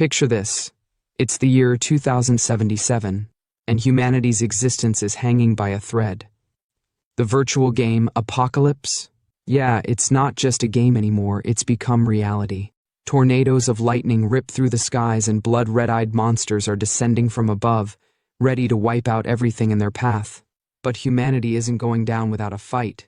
Picture this. It's the year 2077, and humanity's existence is hanging by a thread. The virtual game Apocalypse? Yeah, it's not just a game anymore, it's become reality. Tornadoes of lightning rip through the skies and blood red-eyed monsters are descending from above, ready to wipe out everything in their path. But humanity isn't going down without a fight.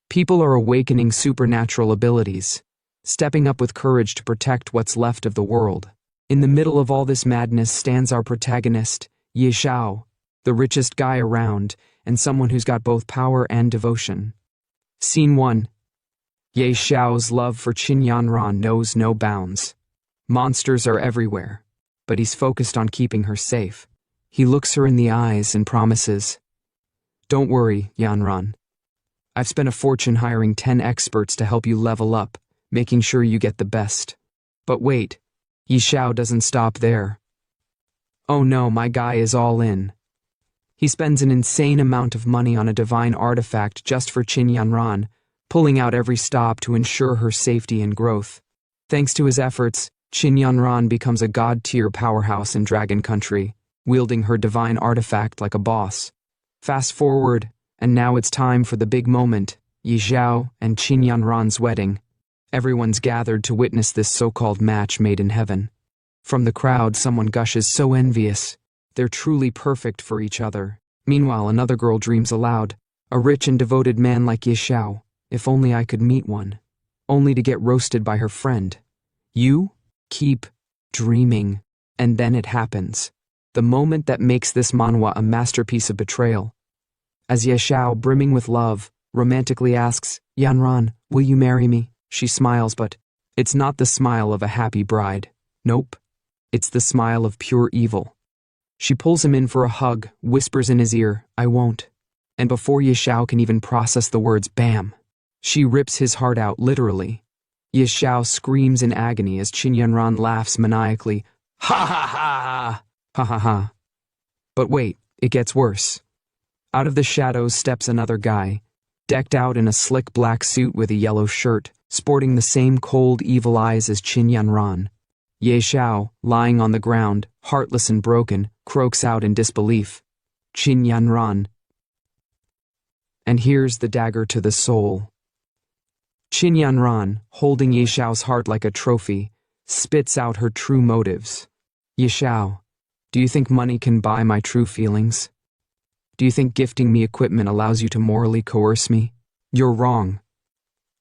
People are awakening supernatural abilities, stepping up with courage to protect what's left of the world. In the middle of all this madness stands our protagonist, Xiao, the richest guy around, and someone who's got both power and devotion. Scene 1. Xiao's love for Qin Yanran knows no bounds. Monsters are everywhere, but he's focused on keeping her safe. He looks her in the eyes and promises, "Don't worry, Yanran. I've spent a fortune hiring 10 experts to help you level up, making sure you get the best." But wait, Xiao doesn't stop there. Oh no, my guy is all in. He spends an insane amount of money on a divine artifact just for Qin Yanran, pulling out every stop to ensure her safety and growth. Thanks to his efforts, Qin Yanran becomes a god-tier powerhouse in Dragon Country, wielding her divine artifact like a boss. Fast forward, and now it's time for the big moment, Xiao and Qin Yanran's wedding. Everyone's gathered to witness this so-called match made in heaven. From the crowd, someone gushes, so envious. They're truly perfect for each other. Meanwhile, another girl dreams aloud, a rich and devoted man like Xiao. If only I could meet one. Only to get roasted by her friend. You keep dreaming. And then it happens. The moment that makes this manhwa a masterpiece of betrayal. As Xiao, brimming with love, romantically asks, "Yanran, will you marry me?" She smiles, but it's not the smile of a happy bride. Nope. It's the smile of pure evil. She pulls him in for a hug, whispers in his ear, "I won't." And before Xiao can even process the words, bam! She rips his heart out, literally. Xiao screams in agony as Qin Yanran laughs maniacally, "Ha ha ha! Ha ha ha!" But wait, it gets worse. Out of the shadows steps another guy, decked out in a slick black suit with a yellow shirt, sporting the same cold, evil eyes as Qin Yanran. Xiao, lying on the ground, heartless and broken, croaks out in disbelief. "Qin Yanran." And here's the dagger to the soul. Qin Yanran, holding Xiao's heart like a trophy, spits out her true motives. "Xiao, do you think money can buy my true feelings? Do you think gifting me equipment allows you to morally coerce me? You're wrong.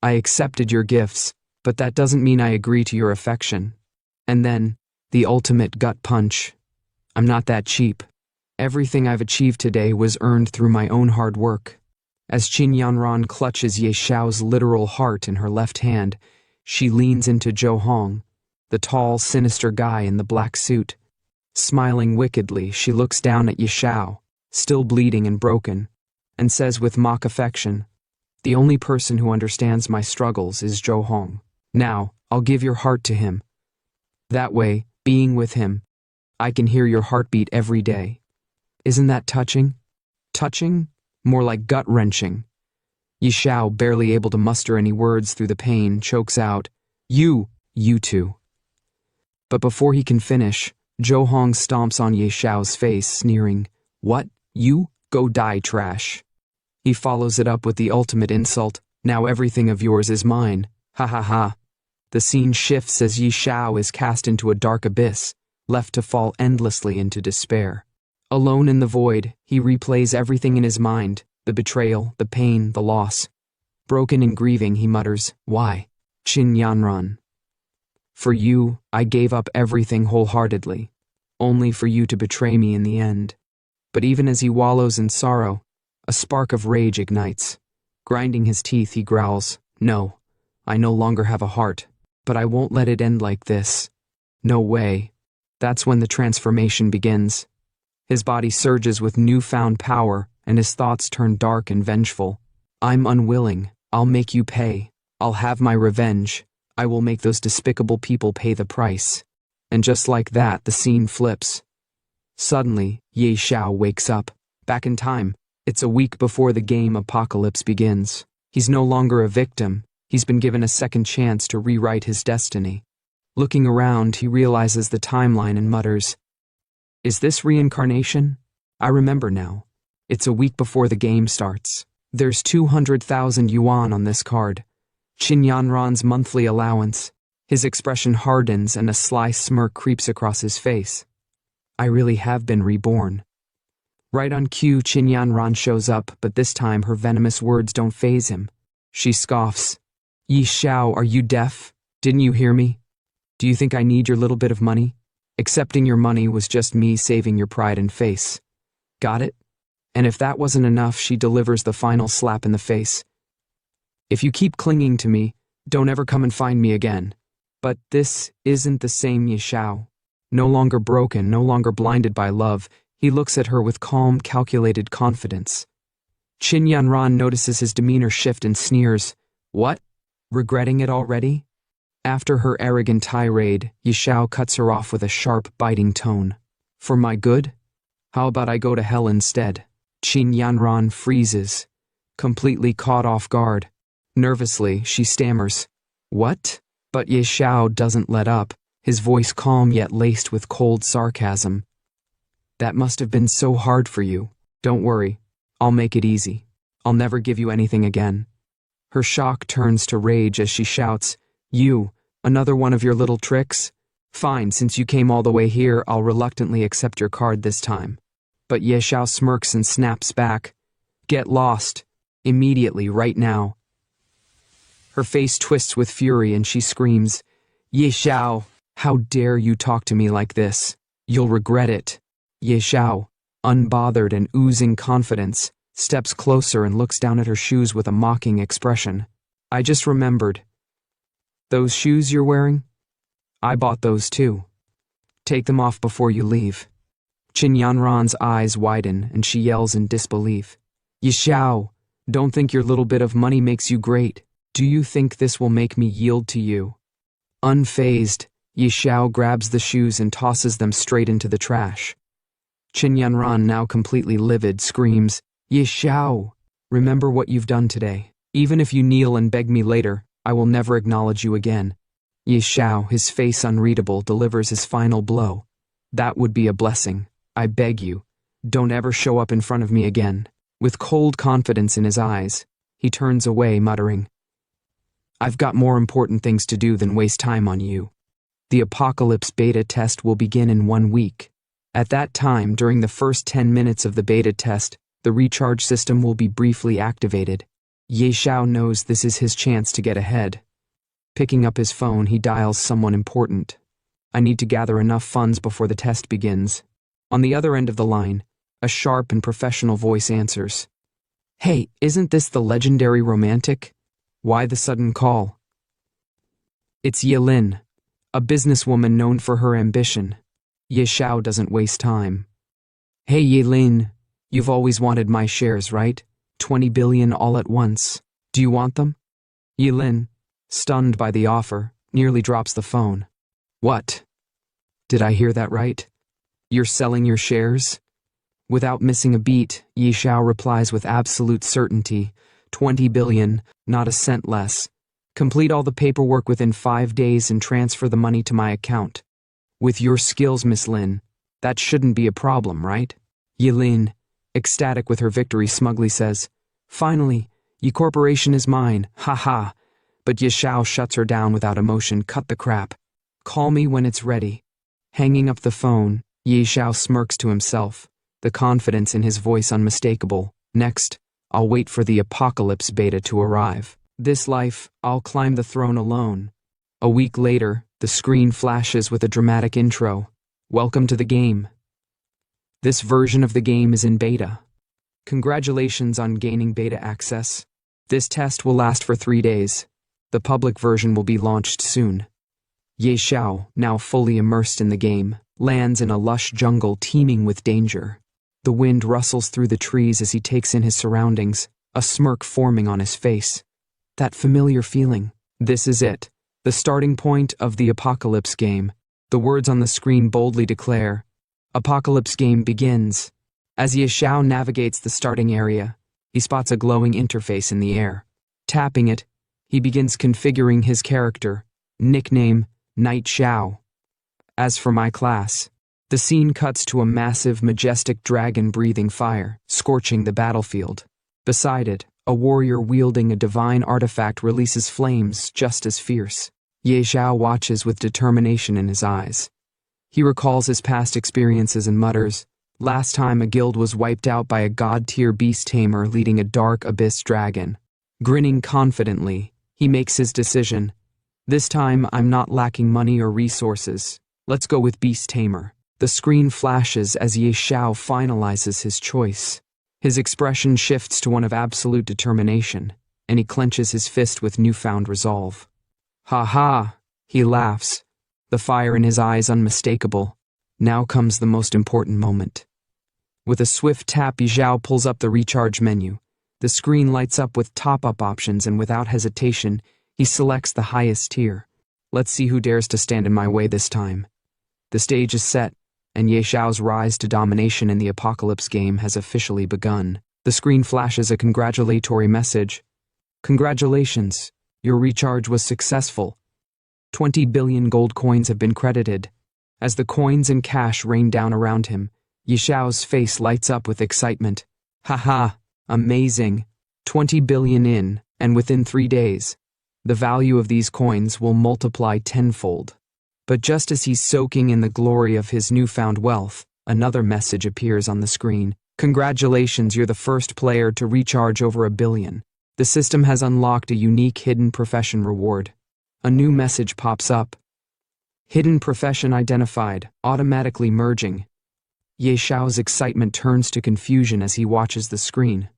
I accepted your gifts, but that doesn't mean I agree to your affection." And then, the ultimate gut punch. "I'm not that cheap. Everything I've achieved today was earned through my own hard work." As Qin Yanran clutches Xiao's literal heart in her left hand, she leans into Zhou Hong, the tall, sinister guy in the black suit. Smiling wickedly, she looks down at Xiao, still bleeding and broken, and says with mock affection, "The only person who understands my struggles is Zhou Hong. Now, I'll give your heart to him. That way, being with him, I can hear your heartbeat every day." Isn't that touching? Touching? More like gut-wrenching. Xiao, barely able to muster any words through the pain, chokes out, You two." But before he can finish, Zhou Hong stomps on Xiao's face, sneering, "What? You? Go die, trash." He follows it up with the ultimate insult, "Now everything of yours is mine. Ha ha ha." The scene shifts as Xiao is cast into a dark abyss, left to fall endlessly into despair. Alone in the void, he replays everything in his mind, the betrayal, the pain, the loss. Broken and grieving, he mutters, "Why? Qin Yanran. For you, I gave up everything wholeheartedly, only for you to betray me in the end." But even as he wallows in sorrow, a spark of rage ignites. Grinding his teeth, he growls, "No, I no longer have a heart, but I won't let it end like this. No way." That's when the transformation begins. His body surges with newfound power, and his thoughts turn dark and vengeful. "I'm unwilling. I'll make you pay. I'll have my revenge. I will make those despicable people pay the price." And just like that, the scene flips. Suddenly, Xiao wakes up. Back in time, it's a week before the game Apocalypse begins. He's no longer a victim. He's been given a second chance to rewrite his destiny. Looking around, he realizes the timeline and mutters, "Is this reincarnation? I remember now. It's a week before the game starts. There's 200,000 yuan on this card. Qin Yanran's monthly allowance." His expression hardens and a sly smirk creeps across his face. I really have been reborn. Right on cue, Qin Yanran shows up, but this time her venomous words don't faze him. She scoffs. "Yi Xiao, are you deaf? Didn't you hear me? Do you think I need your little bit of money? Accepting your money was just me saving your pride and face. Got it?" And if that wasn't enough, she delivers the final slap in the face. "If you keep clinging to me, don't ever come and find me again." But this isn't the same Yi Xiao. No longer broken, no longer blinded by love, he looks at her with calm, calculated confidence. Qin Yanran notices his demeanor shift and sneers. "What? Regretting it already?" After her arrogant tirade, Yi Xiao cuts her off with a sharp, biting tone. "For my good? How about I go to hell instead?" Qin Yanran freezes, completely caught off guard. Nervously, she stammers, "What?" But Yi Xiao doesn't let up, his voice calm yet laced with cold sarcasm. "That must have been so hard for you. Don't worry, I'll make it easy. I'll never give you anything again." Her shock turns to rage as she shouts, "You, another one of your little tricks? Fine, since you came all the way here, I'll reluctantly accept your card this time." But Ye Xiao smirks and snaps back, "Get lost. Immediately, right now." Her face twists with fury and she screams, "Ye Xiao, how dare you talk to me like this? You'll regret it." Ye Xiao, unbothered and oozing confidence, steps closer and looks down at her shoes with a mocking expression. "I just remembered. Those shoes you're wearing? I bought those too. Take them off before you leave." Qin Yanran's eyes widen and she yells in disbelief, "Yi Xiao, don't think your little bit of money makes you great. Do you think this will make me yield to you?" Unfazed, Yi Xiao grabs the shoes and tosses them straight into the trash. Qin Yanran, now completely livid, screams, "Yi Xiao, remember what you've done today. Even if you kneel and beg me later, I will never acknowledge you again." Yi Xiao, his face unreadable, delivers his final blow. "That would be a blessing. I beg you, don't ever show up in front of me again." With cold confidence in his eyes, he turns away, muttering, "I've got more important things to do than waste time on you." The Apocalypse beta test will begin in 1 week. At that time, during the first 10 minutes of the beta test, the recharge system will be briefly activated. Ye Xiao knows this is his chance to get ahead. Picking up his phone, he dials someone important. "I need to gather enough funds before the test begins." On the other end of the line, a sharp and professional voice answers, "Hey, isn't this the legendary romantic? Why the sudden call?" It's Yilin, a businesswoman known for her ambition. Ye Xiao doesn't waste time. "Hey Yilin, you've always wanted my shares, right? 20 billion all at once. Do you want them?" Yilin, stunned by the offer, nearly drops the phone. "What? Did I hear that right? You're selling your shares?" Without missing a beat, Yi Xiao replies with absolute certainty, 20 billion, not a cent less. Complete all the paperwork within 5 days and transfer the money to my account. With your skills, Miss Lin, that shouldn't be a problem, right? Yilin, ecstatic with her victory, smugly says, "Finally, Yi Corporation is mine, ha." But Yi Xiao shuts her down without emotion. "Cut the crap. Call me when it's ready." Hanging up the phone, Yi Xiao smirks to himself, the confidence in his voice unmistakable. "Next, I'll wait for the Apocalypse beta to arrive. This life, I'll climb the throne alone." A week later, the screen flashes with a dramatic intro. "Welcome to the game. This version of the game is in beta. Congratulations on gaining beta access. This test will last for 3 days. The public version will be launched soon." Ye Xiao, now fully immersed in the game, lands in a lush jungle teeming with danger. The wind rustles through the trees as he takes in his surroundings, a smirk forming on his face. That familiar feeling. This is it, the starting point of the Apocalypse game. The words on the screen boldly declare, "Apocalypse game begins." As Ye Xiao navigates the starting area, he spots a glowing interface in the air. Tapping it, he begins configuring his character. Nickname, Knight Xiao. As for my class, the scene cuts to a massive, majestic dragon breathing fire, scorching the battlefield. Beside it, a warrior wielding a divine artifact releases flames just as fierce. Ye Xiao watches with determination in his eyes. He recalls his past experiences and mutters, "Last time a guild was wiped out by a god-tier beast tamer leading a dark abyss dragon." Grinning confidently, he makes his decision. "This time I'm not lacking money or resources. Let's go with beast tamer." The screen flashes as Ye Xiao finalizes his choice. His expression shifts to one of absolute determination, and he clenches his fist with newfound resolve. "Ha ha!" he laughs, the fire in his eyes unmistakable. Now comes the most important moment. With a swift tap, Ye Xiao pulls up the recharge menu. The screen lights up with top-up options, and without hesitation, he selects the highest tier. Let's see who dares to stand in my way this time. The stage is set, and Ye Xiao's rise to domination in the apocalypse game has officially begun. The screen flashes a congratulatory message. "Congratulations, your recharge was successful. 20 billion gold coins have been credited." As the coins and cash rain down around him, Ye Xiao's face lights up with excitement. "Haha, amazing. 20 billion in, and within 3 days. The value of these coins will multiply tenfold." But just as he's soaking in the glory of his newfound wealth, another message appears on the screen. "Congratulations, you're the first player to recharge over 1 billion. The system has unlocked a unique hidden profession reward." A new message pops up. "Hidden profession identified, automatically merging." Ye Xiao's excitement turns to confusion as he watches the screen.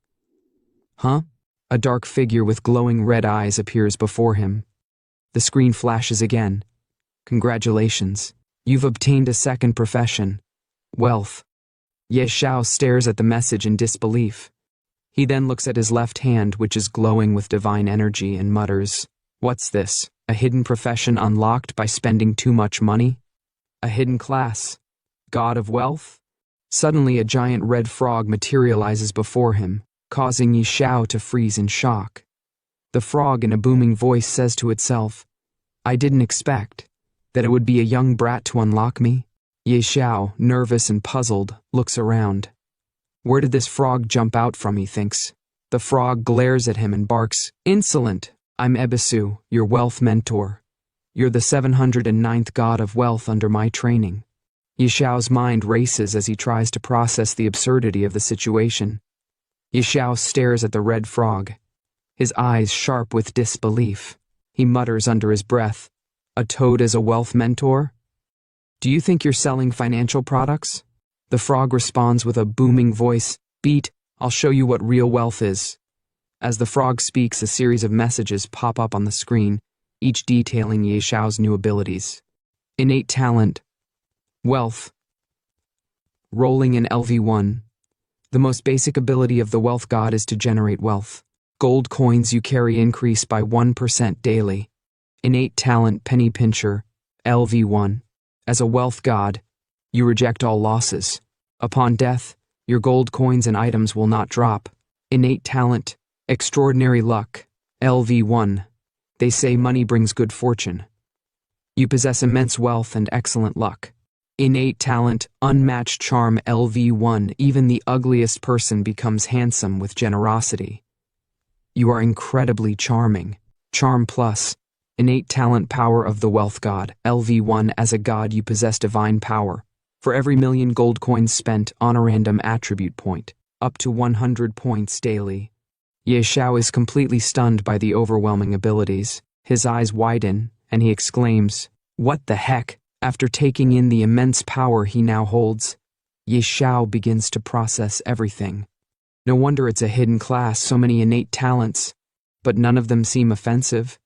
Huh? A dark figure with glowing red eyes appears before him. The screen flashes again. "Congratulations. You've obtained a second profession. Wealth." Ye Xiao stares at the message in disbelief. He then looks at his left hand, which is glowing with divine energy, and mutters, "What's this? A hidden profession unlocked by spending too much money? A hidden class? God of Wealth?" Suddenly a giant red frog materializes before him, causing Ye Xiao to freeze in shock. The frog in a booming voice says to itself, "I didn't expect that it would be a young brat to unlock me." Ye Xiao, nervous and puzzled, looks around. Where did this frog jump out from, he thinks. The frog glares at him and barks, "Insolent! I'm Ebisu, your wealth mentor. You're the 709th god of wealth under my training." Ye Xiao's mind races as he tries to process the absurdity of the situation. Ye Xiao stares at the red frog, his eyes sharp with disbelief. He mutters under his breath, "A toad as a wealth mentor? Do you think you're selling financial products?" The frog responds with a booming voice, "Beat, I'll show you what real wealth is." As the frog speaks, a series of messages pop up on the screen, each detailing Ye Xiao's new abilities. Innate talent. Wealth. Rolling in LV1. The most basic ability of the wealth god is to generate wealth. Gold coins you carry increase by 1% daily. Innate talent penny pincher. LV1. As a wealth god, you reject all losses. Upon death, your gold coins and items will not drop. Innate talent, extraordinary luck. LV1. They say money brings good fortune. You possess immense wealth and excellent luck. Innate talent, unmatched charm. LV1. Even the ugliest person becomes handsome with generosity. You are incredibly charming. Charm plus. Innate talent power of the wealth god. LV1. As a god you possess divine power. For every 1,000,000 gold coins spent on a random attribute point, up to 100 points daily. Ye Xiao is completely stunned by the overwhelming abilities. His eyes widen, and he exclaims, "What the heck?" After taking in the immense power he now holds, Ye Xiao begins to process everything. No wonder it's a hidden class, so many innate talents, but none of them seem offensive.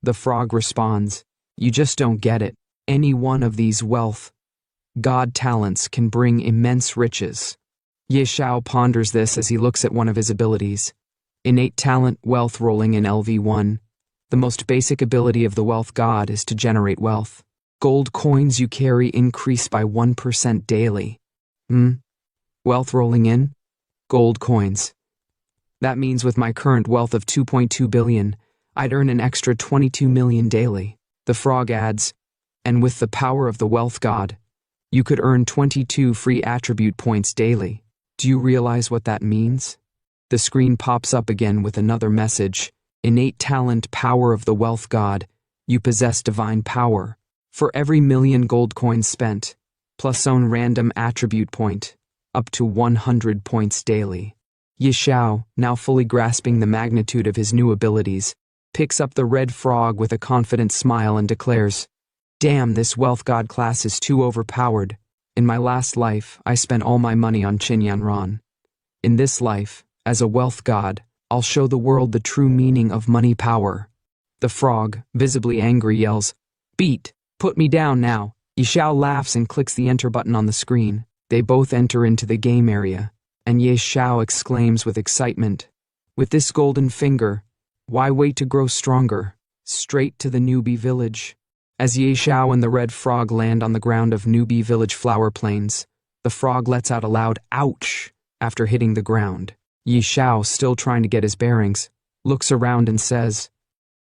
The frog responds, "You just don't get it. Any one of these wealth god talents can bring immense riches." Ye Xiao ponders this as he looks at one of his abilities. Innate talent, wealth rolling in LV1. The most basic ability of the wealth god is to generate wealth. Gold coins you carry increase by 1% daily. Wealth rolling in? Gold coins. That means with my current wealth of 2.2 billion, I'd earn an extra 22 million daily. The frog adds, And with the power of the wealth god, you could earn 22 free attribute points daily. Do you realize what that means? The screen pops up again with another message. Innate talent, power of the wealth god. You possess divine power. For every 1,000,000 gold coins spent, plus own random attribute point, up to 100 points daily. Xiao, now fully grasping the magnitude of his new abilities, picks up the red frog with a confident smile and declares, "Damn, this wealth god class is too overpowered. In my last life, I spent all my money on Qinyanran. In this life, as a wealth god, I'll show the world the true meaning of money power." The frog, visibly angry, yells, "Beat! Put me down now." Xiao laughs and clicks the enter button on the screen. They both enter into the game area, and Xiao exclaims with excitement, "With this golden finger, why wait to grow stronger? Straight to the newbie village." As Xiao and the red frog land on the ground of newbie village flower plains, the frog lets out a loud "ouch" after hitting the ground. Xiao, still trying to get his bearings, looks around and says,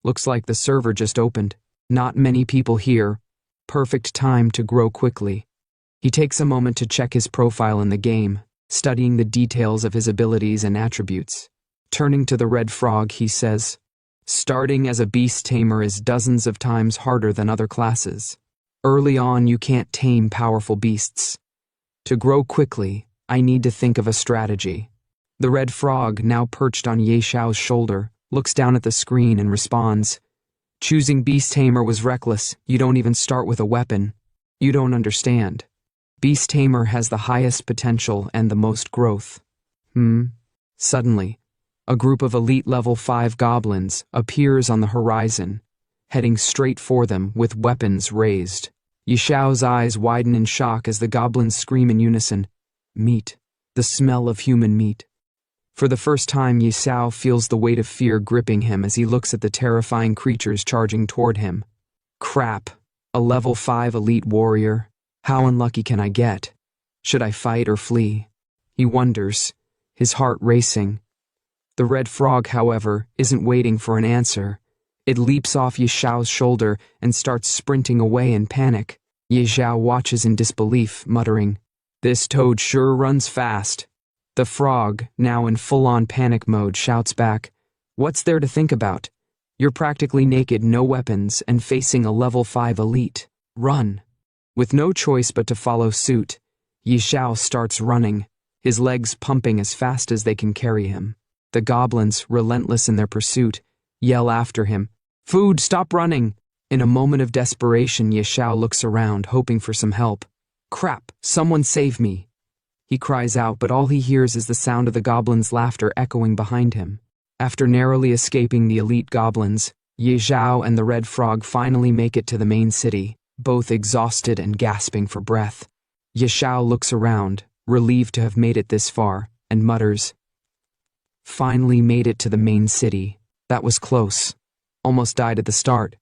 "Looks like the server just opened. Not many people here. Perfect time to grow quickly." He takes a moment to check his profile in the game, studying the details of his abilities and attributes. Turning to the red frog, he says, "Starting as a beast tamer is dozens of times harder than other classes. Early on, you can't tame powerful beasts. To grow quickly, I need to think of a strategy." The red frog, now perched on Xiao's shoulder, looks down at the screen and responds, "Choosing beast tamer was reckless. You don't even start with a weapon. You don't understand. Beast tamer has the highest potential and the most growth." Suddenly, a group of elite level 5 goblins appears on the horizon, heading straight for them with weapons raised. Xiao's eyes widen in shock as the goblins scream in unison, "Meat, the smell of human meat." For the first time, Xiao feels the weight of fear gripping him as he looks at the terrifying creatures charging toward him. Crap, a level 5 elite warrior. How unlucky can I get? Should I fight or flee? He wonders, his heart racing. The red frog, however, isn't waiting for an answer. It leaps off Xiao's shoulder and starts sprinting away in panic. Xiao watches in disbelief, muttering, "This toad sure runs fast." The frog, now in full-on panic mode, shouts back, "What's there to think about? You're practically naked, no weapons, and facing a level 5 elite. Run." With no choice but to follow suit, Xiao starts running, his legs pumping as fast as they can carry him. The goblins, relentless in their pursuit, yell after him, "Food, stop running!" In a moment of desperation, Xiao looks around, hoping for some help. "Crap, someone save me!" He cries out, but all he hears is the sound of the goblins' laughter echoing behind him. After narrowly escaping the elite goblins, Xiao and the red frog finally make it to the main city, both exhausted and gasping for breath. Xiao looks around, relieved to have made it this far, and mutters, "Finally made it to the main city. That was close. Almost died at the start.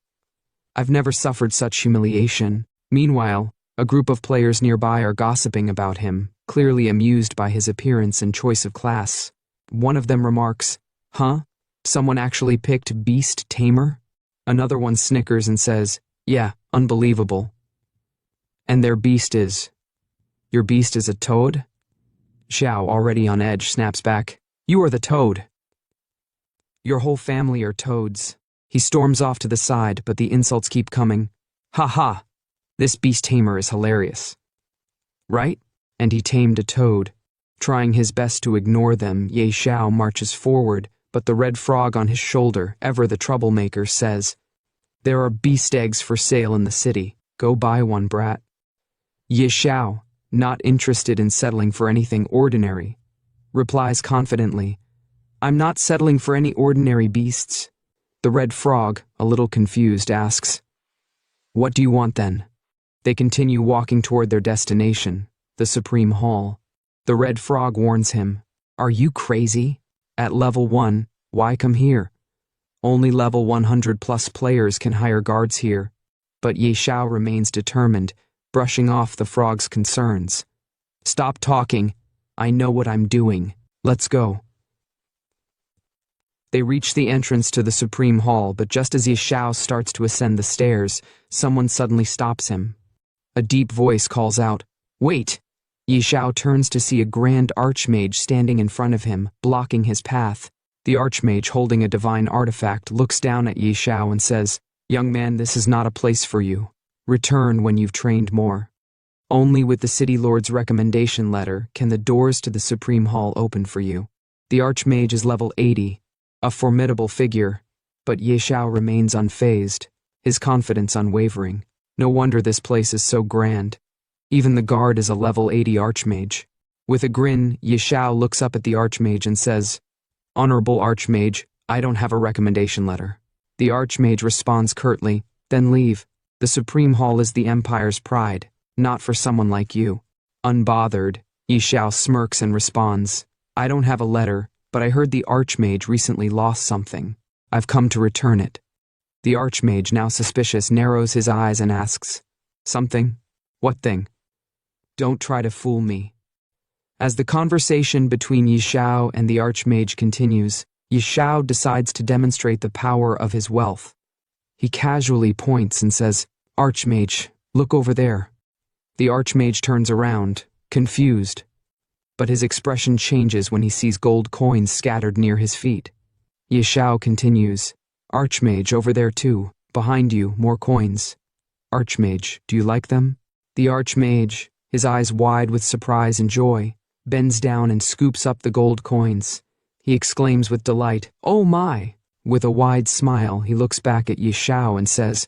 I've never suffered such humiliation." Meanwhile, a group of players nearby are gossiping about him, clearly amused by his appearance and choice of class. One of them remarks, "Huh? Someone actually picked Beast Tamer?" Another one snickers and says, "Yeah, unbelievable." "And their beast is... Your beast is a toad?" Xiao, already on edge, snaps back, "You are the toad. Your whole family are toads." He storms off to the side, but the insults keep coming. "Ha ha! This beast tamer is hilarious. Right?" And he tamed a toad. Trying his best to ignore them, Xiao marches forward, but the red frog on his shoulder, ever the troublemaker, says, "There are beast eggs for sale in the city. Go buy one, brat." Xiao, not interested in settling for anything ordinary, replies confidently, "I'm not settling for any ordinary beasts." The red frog, a little confused, asks, "What do you want then?" They continue walking toward their destination, the Supreme Hall. The red frog warns him, "Are you crazy? At level 1, why come here? Only level 100 plus players can hire guards here." But Xiao remains determined, brushing off the frog's concerns. "Stop talking. I know what I'm doing. Let's go." They reach the entrance to the Supreme Hall, but just as Xiao starts to ascend the stairs, someone suddenly stops him. A deep voice calls out, "Wait!" Xiao turns to see a grand archmage standing in front of him, blocking his path. The archmage, holding a divine artifact, looks down at Xiao and says, "Young man, this is not a place for you. Return when you've trained more. Only with the City Lord's recommendation letter can the doors to the Supreme Hall open for you." The archmage is level 80, a formidable figure, but Xiao remains unfazed, his confidence unwavering. No wonder this place is so grand. Even the guard is a level 80 archmage. With a grin, Xiao looks up at the archmage and says, "Honorable archmage, I don't have a recommendation letter." The archmage responds curtly, "Then leave. The Supreme Hall is the Empire's pride, not for someone like you." Unbothered, Xiao smirks and responds, "I don't have a letter, but I heard the archmage recently lost something. I've come to return it." The archmage, now suspicious, narrows his eyes and asks, "Something? What thing? Don't try to fool me." As the conversation between Xiao and the archmage continues, Xiao decides to demonstrate the power of his wealth. He casually points and says, "Archmage, look over there." The archmage turns around, confused, but his expression changes when he sees gold coins scattered near his feet. Xiao continues, "Archmage, over there too. Behind you, more coins. Archmage, do you like them?" The archmage, his eyes wide with surprise and joy, bends down and scoops up the gold coins. He exclaims with delight, "Oh my!" With a wide smile, he looks back at Xiao and says,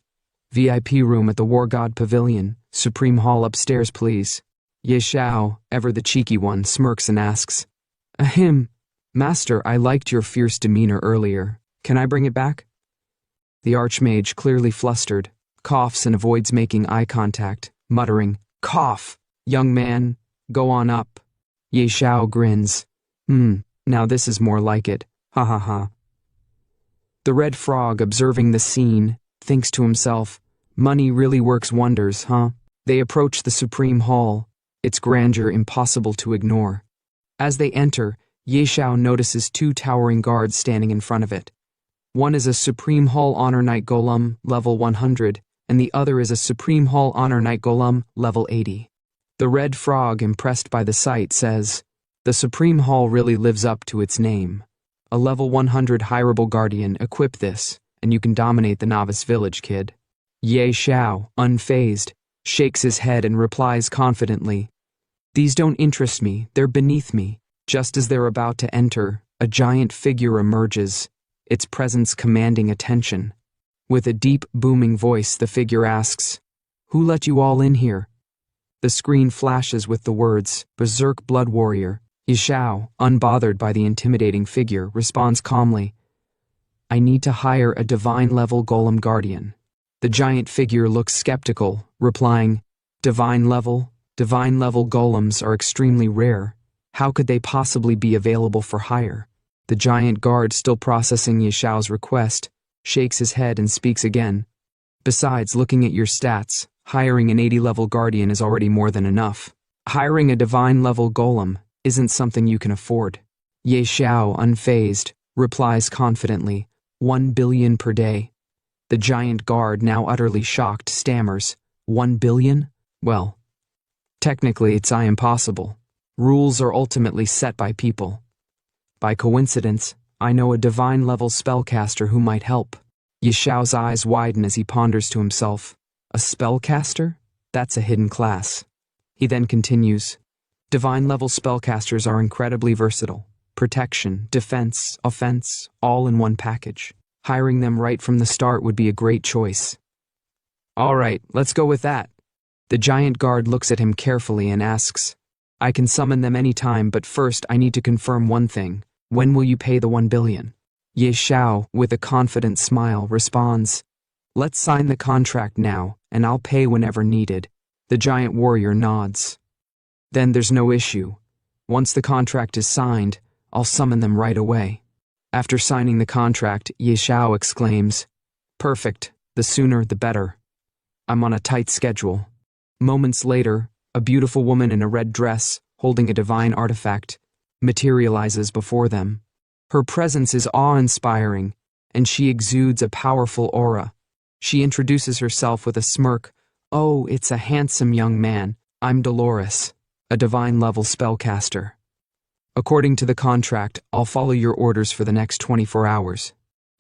"VIP room at the War God Pavilion, Supreme Hall upstairs, please." Xiao, ever the cheeky one, smirks and asks, "Ahem, Master, I liked your fierce demeanor earlier. Can I bring it back?" The archmage, clearly flustered, coughs and avoids making eye contact, muttering, "Cough! Young man, go on up." Xiao grins. Now this is more like it. Ha ha ha." The red frog, observing the scene, thinks to himself, "Money really works wonders, huh?" They approach the Supreme Hall, its grandeur impossible to ignore. As they enter, Xiao notices two towering guards standing in front of it. One is a Supreme Hall Honor Knight Golem, level 100, and the other is a Supreme Hall Honor Knight Golem, level 80. The red frog, impressed by the sight, says, "The Supreme Hall really lives up to its name. A level 100 hireable guardian, equip this, and you can dominate the novice village, kid." Xiao, unfazed, shakes his head and replies confidently, "These don't interest me, they're beneath me." Just as they're about to enter, a giant figure emerges, its presence commanding attention. With a deep, booming voice, the figure asks, "Who let you all in here?" The screen flashes with the words, "Berserk Blood Warrior." Xiao, unbothered by the intimidating figure, responds calmly, "I need to hire a divine-level golem guardian." The giant figure looks skeptical, replying, Divine level golems are extremely rare. How could they possibly be available for hire?" The giant guard, still processing Xiao's request, shakes his head and speaks again. "Besides, looking at your stats, hiring an 80-level guardian is already more than enough. Hiring a divine-level golem isn't something you can afford." Xiao, unfazed, replies confidently, 1 billion per day. The giant guard, now utterly shocked, stammers, 1 billion? Well, technically it's impossible. Rules are ultimately set by people. By coincidence, I know a divine-level spellcaster who might help. Xiao's eyes widen as he ponders to himself. A spellcaster? That's a hidden class. He then continues, "Divine-level spellcasters are incredibly versatile. Protection, defense, offense, all in one package. Hiring them right from the start would be a great choice." "All right, let's go with that." The giant guard looks at him carefully and asks, "I can summon them any time, but first I need to confirm one thing. When will you pay the 1 billion? Xiao, with a confident smile, responds, "Let's sign the contract now, and I'll pay whenever needed." The giant warrior nods. "Then there's no issue. Once the contract is signed, I'll summon them right away." After signing the contract, Xiao exclaims, "Perfect, the sooner the better. I'm on a tight schedule." Moments later, a beautiful woman in a red dress, holding a divine artifact, materializes before them. Her presence is awe-inspiring, and she exudes a powerful aura. She introduces herself with a smirk. "Oh, it's a handsome young man. I'm Dolores, a divine-level spellcaster. According to the contract, I'll follow your orders for the next 24 hours.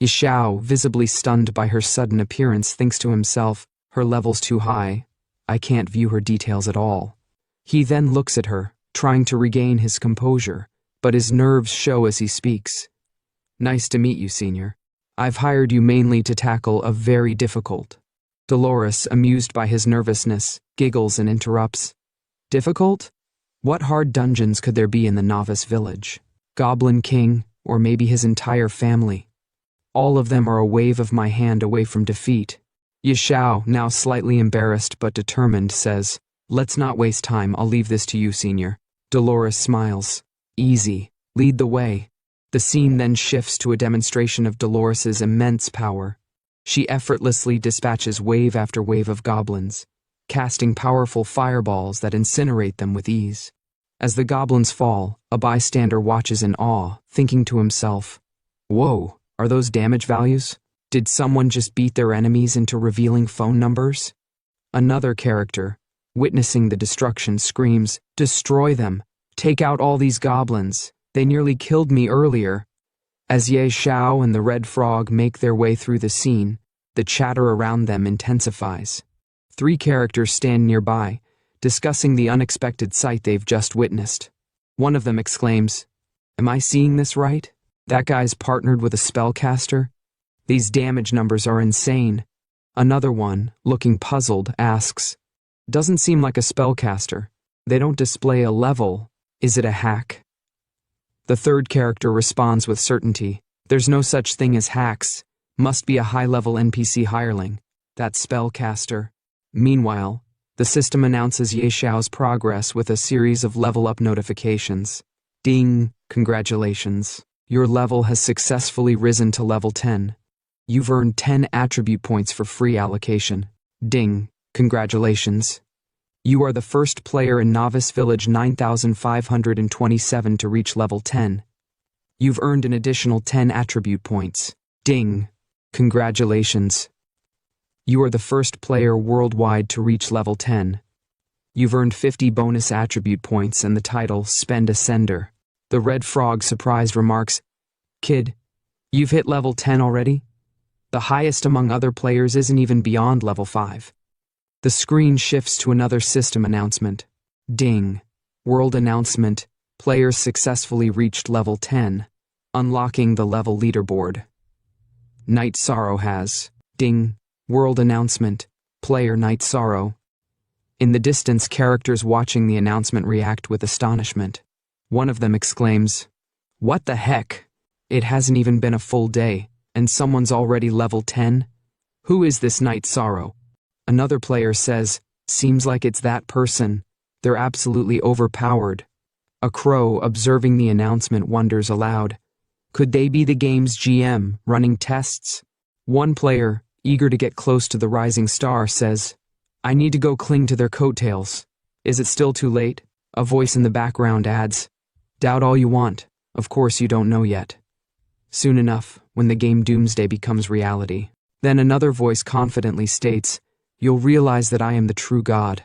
Xiao, visibly stunned by her sudden appearance, thinks to himself, her level's too high. I can't view her details at all. He then looks at her, trying to regain his composure, but his nerves show as he speaks. Nice to meet you, Senior. I've hired you mainly to tackle a very difficult. Dolores, amused by his nervousness, giggles and interrupts. Difficult? What hard dungeons could there be in the novice village? Goblin King, or maybe his entire family. All of them are a wave of my hand away from defeat. Xiao, now slightly embarrassed but determined, says, Let's not waste time, I'll leave this to you, Senior. Dolores smiles. Easy. Lead the way. The scene then shifts to a demonstration of Dolores's immense power. She effortlessly dispatches wave after wave of goblins, casting powerful fireballs that incinerate them with ease. As the goblins fall, a bystander watches in awe, thinking to himself, Whoa, are those damage values? Did someone just beat their enemies into revealing phone numbers? Another character, witnessing the destruction, screams, Destroy them! Take out all these goblins! They nearly killed me earlier. As Xiao and the Red Frog make their way through the scene, the chatter around them intensifies. 3 characters stand nearby, discussing the unexpected sight they've just witnessed. One of them exclaims, Am I seeing this right? That guy's partnered with a spellcaster? These damage numbers are insane. Another one, looking puzzled, asks, Doesn't seem like a spellcaster. They don't display a level. Is it a hack? The third character responds with certainty, There's no such thing as hacks. Must be a high-level NPC hireling. That spellcaster. Meanwhile, the system announces Xiao's progress with a series of level-up notifications. Ding! Congratulations. Your level has successfully risen to level 10. You've earned 10 attribute points for free allocation. Ding! Congratulations. You are the first player in Novice Village 9527 to reach level 10. You've earned an additional 10 attribute points. Ding! Congratulations. You are the first player worldwide to reach level 10. You've earned 50 bonus attribute points and the title Spend a Sender. The Red Frog, surprised, remarks, Kid, you've hit level 10 already? The highest among other players isn't even beyond level 5. The screen shifts to another system announcement. Ding! World announcement. Players successfully reached level 10, unlocking the level leaderboard. Night Sorrow has. Ding! World announcement. Player Night Sorrow. In the distance, characters watching the announcement react with astonishment. One of them exclaims, What the heck? It hasn't even been a full day, and someone's already level 10? Who is this Night Sorrow? Another player says, Seems like it's that person. They're absolutely overpowered. A crow, observing the announcement, wonders aloud, Could they be the game's GM, running tests? One player, eager to get close to the rising star, says, I need to go cling to their coattails. Is it still too late? A voice in the background adds, Doubt all you want. Of course you don't know yet. Soon enough, when the game Doomsday becomes reality. Then another voice confidently states, You'll realize that I am the true God.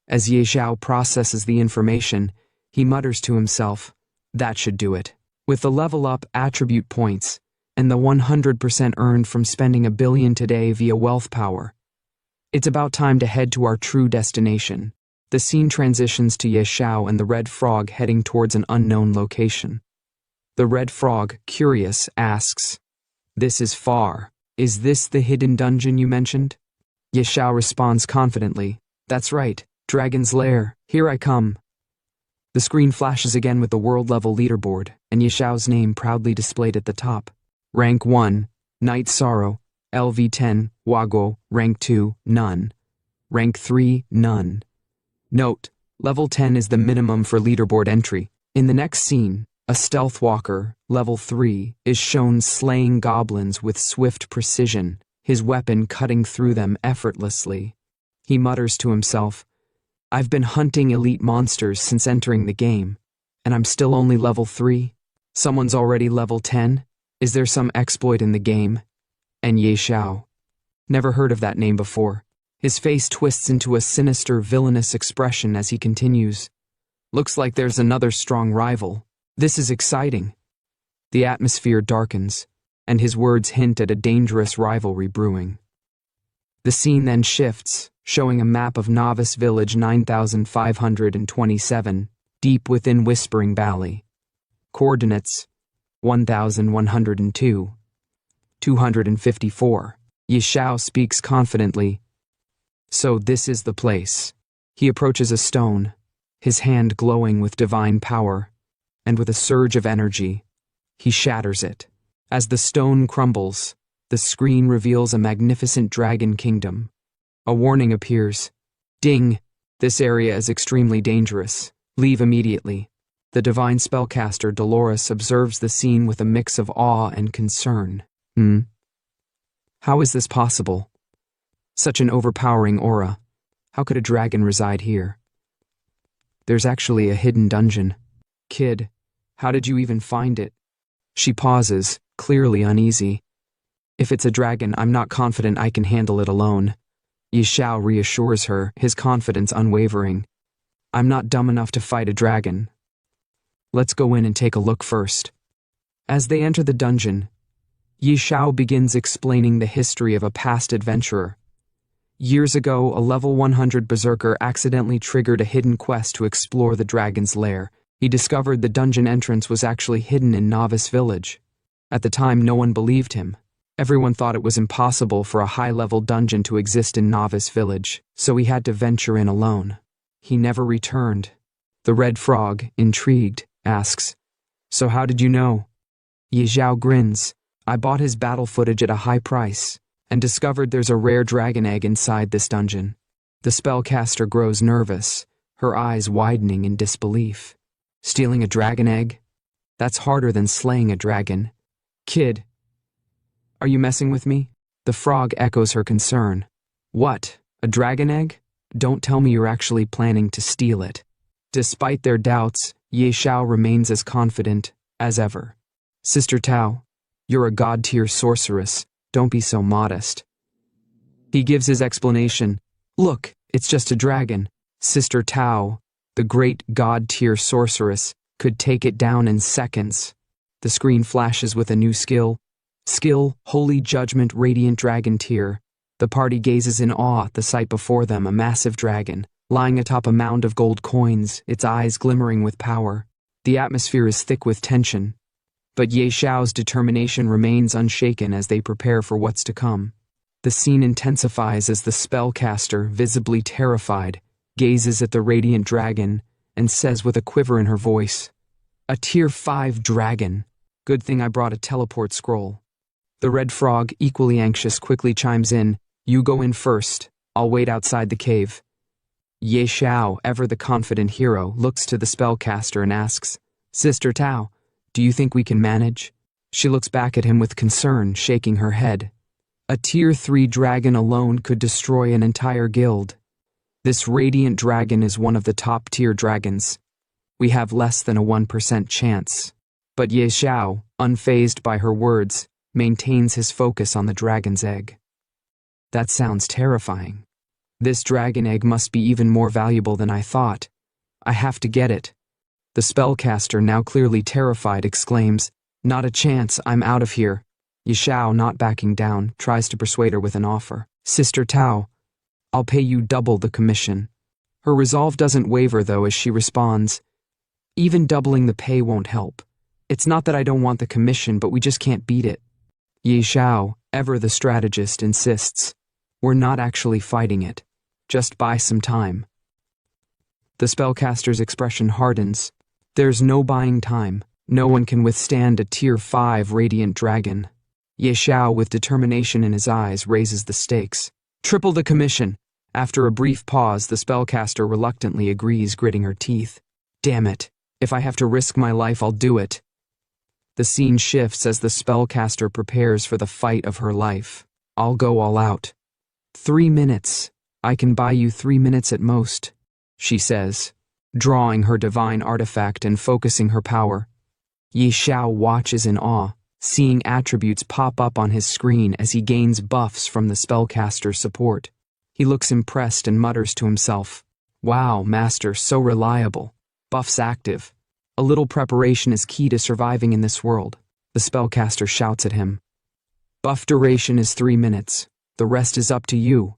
As Xiao processes the information, he mutters to himself, That should do it. With the level-up attribute points, and the 100% earned from spending 1 billion today via wealth power, it's about time to head to our true destination. The scene transitions to Xiao and the Red Frog heading towards an unknown location. The Red Frog, curious, asks, This is far. Is this the hidden dungeon you mentioned? Xiao responds confidently, That's right, Dragon's Lair, here I come. The screen flashes again with the world-level leaderboard, and Xiao's name proudly displayed at the top. Rank 1, Night Sorrow, LV10, Wago, Rank 2, None. Rank 3, None. Note, level 10 is the minimum for leaderboard entry. In the next scene, a stealth walker, level 3, is shown slaying goblins with swift precision, his weapon cutting through them effortlessly. He mutters to himself, I've been hunting elite monsters since entering the game, and I'm still only level 3. Someone's already level 10? Is there some exploit in the game? And Xiao. Never heard of that name before. His face twists into a sinister, villainous expression as he continues. Looks like there's another strong rival. This is exciting. The atmosphere darkens, and his words hint at a dangerous rivalry brewing. The scene then shifts, showing a map of Novice Village 9527, deep within Whispering Valley. Coordinates 1102, 254. Xiao speaks confidently. So this is the place. He approaches a stone, his hand glowing with divine power, and with a surge of energy, he shatters it. As the stone crumbles, the screen reveals a magnificent dragon kingdom. A warning appears. Ding! This area is extremely dangerous. Leave immediately. The divine spellcaster Dolores observes the scene with a mix of awe and concern. How is this possible? Such an overpowering aura. How could a dragon reside here? There's actually a hidden dungeon. Kid, how did you even find it? She pauses, clearly uneasy. If it's a dragon, I'm not confident I can handle it alone. Xiao reassures her, his confidence unwavering. I'm not dumb enough to fight a dragon. Let's go in and take a look first. As they enter the dungeon, Xiao begins explaining the history of a past adventurer. Years ago, a level 100 berserker accidentally triggered a hidden quest to explore the dragon's lair. He discovered the dungeon entrance was actually hidden in Novice Village. At the time, no one believed him. Everyone thought it was impossible for a high-level dungeon to exist in Novice Village, so he had to venture in alone. He never returned. The Red Frog, intrigued, asks, "So how did you know?" Xiao grins. "I bought his battle footage at a high price, and discovered there's a rare dragon egg inside this dungeon." The spellcaster grows nervous, her eyes widening in disbelief. Stealing a dragon egg? That's harder than slaying a dragon. Kid, are you messing with me? The frog echoes her concern. What? A dragon egg? Don't tell me you're actually planning to steal it. Despite their doubts, Xiao remains as confident as ever. Sister Tao, you're a god-tier sorceress. Don't be so modest. He gives his explanation. Look, it's just a dragon. Sister Tao, the great god-tier sorceress, could take it down in seconds. The screen flashes with a new skill. Skill, Holy Judgment Radiant Dragon Tier. The party gazes in awe at the sight before them, a massive dragon, lying atop a mound of gold coins, its eyes glimmering with power. The atmosphere is thick with tension, but Xiao's determination remains unshaken as they prepare for what's to come. The scene intensifies as the spellcaster, visibly terrified, gazes at the radiant dragon and says with a quiver in her voice, "A tier 5 dragon. Good thing I brought a teleport scroll." The Red Frog, equally anxious, quickly chimes in, "You go in first. I'll wait outside the cave." Xiao, ever the confident hero, looks to the spellcaster and asks, "Sister Tao, do you think we can manage?" She looks back at him with concern, shaking her head. A tier 3 dragon alone could destroy an entire guild. This radiant dragon is one of the top tier dragons. We have less than a 1% chance. But Xiao, unfazed by her words, maintains his focus on the dragon's egg. That sounds terrifying. This dragon egg must be even more valuable than I thought. I have to get it. The spellcaster, now clearly terrified, exclaims, "Not a chance, I'm out of here." Xiao, not backing down, tries to persuade her with an offer. "Sister Tao, I'll pay you double the commission." Her resolve doesn't waver, though, as she responds, "Even doubling the pay won't help. It's not that I don't want the commission, but we just can't beat it." Xiao, ever the strategist, insists, "We're not actually fighting it. Just buy some time." The spellcaster's expression hardens. There's no buying time. No one can withstand a tier 5 radiant dragon. Xiao, with determination in his eyes, raises the stakes. "Triple the commission." After a brief pause, the spellcaster reluctantly agrees, gritting her teeth. "Damn it. If I have to risk my life, I'll do it." The scene shifts as the spellcaster prepares for the fight of her life. "I'll go all out." 3 minutes. I can buy you 3 minutes at most, she says, drawing her divine artifact and focusing her power. Ye Xiao watches in awe, seeing attributes pop up on his screen as he gains buffs from the spellcaster's support. He looks impressed and mutters to himself, "Wow, master, so reliable. Buffs active. A little preparation is key to surviving in this world." The spellcaster shouts at him. "Buff duration is 3 minutes. The rest is up to you."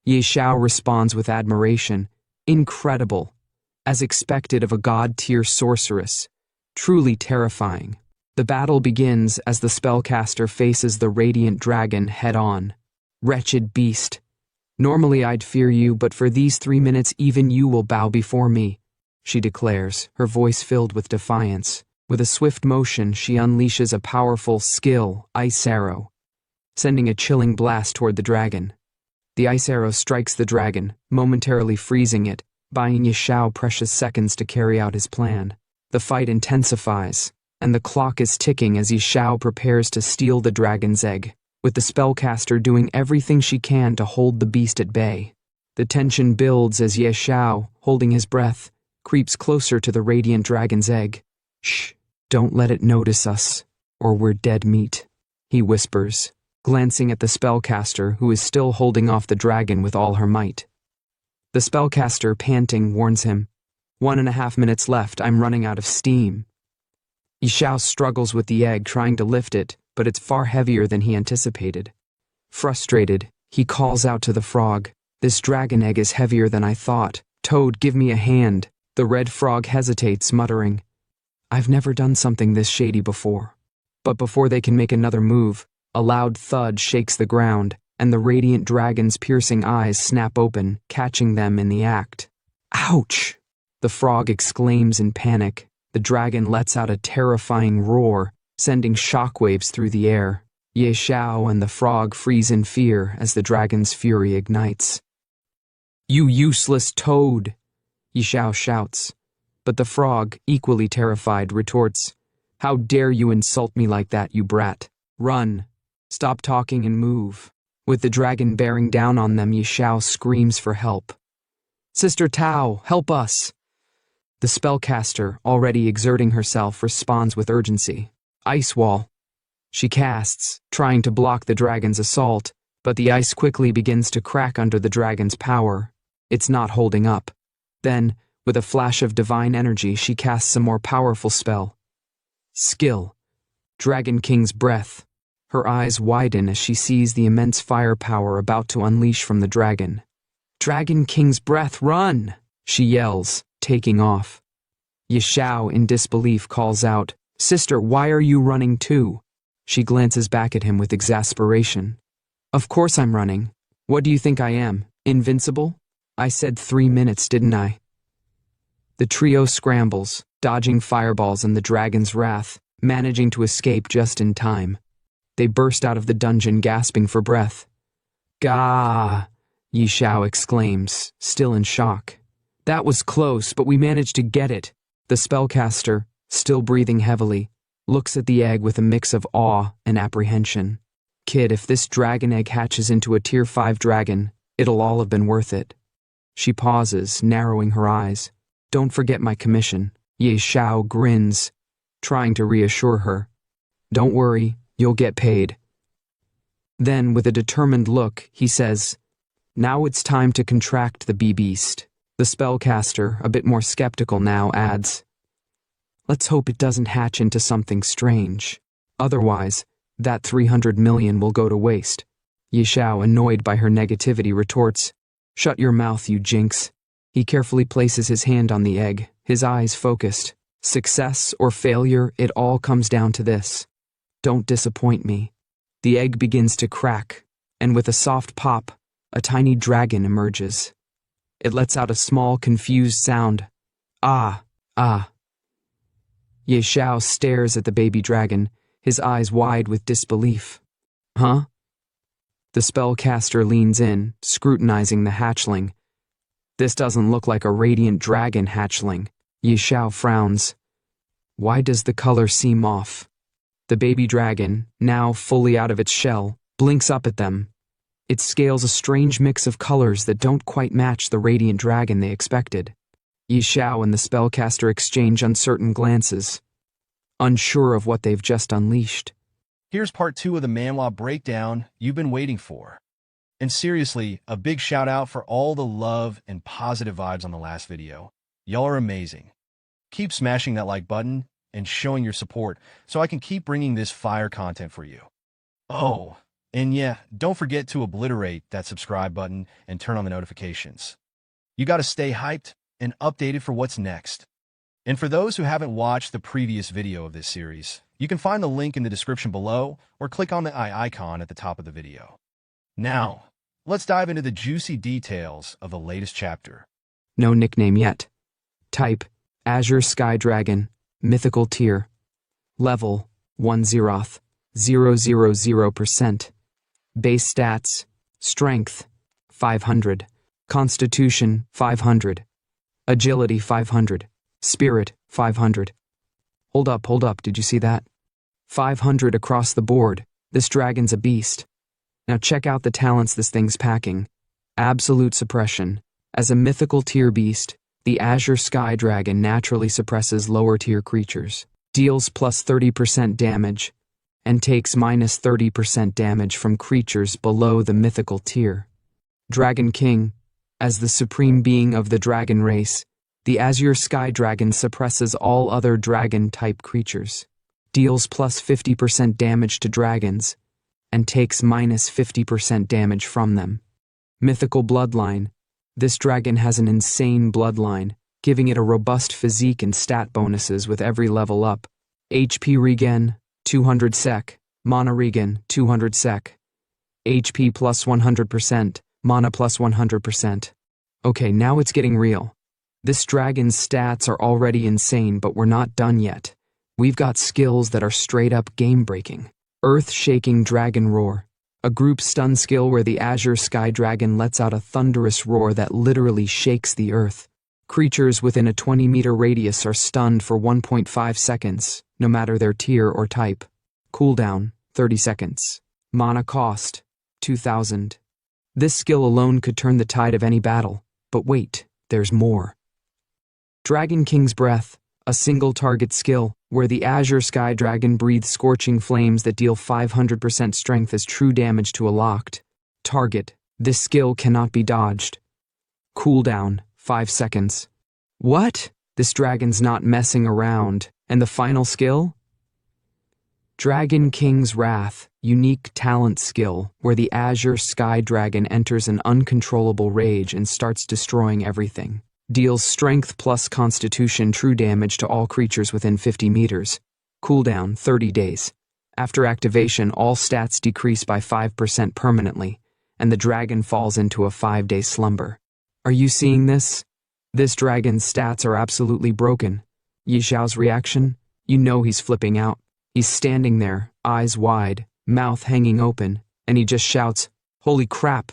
Ye Xiao responds with admiration. "Incredible. As expected of a god-tier sorceress. Truly terrifying." The battle begins as the spellcaster faces the radiant dragon head-on. "Wretched beast. Normally I'd fear you, but for these 3 minutes even you will bow before me," she declares, her voice filled with defiance. With a swift motion, she unleashes a powerful skill, Ice Arrow, sending a chilling blast toward the dragon. The ice arrow strikes the dragon, momentarily freezing it, buying Ye Xiao precious seconds to carry out his plan. The fight intensifies, and the clock is ticking as Ye Xiao prepares to steal the dragon's egg, with the spellcaster doing everything she can to hold the beast at bay. The tension builds as Ye Xiao, holding his breath, creeps closer to the radiant dragon's egg. "Shh, don't let it notice us, or we're dead meat," he whispers, glancing at the spellcaster who is still holding off the dragon with all her might. The spellcaster, panting, warns him, 1.5 minutes left, I'm running out of steam." Ye Xiao struggles with the egg, trying to lift it, but it's far heavier than he anticipated. Frustrated, he calls out to the frog, "This dragon egg is heavier than I thought. Toad, give me a hand." The red frog hesitates, muttering, "I've never done something this shady before." But before they can make another move, a loud thud shakes the ground, and the radiant dragon's piercing eyes snap open, catching them in the act. "Ouch!" the frog exclaims in panic. The dragon lets out a terrifying roar, sending shockwaves through the air. Ye Xiao and the frog freeze in fear as the dragon's fury ignites. "You useless toad!" Ye Xiao shouts. But the frog, equally terrified, retorts, "How dare you insult me like that, you brat? Run! Stop talking and move." With the dragon bearing down on them, Ye Xiao screams for help. "Sister Tao, help us!" The spellcaster, already exerting herself, responds with urgency. "Ice wall." She casts, trying to block the dragon's assault, but the ice quickly begins to crack under the dragon's power. It's not holding up. Then, with a flash of divine energy, she casts a more powerful spell. Skill. Dragon King's Breath. Her eyes widen as she sees the immense firepower about to unleash from the dragon. "Dragon King's Breath, run!" she yells, taking off. Ye Xiao, in disbelief, calls out, "Sister, why are you running too?" She glances back at him with exasperation. "Of course I'm running. What do you think I am, invincible? I said 3 minutes, didn't I?" The trio scrambles, dodging fireballs and the dragon's wrath, managing to escape just in time. They burst out of the dungeon, gasping for breath. "Gah!" Ye Xiao exclaims, still in shock. "That was close, but we managed to get it." The spellcaster, still breathing heavily, looks at the egg with a mix of awe and apprehension. "Kid, if this dragon egg hatches into a Tier 5 dragon, it'll all have been worth it." She pauses, narrowing her eyes. "Don't forget my commission." Ye Xiao grins, trying to reassure her. "Don't worry, you'll get paid." Then, with a determined look, he says, "Now it's time to contract the bee-beast." The spellcaster, a bit more skeptical now, adds, "Let's hope it doesn't hatch into something strange. Otherwise, that 300 million will go to waste." Ye Xiao, annoyed by her negativity, retorts, "Shut your mouth, you jinx." He carefully places his hand on the egg, his eyes focused. Success or failure, it all comes down to this. Don't disappoint me. The egg begins to crack, and with a soft pop, a tiny dragon emerges. It lets out a small, confused sound. "Ah, ah." Ye Xiao stares at the baby dragon, his eyes wide with disbelief. "Huh?" The spellcaster leans in, scrutinizing the hatchling. "This doesn't look like a radiant dragon hatchling." Ye Xiao frowns. "Why does the color seem off?" The baby dragon, now fully out of its shell, blinks up at them. It scales a strange mix of colors that don't quite match the radiant dragon they expected. Ye Xiao and the spellcaster exchange uncertain glances. unsure of what they've just unleashed. Here's part 2 of the Manhwa breakdown you've been waiting for. And seriously, a big shout out for all the love and positive vibes on the last video. Y'all are amazing. Keep smashing that like button and showing your support so I can keep bringing this fire content for you. Oh, and yeah, don't forget to obliterate that subscribe button and turn on the notifications. You gotta stay hyped and updated for what's next. And for those who haven't watched the previous video of this series, you can find the link in the description below or click on the eye icon at the top of the video. Now, let's dive into the juicy details of the latest chapter. No nickname yet. Type, Azure Sky Dragon, Mythical Tier. Level, 1 Zeroth, 000%. Base stats, Strength, 500. Constitution, 500. Agility, 500. Spirit, 500. Hold up, did you see that? 500 across the board. This dragon's a beast. Now check out the talents this thing's packing. Absolute suppression. As a mythical tier beast, the Azure Sky Dragon naturally suppresses lower tier creatures, deals plus 30% damage, and takes minus 30% damage from creatures below the mythical tier. Dragon King. As the supreme being of the dragon race, the Azure Sky Dragon suppresses all other dragon-type creatures, deals plus 50% damage to dragons, and takes minus 50% damage from them. Mythical Bloodline. This dragon has an insane bloodline, giving it a robust physique and stat bonuses with every level up. HP regen, 200 sec, mana regen, 200 sec. HP plus 100%, mana plus 100%. Okay, now it's getting real. This dragon's stats are already insane, but we're not done yet. We've got skills that are straight up game-breaking. Earth-shaking Dragon Roar. A group stun skill where the Azure Sky Dragon lets out a thunderous roar that literally shakes the earth. Creatures within a 20-meter radius are stunned for 1.5 seconds, no matter their tier or type. Cooldown, 30 seconds. Mana cost, 2,000. This skill alone could turn the tide of any battle. But wait, there's more. Dragon King's Breath. A single target skill, where the Azure Sky Dragon breathes scorching flames that deal 500% strength as true damage to a locked target. This skill cannot be dodged. Cooldown, 5 seconds. What? This dragon's not messing around. And the final skill? Dragon King's Wrath, unique talent skill, where the Azure Sky Dragon enters an uncontrollable rage and starts destroying everything. Deals strength plus constitution true damage to all creatures within 50 meters. Cooldown, 30 days. After activation, all stats decrease by 5% permanently, and the dragon falls into a 5-day slumber. Are you seeing this? This dragon's stats are absolutely broken. Xiao's reaction? You know he's flipping out. He's standing there, eyes wide, mouth hanging open, and he just shouts, "Holy crap!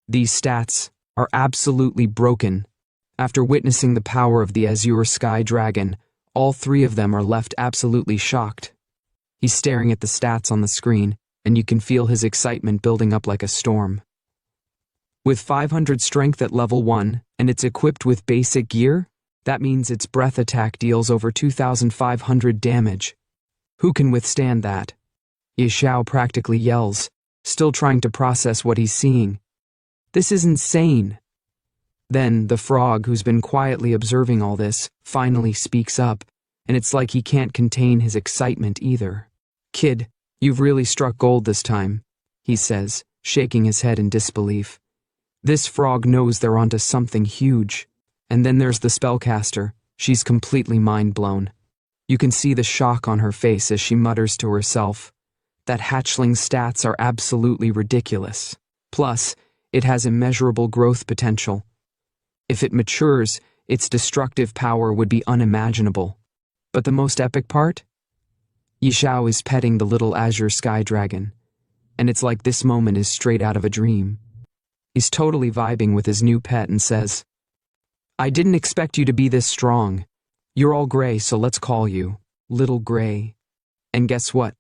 These stats are absolutely broken." After witnessing the power of the Azure Sky Dragon, all three of them are left absolutely shocked. He's staring at the stats on the screen, and you can feel his excitement building up like a storm. With 500 strength at level 1, and it's equipped with basic gear, that means its breath attack deals over 2,500 damage. Who can withstand that? Xiao practically yells, still trying to process what he's seeing. This is insane. Then, the frog, who's been quietly observing all this, finally speaks up, and it's like he can't contain his excitement either. "Kid, you've really struck gold this time," he says, shaking his head in disbelief. This frog knows they're onto something huge. And then there's the spellcaster. She's completely mind-blown. You can see the shock on her face as she mutters to herself. That hatchling stats are absolutely ridiculous. Plus, it has immeasurable growth potential. If it matures, its destructive power would be unimaginable. But the most epic part? Xiao is petting the little Azure Sky Dragon, and it's like this moment is straight out of a dream. He's totally vibing with his new pet and says, "I didn't expect you to be this strong. You're all gray, so let's call you Little Gray." And guess what?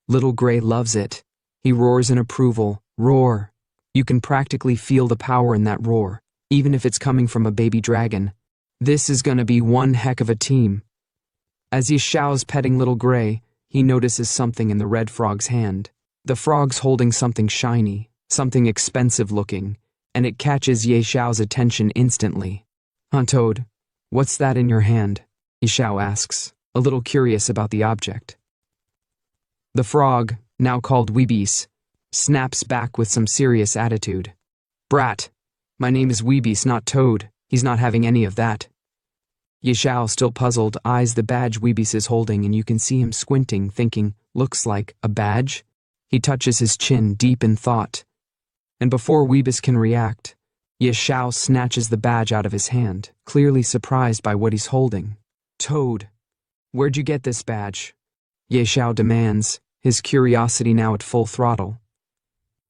Little Gray loves it. He roars in approval. Roar. You can practically feel the power in that roar, even if it's coming from a baby dragon. This is gonna be one heck of a team. As Xiao's petting little gray, he notices something in the red frog's hand. The frog's holding something shiny, something expensive looking, and it catches Xiao's attention instantly. "Huh, Toad, what's that in your hand?" Xiao asks, a little curious about the object. The frog, now called Weebis, snaps back with some serious attitude. "Brat, my name is Weebis, not Toad. He's not having any of that." Xiao, still puzzled, eyes the badge Weebis is holding, and you can see him squinting, thinking, looks like a badge? He touches his chin, deep in thought. And before Weebis can react, Xiao snatches the badge out of his hand, clearly surprised by what he's holding. "Toad, where'd you get this badge?" Xiao demands, his curiosity now at full throttle.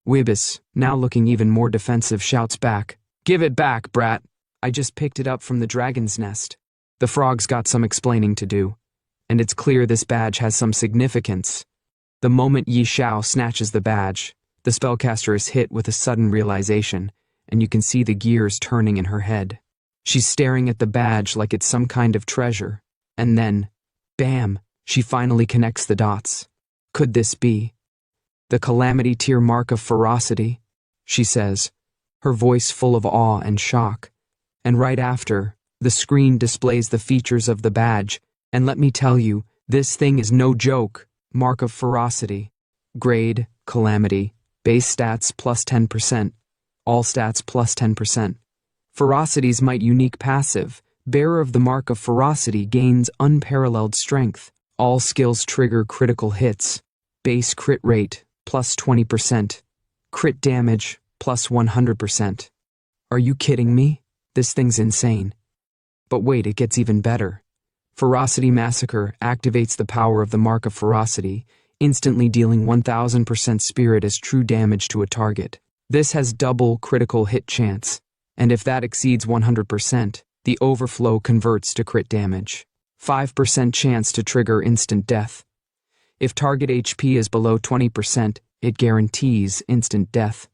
Weebis, now looking even more defensive, shouts back, "Give it back, brat. I just picked it up from the dragon's nest." The frog's got some explaining to do, and it's clear this badge has some significance. The moment Xiao snatches the badge, the spellcaster is hit with a sudden realization, and you can see the gears turning in her head. She's staring at the badge like it's some kind of treasure, and then, bam, she finally connects the dots. Could this be the Calamity Tier mark of ferocity? She says, her voice full of awe and shock. And right after, the screen displays the features of the badge, and let me tell you, this thing is no joke. Mark of ferocity. Grade, calamity. Base stats plus 10%. All stats plus 10%. Ferocity's might unique passive. Bearer of the mark of ferocity gains unparalleled strength. All skills trigger critical hits. Base crit rate plus 20%. Crit damage plus 100%. Are you kidding me? This thing's insane. But wait, it gets even better. Ferocity Massacre activates the power of the Mark of Ferocity, instantly dealing 1000% spirit as true damage to a target. This has double critical hit chance, and if that exceeds 100%, the overflow converts to crit damage. 5% chance to trigger instant death. If target HP is below 20%, it guarantees instant death.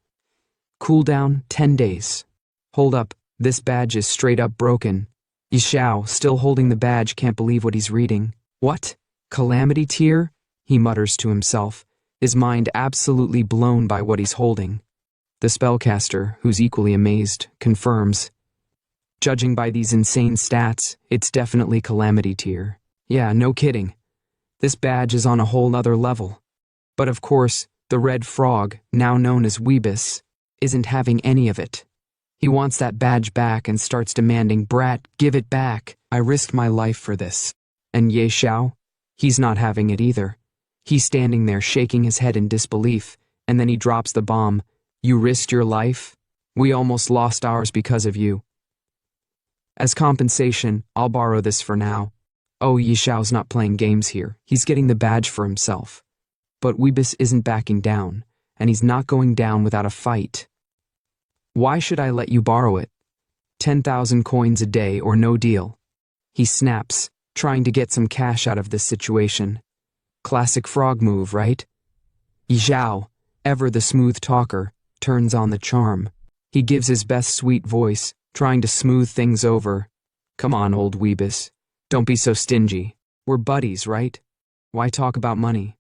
Cooldown 10 days. Hold up, this badge is straight up broken. Xiao, still holding the badge, can't believe what he's reading. What? Calamity Tier? He mutters to himself, his mind absolutely blown by what he's holding. The spellcaster, who's equally amazed, confirms. Judging by these insane stats, it's definitely Calamity Tier. Yeah, no kidding. This badge is on a whole other level. But of course, the red frog, now known as Weebis, isn't having any of it. He wants that badge back and starts demanding, "Brat, give it back. I risked my life for this." And Xiao? He's not having it either. He's standing there shaking his head in disbelief, and then he drops the bomb. "You risked your life? We almost lost ours because of you. As compensation, I'll borrow this for now." Oh, Xiao's not playing games here. He's getting the badge for himself. But Weebis isn't backing down, and he's not going down without a fight. "Why should I let you borrow it? 10,000 coins a day or no deal." He snaps, trying to get some cash out of this situation. Classic frog move, right? Xiao, ever the smooth talker, turns on the charm. He gives his best sweet voice, trying to smooth things over. "Come on, old Weebis. Don't be so stingy. We're buddies, right? Why talk about money?"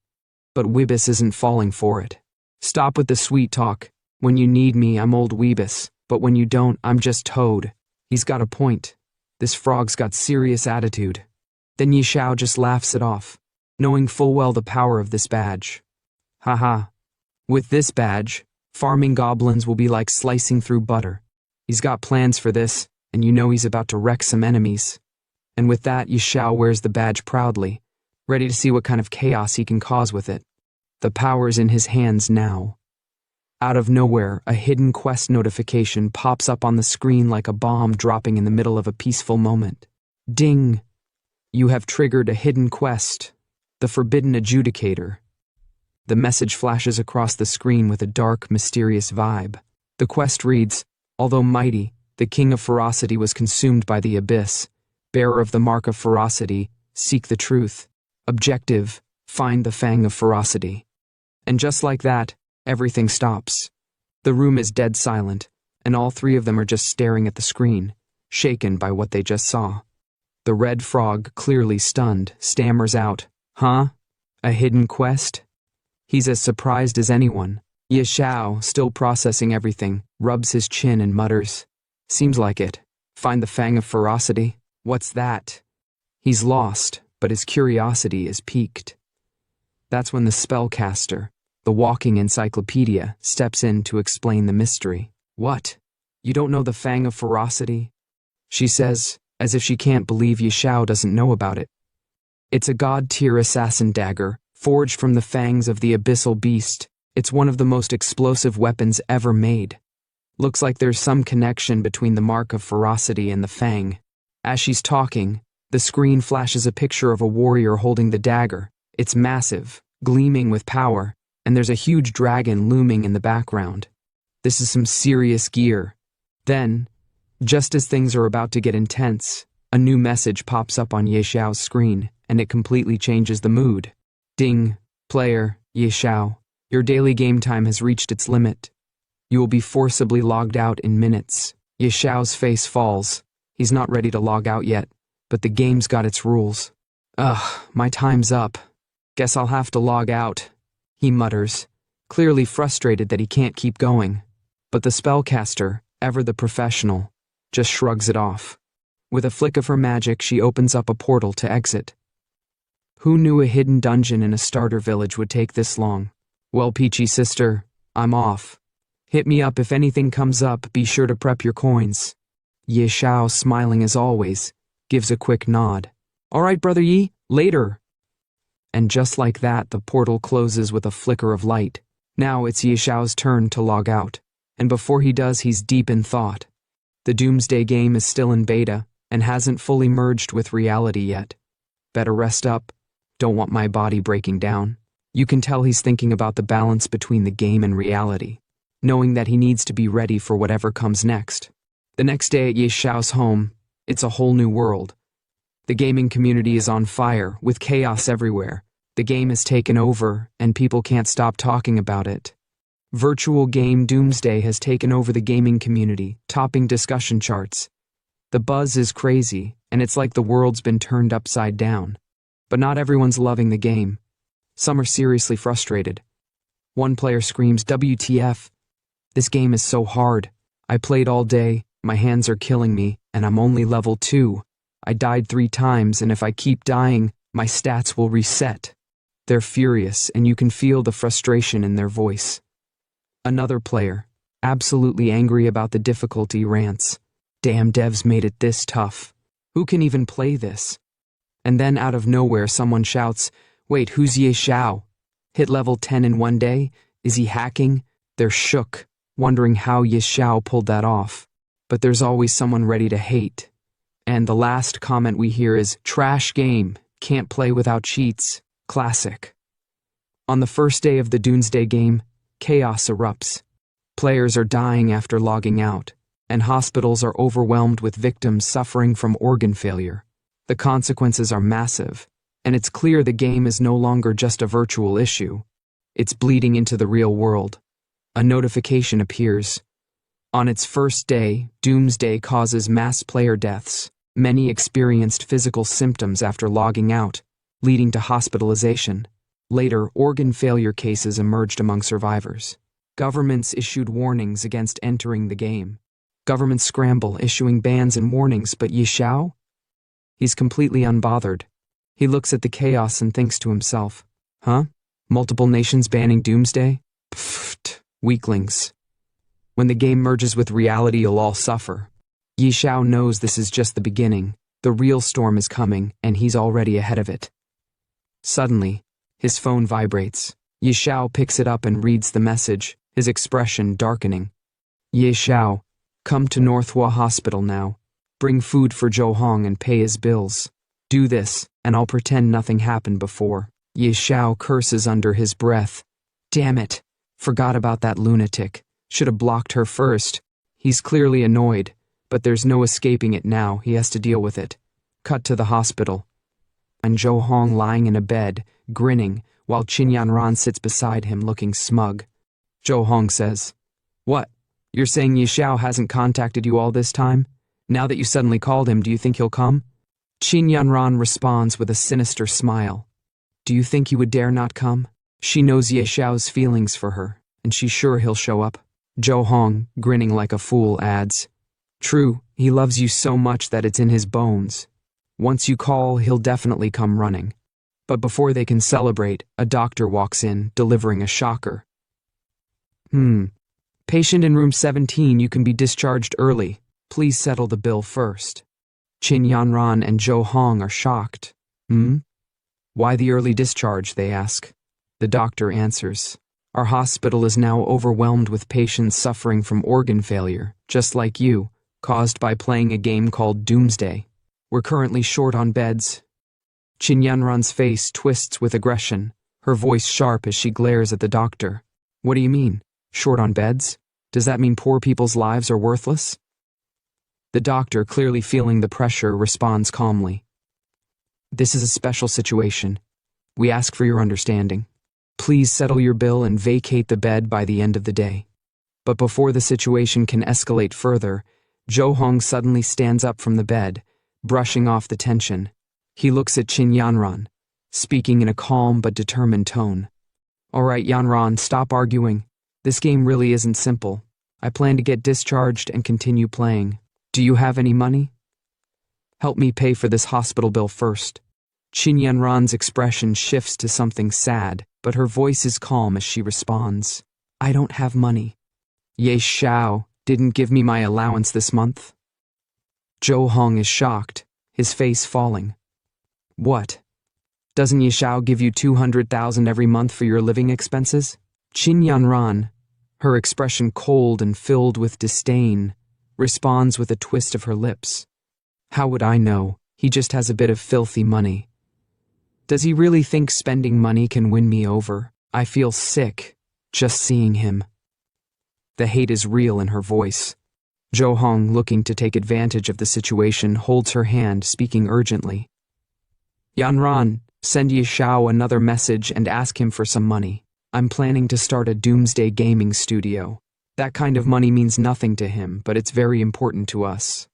But Weebis isn't falling for it. "Stop with the sweet talk. When you need me, I'm old Weebis, but when you don't, I'm just Toad." He's got a point. This frog's got serious attitude. Then Xiao just laughs it off, knowing full well the power of this badge. Haha. With this badge, farming goblins will be like slicing through butter. He's got plans for this, and you know he's about to wreck some enemies. And with that, Xiao wears the badge proudly, ready to see what kind of chaos he can cause with it. The power's in his hands now. Out of nowhere, a hidden quest notification pops up on the screen like a bomb dropping in the middle of a peaceful moment. Ding! You have triggered a hidden quest, the Forbidden Adjudicator. The message flashes across the screen with a dark, mysterious vibe. The quest reads, "Although mighty, the King of Ferocity was consumed by the abyss. Bearer of the Mark of Ferocity, seek the truth. Objective, find the Fang of Ferocity." And just like that, everything stops. The room is dead silent, and all three of them are just staring at the screen, shaken by what they just saw. The red frog, clearly stunned, stammers out, "Huh? A hidden quest?" He's as surprised as anyone. Xiao, still processing everything, rubs his chin and mutters, "Seems like it. Find the fang of ferocity? What's that?" He's lost, but his curiosity is piqued. That's when the spellcaster, the walking encyclopedia, steps in to explain the mystery. "What? You don't know the fang of ferocity?" she says, as if she can't believe Xiao doesn't know about it. It's a god-tier assassin dagger, forged from the fangs of the abyssal beast. It's one of the most explosive weapons ever made. Looks like there's some connection between the mark of ferocity and the fang. As she's talking, the screen flashes a picture of a warrior holding the dagger. It's massive, gleaming with power, and there's a huge dragon looming in the background. This is some serious gear. Then, just as things are about to get intense, a new message pops up on Xiao's screen, and it completely changes the mood. "Ding, player, Xiao, your daily game time has reached its limit. You will be forcibly logged out in minutes." Xiao's face falls. He's not ready to log out yet, but the game's got its rules. "Ugh, my time's up. Guess I'll have to log out," he mutters, clearly frustrated that he can't keep going. But the spellcaster, ever the professional, just shrugs it off. With a flick of her magic, she opens up a portal to exit. Who knew a hidden dungeon in a starter village would take this long? "Well, Peachy sister, I'm off. Hit me up if anything comes up, be sure to prep your coins." Xiao, smiling as always, gives a quick nod. "All right, brother Yi, later." And just like that, the portal closes with a flicker of light. Now it's Xiao's turn to log out, and before he does, he's deep in thought. The Doomsday game is still in beta, and hasn't fully merged with reality yet. Better rest up. Don't want my body breaking down. You can tell he's thinking about the balance between the game and reality, knowing that he needs to be ready for whatever comes next. The next day at Xiao's home, it's a whole new world. The gaming community is on fire, with chaos everywhere. The game has taken over, and people can't stop talking about it. Virtual game Doomsday has taken over the gaming community, topping discussion charts. The buzz is crazy, and it's like the world's been turned upside down. But not everyone's loving the game. Some are seriously frustrated. One player screams, "WTF? This game is so hard. I played all day, my hands are killing me, and I'm only level 2. I died 3 times, and if I keep dying, my stats will reset." They're furious, and you can feel the frustration in their voice. Another player, absolutely angry about the difficulty, rants, "Damn devs made it this tough. Who can even play this?" And then out of nowhere someone shouts, "Wait, who's Xiao? Hit level 10 in one day? Is he hacking?" They're shook, wondering how Xiao pulled that off. But there's always someone ready to hate. And the last comment we hear is, "Trash game, can't play without cheats, classic." On the first day of the Doomsday game, chaos erupts. Players are dying after logging out, and hospitals are overwhelmed with victims suffering from organ failure. The consequences are massive, and it's clear the game is no longer just a virtual issue. It's bleeding into the real world. A notification appears. On its first day, Doomsday causes mass player deaths. Many experienced physical symptoms after logging out, leading to hospitalization. Later, organ failure cases emerged among survivors. Governments issued warnings against entering the game. Governments scramble, issuing bans and warnings, but Xiao? He's completely unbothered. He looks at the chaos and thinks to himself, "Huh? Multiple nations banning Doomsday? Pfft, weaklings. When the game merges with reality, you'll all suffer." Xiao knows this is just the beginning. The real storm is coming, and he's already ahead of it. Suddenly, his phone vibrates. Xiao picks it up and reads the message, his expression darkening. "Xiao, come to Manhwa Hospital now. Bring food for Zhou Hong and pay his bills. Do this, and I'll pretend nothing happened before." Xiao curses under his breath. Damn it, forgot about that lunatic. Should have blocked her first. He's clearly annoyed, but there's no escaping it now, he has to deal with it. Cut to the hospital. And Zhou Hong lying in a bed, grinning, while Qin Yanran sits beside him looking smug. Zhou Hong says, "What? You're saying Xiao hasn't contacted you all this time? Now that you suddenly called him, do you think he'll come?" Qin Yanran responds with a sinister smile. Do you think he would dare not come? She knows Ye Xiao's feelings for her, and she's sure he'll show up. Zhou Hong, grinning like a fool, adds, True, he loves you so much that it's in his bones. Once you call, he'll definitely come running. But before they can celebrate, a doctor walks in, delivering a shocker. Patient in room 17, you can be discharged early. Please settle the bill first. Qin Yanran and Zhou Hong are shocked. Why the early discharge, they ask. The doctor answers, Our hospital is now overwhelmed with patients suffering from organ failure, just like you, caused by playing a game called Doomsday. We're currently short on beds. Qin Yanran's face twists with aggression, her voice sharp as she glares at the doctor. What do you mean? Short on beds? Does that mean poor people's lives are worthless? The doctor, clearly feeling the pressure, responds calmly. This is a special situation. We ask for your understanding. Please settle your bill and vacate the bed by the end of the day. But before the situation can escalate further, Zhou Hong suddenly stands up from the bed, brushing off the tension. He looks at Qin Yanran, speaking in a calm but determined tone. All right, Yanran, stop arguing. This game really isn't simple. I plan to get discharged and continue playing. Do you have any money? Help me pay for this hospital bill first. Qin Yanran's expression shifts to something sad, but her voice is calm as she responds. I don't have money. Ye Xiao didn't give me my allowance this month. Zhou Hong is shocked, his face falling. What? Doesn't Ye Xiao give you 200,000 every month for your living expenses? Qin Yanran, her expression cold and filled with disdain, responds with a twist of her lips. How would I know? He just has a bit of filthy money. Does he really think spending money can win me over? I feel sick just seeing him. The hate is real in her voice. Zhou Hong, looking to take advantage of the situation, holds her hand, speaking urgently. Yanran, send Ye Xiao another message and ask him for some money. I'm planning to start a doomsday gaming studio. That kind of money means nothing to him, but it's very important to us.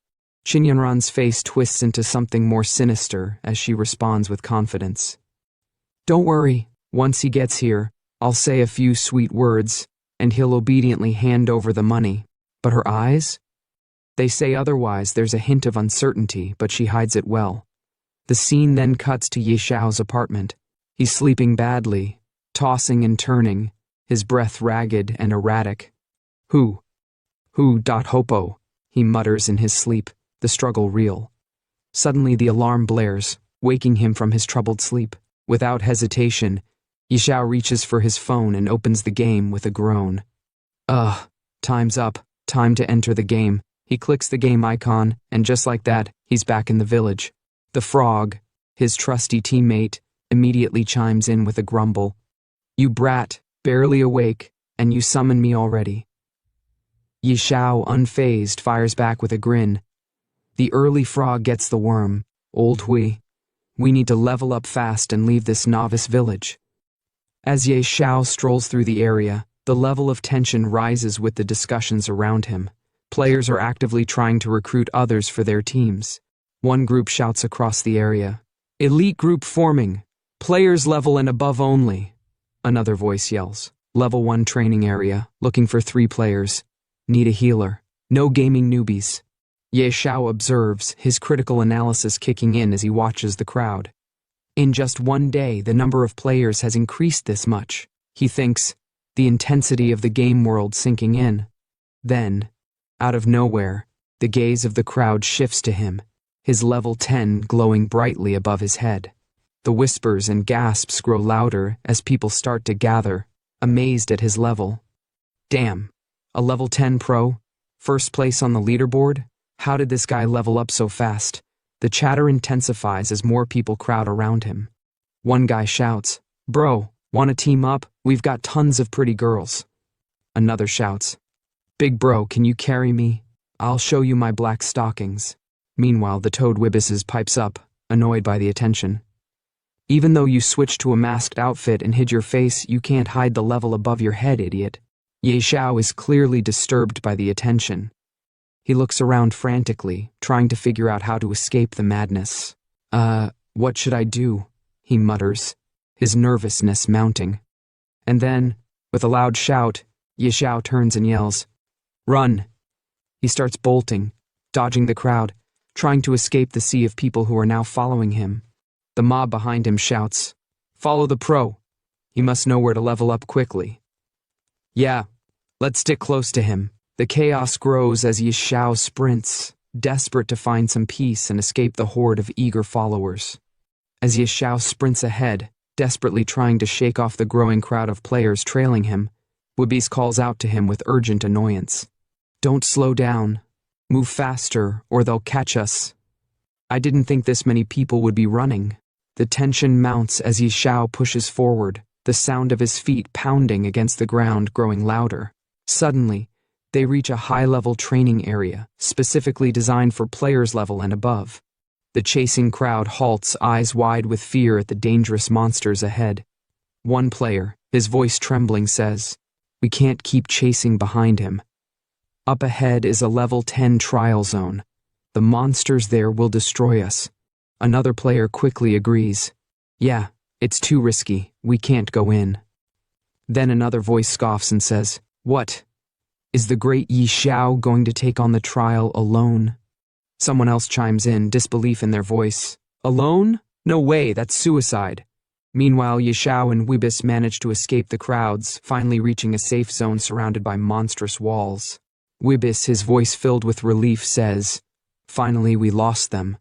Qin Yanran's face twists into something more sinister as she responds with confidence. Don't worry, once he gets here, I'll say a few sweet words, and he'll obediently hand over the money. But her eyes? They say otherwise. There's a hint of uncertainty, but she hides it well. The scene then cuts to Ye Xiao's apartment. He's sleeping badly, tossing and turning, his breath ragged and erratic. Who? Hopo, he mutters in his sleep, the struggle real. Suddenly the alarm blares, waking him from his troubled sleep. Without hesitation, Ye Xiao reaches for his phone and opens the game with a groan. Time's up, time to enter the game. He clicks the game icon, and just like that, he's back in the village. The frog, his trusty teammate, immediately chimes in with a grumble. You brat, barely awake, and you summon me already. Ye Xiao, unfazed, fires back with a grin. The early frog gets the worm. Old Hui. We need to level up fast and leave this novice village. As Ye Xiao strolls through the area, the level of tension rises with the discussions around him. Players are actively trying to recruit others for their teams. One group shouts across the area, Elite group forming. Players level and above only. Another voice yells, Level 1 training area, looking for 3 players. Need a healer. No gaming newbies. Ye Xiao observes, his critical analysis kicking in as he watches the crowd. In just one day, the number of players has increased this much. He thinks, the intensity of the game world sinking in. Then, out of nowhere, the gaze of the crowd shifts to him, his level 10 glowing brightly above his head. The whispers and gasps grow louder as people start to gather, amazed at his level. Damn, a level 10 pro? First place on the leaderboard? How did this guy level up so fast? The chatter intensifies as more people crowd around him. One guy shouts, Bro, wanna team up? We've got tons of pretty girls. Another shouts, Big bro, can you carry me? I'll show you my black stockings. Meanwhile, the Toad Wibbises pipes up, annoyed by the attention. Even though you switched to a masked outfit and hid your face, you can't hide the level above your head, idiot. Ye Xiao is clearly disturbed by the attention. He looks around frantically, trying to figure out how to escape the madness. What should I do? He mutters, his nervousness mounting. And then, with a loud shout, Xiao turns and yells, "Run!" He starts bolting, dodging the crowd, trying to escape the sea of people who are now following him. The mob behind him shouts, "Follow the pro!" He must know where to level up quickly. Yeah, let's stick close to him. The chaos grows as Xiao sprints, desperate to find some peace and escape the horde of eager followers. As Xiao sprints ahead, desperately trying to shake off the growing crowd of players trailing him, Wibis calls out to him with urgent annoyance. "Don't slow down. Move faster, or they'll catch us." I didn't think this many people would be running. The tension mounts as Xiao pushes forward, the sound of his feet pounding against the ground growing louder. Suddenly, they reach a high-level training area, specifically designed for players level and above. The chasing crowd halts, eyes wide with fear at the dangerous monsters ahead. One player, his voice trembling, says, "We can't keep chasing behind him. Up ahead is a level 10 trial zone. The monsters there will destroy us." Another player quickly agrees. "Yeah, it's too risky. We can't go in." Then another voice scoffs and says, "What? Is the great Xiao going to take on the trial alone?" Someone else chimes in, disbelief in their voice. "Alone? No way, that's suicide." Meanwhile, Xiao and Wibis manage to escape the crowds, finally reaching a safe zone surrounded by monstrous walls. Wibis, his voice filled with relief, says, "Finally, we lost them."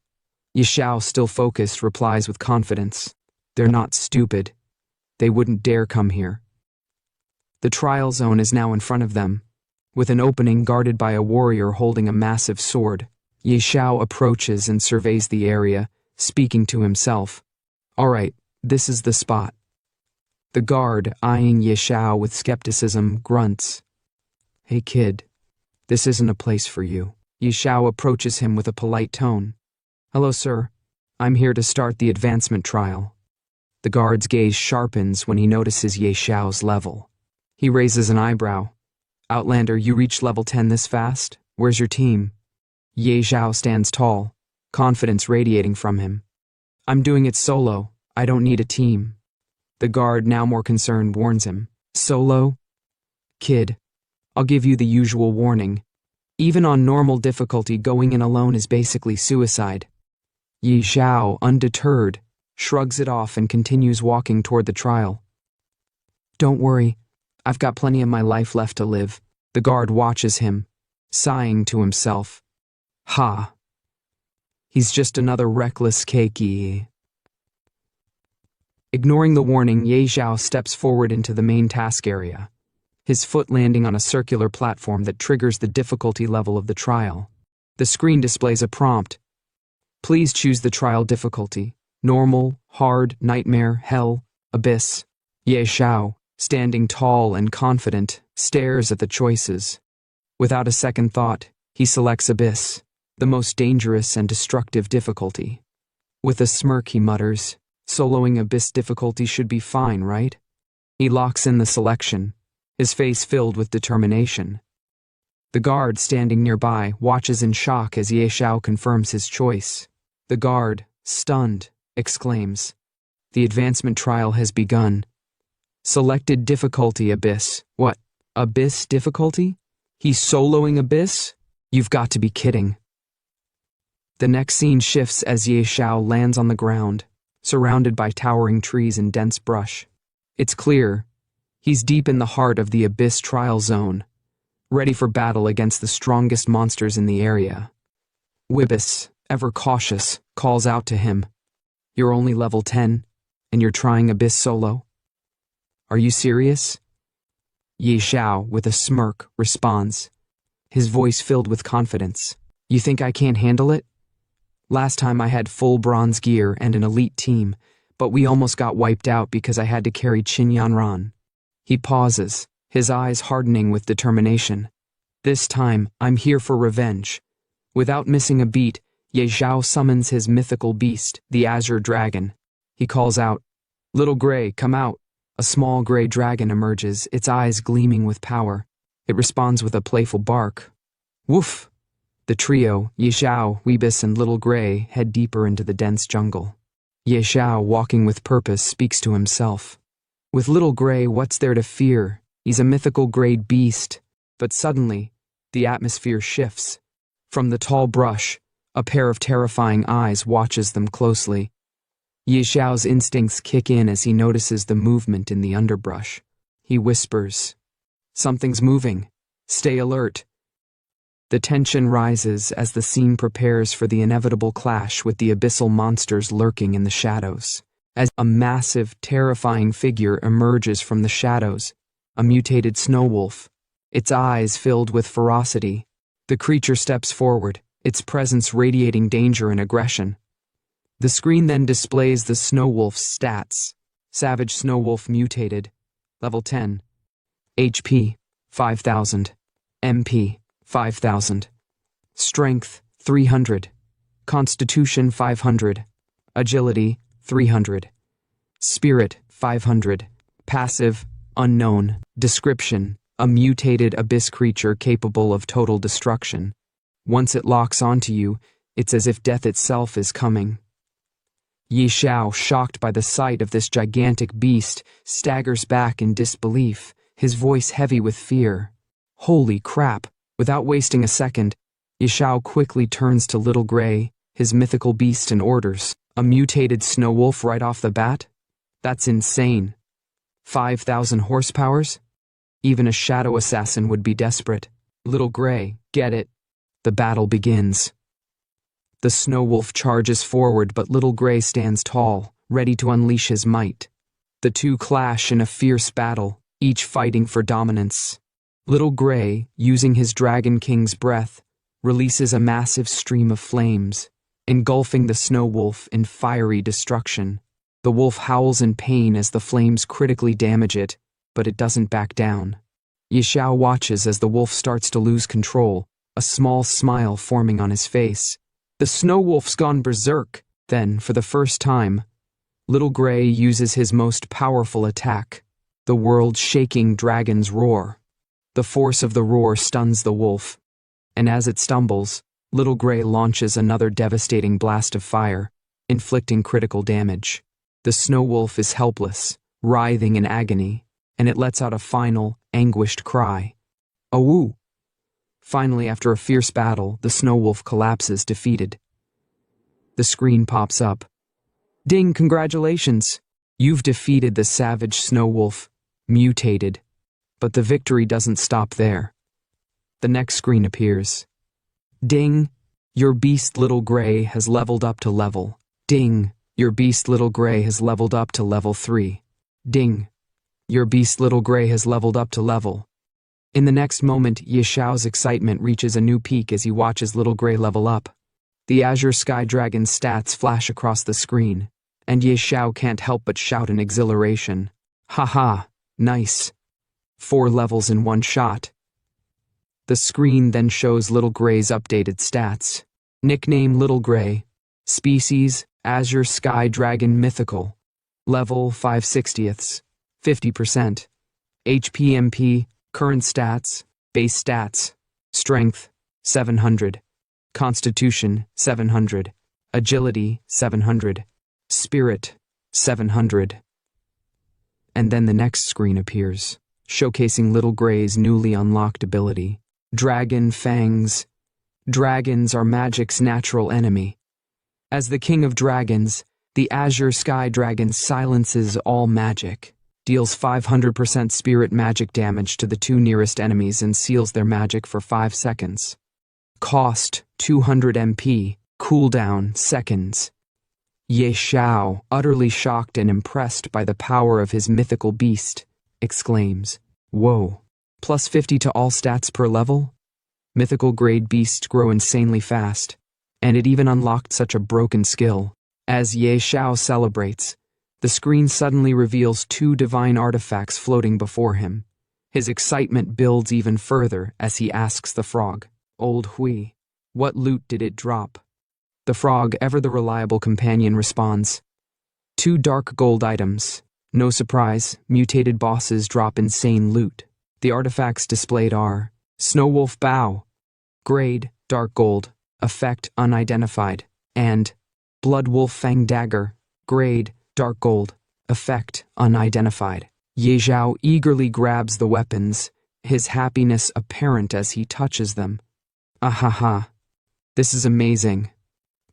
Xiao, still focused, replies with confidence, "They're not stupid. They wouldn't dare come here." The trial zone is now in front of them, with an opening guarded by a warrior holding a massive sword. Xiao approaches and surveys the area, speaking to himself. "All right, this is the spot." The guard, eyeing Xiao with skepticism, grunts. "Hey kid, this isn't a place for you." Xiao approaches him with a polite tone. "Hello, sir. I'm here to start the advancement trial." The guard's gaze sharpens when he notices Xiao's level. He raises an eyebrow. "Outlander, you reached level 10 this fast? Where's your team?" Xiao stands tall, confidence radiating from him. "I'm doing it solo. I don't need a team." The guard, now more concerned, warns him. "Solo? Kid, I'll give you the usual warning. Even on normal difficulty, going in alone is basically suicide." Xiao, undeterred, shrugs it off and continues walking toward the trial. "Don't worry, I've got plenty of my life left to live." The guard watches him, sighing to himself. Ha! He's just another reckless keiki. Ignoring the warning, Xiao steps forward into the main task area, his foot landing on a circular platform that triggers the difficulty level of the trial. The screen displays a prompt. Please choose the trial difficulty: normal, hard, nightmare, hell, abyss. Xiao, standing tall and confident, stares at the choices. Without a second thought, he selects abyss, the most dangerous and destructive difficulty. With a smirk, he mutters, "Soloing abyss difficulty should be fine, right?" He locks in the selection, his face filled with determination. The guard, standing nearby, watches in shock as Xiao confirms his choice. The guard, stunned, exclaims, "The advancement trial has begun. Selected difficulty abyss." "What? Abyss difficulty? He's soloing abyss? You've got to be kidding." The next scene shifts as Xiao lands on the ground, surrounded by towering trees and dense brush. It's clear he's deep in the heart of the abyss trial zone, ready for battle against the strongest monsters in the area. Wibis, ever cautious, calls out to him, "You're only level 10, and you're trying abyss solo? Are you serious?" Xiao, with a smirk, responds, his voice filled with confidence. "You think I can't handle it? Last time I had full bronze gear and an elite team, but we almost got wiped out because I had to carry Qin Yanran." He pauses, his eyes hardening with determination. "This time, I'm here for revenge." Without missing a beat, Xiao summons his mythical beast, the Azure Dragon. He calls out, "Little Gray, come out." A small gray dragon emerges, its eyes gleaming with power. It responds with a playful bark. Woof! The trio, Xiao, Weebus, and Little Gray, head deeper into the dense jungle. Xiao, walking with purpose, speaks to himself. With Little Gray, what's there to fear? He's a mythical grade beast. But suddenly, the atmosphere shifts. From the tall brush, a pair of terrifying eyes watches them closely. Xiao's instincts kick in as he notices the movement in the underbrush. He whispers, "Something's moving. Stay alert." The tension rises as the scene prepares for the inevitable clash with the abyssal monsters lurking in the shadows. As a massive, terrifying figure emerges from the shadows, a mutated snow wolf, its eyes filled with ferocity. The creature steps forward, its presence radiating danger and aggression. The screen then displays the snow wolf's stats. Savage snow wolf mutated, level 10. HP, 5000. MP, 5000. Strength, 300. Constitution, 500. Agility, 300. Spirit, 500. Passive, unknown. Description, a mutated abyss creature capable of total destruction. Once it locks onto you, it's as if death itself is coming. Xiao, shocked by the sight of this gigantic beast, staggers back in disbelief, his voice heavy with fear. Holy crap! Without wasting a second, Xiao quickly turns to Little Gray, his mythical beast, and orders, "A mutated snow wolf right off the bat? That's insane. 5,000 horsepowers? Even a shadow assassin would be desperate. Little Gray, get it." The battle begins. The snow wolf charges forward, but Little Gray stands tall, ready to unleash his might. The two clash in a fierce battle, each fighting for dominance. Little Gray, using his Dragon King's breath, releases a massive stream of flames, engulfing the snow wolf in fiery destruction. The wolf howls in pain as the flames critically damage it, but it doesn't back down. Xiao watches as the wolf starts to lose control, a small smile forming on his face. The snow wolf's gone berserk. Then, for the first time, Little Gray uses his most powerful attack, the world-shaking dragon's roar. The force of the roar stuns the wolf, and as it stumbles, Little Gray launches another devastating blast of fire, inflicting critical damage. The snow wolf is helpless, writhing in agony, and it lets out a final, anguished cry. "Awoo!" Finally, after a fierce battle, the snow wolf collapses, defeated. The screen pops up. "Ding, congratulations! You've defeated the savage snow wolf, mutated." But the victory doesn't stop there. The next screen appears. "Ding, your beast Little Gray has leveled up to level. Ding, your beast Little Gray has leveled up to level 3. Ding, your beast Little Gray has leveled up to level." In the next moment, Xiao's excitement reaches a new peak as he watches Little Gray level up. The Azure Sky Dragon's stats flash across the screen, and Xiao can't help but shout in exhilaration. "Haha, nice. 4 levels in one shot." The screen then shows Little Gray's updated stats. Nickname Little Gray. Species, Azure Sky Dragon Mythical. Level 5/60ths, 50%. HP/MP, current stats, base stats. Strength, 700. Constitution, 700. Agility, 700. Spirit, 700. And then the next screen appears, showcasing Little Gray's newly unlocked ability. Dragon Fangs. Dragons are magic's natural enemy. As the king of dragons, the Azure Sky Dragon silences all magic, deals 500% spirit magic damage to the 2 nearest enemies, and seals their magic for 5 seconds. Cost, 200 MP, cooldown, seconds. Xiao, utterly shocked and impressed by the power of his mythical beast, exclaims, "Whoa, plus 50 to all stats per level? Mythical grade beasts grow insanely fast, and it even unlocked such a broken skill." As Xiao celebrates, the screen suddenly reveals 2 divine artifacts floating before him. His excitement builds even further as he asks the frog, "Old Hui, what loot did it drop?" The frog, ever the reliable companion, responds, 2 dark gold items. No surprise, mutated bosses drop insane loot. The artifacts displayed are Snow Wolf Bow, grade dark gold, effect unidentified, and Blood Wolf Fang Dagger, grade, dark gold, effect unidentified. Ye Xiao eagerly grabs the weapons, his happiness apparent as he touches them. Ahaha. This is amazing.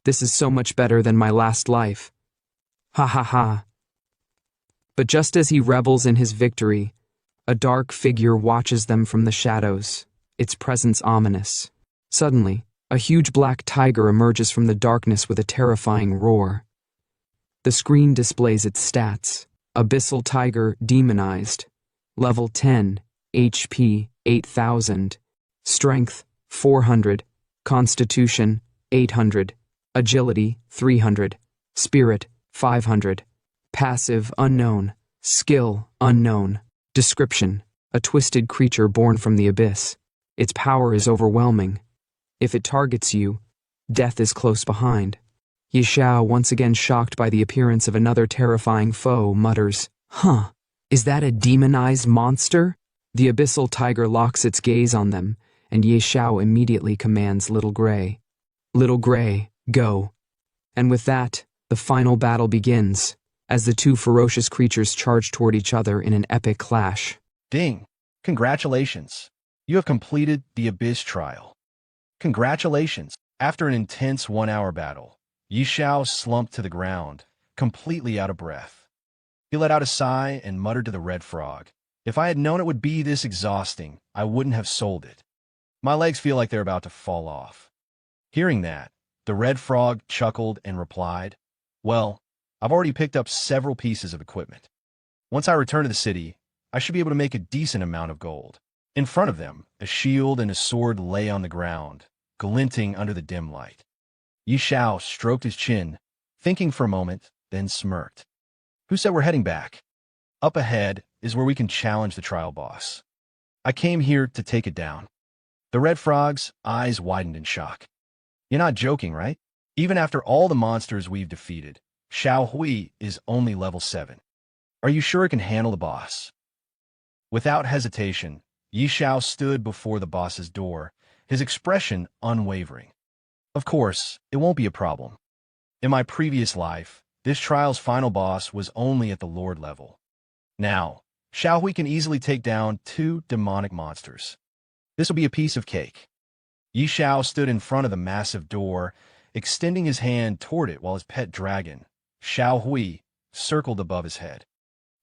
This is so much better than my last life. Ha ha ha. But just as he revels in his victory, a dark figure watches them from the shadows, its presence ominous. Suddenly, a huge black tiger emerges from the darkness with a terrifying roar. The screen displays its stats. Abyssal Tiger Demonized. Level 10, HP 8000, Strength 400, Constitution 800, Agility 300, Spirit 500, Passive Unknown, Skill Unknown. Description: a twisted creature born from the abyss. Its power is overwhelming. If it targets you, death is close behind. Ye Xiao, once again shocked by the appearance of another terrifying foe, mutters, "Huh, is that a demonized monster?" The abyssal tiger locks its gaze on them, and Ye Xiao immediately commands Little Gray. "Little Gray, go." And with that, the final battle begins, as the two ferocious creatures charge toward each other in an epic clash. Ding! Congratulations! You have completed the Abyss trial. Congratulations! After an intense 1-hour battle, Ye Xiao slumped to the ground, completely out of breath. He let out a sigh and muttered to the red frog, "If I had known it would be this exhausting, I wouldn't have sold it. My legs feel like they're about to fall off." Hearing that, the red frog chuckled and replied, "Well, I've already picked up several pieces of equipment. Once I return to the city, I should be able to make a decent amount of gold." In front of them, a shield and a sword lay on the ground, glinting under the dim light. Ye Xiao stroked his chin, thinking for a moment, then smirked. "Who said we're heading back? Up ahead is where we can challenge the trial boss. I came here to take it down." The red frog's eyes widened in shock. "You're not joking, right? Even after all the monsters we've defeated, Xiao Hui is only level 7. Are you sure it can handle the boss?" Without hesitation, Ye Xiao stood before the boss's door, his expression unwavering. "Of course, it won't be a problem. In my previous life, this trial's final boss was only at the Lord level. Now, Xiao Hui can easily take down 2 demonic monsters. This will be a piece of cake." Ye Xiao stood in front of the massive door, extending his hand toward it while his pet dragon, Xiao Hui, circled above his head.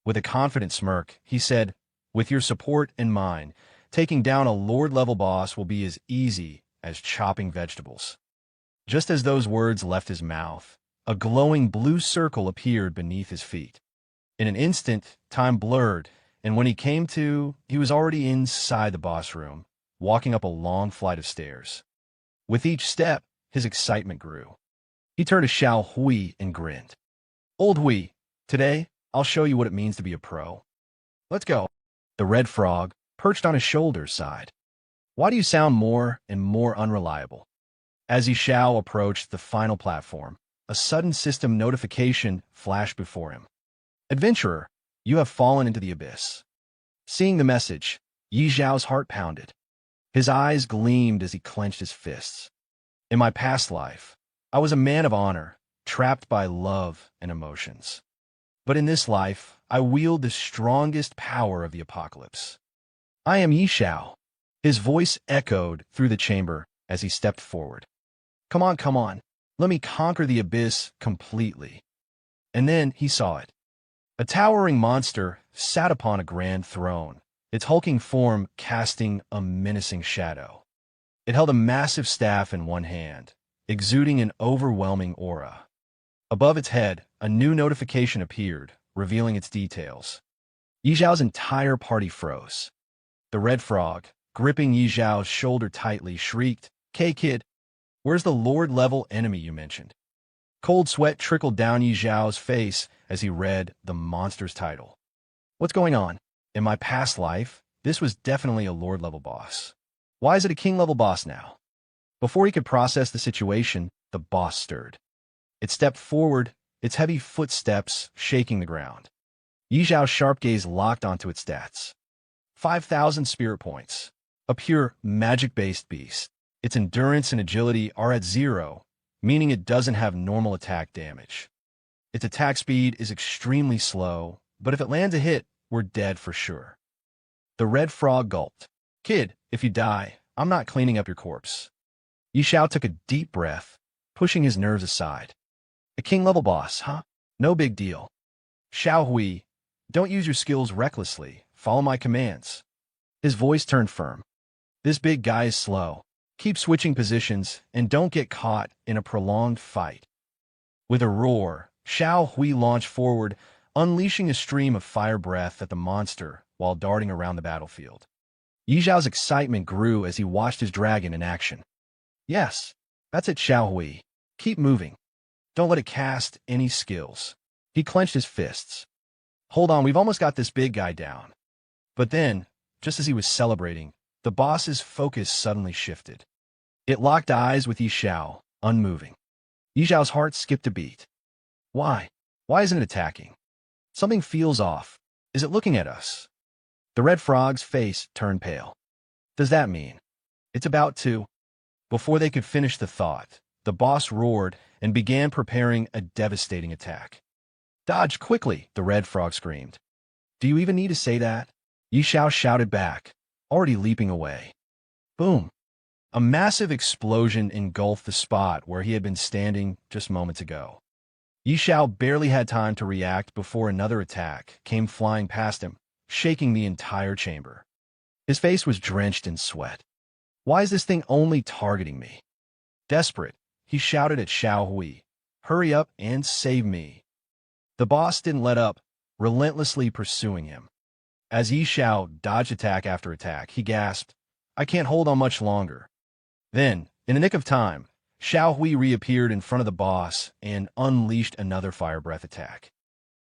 With a confident smirk, he said, "With your support and mine, taking down a Lord-level boss will be as easy as chopping vegetables." Just as those words left his mouth, a glowing blue circle appeared beneath his feet. In an instant, time blurred, and when he came to, he was already inside the boss room, walking up a long flight of stairs. With each step, his excitement grew. He turned to Xiao Hui and grinned. "Old Hui, today, I'll show you what it means to be a pro. Let's go." The red frog, perched on his shoulder, sighed. "Why do you sound more and more unreliable?" As Ye Xiao approached the final platform, a sudden system notification flashed before him. "Adventurer, you have fallen into the abyss." Seeing the message, Ye Xiao's heart pounded. His eyes gleamed as he clenched his fists. "In my past life, I was a man of honor, trapped by love and emotions. But in this life, I wield the strongest power of the apocalypse. I am Ye Xiao." His voice echoed through the chamber as he stepped forward. Come on, let me conquer the abyss completely." And then he saw it. A towering monster sat upon a grand throne, its hulking form casting a menacing shadow. It held a massive staff in one hand, exuding an overwhelming aura. Above its head, a new notification appeared, revealing its details. Ye Xiao's entire party froze. The red frog, gripping Ye Xiao's shoulder tightly, shrieked, "Kid, where's the Lord-level enemy you mentioned?" Cold sweat trickled down Ye Xiao's face as he read the monster's title. "What's going on? In my past life, this was definitely a Lord-level boss. Why is it a King-level boss now?" Before he could process the situation, the boss stirred. It stepped forward, its heavy footsteps shaking the ground. Ye Xiao's sharp gaze locked onto its stats. 5,000 spirit points. A pure, magic-based beast. Its endurance and agility are at 0, meaning it doesn't have normal attack damage. Its attack speed is extremely slow, but if it lands a hit, we're dead for sure. The red frog gulped. Kid, if you die, I'm not cleaning up your corpse. Xiao took a deep breath, pushing his nerves aside. A king-level boss, huh? No big deal. Xiao Hui, don't use your skills recklessly. Follow my commands. His voice turned firm. This big guy is slow. Keep switching positions and don't get caught in a prolonged fight. With a roar, Xiao Hui launched forward, unleashing a stream of fire breath at the monster while darting around the battlefield. Yi Zhao's excitement grew as he watched his dragon in action. Yes, that's it, Xiao Hui. Keep moving. Don't let it cast any skills. He clenched his fists. Hold on, we've almost got this big guy down. But then, just as he was celebrating, the boss's focus suddenly shifted. It locked eyes with Yi Zhao, unmoving. Yi Zhao's heart skipped a beat. Why? Why isn't it attacking? Something feels off. Is it looking at us? The red frog's face turned pale. Does that mean it's about to? Before they could finish the thought, the boss roared and began preparing a devastating attack. Dodge quickly, the red frog screamed. Do you even need to say that? Yi Zhao shouted back, already leaping away. Boom! A massive explosion engulfed the spot where he had been standing just moments ago. Yi Zhao barely had time to react before another attack came flying past him, shaking the entire chamber. His face was drenched in sweat. Why is this thing only targeting me? Desperate, he shouted at Xiao Hui. Hurry up and save me. The boss didn't let up, relentlessly pursuing him. As Yi Zhao dodged attack after attack, he gasped, I can't hold on much longer. Then, in the nick of time, Xiao Hui reappeared in front of the boss and unleashed another fire breath attack.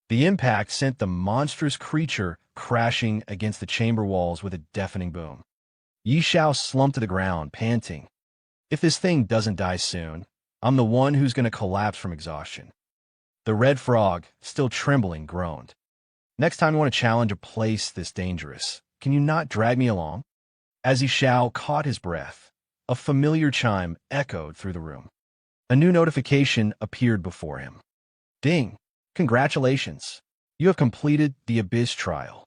The impact sent the monstrous creature crashing against the chamber walls with a deafening boom. Yi Zhao slumped to the ground, panting. If this thing doesn't die soon, I'm the one who's going to collapse from exhaustion. The red frog, still trembling, groaned. Next time you want to challenge a place this dangerous, can you not drag me along? As Yi Zhao caught his breath, a familiar chime echoed through the room. A new notification appeared before him. Ding! Congratulations! You have completed the Abyss trial.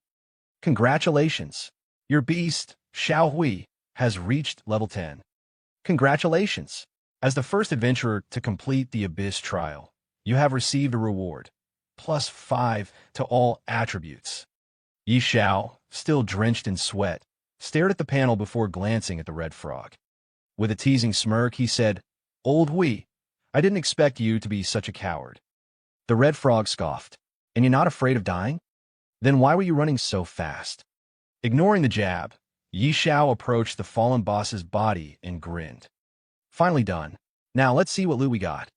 Congratulations! Your beast, Xiao Hui, has reached level 10. Congratulations! As the first adventurer to complete the Abyss trial, you have received a reward, +5 to all attributes. Yi Zhao, still drenched in sweat, stared at the panel before glancing at the red frog. With a teasing smirk, he said, Old Hui, I didn't expect you to be such a coward. The red frog scoffed. And you're not afraid of dying? Then why were you running so fast? Ignoring the jab, Yi Zhao approached the fallen boss's body and grinned. Finally done. Now let's see what loot we got.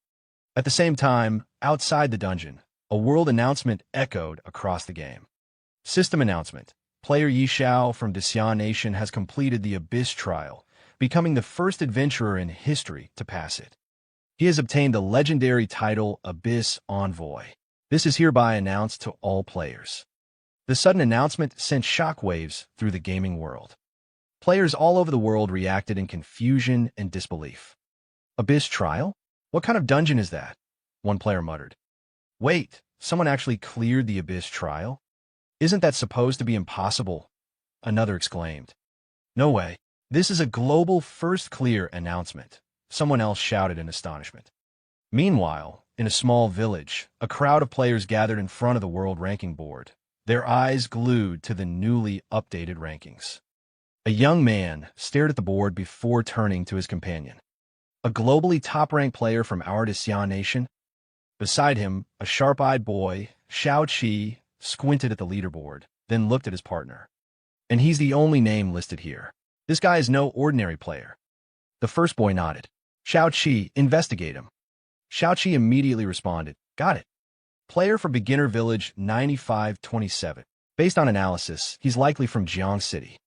At the same time, outside the dungeon, a world announcement echoed across the game. System announcement. Player Yi Zhao from Xiao Nation has completed the Abyss trial, becoming the first adventurer in history to pass it. He has obtained the legendary title Abyss Envoy. This is hereby announced to all players. The sudden announcement sent shockwaves through the gaming world. Players all over the world reacted in confusion and disbelief. Abyss trial? What kind of dungeon is that? One player muttered. Wait, someone actually cleared the Abyss trial? Isn't that supposed to be impossible? Another exclaimed. No way. This is a global first clear announcement, someone else shouted in astonishment. Meanwhile, in a small village, a crowd of players gathered in front of the world ranking board, their eyes glued to the newly updated rankings. A young man stared at the board before turning to his companion. A globally top-ranked player from our Xiao Nation? Beside him, a sharp-eyed boy, Xiao Qi, squinted at the leaderboard, then looked at his partner. And he's the only name listed here. This guy is no ordinary player. The first boy nodded. Xiao Qi, investigate him. Xiao Qi immediately responded, got it. Player for Beginner Village 9527. Based on analysis, he's likely from Jiang City.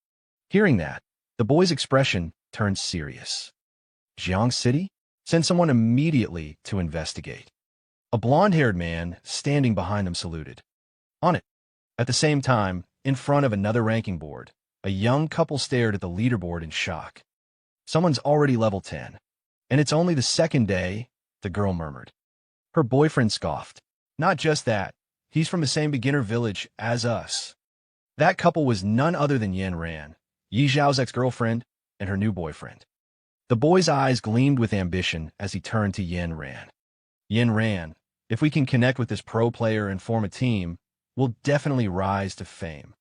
Hearing that, the boy's expression turned serious. Jiang City? Send someone immediately to investigate. A blonde-haired man standing behind them saluted. On it. At the same time, in front of another ranking board, a young couple stared at the leaderboard in shock. Someone's already level 10. And it's only the second day, the girl murmured. Her boyfriend scoffed. Not just that, he's from the same beginner village as us. That couple was none other than Yin Ran, Yi Zhao's ex-girlfriend, and her new boyfriend. The boy's eyes gleamed with ambition as he turned to Yin Ran. Yin Ran, if we can connect with this pro player and form a team, we'll definitely rise to fame.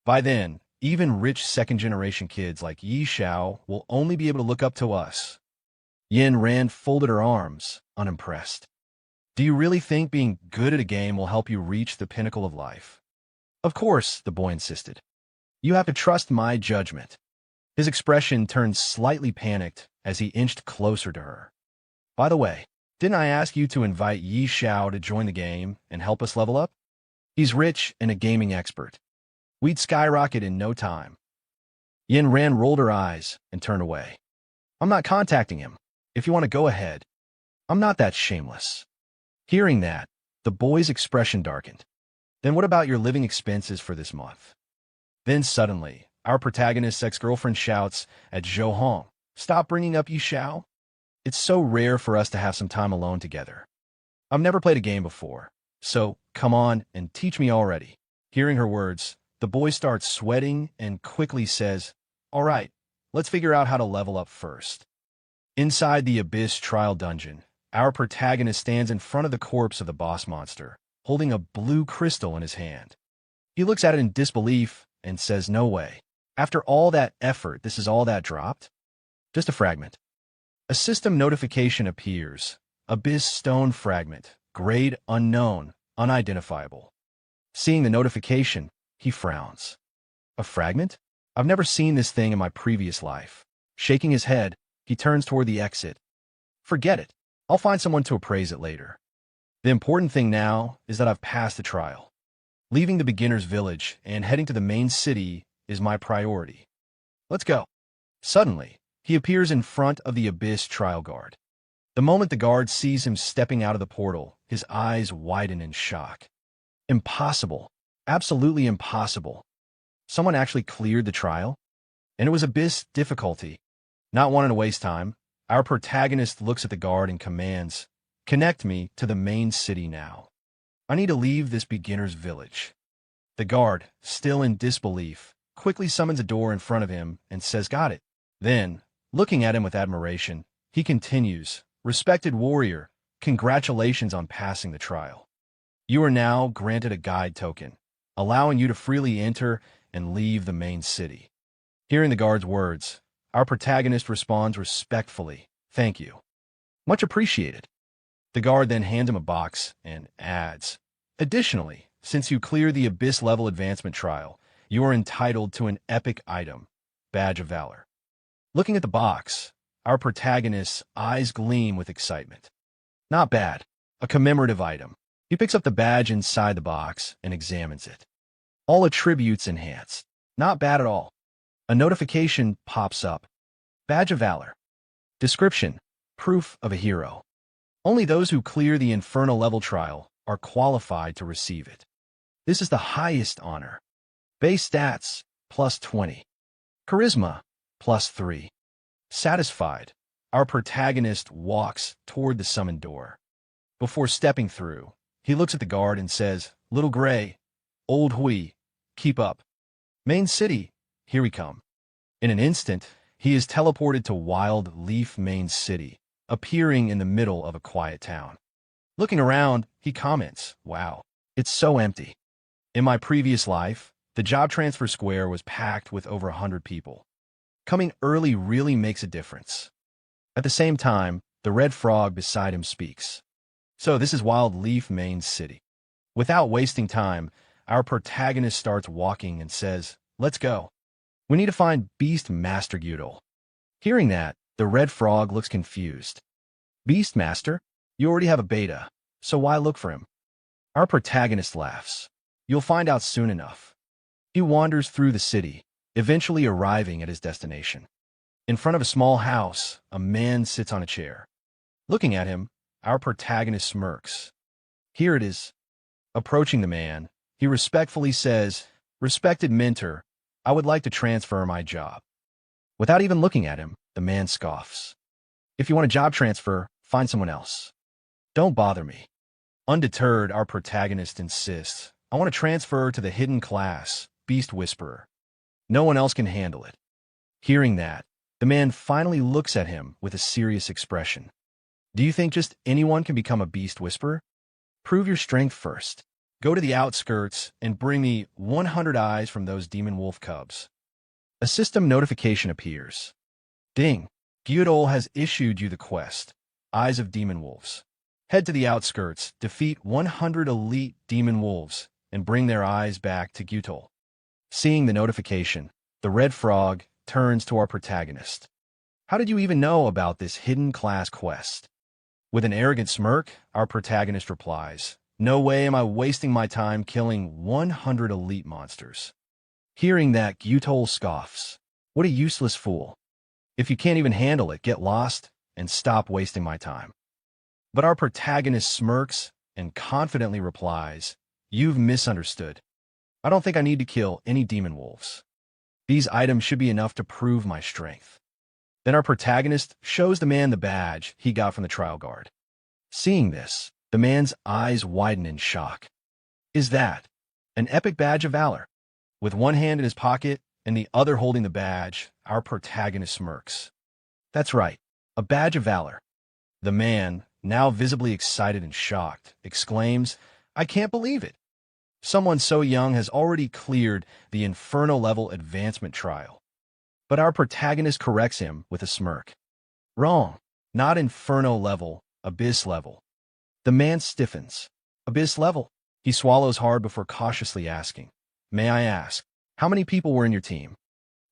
By then, even rich second-generation kids like Yi Xiao will only be able to look up to us. Yin Ran folded her arms, unimpressed. Do you really think being good at a game will help you reach the pinnacle of life? Of course, the boy insisted. You have to trust my judgment. His expression turned slightly panicked as he inched closer to her. By the way, didn't I ask you to invite Yi Xiao to join the game and help us level up? He's rich and a gaming expert. We'd skyrocket in no time. Yin Ran rolled her eyes and turned away. I'm not contacting him. If you want to go ahead. I'm not that shameless. Hearing that, the boy's expression darkened. Then what about your living expenses for this month? Then suddenly, our protagonist's ex-girlfriend shouts at Zhou Hong, Stop bringing up Yi Xiao. It's so rare for us to have some time alone together. I've never played a game before, so come on and teach me already. Hearing her words, the boy starts sweating and quickly says, All right, let's figure out how to level up first. Inside the Abyss trial dungeon, our protagonist stands in front of the corpse of the boss monster, holding a blue crystal in his hand. He looks at it in disbelief and says, No way. After all that effort, this is all that dropped? Just a fragment. A system notification appears. Abyss stone fragment. Grade unknown, unidentifiable. Seeing the notification, he frowns. A fragment? I've never seen this thing in my previous life. Shaking his head, he turns toward the exit. Forget it. I'll find someone to appraise it later. The important thing now is that I've passed the trial. Leaving the beginner's village and heading to the main city is my priority. Let's go. Suddenly, he appears in front of the Abyss trial guard. The moment the guard sees him stepping out of the portal, his eyes widen in shock. Impossible. Absolutely impossible. Someone actually cleared the trial? And it was Abyss difficulty. Not wanting to waste time, our protagonist looks at the guard and commands, Connect me to the main city now. I need to leave this beginner's village. The guard, still in disbelief, quickly summons a door in front of him and says, Got it. Then, looking at him with admiration, he continues, Respected warrior, congratulations on passing the trial. You are now granted a guide token, allowing you to freely enter and leave the main city. Hearing the guard's words, our protagonist responds respectfully, Thank you. Much appreciated. The guard then hands him a box and adds, Additionally, since you clear the Abyss level advancement trial, you are entitled to an epic item, Badge of Valor. Looking at the box, our protagonist's eyes gleam with excitement. Not bad. A commemorative item. He picks up the badge inside the box and examines it. All attributes enhanced. Not bad at all. A notification pops up. Badge of Valor. Description: Proof of a hero. Only those who clear the Infernal level trial are qualified to receive it. This is the highest honor. Base stats, plus 20. Charisma, plus 3. Satisfied, our protagonist walks toward the summoned door. Before stepping through, he looks at the guard and says, Little Gray, Old Hui, keep up. Main city, here we come. In an instant, he is teleported to Wild Leaf Main City, appearing in the middle of a quiet town. Looking around, he comments, Wow, it's so empty. In my previous life, the job transfer square was packed with over 100 people. Coming early really makes a difference. At the same time, the red frog beside him speaks. So this is Wild Leaf Main City. Without wasting time, our protagonist starts walking and says, Let's go. We need to find Beast Master Gyudol. Hearing that, the red frog looks confused. Beast Master? You already have a beta, so why look for him? Our protagonist laughs. You'll find out soon enough. He wanders through the city, eventually arriving at his destination. In front of a small house, a man sits on a chair. Looking at him, our protagonist smirks. Here it is. Approaching the man, he respectfully says, Respected mentor, I would like to transfer my job. Without even looking at him, the man scoffs. If you want a job transfer, find someone else. Don't bother me. Undeterred, our protagonist insists, I want to transfer to the hidden class, Beast Whisperer. No one else can handle it. Hearing that, the man finally looks at him with a serious expression. Do you think just anyone can become a Beast Whisperer? Prove your strength first. Go to the outskirts and bring me 100 eyes from those demon wolf cubs. A system notification appears. Ding! Gyudol has issued you the quest, Eyes of Demon Wolves. Head to the outskirts, defeat 100 elite demon wolves, and bring their eyes back to Gyudol. Seeing the notification, the red frog turns to our protagonist. How did you even know about this hidden class quest? With an arrogant smirk, our protagonist replies, No way am I wasting my time killing 100 elite monsters. Hearing that, Gyudol scoffs. What a useless fool. If you can't even handle it, get lost and stop wasting my time. But our protagonist smirks and confidently replies, You've misunderstood. I don't think I need to kill any demon wolves. These items should be enough to prove my strength. Then our protagonist shows the man the badge he got from the trial guard. Seeing this, the man's eyes widen in shock. Is that an epic badge of valor? With one hand in his pocket and the other holding the badge, our protagonist smirks. That's right, a badge of valor. The man, now visibly excited and shocked, exclaims, I can't believe it. Someone so young has already cleared the Inferno-level advancement trial. But our protagonist corrects him with a smirk. Wrong. Not Inferno-level, Abyss-level. The man stiffens. Abyss-level? He swallows hard before cautiously asking, May I ask, how many people were in your team?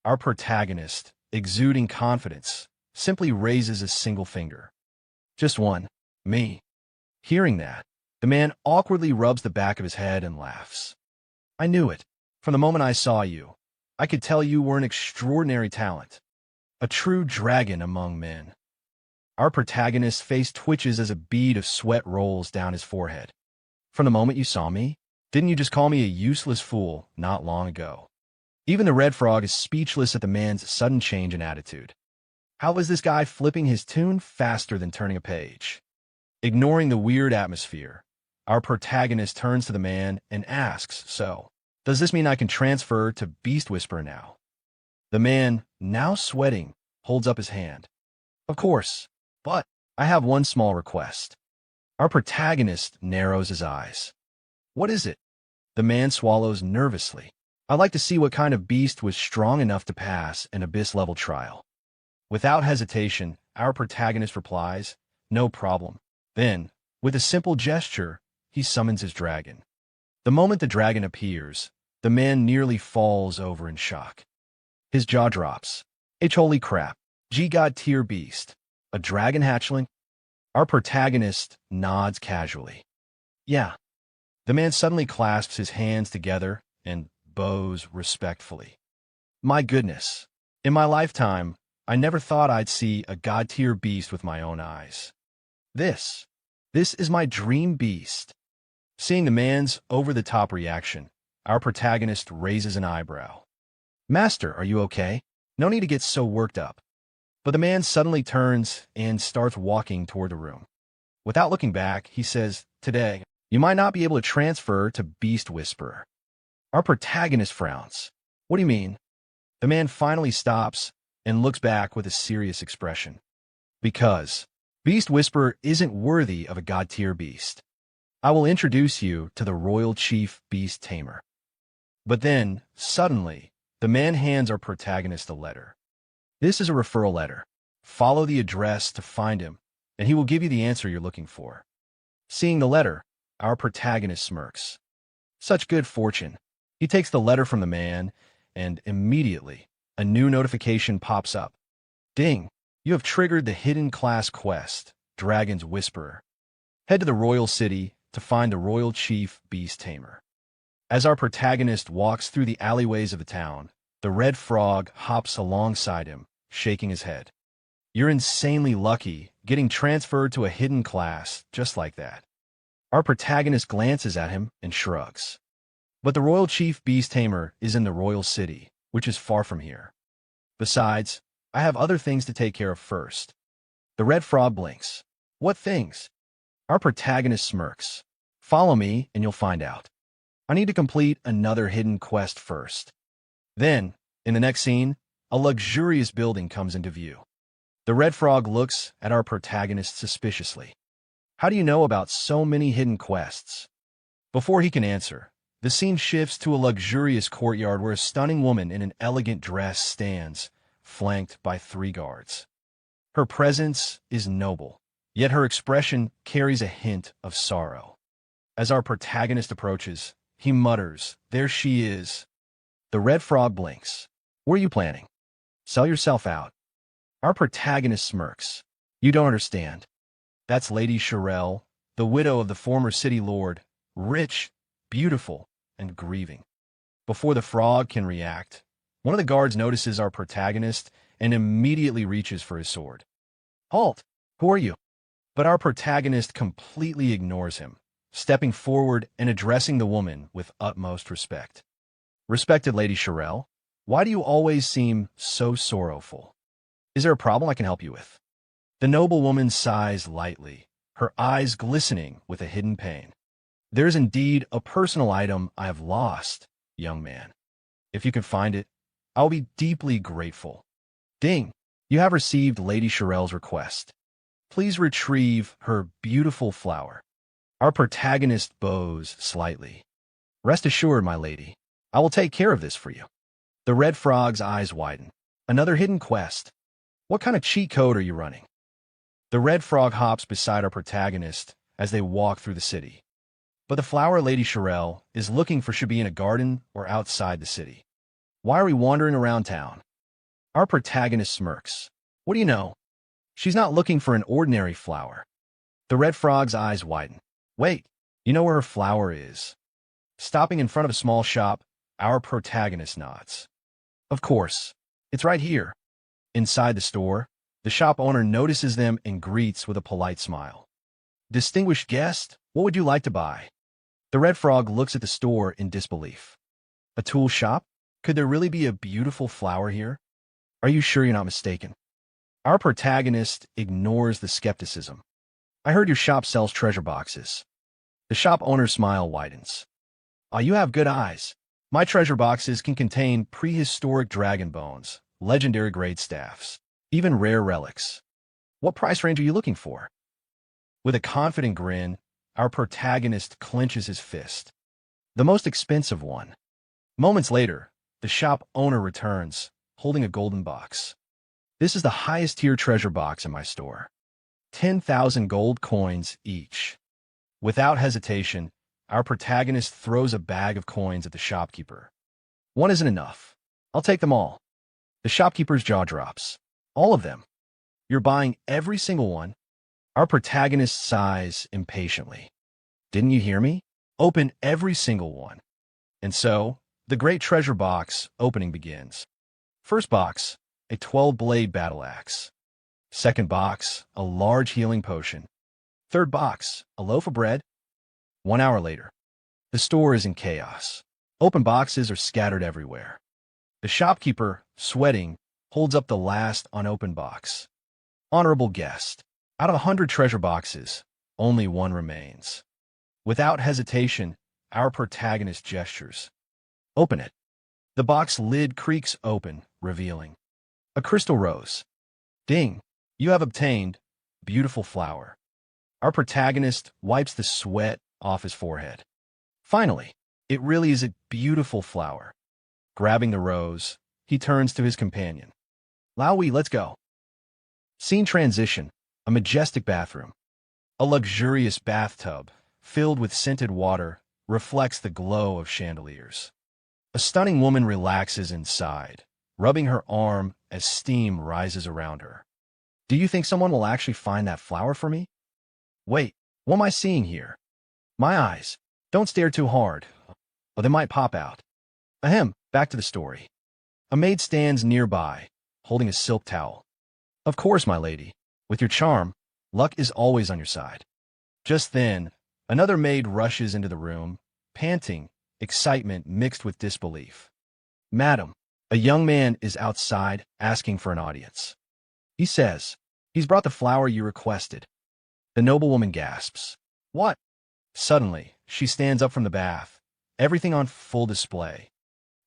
Our protagonist, exuding confidence, simply raises a single finger. Just one. Me. Hearing that, the man awkwardly rubs the back of his head and laughs. I knew it. From the moment I saw you, I could tell you were an extraordinary talent. A true dragon among men. Our protagonist's face twitches as a bead of sweat rolls down his forehead. From the moment you saw me, didn't you just call me a useless fool not long ago? Even the red frog is speechless at the man's sudden change in attitude. How was this guy flipping his tune faster than turning a page? Ignoring the weird atmosphere, our protagonist turns to the man and asks, So, does this mean I can transfer to Beast Whisperer now? The man, now sweating, holds up his hand. Of course, but I have one small request. Our protagonist narrows his eyes. What is it? The man swallows nervously. I'd like to see what kind of beast was strong enough to pass an Abyss-level trial. Without hesitation, our protagonist replies, No problem. Then, with a simple gesture, he summons his dragon. The moment the dragon appears, the man nearly falls over in shock. His jaw drops. Holy crap. G-God tier beast. A dragon hatchling? Our protagonist nods casually. Yeah. The man suddenly clasps his hands together and bows respectfully. My goodness. In my lifetime, I never thought I'd see a god-tier beast with my own eyes. This is my dream beast. Seeing the man's over-the-top reaction, our protagonist raises an eyebrow. Master, are you okay? No need to get so worked up. But the man suddenly turns and starts walking toward the room. Without looking back, he says, Today, you might not be able to transfer to Beast Whisperer. Our protagonist frowns. What do you mean? The man finally stops and looks back with a serious expression. Because Beast Whisperer isn't worthy of a god-tier beast. I will introduce you to the Royal Chief Beast Tamer. But then, suddenly, the man hands our protagonist a letter. This is a referral letter. Follow the address to find him, and he will give you the answer you're looking for. Seeing the letter, our protagonist smirks. Such good fortune. He takes the letter from the man, and immediately, a new notification pops up. Ding! You have triggered the hidden class quest, Dragon's Whisperer. Head to the royal city to find the Royal Chief Beast Tamer. As our protagonist walks through the alleyways of the town, the red frog hops alongside him, shaking his head. You're insanely lucky, getting transferred to a hidden class just like that. Our protagonist glances at him and shrugs. But the Royal Chief Beast Tamer is in the royal city, which is far from here. Besides, I have other things to take care of first. The red frog blinks. What things? Our protagonist smirks. Follow me and you'll find out. I need to complete another hidden quest first. Then, in the next scene, a luxurious building comes into view. The red frog looks at our protagonist suspiciously. How do you know about so many hidden quests? Before he can answer, the scene shifts to a luxurious courtyard where a stunning woman in an elegant dress stands, flanked by 3 guards. Her presence is noble, yet her expression carries a hint of sorrow. As our protagonist approaches, he mutters, "There she is." The red frog blinks. "What are you planning? Sell yourself out." Our protagonist smirks. "You don't understand. That's Lady Xiao, the widow of the former city lord, rich, beautiful, and grieving." Before the frog can react, one of the guards notices our protagonist and immediately reaches for his sword. "Halt! Who are you?" But our protagonist completely ignores him, stepping forward and addressing the woman with utmost respect. "Respected Lady Xiao, why do you always seem so sorrowful? Is there a problem I can help you with?" The noble woman sighs lightly, her eyes glistening with a hidden pain. "There is indeed a personal item I have lost, young man. If you can find it, I will be deeply grateful." Ding! You have received Lady Xiao's request. Please retrieve her beautiful flower. Our protagonist bows slightly. "Rest assured, my lady, I will take care of this for you." The red frog's eyes widen. "Another hidden quest? What kind of cheat code are you running?" The red frog hops beside our protagonist as they walk through the city. But the flower Lady Xiao is looking for should be in a garden or outside the city. "Why are we wandering around town?" Our protagonist smirks. "What do you know? She's not looking for an ordinary flower." The red frog's eyes widen. "Wait, you know where her flower is?" Stopping in front of a small shop, our protagonist nods. "Of course, it's right here." Inside the store, the shop owner notices them and greets with a polite smile. "Distinguished guest, what would you like to buy?" The red frog looks at the store in disbelief. "A tool shop? Could there really be a beautiful flower here? Are you sure you're not mistaken?" Our protagonist ignores the skepticism. "I heard your shop sells treasure boxes." The shop owner's smile widens. "Oh, you have good eyes. My treasure boxes can contain prehistoric dragon bones, legendary grade staffs, even rare relics. What price range are you looking for?" With a confident grin, our protagonist clenches his fist. "The most expensive one." Moments later, the shop owner returns, holding a golden box. "This is the highest tier treasure box in my store. 10,000 gold coins each." Without hesitation, our protagonist throws a bag of coins at the shopkeeper. "One isn't enough. I'll take them all." The shopkeeper's jaw drops. "All of them? You're buying every single one?" Our protagonist sighs impatiently. "Didn't you hear me? Open every single one." And so, the great treasure box opening begins. First box, a 12-blade battle axe. Second box, a large healing potion. Third box, a loaf of bread. 1 hour later, the store is in chaos. Open boxes are scattered everywhere. The shopkeeper, sweating, holds up the last unopened box. "Honorable guest, out of 100 treasure boxes, only one remains." Without hesitation, our protagonist gestures. "Open it." The box lid creaks open, revealing a crystal rose. Ding! You have obtained beautiful flower. Our protagonist wipes the sweat off his forehead. Finally, it really is a beautiful flower. Grabbing the rose, he turns to his companion. "Laowi, let's go." Scene transition, a majestic bathroom. A luxurious bathtub, filled with scented water, reflects the glow of chandeliers. A stunning woman relaxes inside, rubbing her arm as steam rises around her. "Do you think someone will actually find that flower for me?" "Wait, what am I seeing here?" "My eyes. Don't stare too hard, or they might pop out." Ahem, back to the story. A maid stands nearby, holding a silk towel. "Of course, my lady. With your charm, luck is always on your side." Just then, another maid rushes into the room, panting, excitement mixed with disbelief. "Madam, A young man is outside asking for an audience. He says, "He's brought the flower you requested." The noblewoman gasps. "What?" Suddenly, she stands up from the bath, everything on full display.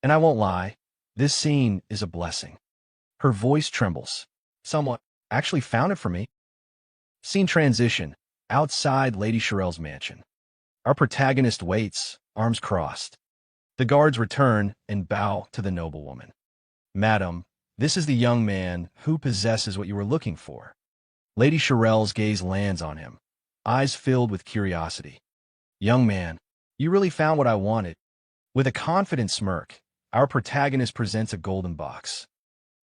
And I won't lie, this scene is a blessing. Her voice trembles. "Someone actually found it for me." Scene transition, outside Lady Shirel's mansion. Our protagonist waits, arms crossed. The guards return and bow to the noblewoman. "Madam, this is the young man who possesses what you were looking for." Lady Shirel's gaze lands on him, eyes filled with curiosity. "Young man, you really found what I wanted." With a confident smirk, our protagonist presents a golden box.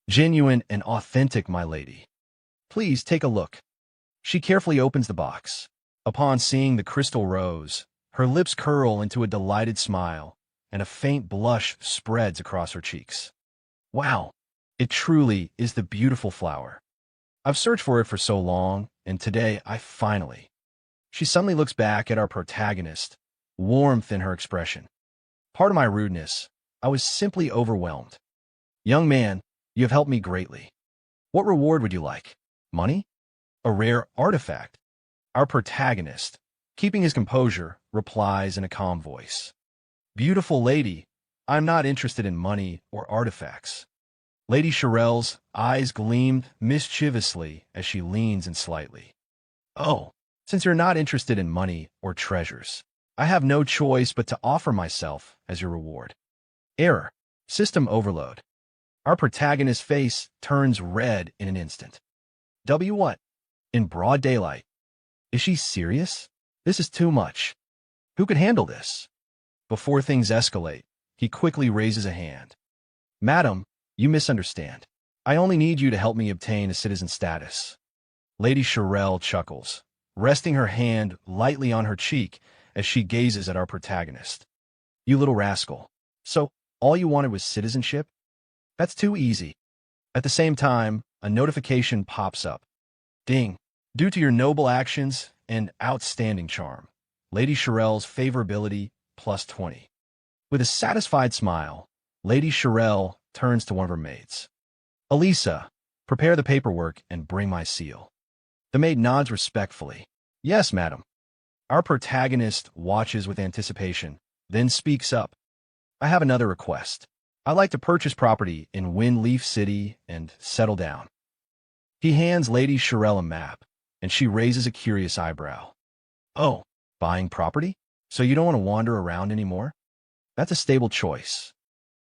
"Genuine and authentic, my lady. Please take a look." She carefully opens the box. Upon seeing the crystal rose, her lips curl into a delighted smile, and a faint blush spreads across her cheeks. "Wow, it truly is the beautiful flower. I've searched for it for so long, and today I finally..." She suddenly looks back at our protagonist, warmth in her expression. "Pardon my rudeness, I was simply overwhelmed." "Young man, you have helped me greatly. What reward would you like? Money? A rare artifact?" Our protagonist, keeping his composure, replies in a calm voice. "Beautiful lady, I'm not interested in money or artifacts." Lady Shirel's eyes gleamed mischievously as she leans in slightly. "Oh, since you're not interested in money or treasures, I have no choice but to offer myself as your reward." Error. System overload. Our protagonist's face turns red in an instant. What? In broad daylight. Is she serious? This is too much. Who could handle this? Before things escalate, he quickly raises a hand. "Madam, you misunderstand. I only need you to help me obtain a citizen status." Lady Shirel chuckles, resting her hand lightly on her cheek as she gazes at our protagonist. "You little rascal. So, all you wanted was citizenship? That's too easy." At the same time, a notification pops up. Ding. "Due to your noble actions and outstanding charm, Lady Shirel's favorability plus 20. With a satisfied smile, Lady Shirel turns to one of her maids. "Elisa, prepare the paperwork and bring my seal." The maid nods respectfully. "Yes, madam." Our protagonist watches with anticipation, then speaks up. "I have another request. I'd like to purchase property in Windleaf City and settle down." He hands Lady Shirel a map, and she raises a curious eyebrow. "Oh, buying property? So you don't want to wander around anymore? That's a stable choice."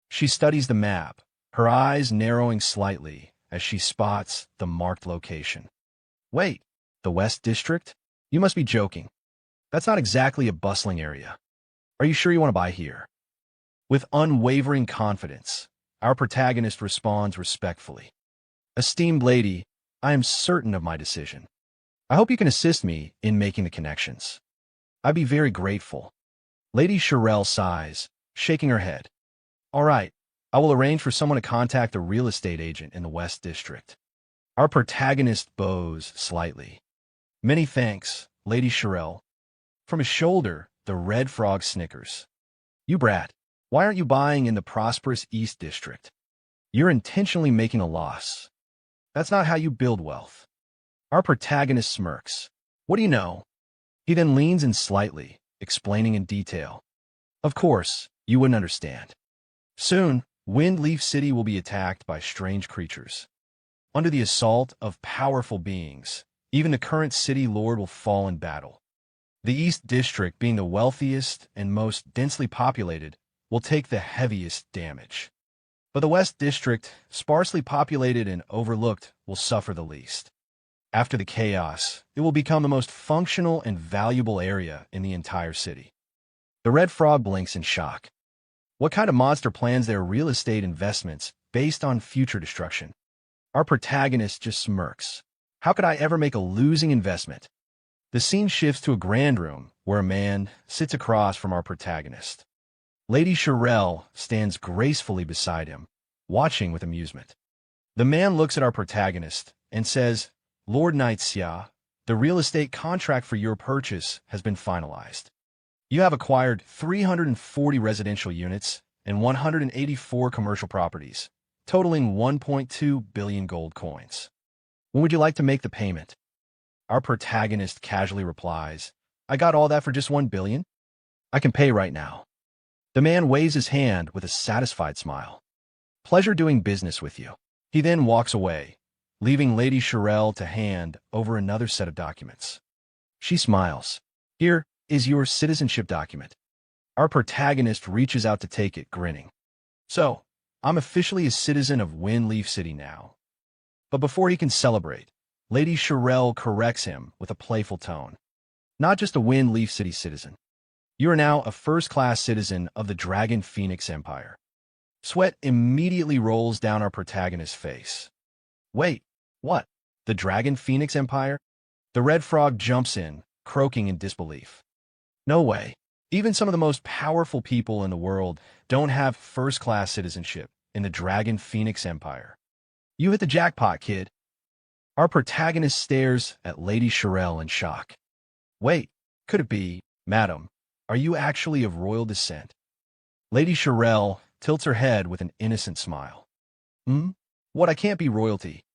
She studies the map, her eyes narrowing slightly as she spots the marked location. "Wait, the West District? You must be joking. That's not exactly a bustling area. Are you sure you want to buy here?" With unwavering confidence, our protagonist responds respectfully. "Esteemed lady, I am certain of my decision. I hope you can assist me in making the connections. I'd be very grateful." Lady Shirel sighs, shaking her head. "All right, I will arrange for someone to contact a real estate agent in the West District." Our protagonist bows slightly. "Many thanks, Lady Shirel." From his shoulder, the red frog snickers. "You brat, why aren't you buying in the prosperous East District? You're intentionally making a loss. That's not how you build wealth." Our protagonist smirks. "What do you know?" He then leans in slightly, explaining in detail. "Of course, you wouldn't understand. Soon, Windleaf City will be attacked by strange creatures. Under the assault of powerful beings, even the current city lord will fall in battle. The East District, being the wealthiest and most densely populated, will take the heaviest damage. But the West District, sparsely populated and overlooked, will suffer the least. After the chaos, it will become the most functional and valuable area in the entire city." The red frog blinks in shock. What kind of monster plans their real estate investments based on future destruction? Our protagonist just smirks. "How could I ever make a losing investment?" The scene shifts to a grand room where a man sits across from our protagonist. Lady Shirel stands gracefully beside him, watching with amusement. The man looks at our protagonist and says, "Lord Knight Xiao, the real estate contract for your purchase has been finalized. You have acquired 340 residential units and 184 commercial properties, totaling 1.2 billion gold coins. When would you like to make the payment? Our protagonist casually replies, I got all that for just 1 billion? I can pay right now. The man waves his hand with a satisfied smile. Pleasure doing business with you. He then walks away, leaving Lady Shirelle to hand over another set of documents. She smiles. Here is your citizenship document. Our protagonist reaches out to take it, grinning. So, I'm officially a citizen of Windleaf City now. But before he can celebrate, Lady Shirelle corrects him with a playful tone. Not just a Windleaf City citizen. You are now a first-class citizen of the Dragon Phoenix Empire. Sweat immediately rolls down our protagonist's face. Wait, what? The Dragon Phoenix Empire? The red frog jumps in, croaking in disbelief. No way. Even some of the most powerful people in the world don't have first-class citizenship in the Dragon Phoenix Empire. You hit the jackpot, kid. Our protagonist stares at Lady Shirelle in shock. Wait, could it be, madam, are you actually of royal descent? Lady Shirelle tilts her head with an innocent smile. What, I can't be royalty?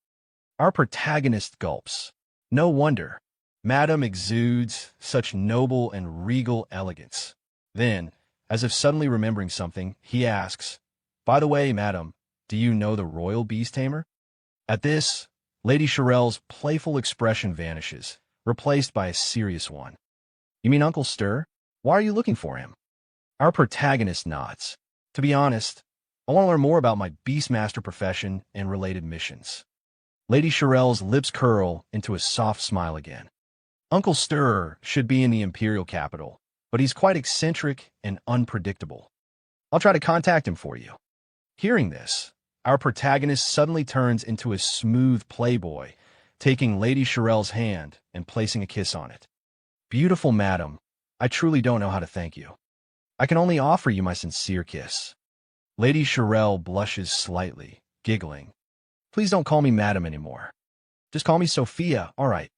Our protagonist gulps. No wonder. Madam exudes such noble and regal elegance. Then, as if suddenly remembering something, he asks, By the way, madam, do you know the royal beast tamer? At this, Lady Shirelle's playful expression vanishes, replaced by a serious one. You mean Uncle Stir? Why are you looking for him? Our protagonist nods. To be honest, I want to learn more about my Beastmaster profession and related missions. Lady Shirelle's lips curl into a soft smile again. Uncle Stir should be in the Imperial capital, but he's quite eccentric and unpredictable. I'll try to contact him for you. Hearing this, our protagonist suddenly turns into a smooth playboy, taking Lady Shirelle's hand and placing a kiss on it. Beautiful madam, I truly don't know how to thank you. I can only offer you my sincere kiss. Lady Shirelle blushes slightly, giggling. Please don't call me madam anymore. Just call me Sophia, all right.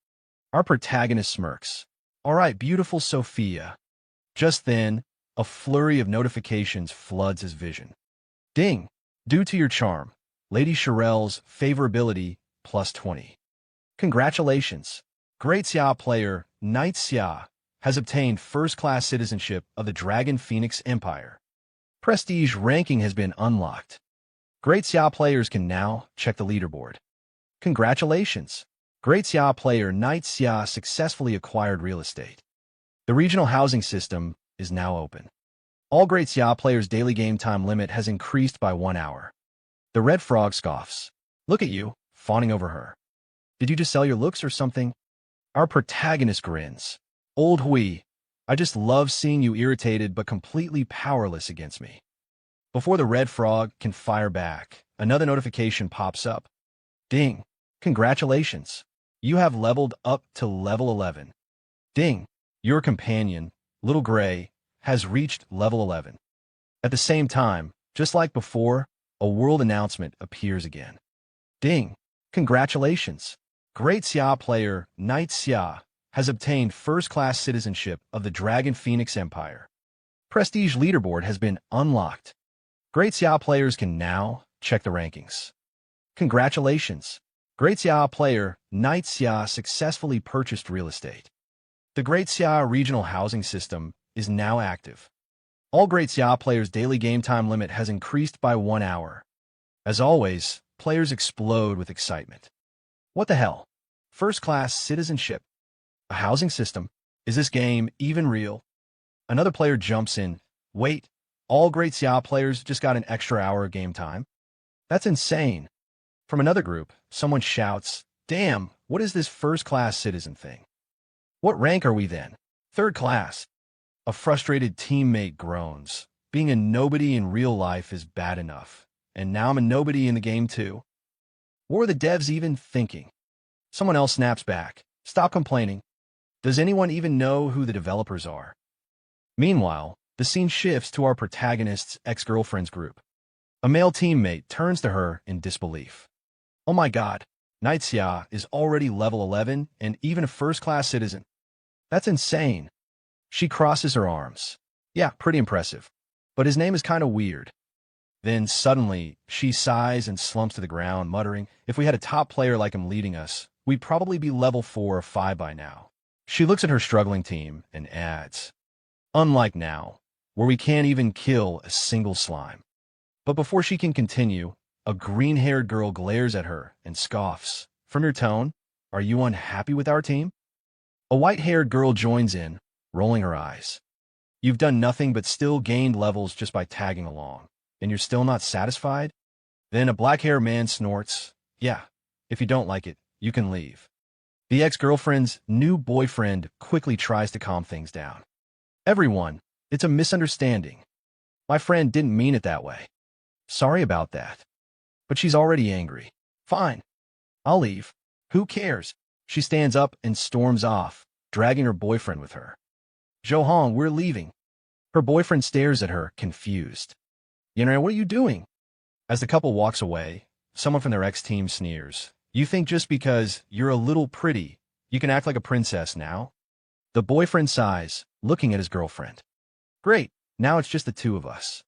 Our protagonist smirks. All right, beautiful Sophia. Just then, a flurry of notifications floods his vision. Ding! Due to your charm, Lady Shirelle's favorability plus 20. Congratulations! Great Xiao player, Knight Xiao, has obtained first-class citizenship of the Dragon Phoenix Empire. Prestige ranking has been unlocked. Great Xiao players can now check the leaderboard. Congratulations! Great Xiao player Knight Xiao successfully acquired real estate. The regional housing system is now open. All Great Xiao players' daily game time limit has increased by 1 hour. The red frog scoffs. Look at you, fawning over her. Did you just sell your looks or something? Our protagonist grins. Old Hui, I just love seeing you irritated but completely powerless against me. Before the red frog can fire back, another notification pops up. Ding! Congratulations! You have leveled up to level 11. Ding! Your companion, Little Gray, has reached level 11. At the same time, just like before, a world announcement appears again. Ding! Congratulations! Great Xiao player, Knight Xiao, has obtained first-class citizenship of the Dragon Phoenix Empire. Prestige leaderboard has been unlocked. Great Xiao players can now check the rankings. Congratulations! Great Xiao player, Knight Xiao successfully purchased real estate. The Great Xiao regional housing system is now active. All Great Xiao players' daily game time limit has increased by 1 hour. As always, players explode with excitement. What the hell? First-class citizenship? A housing system? Is this game even real? Another player jumps in. Wait, all Great Xiao players just got an extra hour of game time? That's insane. From another group, someone shouts, Damn, what is this first-class citizen thing? What rank are we then? Third class. A frustrated teammate groans. Being a nobody in real life is bad enough, and now I'm a nobody in the game too. What were the devs even thinking? Someone else snaps back. Stop complaining. Does anyone even know who the developers are? Meanwhile, the scene shifts to our protagonist's ex-girlfriend's group. A male teammate turns to her in disbelief. Oh my god, Knight Xiao is already level 11 and even a first-class citizen. That's insane. She crosses her arms. Yeah, pretty impressive. But his name is kind of weird. Then suddenly, she sighs and slumps to the ground, muttering, "If we had a top player like him leading us, we'd probably be level 4 or 5 by now." She looks at her struggling team and adds, "Unlike now, where we can't even kill a single slime." But before she can continue, a green-haired girl glares at her and scoffs. "From your tone, are you unhappy with our team?" A white-haired girl joins in, rolling her eyes. "You've done nothing but still gained levels just by tagging along, and you're still not satisfied?" Then a black-haired man snorts, "Yeah, if you don't like it, you can leave." The ex-girlfriend's new boyfriend quickly tries to calm things down. "Everyone, it's a misunderstanding. My friend didn't mean it that way. Sorry about that." But she's already angry. "Fine. I'll leave. Who cares?" She stands up and storms off, dragging her boyfriend with her. "Johan, we're leaving." Her boyfriend stares at her, confused. "Yinran, what are you doing?" As the couple walks away, someone from their ex-team sneers. "You think just because you're a little pretty, you can act like a princess now?" The boyfriend sighs, looking at his girlfriend. "Great, now it's just the two of us.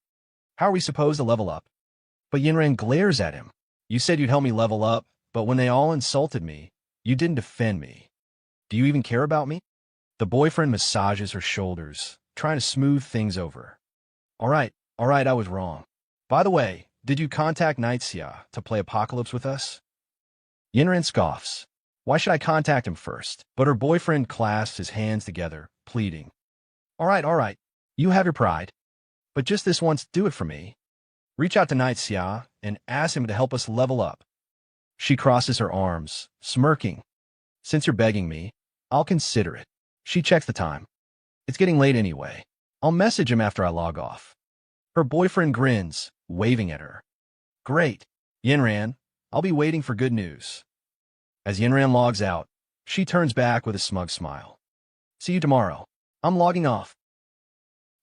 How are we supposed to level up?" But Yinran glares at him. "You said you'd help me level up, but when they all insulted me, you didn't defend me. Do you even care about me?" The boyfriend massages her shoulders, trying to smooth things over. All right, I was wrong. By the way, did you contact Xiao to play Apocalypse with us?" Yinran scoffs. "Why should I contact him first?" But her boyfriend clasps his hands together, pleading. All right, you have your pride. But just this once, do it for me. Reach out to Xiao and ask him to help us level up." She crosses her arms, smirking. "Since you're begging me, I'll consider it." She checks the time. "It's getting late anyway. I'll message him after I log off." Her boyfriend grins, waving at her. "Great. Yinran, I'll be waiting for good news." As Yinran logs out, she turns back with a smug smile. "See you tomorrow. I'm logging off."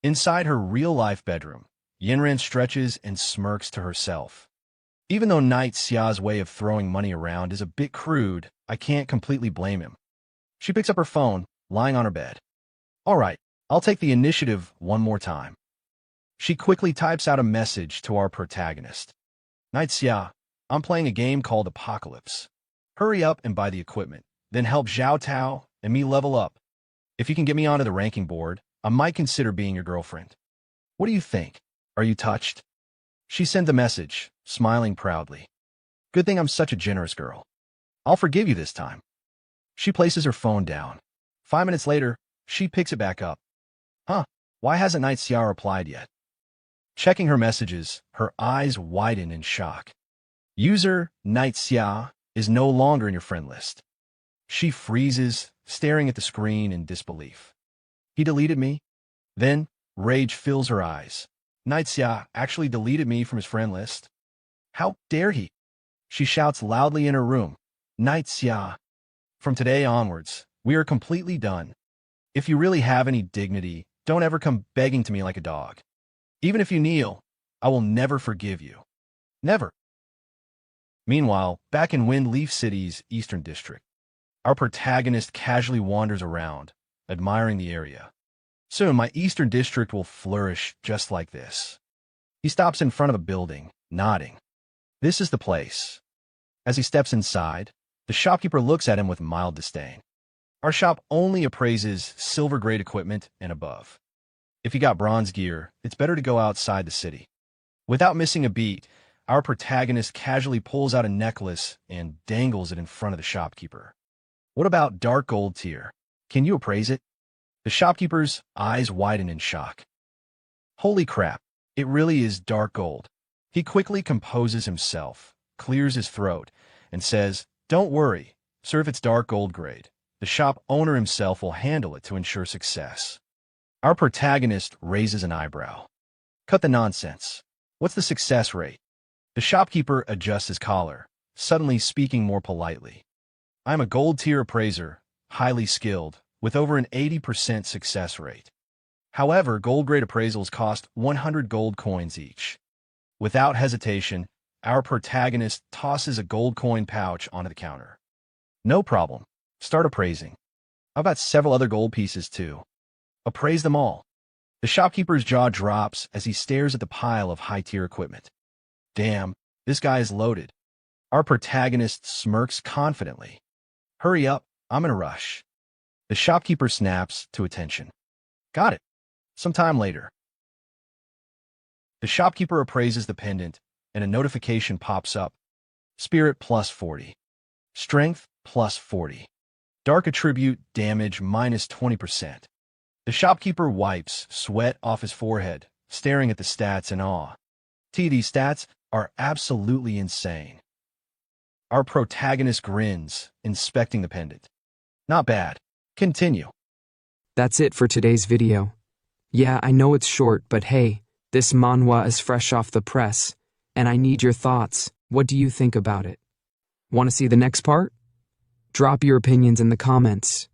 Inside her real-life bedroom, Yinran stretches and smirks to herself. Even though Xiao's way of throwing money around is a bit crude, I can't completely blame him. She picks up her phone, lying on her bed. "All right, I'll take the initiative one more time." She quickly types out a message to our protagonist. "Xiao, I'm playing a game called Apocalypse. Hurry up and buy the equipment, then help Xiao Tao and me level up. If you can get me onto the ranking board, I might consider being your girlfriend. What do you think? Are you touched?" She sent the message, smiling proudly. "Good thing I'm such a generous girl. I'll forgive you this time." She places her phone down. 5 minutes later, she picks it back up. "Huh, why hasn't Xiao replied yet?" Checking her messages, her eyes widen in shock. User Xiao is no longer in your friend list. She freezes, staring at the screen in disbelief. "He deleted me?" Then, rage fills her eyes. Xiao actually deleted me from his friend list? How dare he? She shouts loudly in her room. "Xiao, from today onwards, we are completely done. If you really have any dignity, don't ever come begging to me like a dog. Even if you kneel, I will never forgive you. Never." Meanwhile, back in Wind Leaf City's Eastern District, our protagonist casually wanders around, admiring the area. Soon, my Eastern District will flourish just like this. He stops in front of a building, nodding. This is the place. As he steps inside, the shopkeeper looks at him with mild disdain. Our shop only appraises silver-grade equipment and above. If you got bronze gear, it's better to go outside the city. Without missing a beat, our protagonist casually pulls out a necklace and dangles it in front of the shopkeeper. "What about dark gold tier? Can you appraise it?" The shopkeeper's eyes widen in shock. "Holy crap, it really is dark gold." He quickly composes himself, clears his throat, and says, "Don't worry, sir, if it's dark gold grade, the shop owner himself will handle it to ensure success." Our protagonist raises an eyebrow. "Cut the nonsense. What's the success rate?" The shopkeeper adjusts his collar, suddenly speaking more politely. "I'm a gold tier appraiser, highly skilled, with over an 80% success rate. However, gold grade appraisals cost 100 gold coins each." Without hesitation, our protagonist tosses a gold coin pouch onto the counter. "No problem. Start appraising. I've got several other gold pieces too. Appraise them all." The shopkeeper's jaw drops as he stares at the pile of high-tier equipment. Damn, this guy is loaded. Our protagonist smirks confidently. Hurry up, I'm in a rush. The shopkeeper snaps to attention. Got it. Sometime later. The shopkeeper appraises the pendant, and a notification pops up. Spirit plus 40. Strength plus 40. Dark attribute damage minus 20%. The shopkeeper wipes sweat off his forehead, staring at the stats in awe. These stats are absolutely insane. Our protagonist grins, inspecting the pendant. Not bad. Continue. That's it for today's video. Yeah, I know it's short, but hey, this manhwa is fresh off the press, and I need your thoughts. What do you think about it? Want to see the next part? Drop your opinions in the comments.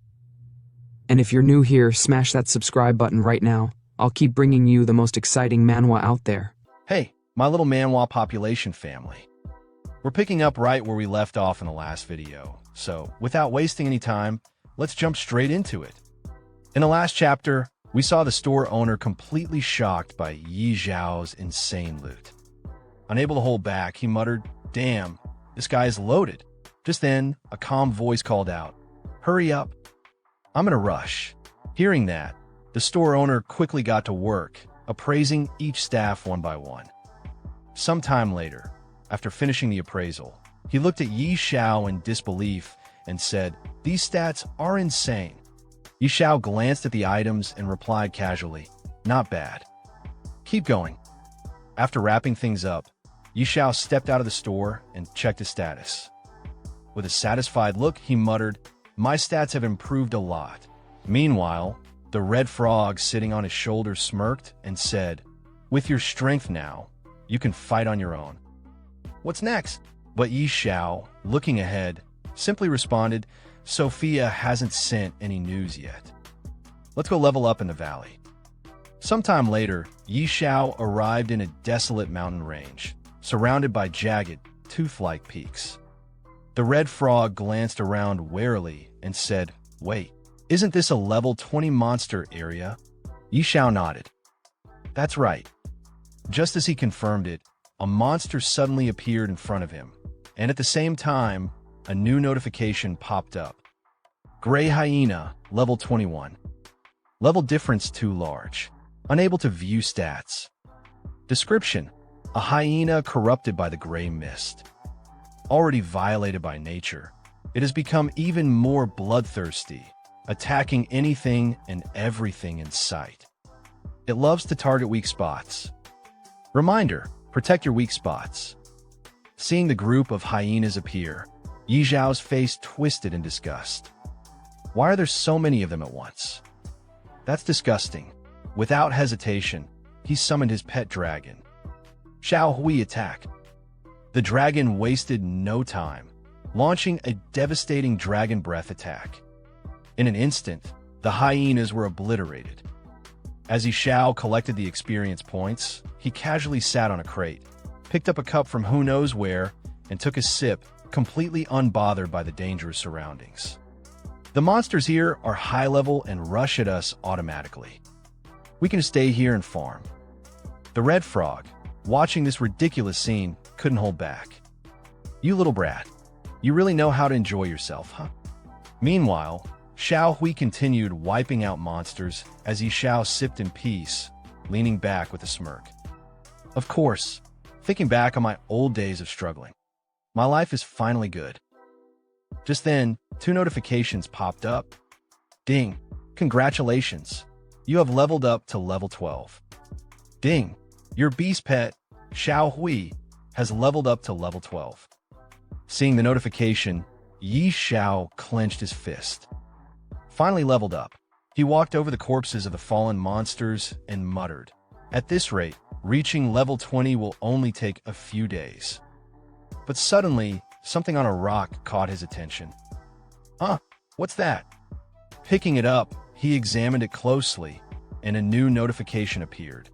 And if you're new here, smash that subscribe button right now. I'll keep bringing you the most exciting manhwa out there. Hey, my little manhwa population family. We're picking up right where we left off in the last video, so without wasting any time, let's jump straight into it. In the last chapter, we saw the store owner completely shocked by Yi Xiao's insane loot. Unable to hold back, he muttered, "Damn, this guy is loaded." Just then, a calm voice called out, "Hurry up, I'm in a rush." Hearing that, the store owner quickly got to work, appraising each staff one by one. Sometime later, after finishing the appraisal, he looked at Yi Xiao in disbelief and said, "These stats are insane." Yi Xiao glanced at the items and replied casually, "Not bad. Keep going." After wrapping things up, Yi Xiao stepped out of the store and checked his status. With a satisfied look, he muttered, "My stats have improved a lot." Meanwhile, the red frog sitting on his shoulder smirked and said, "With your strength now, you can fight on your own. What's next?" But Yi Xiao, looking ahead, simply responded, "Sophia hasn't sent any news yet. Let's go level up in the valley." Sometime later, Yi Xiao arrived in a desolate mountain range, surrounded by jagged, tooth-like peaks. The red frog glanced around warily and said, "Wait, isn't this a level 20 monster area?" Yi Xiao nodded. "That's right." Just as he confirmed it, a monster suddenly appeared in front of him, and at the same time, a new notification popped up. Gray Hyena, level 21. Level difference too large. Unable to view stats. Description: a hyena corrupted by the gray mist. Already violated by nature, it has become even more bloodthirsty, attacking anything and everything in sight. It loves to target weak spots. Reminder: protect your weak spots. Seeing the group of hyenas appear, Yi Xiao's face twisted in disgust. Why are there so many of them at once? That's disgusting. Without hesitation, he summoned his pet dragon. Xiao Hui attack. The dragon wasted no time, launching a devastating dragon breath attack. In an instant, the hyenas were obliterated. As Yi Xiao collected the experience points, he casually sat on a crate, picked up a cup from who knows where, and took a sip, completely unbothered by the dangerous surroundings. The monsters here are high level and rush at us automatically. We can stay here and farm. The red frog, watching this ridiculous scene, couldn't hold back. "You little brat, you really know how to enjoy yourself, huh?" Meanwhile, Xiao Hui continued wiping out monsters as Yi Xiao sipped in peace, leaning back with a smirk. "Of course, thinking back on my old days of struggling. My life is finally good." Just then, 2 notifications popped up. Ding! Congratulations! You have leveled up to level 12. Ding! Your beast pet, Xiao Hui, has leveled up to level 12. Seeing the notification, Yi Xiao clenched his fist. Finally leveled up, he walked over the corpses of the fallen monsters and muttered, "At this rate, reaching level 20 will only take a few days." But suddenly, something on a rock caught his attention. "Huh, what's that?" Picking it up, he examined it closely, and a new notification appeared.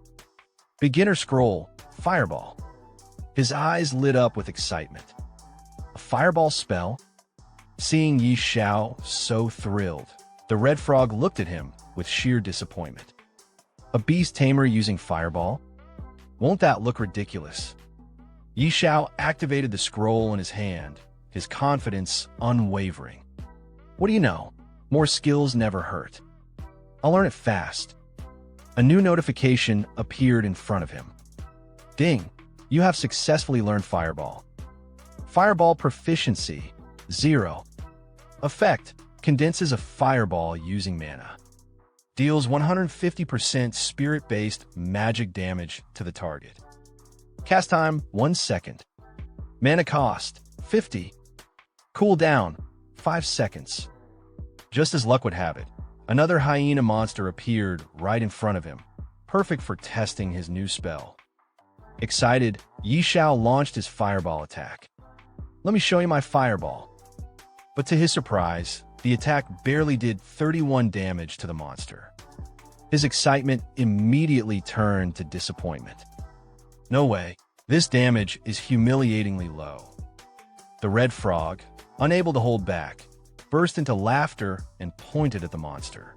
Beginner scroll, Fireball. His eyes lit up with excitement. A fireball spell? Seeing Yi Xiao so thrilled, the red frog looked at him with sheer disappointment. A beast tamer using fireball? Won't that look ridiculous? Yi Xiao activated the scroll in his hand, his confidence unwavering. What do you know? More skills never hurt. I'll learn it fast. A new notification appeared in front of him. Ding! You have successfully learned Fireball. Fireball proficiency, 0. Effect: condenses a fireball using mana. Deals 150% spirit-based magic damage to the target. Cast time, 1 second. Mana cost, 50. Cooldown, 5 seconds. Just as luck would have it, another hyena monster appeared right in front of him, perfect for testing his new spell. Excited, Yi Xiao launched his fireball attack. Let me show you my fireball. But to his surprise, the attack barely did 31 damage to the monster. His excitement immediately turned to disappointment. No way, this damage is humiliatingly low. The red frog, unable to hold back, burst into laughter and pointed at the monster.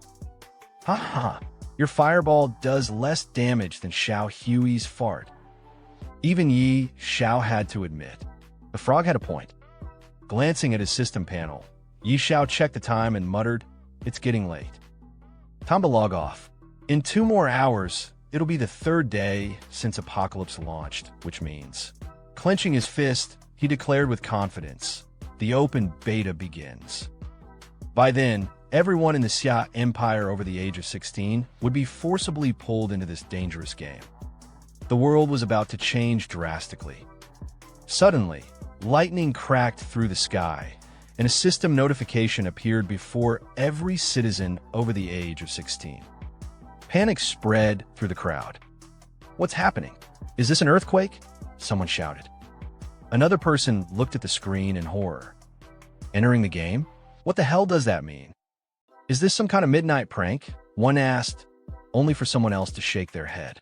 Ha ha, your fireball does less damage than Xiao Hui's fart. Even Yi Xiao had to admit, the frog had a point. Glancing at his system panel, Yi Xiao checked the time and muttered, "It's getting late. Time to log off. In 2 more hours, it'll be the 3rd day since Apocalypse launched, which means..." Clenching his fist, he declared with confidence, "The open beta begins." By then, everyone in the Xia Empire over the age of 16 would be forcibly pulled into this dangerous game. The world was about to change drastically. Suddenly, lightning cracked through the sky, and a system notification appeared before every citizen over the age of 16. Panic spread through the crowd. "What's happening? Is this an earthquake?" someone shouted. Another person looked at the screen in horror. "Entering the game? What the hell does that mean? Is this some kind of midnight prank?" one asked, only for someone else to shake their head.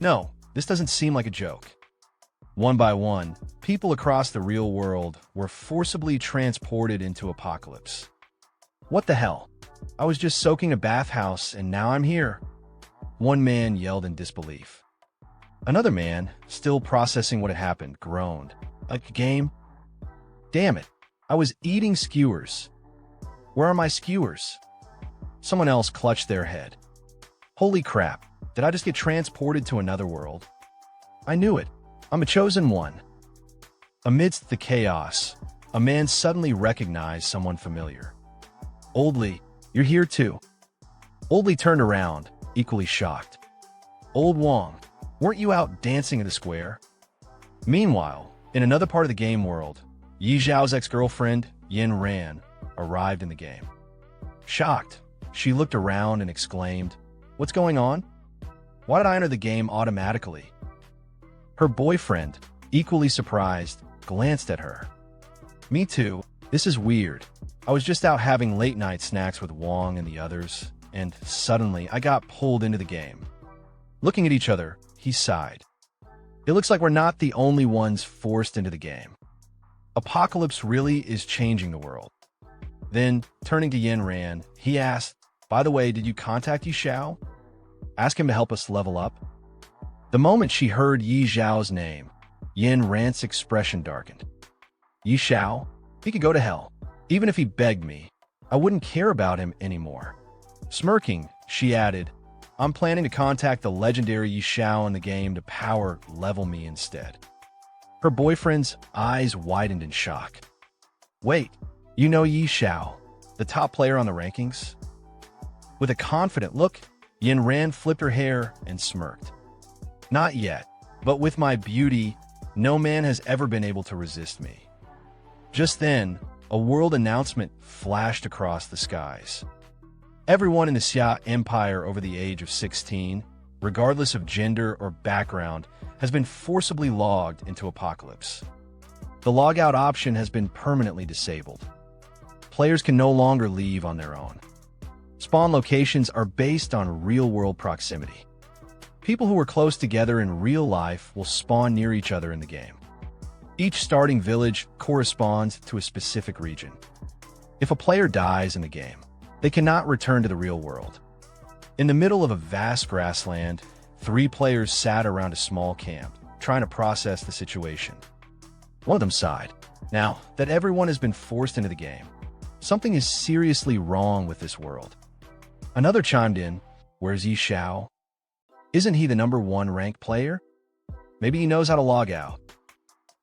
"No, this doesn't seem like a joke." One by one, people across the real world were forcibly transported into Apocalypse. "What the hell? I was just soaking a bathhouse and now I'm here," one man yelled in disbelief. Another man, still processing what had happened, groaned. "A game? Damn it, I was eating skewers. Where are my skewers?" Someone else clutched their head. "Holy crap, did I just get transported to another world? I knew it. I'm a chosen one." Amidst the chaos, a man suddenly recognized someone familiar. "Old Li, you're here too." Old Li turned around, equally shocked. "Old Wong, weren't you out dancing in the square?" Meanwhile, in another part of the game world, Yi Xiao's ex-girlfriend, Yin Ran, arrived in the game. Shocked, she looked around and exclaimed, "What's going on? Why did I enter the game automatically?" Her boyfriend, equally surprised, glanced at her. "Me too. This is weird. I was just out having late-night snacks with Wong and the others, and suddenly I got pulled into the game." Looking at each other, he sighed. "It looks like we're not the only ones forced into the game. Apocalypse really is changing the world." Then, turning to Yin Ran, he asked, "By the way, did you contact Yi Xiao? Ask him to help us level up?" The moment she heard Yi Xiao's name, Yin Ran's expression darkened. "Yi Xiao? He could go to hell. Even if he begged me, I wouldn't care about him anymore." Smirking, she added, "I'm planning to contact the legendary Yi Xiao in the game to power level me instead." Her boyfriend's eyes widened in shock. "Wait, you know Yi Xiao, the top player on the rankings?" With a confident look, Yin Ran flipped her hair and smirked. "Not yet, but with my beauty, no man has ever been able to resist me." Just then, a world announcement flashed across the skies. Everyone in the Xia Empire over the age of 16, regardless of gender or background, has been forcibly logged into Apocalypse. The logout option has been permanently disabled. Players can no longer leave on their own. Spawn locations are based on real-world proximity. People who are close together in real life will spawn near each other in the game. Each starting village corresponds to a specific region. If a player dies in the game, they cannot return to the real world. In the middle of a vast grassland, 3 players sat around a small camp, trying to process the situation. One of them sighed. Now that everyone has been forced into the game, something is seriously wrong with this world. Another chimed in, "Where's Xiao? Isn't he the #1 ranked player? Maybe he knows how to log out."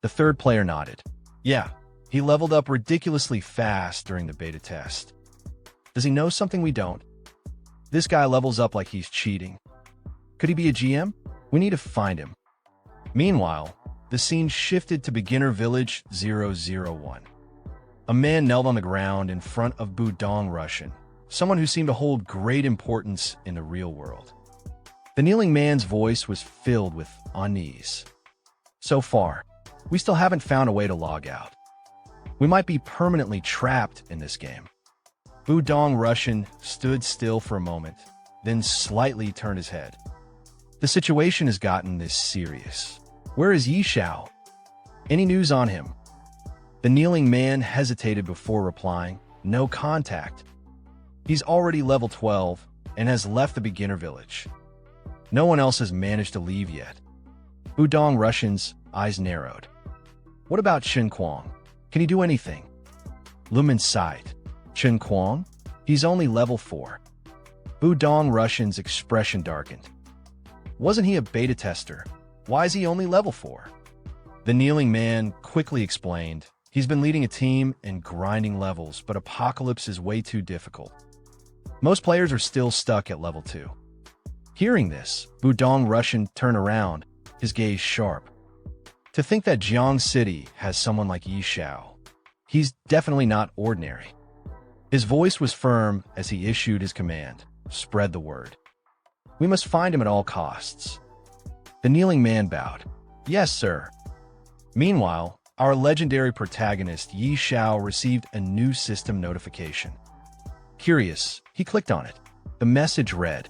The third player nodded. "Yeah, he leveled up ridiculously fast during the beta test. Does he know something we don't? This guy levels up like he's cheating. Could he be a GM? We need to find him." Meanwhile, the scene shifted to Beginner Village 001. A man knelt on the ground in front of Budong Russian, someone who seemed to hold great importance in the real world. The kneeling man's voice was filled with unease. "So far, we still haven't found a way to log out. We might be permanently trapped in this game." Budong Russian stood still for a moment, then slightly turned his head. "The situation has gotten this serious. Where is Xiao? Any news on him?" The kneeling man hesitated before replying, "No contact. He's already level 12 and has left the beginner village. No one else has managed to leave yet." Budong Russian's eyes narrowed. "What about Chen Kuang? Can he do anything?" Lumen sighed. "Chen Kuang? He's only level 4. Budong Russian's expression darkened. "Wasn't he a beta tester? Why is he only level 4? The kneeling man quickly explained, "He's been leading a team and grinding levels, but Apocalypse is way too difficult. Most players are still stuck at level 2. Hearing this, Budong Russian turned around, his gaze sharp. "To think that Jiang City has someone like Xiao. He's definitely not ordinary." His voice was firm as he issued his command, "Spread the word. We must find him at all costs." The kneeling man bowed. "Yes, sir." Meanwhile, our legendary protagonist Xiao received a new system notification. Curious, he clicked on it. The message read,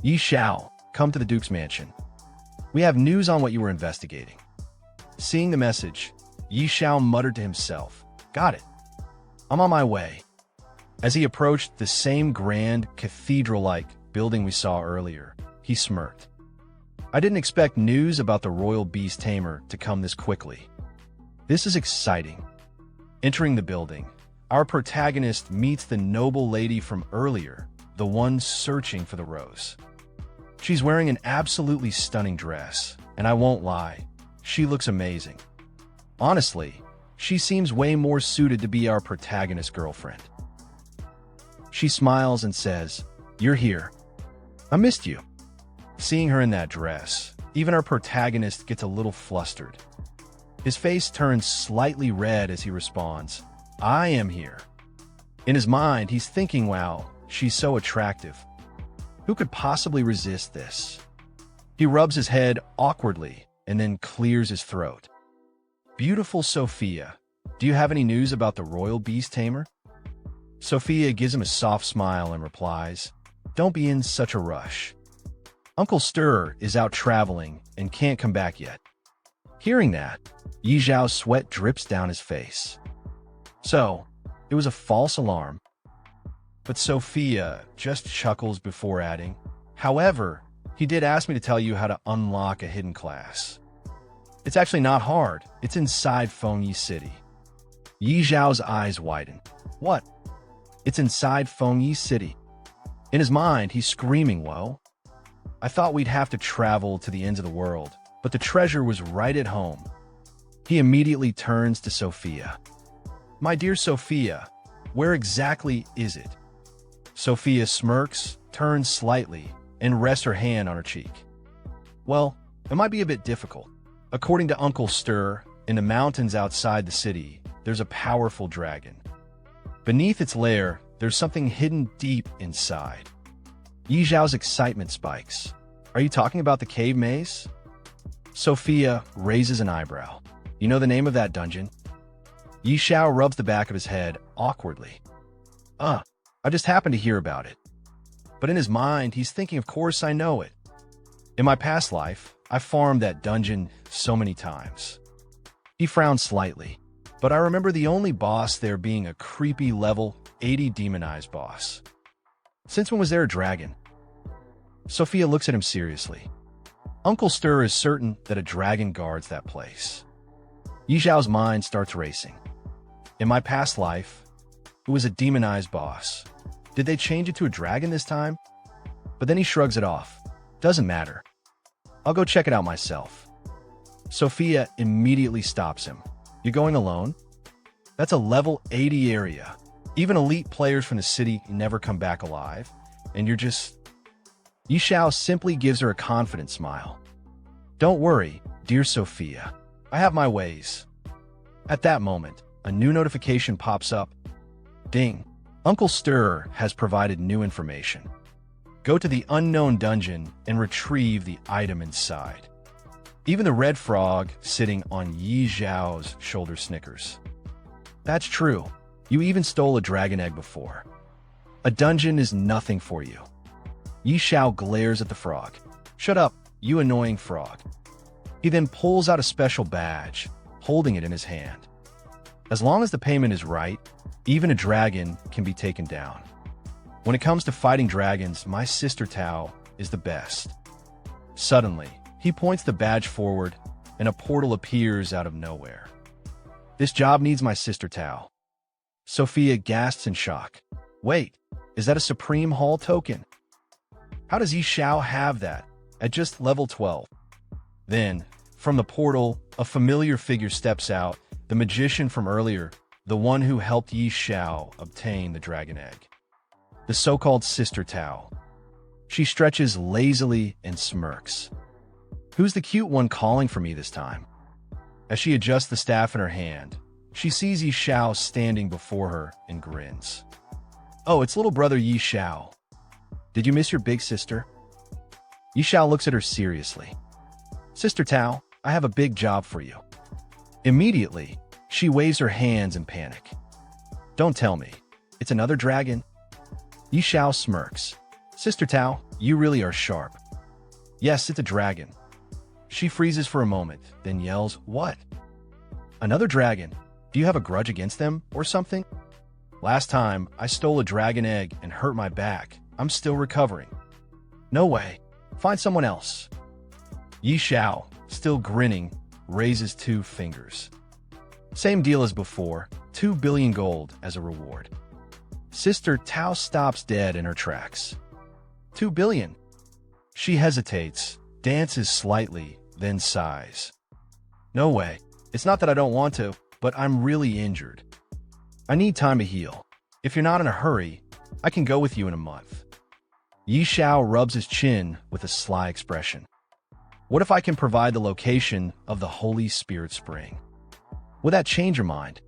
"Xiao, come to the Duke's mansion. We have news on what you were investigating." Seeing the message, Xiao muttered to himself, "Got it. I'm on my way." As he approached the same grand, cathedral-like building we saw earlier, he smirked. "I didn't expect news about the royal beast tamer to come this quickly. This is exciting." Entering the building, our protagonist meets the noble lady from earlier, the one searching for the rose. She's wearing an absolutely stunning dress, and I won't lie, she looks amazing. Honestly, she seems way more suited to be our protagonist's girlfriend. She smiles and says, "You're here. I missed you." Seeing her in that dress, even our protagonist gets a little flustered. His face turns slightly red as he responds, "I am here." In his mind, he's thinking, wow, she's so attractive. Who could possibly resist this? He rubs his head awkwardly and then clears his throat. "Beautiful Sophia, do you have any news about the royal beast tamer?" Sophia gives him a soft smile and replies, "Don't be in such a rush. Uncle Stir is out traveling and can't come back yet." Hearing that, Yixiao's sweat drips down his face. So, it was a false alarm. But Sophia just chuckles before adding, "However, he did ask me to tell you how to unlock a hidden class. It's actually not hard. It's inside Fengyi City." Yixiao's eyes widen. "What? It's inside Fengyi City?" In his mind, he's screaming, "Whoa. I thought we'd have to travel to the ends of the world, but the treasure was right at home." He immediately turns to Sophia. "My dear Sophia, where exactly is it?" Sophia smirks, turns slightly, and rests her hand on her cheek. "Well, it might be a bit difficult. According to Uncle Stir, in the mountains outside the city, there's a powerful dragon. Beneath its lair, there's something hidden deep inside." Yixiao's excitement spikes. "Are you talking about the cave maze?" Sophia raises an eyebrow. "You know the name of that dungeon?" Yixiao rubs the back of his head awkwardly. I just happened to hear about it." But in his mind, he's thinking, of course I know it. In my past life, I farmed that dungeon so many times. He frowned slightly, but I remember the only boss there being a creepy level 80 demonized boss. Since when was there a dragon? Sophia looks at him seriously. Uncle Stir is certain that a dragon guards that place. Yi Xiao's mind starts racing. In my past life, it was a demonized boss. Did they change it to a dragon this time? But then he shrugs it off. Doesn't matter. I'll go check it out myself. Sophia immediately stops him. You going alone? That's a level 80 area. Even elite players from the city never come back alive. And you're just... Yi Xiao simply gives her a confident smile. Don't worry, dear Sophia. I have my ways. At that moment, a new notification pops up. Ding. Uncle Stir has provided new information. Go to the unknown dungeon and retrieve the item inside. Even the red frog sitting on Yi Xiao's shoulder snickers. That's true. You even stole a dragon egg before. A dungeon is nothing for you. Yi Xiao glares at the frog. Shut up, you annoying frog. He then pulls out a special badge, holding it in his hand. As long as the payment is right, even a dragon can be taken down. When it comes to fighting dragons, my sister Tao is the best. Suddenly, he points the badge forward, and a portal appears out of nowhere. This job needs my sister Tao. Sophia gasps in shock. Wait, is that a Supreme Hall token? How does Yi Xiao have that at just level 12? Then, from the portal, a familiar figure steps out, the magician from earlier, the one who helped Yi Xiao obtain the dragon egg. The so-called Sister Tao. She stretches lazily and smirks. Who's the cute one calling for me this time? As she adjusts the staff in her hand, she sees Yi Xiao standing before her and grins. Oh, it's little brother Yi Xiao. Did you miss your big sister? Yi Xiao looks at her seriously. Sister Tao, I have a big job for you. Immediately, she waves her hands in panic. Don't tell me. It's another dragon? Yi Xiao smirks. Sister Tao, you really are sharp. Yes, it's a dragon. She freezes for a moment, then yells, What? Another dragon? Do you have a grudge against them or something? Last time, I stole a dragon egg and hurt my back. I'm still recovering. No way. Find someone else. Yi Xiao, still grinning, raises 2 fingers. Same deal as before, 2 billion gold as a reward. Sister Tao stops dead in her tracks. 2 billion. She hesitates, dances slightly, then sighs. No way. It's not that I don't want to, but I'm really injured. I need time to heal. If you're not in a hurry, I can go with you in a month. Yi Xiao rubs his chin with a sly expression. What if I can provide the location of the Holy Spirit Spring? Will that change your mind?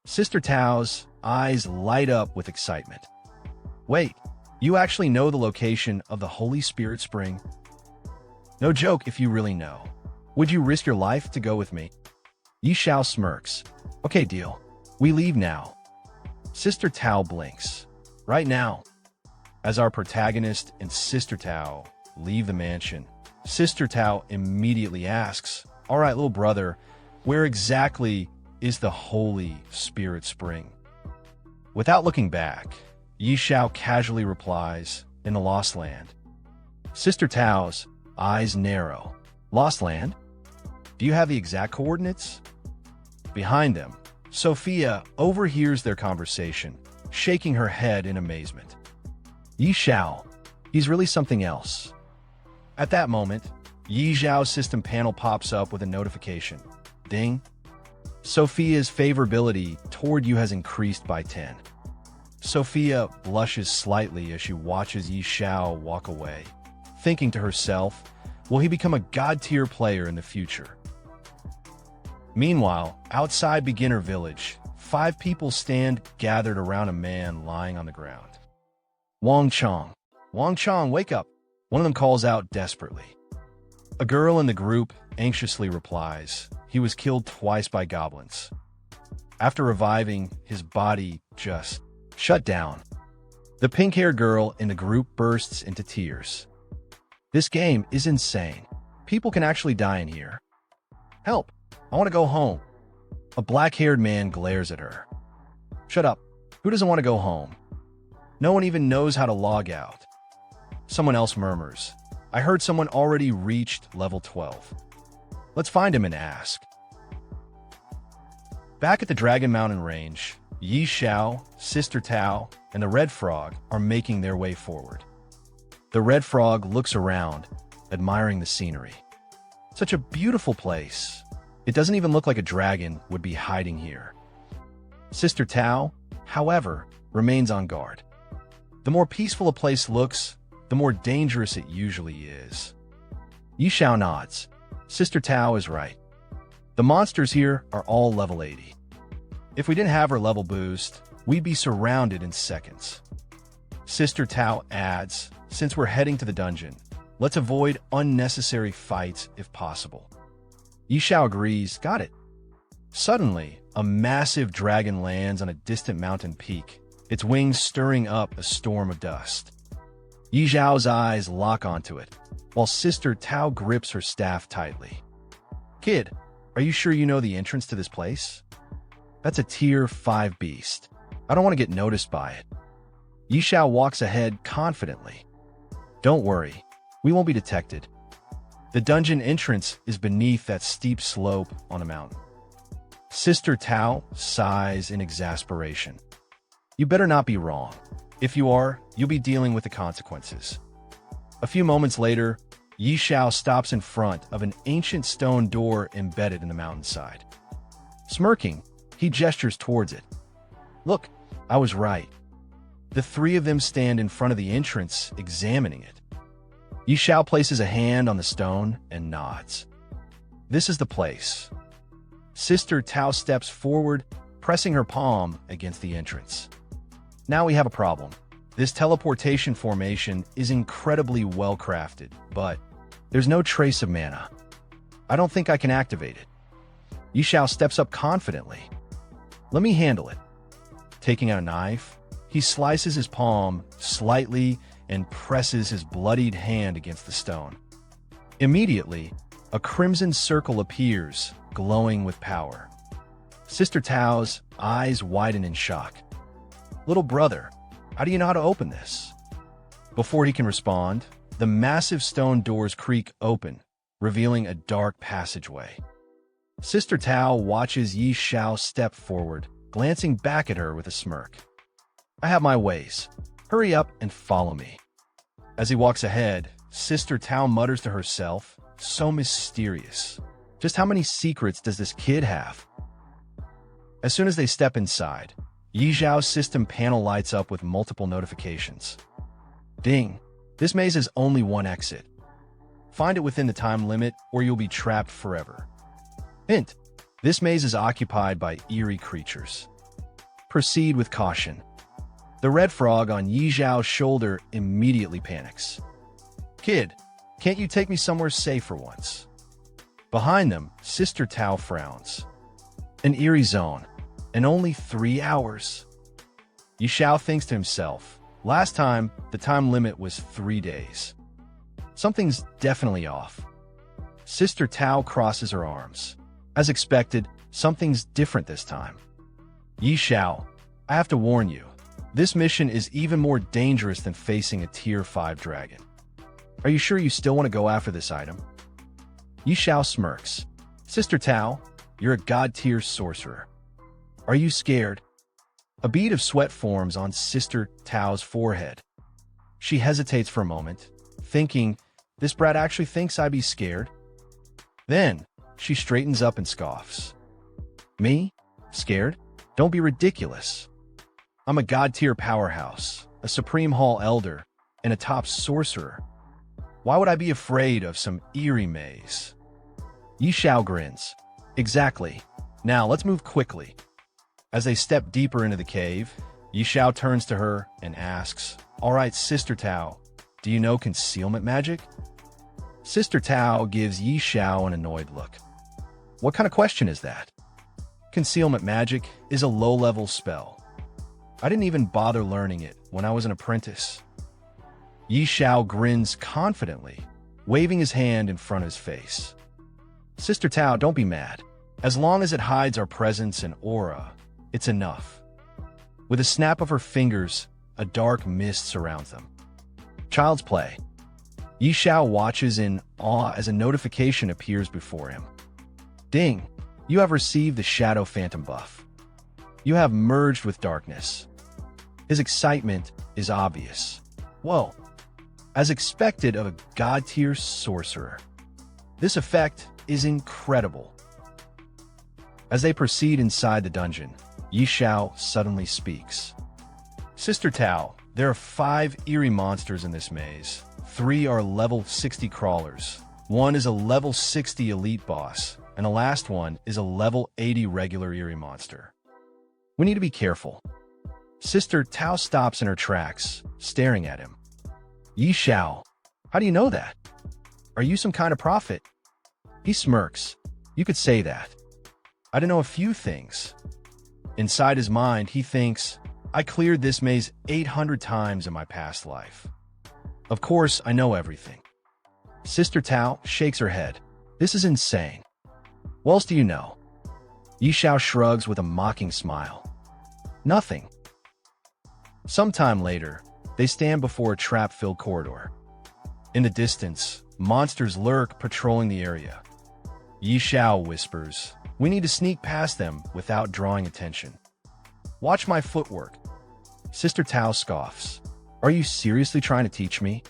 Sister Tao's eyes light up with excitement. Wait, you actually know the location of the Holy Spirit Spring? No joke if you really know. Would you risk your life to go with me? Yi Xiao smirks. Okay, deal. We leave now. Sister Tao blinks. Right now. As our protagonist and Sister Tao leave the mansion, Sister Tao immediately asks, All right, little brother, where exactly is the Holy Spirit Spring? Without looking back, Yi Xiao casually replies, In the Lost Land. Sister Tao's eyes narrow. Lost Land? Do you have the exact coordinates? Behind them, Sophia overhears their conversation, shaking her head in amazement. Yi Xiao, he's really something else. At that moment, Yi Xiao's system panel pops up with a notification. Ding. Sophia's favorability toward you has increased by 10. Sophia blushes slightly as she watches Yi Xiao walk away, thinking to herself, will he become a god-tier player in the future? Meanwhile, outside Beginner Village, 5 people stand gathered around a man lying on the ground. Wang Chong. Wang Chong, wake up! One of them calls out desperately. A girl in the group anxiously replies, he was killed twice by goblins. After reviving, his body just shut down. The pink-haired girl in the group bursts into tears. This game is insane. People can actually die in here. Help! I want to go home. A black-haired man glares at her. Shut up. Who doesn't want to go home? No one even knows how to log out. Someone else murmurs. I heard someone already reached level 12. Let's find him and ask. Back at the Dragon Mountain Range, Xiao, Sister Tao, and the Red Frog are making their way forward. The Red Frog looks around, admiring the scenery. Such a beautiful place. It doesn't even look like a dragon would be hiding here. Sister Tao, however, remains on guard. The more peaceful a place looks, the more dangerous it usually is. Xiao nods. Sister Tao is right. The monsters here are all level 80. If we didn't have her level boost, we'd be surrounded in seconds. Sister Tao adds, since we're heading to the dungeon, let's avoid unnecessary fights if possible. Xiao agrees, got it. Suddenly, a massive dragon lands on a distant mountain peak, its wings stirring up a storm of dust. Xiao's eyes lock onto it, while Sister Tao grips her staff tightly. Kid, are you sure you know the entrance to this place? That's a tier 5 beast. I don't want to get noticed by it. Xiao walks ahead confidently. Don't worry, we won't be detected. The dungeon entrance is beneath that steep slope on a mountain. Sister Tao sighs in exasperation. You better not be wrong. If you are, you'll be dealing with the consequences. A few moments later, Xiao stops in front of an ancient stone door embedded in the mountainside. Smirking, he gestures towards it. Look, I was right. The three of them stand in front of the entrance, examining it. Xiao places a hand on the stone and nods. This is the place. Sister Tao steps forward, pressing her palm against the entrance. Now we have a problem. This teleportation formation is incredibly well crafted, but there's no trace of mana. I don't think I can activate it. Xiao steps up confidently. Let me handle it. Taking out a knife, he slices his palm slightly and presses his bloodied hand against the stone. Immediately, a crimson circle appears, glowing with power. Sister Tao's eyes widen in shock. Little brother, how do you know how to open this? Before he can respond, the massive stone doors creak open, revealing a dark passageway. Sister Tao watches Xiao step forward, glancing back at her with a smirk. I have my ways. Hurry up and follow me. As he walks ahead, Sister Tao mutters to herself, so mysterious. Just how many secrets does this kid have? As soon as they step inside, Xiao's system panel lights up with multiple notifications. Ding! This maze has only one exit. Find it within the time limit or you'll be trapped forever. Hint! This maze is occupied by eerie creatures. Proceed with caution. The red frog on Xiao's shoulder immediately panics. Kid, can't you take me somewhere safe for once? Behind them, Sister Tao frowns. An eerie zone, and only 3 hours. Xiao thinks to himself, last time, the time limit was 3 days. Something's definitely off. Sister Tao crosses her arms. As expected, something's different this time. Xiao, I have to warn you, this mission is even more dangerous than facing a tier 5 dragon. Are you sure you still want to go after this item? Xiao smirks. Sister Tao, you're a god-tier sorcerer. Are you scared? A bead of sweat forms on Sister Tao's forehead. She hesitates for a moment, thinking, this brat actually thinks I'd be scared? Then, she straightens up and scoffs. Me? Scared? Don't be ridiculous. I'm a god-tier powerhouse, a Supreme Hall Elder, and a top sorcerer. Why would I be afraid of some eerie maze? Xiao grins. Exactly. Now, let's move quickly. As they step deeper into the cave, Xiao turns to her and asks, all right, Sister Tao, do you know concealment magic? Sister Tao gives Xiao an annoyed look. What kind of question is that? Concealment magic is a low-level spell. I didn't even bother learning it when I was an apprentice. Xiao grins confidently, waving his hand in front of his face. Sister Tao, don't be mad. As long as it hides our presence and aura, it's enough. With a snap of her fingers, a dark mist surrounds them. Child's play. Yi Xiao watches in awe as a notification appears before him. Ding! You have received the Shadow Phantom buff. You have merged with darkness. His excitement is obvious. Whoa! As expected of a god-tier sorcerer. This effect is incredible. As they proceed inside the dungeon, Yi Xiao suddenly speaks. Sister Tao, there are 5 eerie monsters in this maze. 3 are level 60 crawlers. 1 is a level 60 elite boss, and the last one is a level 80 regular eerie monster. We need to be careful. Sister Tao stops in her tracks, staring at him. Yi Xiao, how do you know that? Are you some kind of prophet? He smirks. You could say that. I don't know a few things. Inside his mind, he thinks, I cleared this maze 800 times in my past life. Of course, I know everything. Sister Tao shakes her head. This is insane. What else do you know? Yi Xiao shrugs with a mocking smile. Nothing. Sometime later, they stand before a trap-filled corridor. In the distance, monsters lurk patrolling the area. Yi Xiao whispers, we need to sneak past them without drawing attention. Watch my footwork. Sister Tao scoffs. Are you seriously trying to teach me?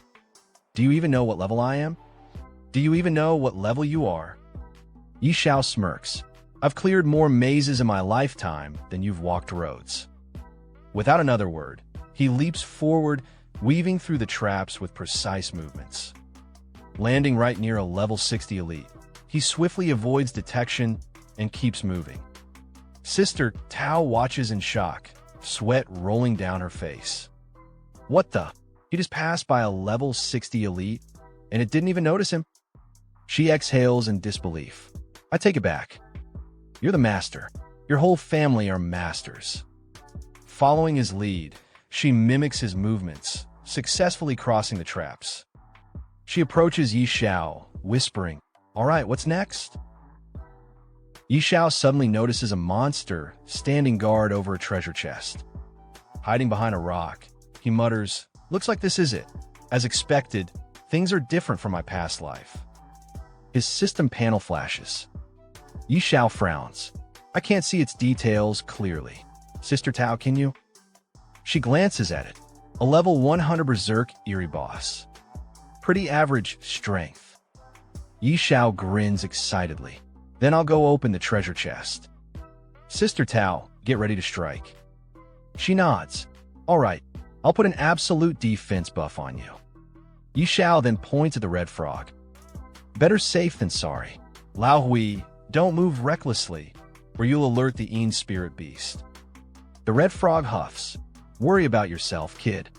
Do you even know what level I am? Do you even know what level you are? Yi Xiao smirks. I've cleared more mazes in my lifetime than you've walked roads. Without another word, he leaps forward, weaving through the traps with precise movements. Landing right near a level 60 elite, he swiftly avoids detection and keeps moving. Sister Tao watches in shock, sweat rolling down her face. What the? He just passed by a level 60 elite, and it didn't even notice him? She exhales in disbelief. I take it back. You're the master. Your whole family are masters. Following his lead, she mimics his movements, successfully crossing the traps. She approaches Yi Xiao, whispering, all right, what's next? Yi Xiao suddenly notices a monster standing guard over a treasure chest. Hiding behind a rock, he mutters, looks like this is it. As expected, things are different from my past life. His system panel flashes. Yi Xiao frowns. I can't see its details clearly. Sister Tao, can you? She glances at it. A level 100 Berserk Eerie boss. Pretty average strength. Yi Xiao grins excitedly. Then I'll go open the treasure chest. Sister Tao, get ready to strike. She nods. All right, I'll put an absolute defense buff on you. Yi Xiao then points at the red frog. Better safe than sorry. Lao Hui, don't move recklessly, or you'll alert the Een Spirit Beast. The red frog huffs. Worry about yourself, kid.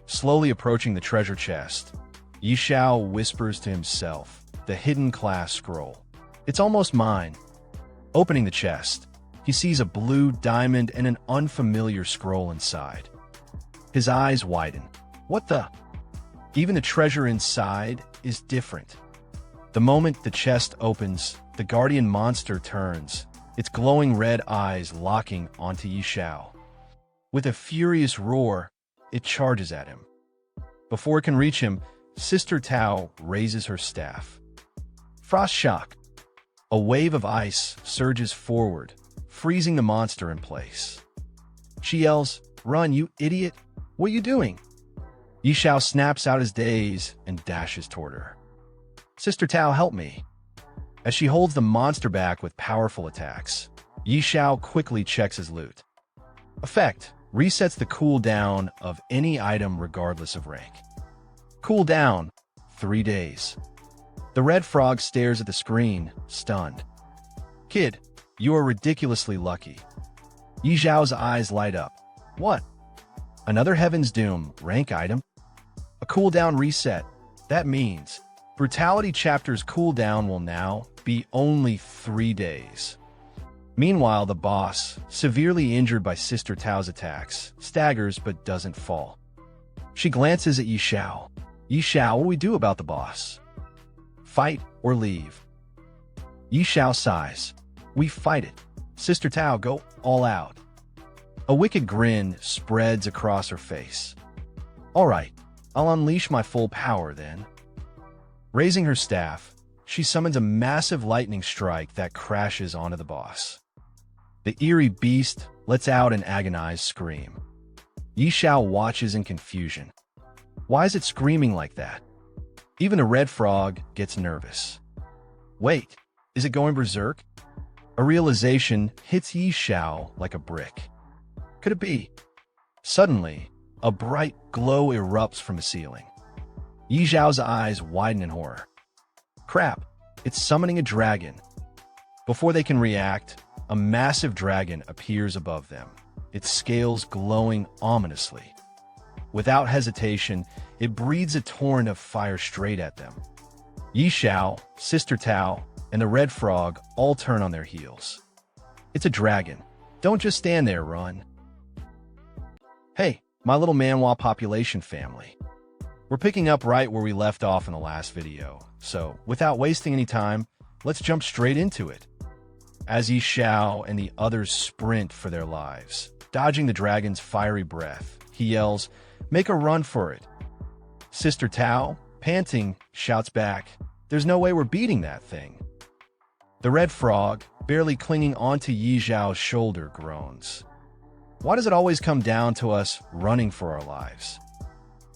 Slowly approaching the treasure chest, Yi Xiao whispers to himself, the hidden class scroll. It's almost mine. Opening the chest, he sees a blue diamond and an unfamiliar scroll inside. His eyes widen. What the? Even the treasure inside is different. The moment the chest opens, the guardian monster turns, its glowing red eyes locking onto Yi Xiao. With a furious roar, it charges at him. Before it can reach him, Sister Tao raises her staff. Frost shock. A wave of ice surges forward, freezing the monster in place. She yells, "Run, you idiot! What are you doing?" Yi Xiao snaps out his daze and dashes toward her. Sister Tao, help me. As she holds the monster back with powerful attacks, Yi Xiao quickly checks his loot. Effect: resets the cooldown of any item regardless of rank. Cooldown: 3 days. The red frog stares at the screen, stunned. Kid, you are ridiculously lucky. Yi Xiao's eyes light up. What? Another Heaven's Doom rank item? A cooldown reset. That means Brutality Chapter's cooldown will now be only 3 days. Meanwhile, the boss, severely injured by Sister Tao's attacks, staggers but doesn't fall. She glances at Yi Xiao. Yi Xiao, what do we do about the boss? Fight or leave? Yi Xiao sighs. We fight it. Sister Tao, go all out. A wicked grin spreads across her face. All right, I'll unleash my full power then. Raising her staff, she summons a massive lightning strike that crashes onto the boss. The eerie beast lets out an agonized scream. Xiao watches in confusion. Why is it screaming like that? Even the red frog gets nervous. Wait, is it going berserk? A realization hits Xiao like a brick. Could it be? Suddenly, a bright glow erupts from the ceiling. Xiao's eyes widen in horror. Crap, it's summoning a dragon. Before they can react, a massive dragon appears above them, its scales glowing ominously. Without hesitation, it breathes a torrent of fire straight at them. Xiao, Sister Tao, and the red frog all turn on their heels. It's a dragon. Don't just stand there, run. Hey, my little Manhwa population family. We're picking up right where we left off in the last video, so without wasting any time, let's jump straight into it. As Xiao and the others sprint for their lives, dodging the dragon's fiery breath, he yells, "Make a run for it." Sister Tao, panting, shouts back, "There's no way we're beating that thing." The red frog, barely clinging onto Xiao's shoulder, groans. Why does it always come down to us running for our lives?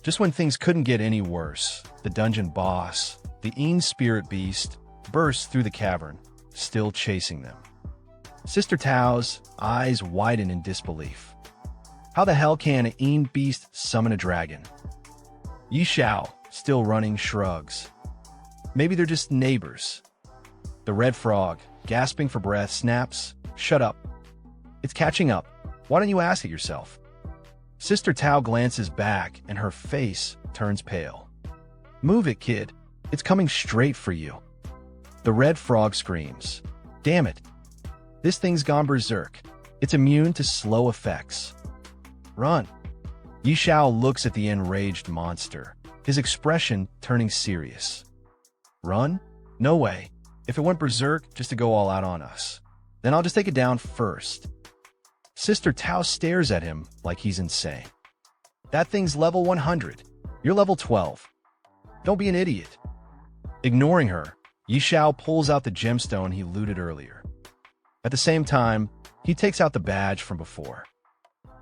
Just when things couldn't get any worse, the dungeon boss, the Een spirit beast, bursts through the cavern, still chasing them. Sister Tao's eyes widen in disbelief. How the hell can an Een beast summon a dragon? Xiao, still running, shrugs. Maybe they're just neighbors. The red frog, gasping for breath, snaps, "Shut up. It's catching up. Why don't you ask it yourself?" Sister Tao glances back and her face turns pale. "Move it, kid. It's coming straight for you." The red frog screams. "Damn it. This thing's gone berserk. It's immune to slow effects. Run." Xiao looks at the enraged monster, his expression turning serious. "Run? No way. If it went berserk just to go all out on us, then I'll just take it down first." Sister Tao stares at him like he's insane. "That thing's level 100. You're level 12. Don't be an idiot." Ignoring her, Xiao pulls out the gemstone he looted earlier. At the same time, he takes out the badge from before.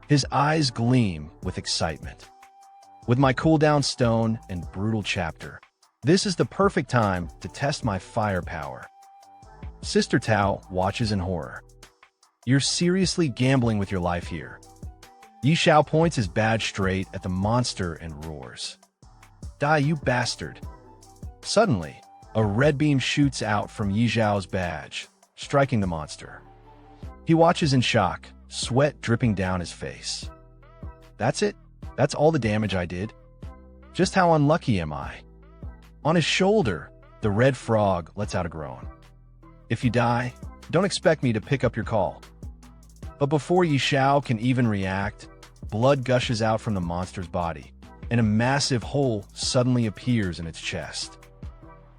His eyes gleam with excitement. "With my cooldown stone and brutal chapter, this is the perfect time to test my firepower." Sister Tao watches in horror. "You're seriously gambling with your life here." Xiao points his badge straight at the monster and roars, "Die, you bastard." Suddenly, a red beam shoots out from Xiao's badge, striking the monster. He watches in shock, sweat dripping down his face. "That's it? That's all the damage I did? Just how unlucky am I?" On his shoulder, the red frog lets out a groan. "If you die, don't expect me to pick up your call." But before Xiao can even react, blood gushes out from the monster's body, and a massive hole suddenly appears in its chest.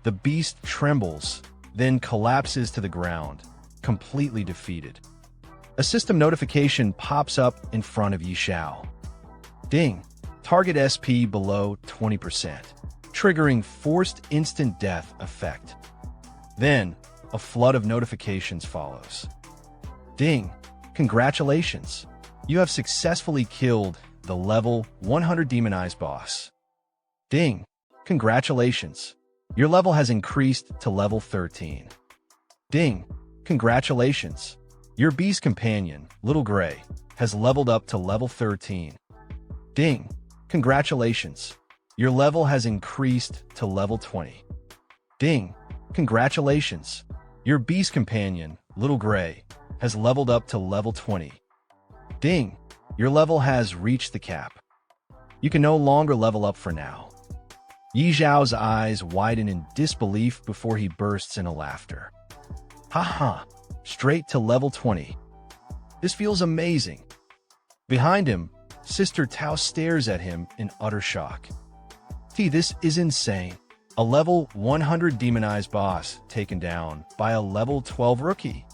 The beast trembles, then collapses to the ground, completely defeated. A system notification pops up in front of Xiao. Ding! Target SP below 20%, triggering forced instant death effect. Then, a flood of notifications follows. Ding! Congratulations! You have successfully killed the level 100 demonized boss. Ding! Congratulations! Your level has increased to level 13. Ding! Congratulations! Your beast companion, Little Gray, has leveled up to level 13. Ding! Congratulations! Your level has increased to level 20. Ding! Congratulations! Your beast companion, Little Gray, has leveled up to level 20. Ding! Your level has reached the cap. You can no longer level up for now. Xiao's eyes widen in disbelief before he bursts into laughter. Haha, straight to level 20. This feels amazing. Behind him, Sister Tao stares at him in utter shock. This is insane. A level 100 demonized boss taken down by a level 12 rookie.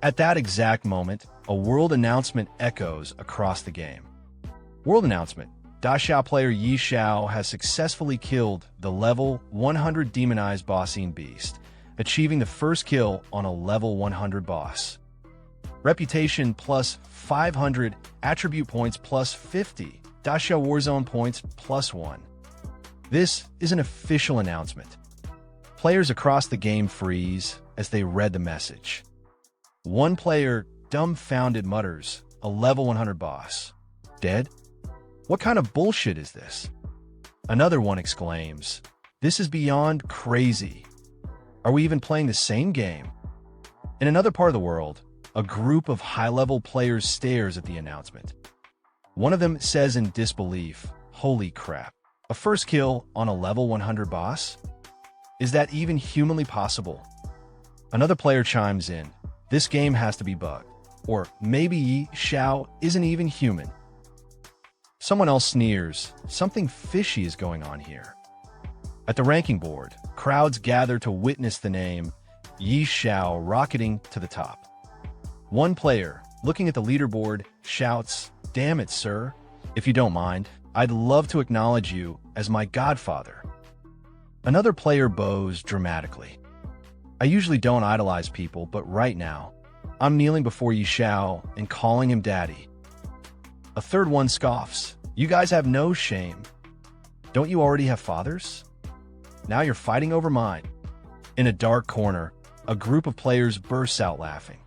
At that exact moment, a world announcement echoes across the game. World announcement. Xiao player Xiao has successfully killed the level 100 demonized bossine beast, achieving the first kill on a level 100 boss. Reputation plus 500, attribute points plus 50, Xiao Warzone points plus 1. This is an official announcement. Players across the game freeze as they read the message. One player, dumbfounded, mutters, a level 100 boss. Dead? What kind of bullshit is this? Another one exclaims, this is beyond crazy. Are we even playing the same game? In another part of the world, a group of high-level players stares at the announcement. One of them says in disbelief, holy crap, a first kill on a level 100 boss? Is that even humanly possible? Another player chimes in, this game has to be bugged. Or maybe Xiao isn't even human. Someone else sneers, something fishy is going on here. At the ranking board, crowds gather to witness the name Xiao rocketing to the top. One player, looking at the leaderboard, shouts, damn it, sir. If you don't mind, I'd love to acknowledge you as my godfather. Another player bows dramatically. I usually don't idolize people, but right now, I'm kneeling before Xiao and calling him daddy. A third one scoffs, you guys have no shame. Don't you already have fathers? Now you're fighting over mine. In a dark corner, a group of players bursts out laughing.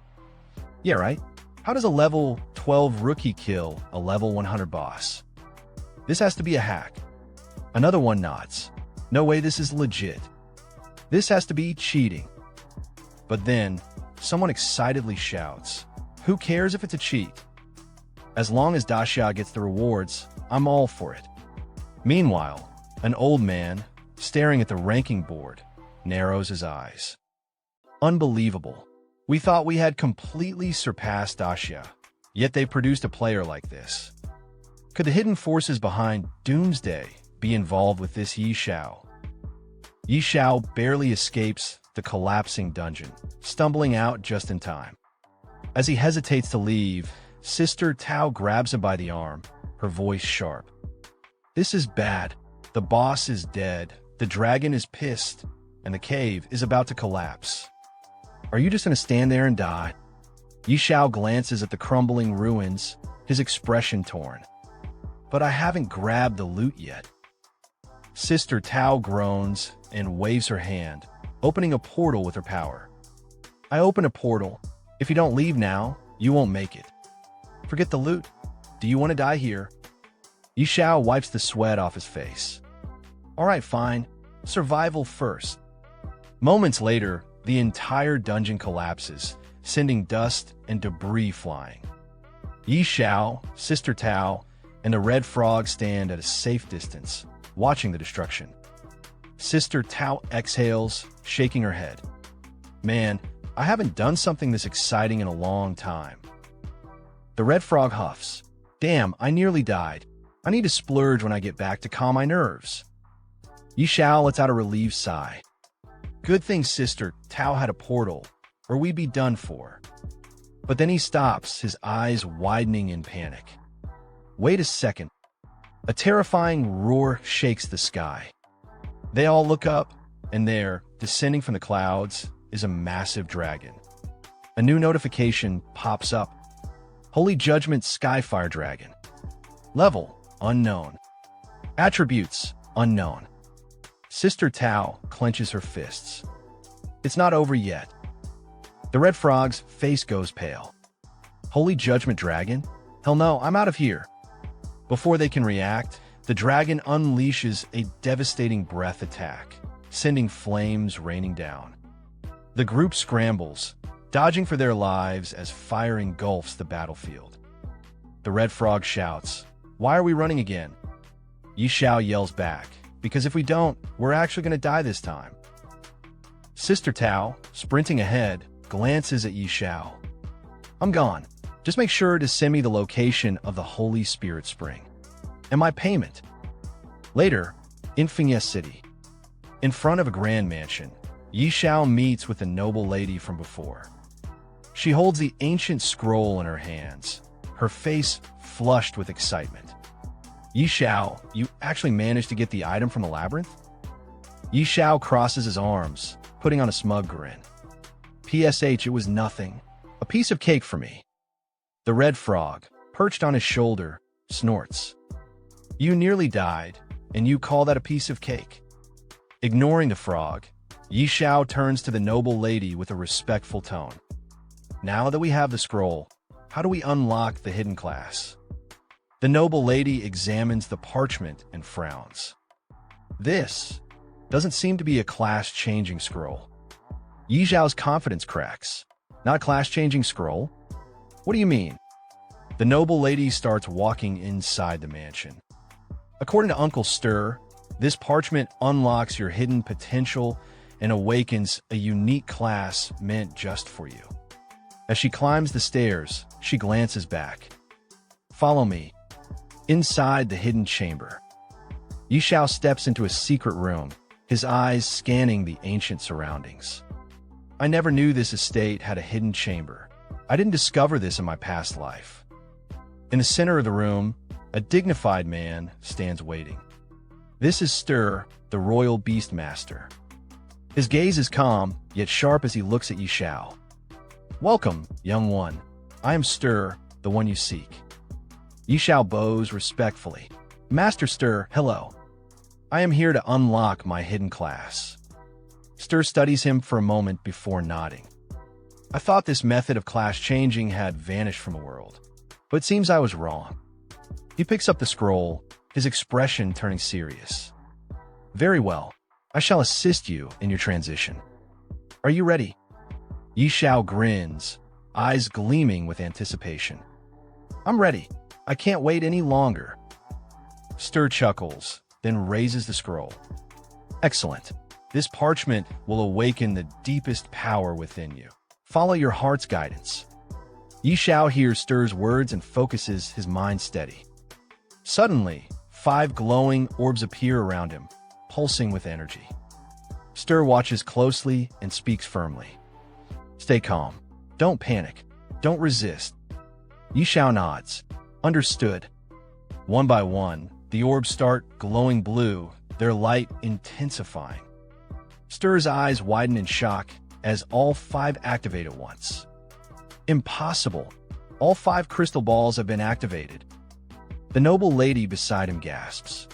Yeah, right? How does a level 12 rookie kill a level 100 boss? This has to be a hack. Another one nods. No way, this is legit. This has to be cheating. But then, someone excitedly shouts, who cares if it's a cheat? As long as Xiao gets the rewards, I'm all for it. Meanwhile, an old man, staring at the ranking board, narrows his eyes. Unbelievable. We thought we had completely surpassed Xiao, yet they produced a player like this. Could the hidden forces behind Doomsday be involved with this Xiao? Xiao barely escapes the collapsing dungeon, stumbling out just in time. As he hesitates to leave, Sister Tao grabs him by the arm, her voice sharp. This is bad. The boss is dead, the dragon is pissed, and the cave is about to collapse. Are you just gonna stand there and die? Xiao glances at the crumbling ruins, his expression torn. But I haven't grabbed the loot yet. Sister Tao groans and waves her hand, opening a portal with her power. I open a portal. If you don't leave now, you won't make it. Forget the loot. Do you want to die here? Xiao wipes the sweat off his face. All right, fine. Survival first. Moments later, the entire dungeon collapses, sending dust and debris flying. Xiao, Sister Tao, and the Red Frog stand at a safe distance, watching the destruction. Sister Tao exhales, shaking her head. Man, I haven't done something this exciting in a long time. The Red Frog huffs. Damn, I nearly died. I need to splurge when I get back to calm my nerves. Xiao lets out a relieved sigh. Good thing Sister Tao had a portal, or we'd be done for. But then he stops, his eyes widening in panic. Wait a second. A terrifying roar shakes the sky. They all look up, and there, descending from the clouds, is a massive dragon. A new notification pops up. Holy Judgment Skyfire Dragon. Level, unknown. Attributes, unknown. Sister Tao clenches her fists. It's not over yet. The Red Frog's face goes pale. Holy Judgment Dragon? Hell no, I'm out of here. Before they can react, the dragon unleashes a devastating breath attack, sending flames raining down. The group scrambles, dodging for their lives as fire engulfs the battlefield. The Red Frog shouts, "Why are we running again?" Xiao yells back, "Because if we don't, we're actually going to die this time." Sister Tao, sprinting ahead, glances at Xiao. "I'm gone. Just make sure to send me the location of the Holy Spirit Spring. And my payment." Later, in Fengye City, in front of a grand mansion, Xiao meets with the noble lady from before. She holds the ancient scroll in her hands, her face flushed with excitement. Yi Xiao, you actually managed to get the item from the labyrinth? Yi Xiao crosses his arms, putting on a smug grin. PSH, it was nothing. A piece of cake for me. The red frog, perched on his shoulder, snorts. You nearly died, and you call that a piece of cake? Ignoring the frog, Yi Xiao turns to the noble lady with a respectful tone. Now that we have the scroll, how do we unlock the hidden class? The noble lady examines the parchment and frowns. This doesn't seem to be a class-changing scroll. Yi Xiao's confidence cracks. Not a class-changing scroll? What do you mean? The noble lady starts walking inside the mansion. According to Uncle Stir, this parchment unlocks your hidden potential and awakens a unique class meant just for you. As she climbs the stairs, she glances back. Follow me. Inside the hidden chamber, Yi Xiao steps into a secret room, his eyes scanning the ancient surroundings. I never knew this estate had a hidden chamber. I didn't discover this in my past life. In the center of the room, a dignified man stands waiting. This is Stir, the royal beast master. His gaze is calm, yet sharp as he looks at Yi Xiao. Welcome, young one. I am Stir, the one you seek. Yi Xiao bows respectfully. Master Stir, hello. I am here to unlock my hidden class. Stir studies him for a moment before nodding. I thought this method of class changing had vanished from the world, but it seems I was wrong. He picks up the scroll, his expression turning serious. Very well. I shall assist you in your transition. Are you ready? Yi Xiao grins, eyes gleaming with anticipation. I'm ready. I can't wait any longer. Stir chuckles, then raises the scroll. Excellent. This parchment will awaken the deepest power within you. Follow your heart's guidance. Yi Xiao hears Stir's words and focuses his mind steady. Suddenly, 5 glowing orbs appear around him, pulsing with energy. Stir watches closely and speaks firmly. Stay calm. Don't panic. Don't resist. Yi Xiao nods. Understood. One by one, the orbs start glowing blue, their light intensifying. Stir's eyes widen in shock as all 5 activate at once. Impossible. All 5 crystal balls have been activated. The noble lady beside him gasps.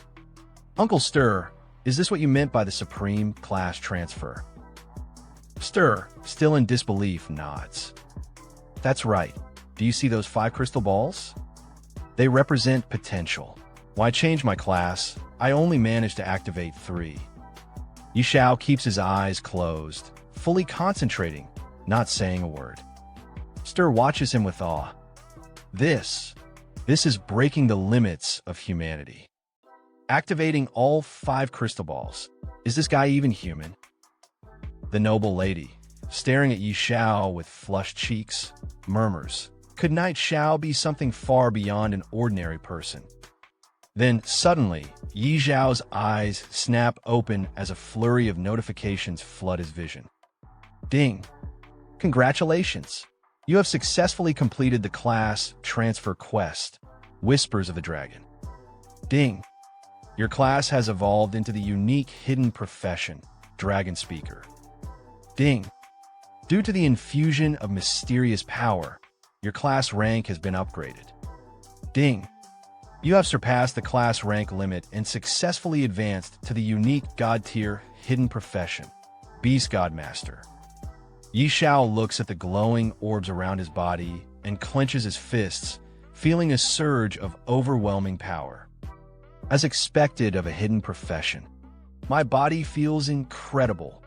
Uncle Stir, is this what you meant by the supreme class transfer? Stir, still in disbelief, nods. That's right. Do you see those 5 crystal balls? They represent potential. When I changed my class, I only managed to activate 3. Yi Xiao keeps his eyes closed, fully concentrating, not saying a word. Stir watches him with awe. This is breaking the limits of humanity. Activating all 5 crystal balls. Is this guy even human? The noble lady, staring at Yi Xiao with flushed cheeks, murmurs, could Knight Xiao be something far beyond an ordinary person? Then, suddenly, Yi Xiao's eyes snap open as a flurry of notifications flood his vision. Ding! Congratulations! You have successfully completed the class transfer quest, Whispers of the Dragon. Ding! Your class has evolved into the unique hidden profession, Dragon Speaker. Ding! Due to the infusion of mysterious power, your class rank has been upgraded. Ding! You have surpassed the class rank limit and successfully advanced to the unique God-tier hidden profession, Beast God Master. Yi Xiao looks at the glowing orbs around his body and clenches his fists, feeling a surge of overwhelming power. As expected of a hidden profession, my body feels incredible.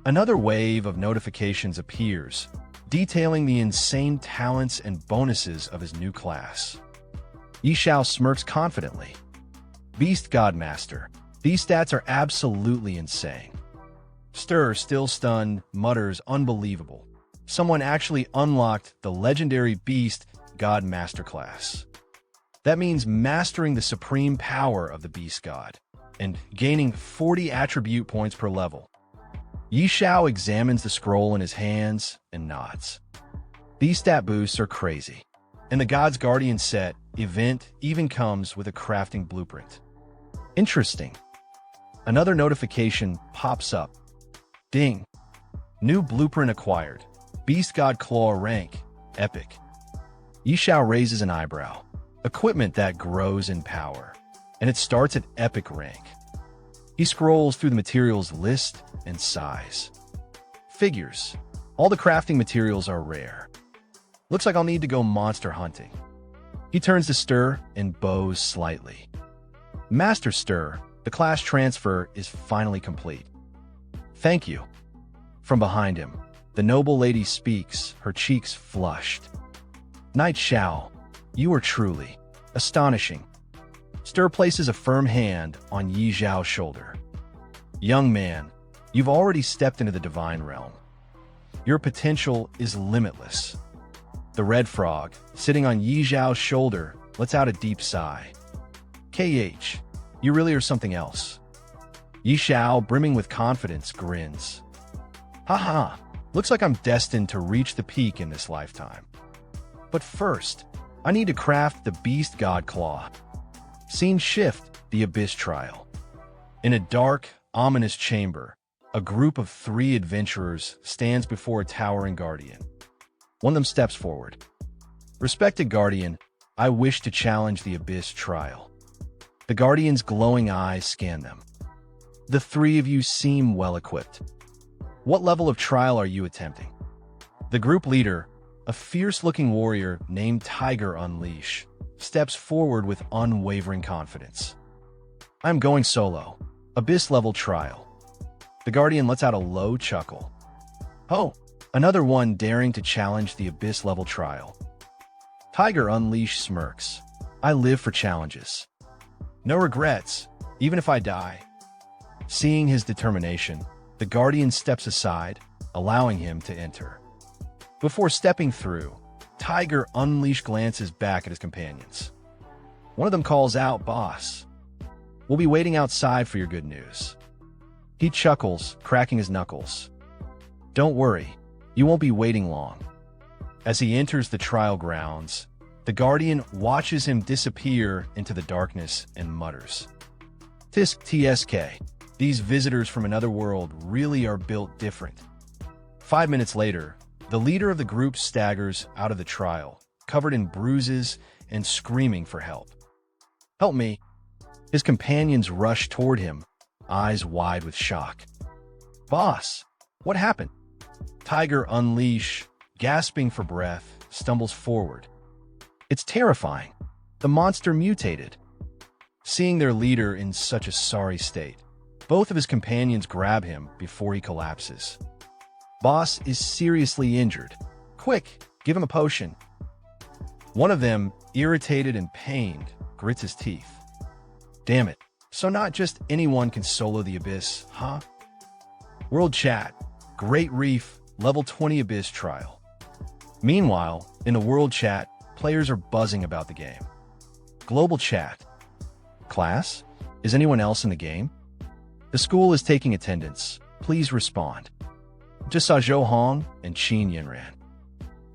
Another wave of notifications appears, detailing the insane talents and bonuses of his new class. Yi Xiao smirks confidently. Beast God Master, these stats are absolutely insane. Stir, still stunned, mutters, unbelievable. Someone actually unlocked the legendary Beast God Master class. That means mastering the supreme power of the Beast God and gaining 40 attribute points per level. Yi Xiao examines the scroll in his hands and nods. These stat boosts are crazy. And the God's Guardian set event even comes with a crafting blueprint. Interesting. Another notification pops up. Ding. New blueprint acquired. Beast God Claw rank. Epic. Xiao raises an eyebrow. Equipment that grows in power. And it starts at epic rank. He scrolls through the materials list and sighs. Figures. All the crafting materials are rare. Looks like I'll need to go monster hunting. He turns to Stir and bows slightly. Master Stir, the class transfer is finally complete. Thank you. From behind him, the noble lady speaks, her cheeks flushed. Knight Xiao, you are truly astonishing. Stir places a firm hand on Yi Zhao's shoulder. Young man, you've already stepped into the divine realm. Your potential is limitless. The red frog, sitting on Yi Zhao's shoulder, lets out a deep sigh. KH, you really are something else. Yi Xiao, brimming with confidence, grins. Haha, looks like I'm destined to reach the peak in this lifetime. But first, I need to craft the Beast God Claw. Scene shift, the Abyss Trial. In a dark, ominous chamber, a group of 3 adventurers stands before a towering guardian. One of them steps forward. Respected Guardian, I wish to challenge the Abyss Trial. The Guardian's glowing eyes scan them. The 3 of you seem well-equipped. What level of trial are you attempting? The group leader, a fierce-looking warrior named Tiger Unleash, steps forward with unwavering confidence. I'm going solo. Abyss-level trial. The Guardian lets out a low chuckle. Oh, another one daring to challenge the Abyss-level trial. Tiger Unleash smirks. I live for challenges. No regrets, even if I die. Seeing his determination, the Guardian steps aside, allowing him to enter. Before stepping through, Tiger Unleash glances back at his companions. One of them calls out, Boss. We'll be waiting outside for your good news. He chuckles, cracking his knuckles. Don't worry, you won't be waiting long. As he enters the trial grounds, the Guardian watches him disappear into the darkness and mutters. Tisk TSK, these visitors from another world really are built different. 5 minutes later, the leader of the group staggers out of the trial, covered in bruises and screaming for help. Help me. His companions rush toward him, eyes wide with shock. Boss, what happened? Tiger Unleash, gasping for breath, stumbles forward. It's terrifying. The monster mutated. Seeing their leader in such a sorry state, both of his companions grab him before he collapses. Boss is seriously injured. Quick, give him a potion. One of them, irritated and pained, grits his teeth. Damn it. So not just anyone can solo the Abyss, huh? World Chat, Great Reef, Level 20 Abyss Trial. Meanwhile, in the World Chat, players are buzzing about the game. Global Chat. Class? Is anyone else in the game? The school is taking attendance. Please respond. Just saw Zhou Hong and Qin Yinran.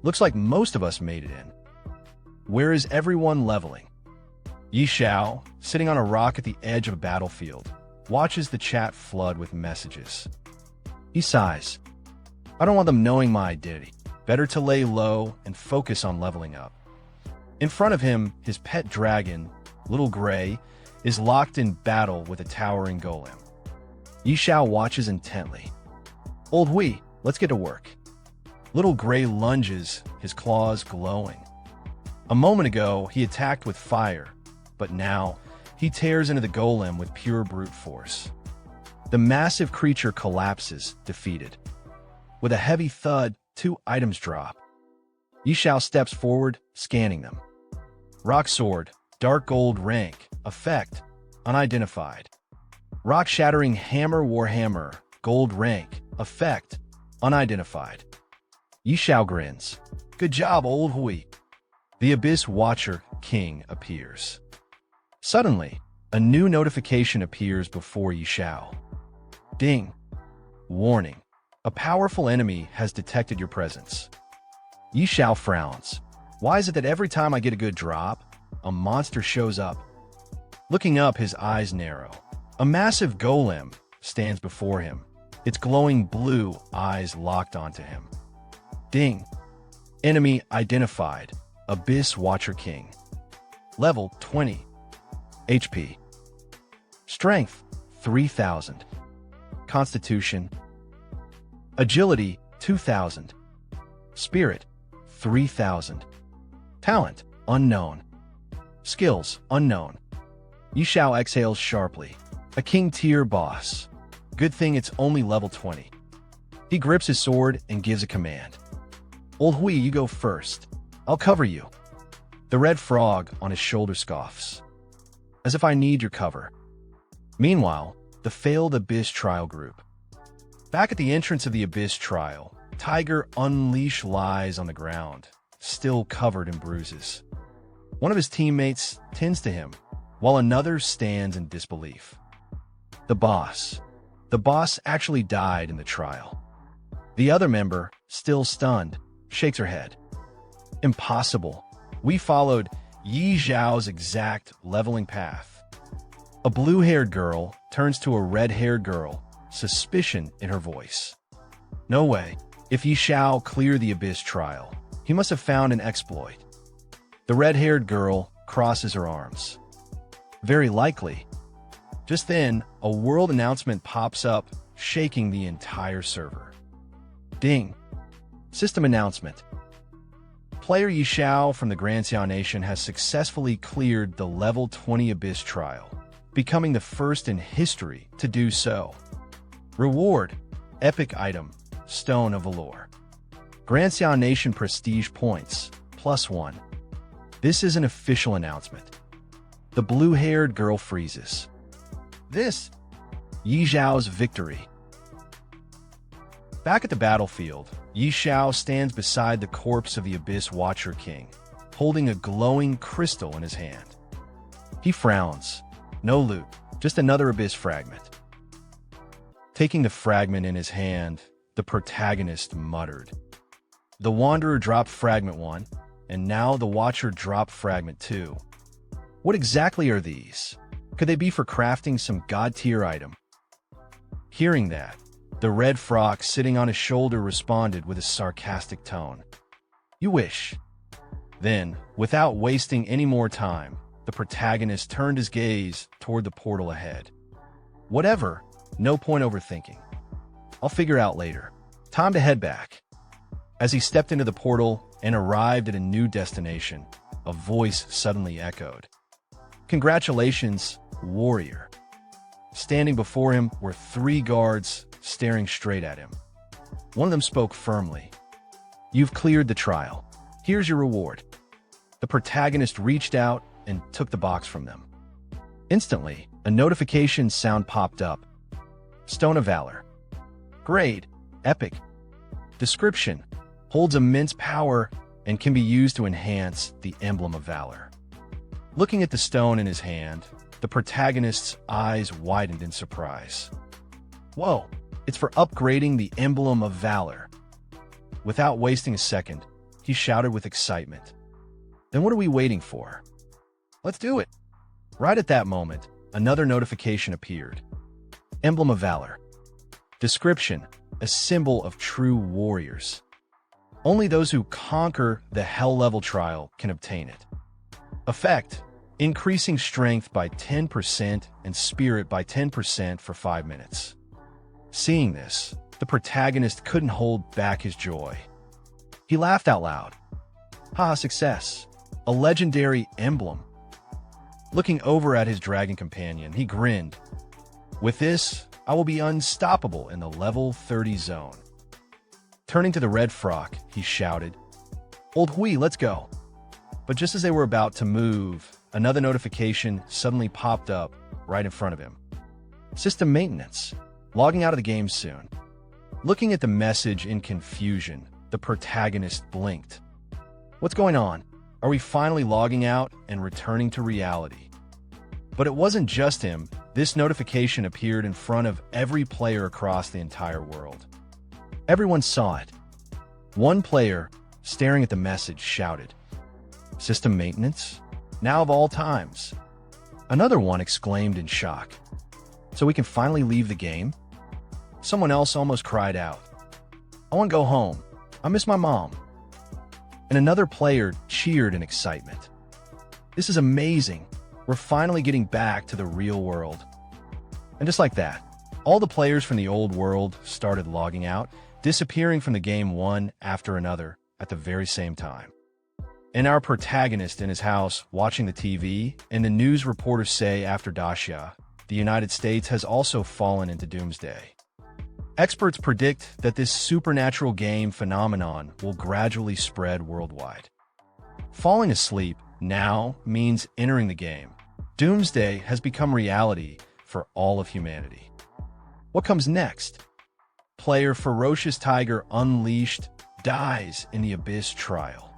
Looks like most of us made it in. Where is everyone leveling? Yi Xiao, sitting on a rock at the edge of a battlefield, watches the chat flood with messages. He sighs. I don't want them knowing my identity. Better to lay low and focus on leveling up. In front of him, his pet dragon, Little Gray, is locked in battle with a towering golem. Yi Xiao watches intently. Old Hui, let's get to work. Little Gray lunges, his claws glowing. A moment ago, he attacked with fire, but now he tears into the golem with pure brute force. The massive creature collapses, defeated. With a heavy thud, 2 items drop. Yi Xiao steps forward, scanning them. Rock Sword, Dark Gold rank, effect, unidentified. Rock-shattering Hammer Warhammer, gold rank, effect, unidentified. Yi Xiao grins. Good job, Old Hui. The Abyss Watcher King appears. Suddenly, a new notification appears before Yi Xiao. Ding. Warning. A powerful enemy has detected your presence. Yi Xiao frowns. Why is it that every time I get a good drop, a monster shows up? Looking up, his eyes narrow. A massive golem stands before him, its glowing blue eyes locked onto him. Ding. Enemy identified. Abyss Watcher King. Level 20. HP. Strength 3000. Constitution. Agility 2000. Spirit 3000. Talent unknown. Skills unknown. Xiao exhales sharply. A king tier boss. Good thing it's only level 20. He grips his sword and gives a command. Old Hui, you go first. I'll cover you. The red frog on his shoulder scoffs. As if I need your cover. Meanwhile, the failed Abyss trial group. Back at the entrance of the Abyss trial, Tiger Unleash lies on the ground, still covered in bruises. One of his teammates tends to him, while another stands in disbelief. The boss. The boss actually died in the trial. The other member, still stunned, shakes her head. Impossible. We followed Yi Zhao's exact leveling path. A blue-haired girl turns to a red-haired girl, suspicion in her voice. No way. If Yi Zhao cleared the Abyss trial, he must have found an exploit. The red-haired girl crosses her arms. Very likely. Just then, a world announcement pops up, shaking the entire server. Ding. System announcement. Player Yi Zhao from the Grand Xiao Nation has successfully cleared the level 20 Abyss trial, becoming the first in history to do so. Reward. Epic item. Stone of Valor. Grand Xiao Nation prestige points. +1. This is an official announcement. The blue-haired girl freezes. This. Yi Zhao's victory. Back at the battlefield, Yi Zhao stands beside the corpse of the Abyss Watcher King, holding a glowing crystal in his hand. He frowns. No loot, just another Abyss fragment. Taking the fragment in his hand, the protagonist muttered. The Wanderer dropped Fragment 1, and now the Watcher dropped Fragment 2. What exactly are these? Could they be for crafting some god-tier item? Hearing that, the red frog sitting on his shoulder responded with a sarcastic tone. You wish. Then, without wasting any more time, the protagonist turned his gaze toward the portal ahead. Whatever, no point overthinking. I'll figure out later. Time to head back. As he stepped into the portal and arrived at a new destination, a voice suddenly echoed. Congratulations, warrior. Standing before him were 3 guards staring straight at him. One of them spoke firmly. You've cleared the trial. Here's your reward. The protagonist reached out and took the box from them. Instantly, a notification sound popped up. Stone of Valor. Grade. Epic. Description. Holds immense power and can be used to enhance the Emblem of Valor. Looking at the stone in his hand, the protagonist's eyes widened in surprise. Whoa, it's for upgrading the Emblem of Valor. Without wasting a second, he shouted with excitement. Then what are we waiting for? Let's do it. Right at that moment, another notification appeared. Emblem of Valor. Description. A symbol of true warriors. Only those who conquer the Hell level trial can obtain it. Effect. Increasing strength by 10% and spirit by 10% for 5 minutes. Seeing this, the protagonist couldn't hold back his joy. He laughed out loud. Haha, success. A legendary emblem. Looking over at his dragon companion, he grinned. With this, I will be unstoppable in the level 30 zone. Turning to the red frog, he shouted, Old Hui, let's go. But just as they were about to move, another notification suddenly popped up right in front of him. System maintenance. Logging out of the game soon. Looking at the message in confusion, the protagonist blinked. What's going on? Are we finally logging out and returning to reality? But it wasn't just him. This notification appeared in front of every player across the entire world. Everyone saw it. One player, staring at the message, shouted, System maintenance? Now of all times. Another one exclaimed in shock. So we can finally leave the game? Someone else almost cried out. I want to go home. I miss my mom. And another player cheered in excitement. This is amazing. We're finally getting back to the real world. And just like that, all the players from the old world started logging out, disappearing from the game one after another at the very same time. And our protagonist in his house watching the TV, and the news reporters say after Dacia, the United States has also fallen into doomsday. Experts predict that this supernatural game phenomenon will gradually spread worldwide. Falling asleep now means entering the game. Doomsday has become reality for all of humanity. What comes next? Player Ferocious Tiger Unleashed dies in the Abyss trial.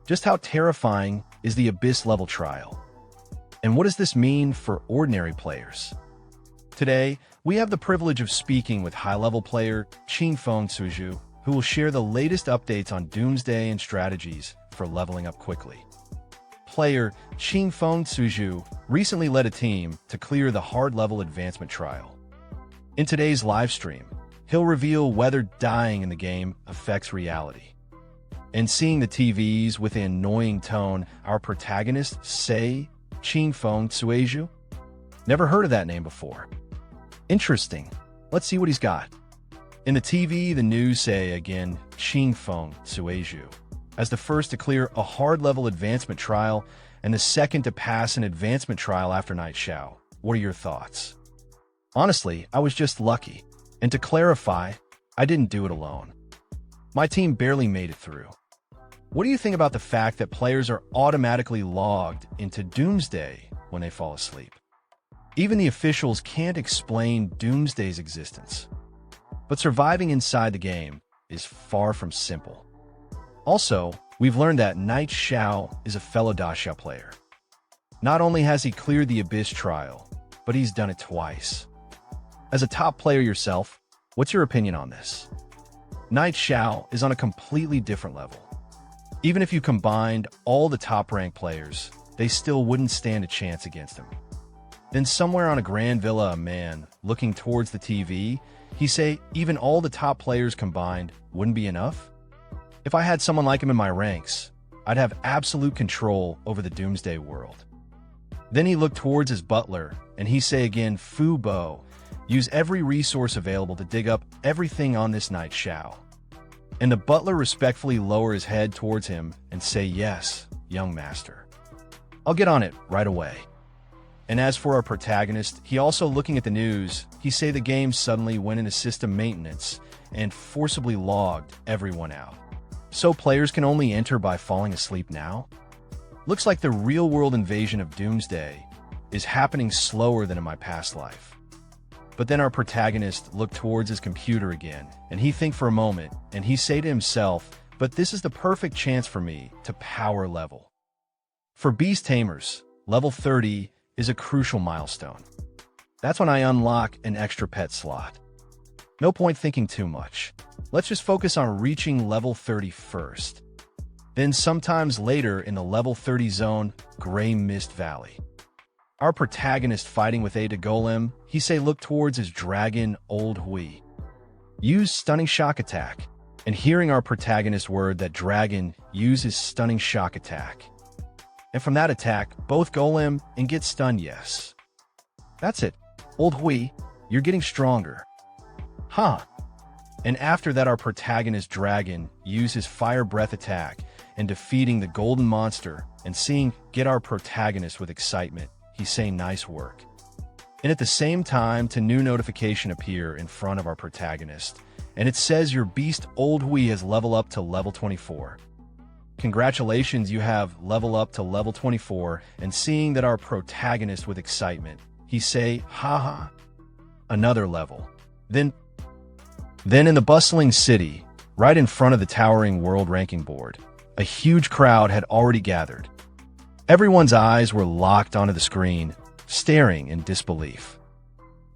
Just how terrifying is the Abyss level trial? And what does this mean for ordinary players? Today, we have the privilege of speaking with high-level player Qingfeng Suju, who will share the latest updates on Doomsday and strategies for leveling up quickly. Player Qingfeng Suju recently led a team to clear the hard-level advancement trial. In today's livestream, he'll reveal whether dying in the game affects reality. And seeing the TVs with an annoying tone, our protagonist say Qingfeng Suju? Never heard of that name before. Interesting. Let's see what he's got. In the TV, the news say again Qingfeng Suju as the first to clear a hard-level advancement trial and the second to pass an advancement trial after night Xiao. What are your thoughts? Honestly, I was just lucky. And to clarify, I didn't do it alone. My team barely made it through. What do you think about the fact that players are automatically logged into Doomsday when they fall asleep? Even the officials can't explain Doomsday's existence. But surviving inside the game is far from simple. Also, we've learned that Knight Xiao is a fellow Dacia player. Not only has he cleared the Abyss trial, but he's done it twice. As a top player yourself, what's your opinion on this? Knight Xiao is on a completely different level. Even if you combined all the top-ranked players, they still wouldn't stand a chance against him. Then somewhere on a grand villa, a man, looking towards the TV, he say even all the top players combined wouldn't be enough? If I had someone like him in my ranks, I'd have absolute control over the Doomsday world. Then he looked towards his butler, and he say again, Fu Bo, use every resource available to dig up everything on this Knight Xiao. And the butler respectfully lower his head towards him and say, yes, young master. I'll get on it right away. And as for our protagonist, he also looking at the news, he say the game suddenly went into system maintenance and forcibly logged everyone out. So players can only enter by falling asleep now? Looks like the real-world invasion of Doomsday is happening slower than in my past life. But then our protagonist looked towards his computer again, and he think for a moment, and he say to himself, but this is the perfect chance for me to power level. For Beast Tamers, level 30 is a crucial milestone. That's when I unlock an extra pet slot. No point thinking too much. Let's just focus on reaching level 30 first. Then sometimes later in the level 30 zone, Grey Mist Valley. Our protagonist fighting with Ada Golem, he say look towards his dragon, Old Hui. Use Stunning Shock Attack, and hearing our protagonist word that dragon uses Stunning Shock Attack. And from that attack, both Golem and get stunned, yes. That's it. Old Hui, you're getting stronger. Huh. And after that our protagonist dragon use his Fire Breath attack and defeating the golden monster and seeing get our protagonist with excitement. He say nice work. And at the same time, a new notification appear in front of our protagonist, and it says your beast Old Hui has leveled up to level 24. Congratulations, you have leveled up to level 24, and seeing that our protagonist with excitement, he say, haha, another level. Then in the bustling city, right in front of the towering world ranking board, a huge crowd had already gathered. Everyone's eyes were locked onto the screen, staring in disbelief.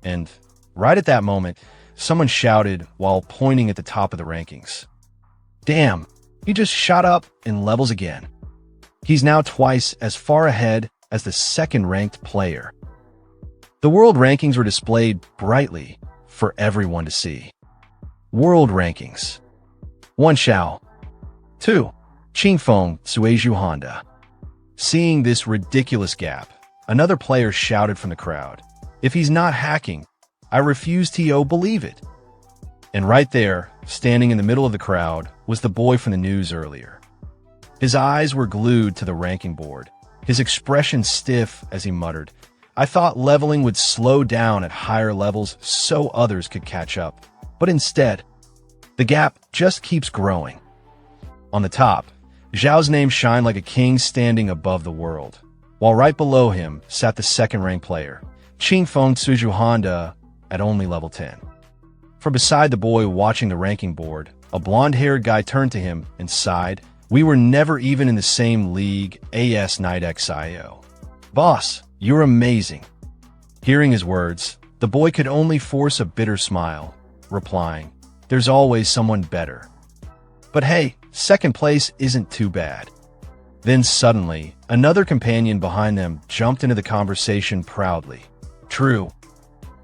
And right at that moment, someone shouted while pointing at the top of the rankings. Damn, he just shot up in levels again. He's now twice as far ahead as the second-ranked player. The world rankings were displayed brightly for everyone to see. World rankings. 1. Xiao. 2. Qingfeng Suizhu Honda. Seeing this ridiculous gap, another player shouted from the crowd, "If he's not hacking, I refuse to believe it." And right there, standing in the middle of the crowd, was the boy from the news earlier. His eyes were glued to the ranking board, his expression stiff as he muttered, "I thought leveling would slow down at higher levels so others could catch up. But instead, the gap just keeps growing." On the top, Xiao's name shined like a king standing above the world, while right below him sat the second-ranked player, Qingfeng Suizhu Honda, at only level 10. From beside the boy watching the ranking board, a blonde-haired guy turned to him and sighed, "We were never even in the same league, AS Night XIO. Boss, you're amazing." Hearing his words, the boy could only force a bitter smile, replying, "There's always someone better. But hey, second place isn't too bad." Then suddenly, another companion behind them jumped into the conversation proudly. "True.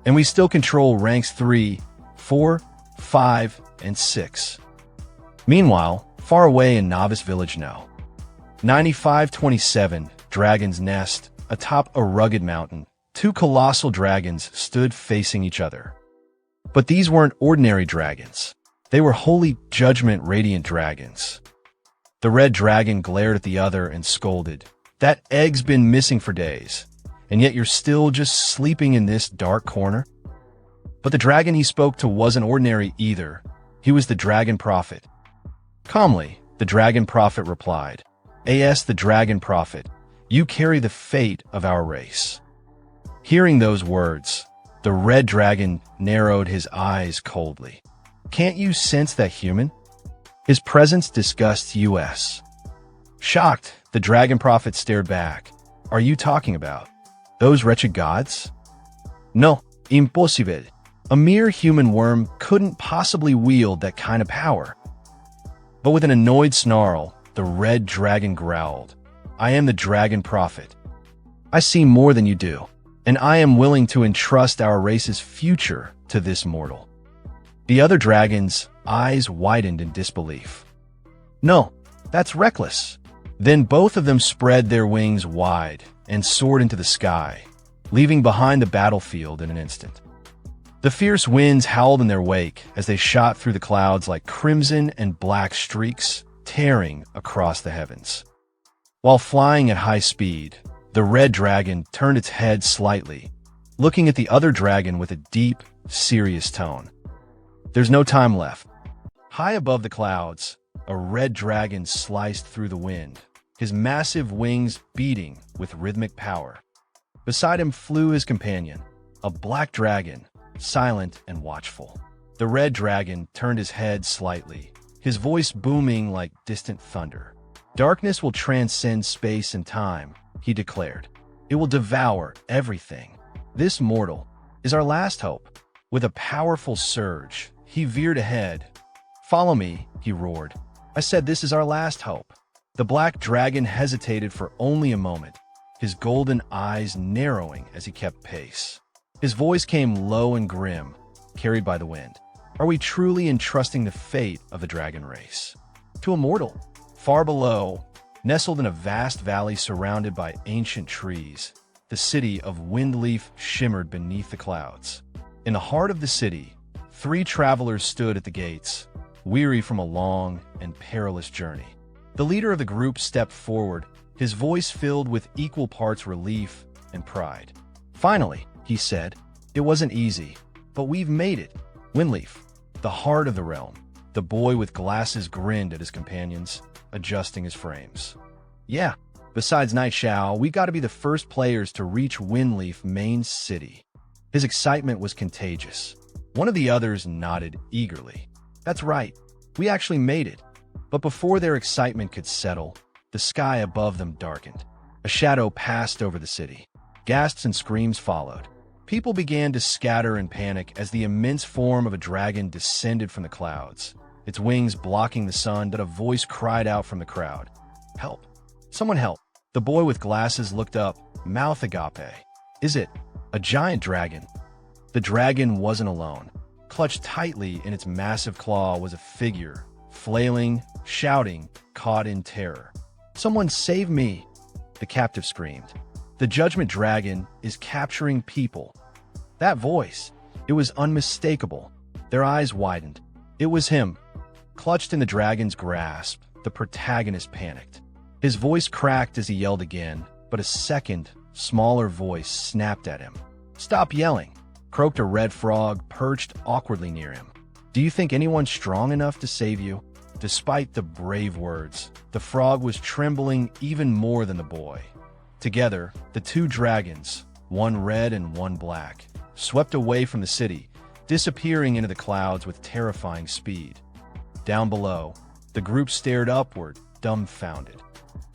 And we still control ranks 3, 4, 5, and 6. Meanwhile, far away in Novice Village now, 9527, Dragon's Nest, atop a rugged mountain, two colossal dragons stood facing each other. But these weren't ordinary dragons. They were holy judgment radiant dragons. The red dragon glared at the other and scolded, "That egg's been missing for days, and yet you're still just sleeping in this dark corner?" But the dragon he spoke to wasn't ordinary either. He was the Dragon Prophet. Calmly, the Dragon Prophet replied, "As the Dragon Prophet, you carry the fate of our race." Hearing those words, the red dragon narrowed his eyes coldly. "Can't you sense that human?" His presence disgusts us. Shocked, the Dragon Prophet stared back. "Are you talking about those wretched gods?" "No, impossible. A mere human worm couldn't possibly wield that kind of power." But with an annoyed snarl, the red dragon growled, "I am the Dragon Prophet. I see more than you do, and I am willing to entrust our race's future to this mortal." The other dragon's eyes widened in disbelief. "No, that's reckless." Then both of them spread their wings wide and soared into the sky, leaving behind the battlefield in an instant. The fierce winds howled in their wake as they shot through the clouds like crimson and black streaks, tearing across the heavens. While flying at high speed, the red dragon turned its head slightly, looking at the other dragon with a deep, serious tone. "There's no time left." High above the clouds, a red dragon sliced through the wind, his massive wings beating with rhythmic power. Beside him flew his companion, a black dragon, silent and watchful. The red dragon turned his head slightly, his voice booming like distant thunder. "Darkness will transcend space and time," he declared. "It will devour everything. This mortal is our last hope." With a powerful surge, he veered ahead. "Follow me," he roared. "I said this is our last hope." The black dragon hesitated for only a moment, his golden eyes narrowing as he kept pace. His voice came low and grim, carried by the wind. "Are we truly entrusting the fate of the dragon race to a mortal?" Far below, nestled in a vast valley surrounded by ancient trees, the city of Windleaf shimmered beneath the clouds. In the heart of the city, 3 travelers stood at the gates, weary from a long and perilous journey. The leader of the group stepped forward, his voice filled with equal parts relief and pride. "Finally," he said, "it wasn't easy, but we've made it. Windleaf, the heart of the realm." The boy with glasses grinned at his companions, adjusting his frames. "Yeah, besides Night Xiao, we got to be the first players to reach Windleaf main city." His excitement was contagious. One of the others nodded eagerly. "That's right, we actually made it." But before their excitement could settle, the sky above them darkened. A shadow passed over the city. Gasps and screams followed. People began to scatter in panic as the immense form of a dragon descended from the clouds, its wings blocking the sun, but a voice cried out from the crowd, "Help! Someone help. The boy with glasses looked up, mouth agape. Is it a giant dragon? The dragon wasn't alone. Clutched tightly in its massive claw was a figure, flailing, shouting, caught in terror. Someone save me! The captive screamed. The judgment dragon is capturing people. That voice, it was unmistakable. Their eyes widened. It was him. Clutched in the dragon's grasp, the protagonist panicked. His voice cracked as he yelled again, but a second, smaller voice snapped at him. Stop yelling, croaked a red frog perched awkwardly near him. Do you think anyone's strong enough to save you? Despite the brave words, the frog was trembling even more than the boy. Together, the two dragons, one red and one black, swept away from the city, disappearing into the clouds with terrifying speed. Down below, the group stared upward, dumbfounded.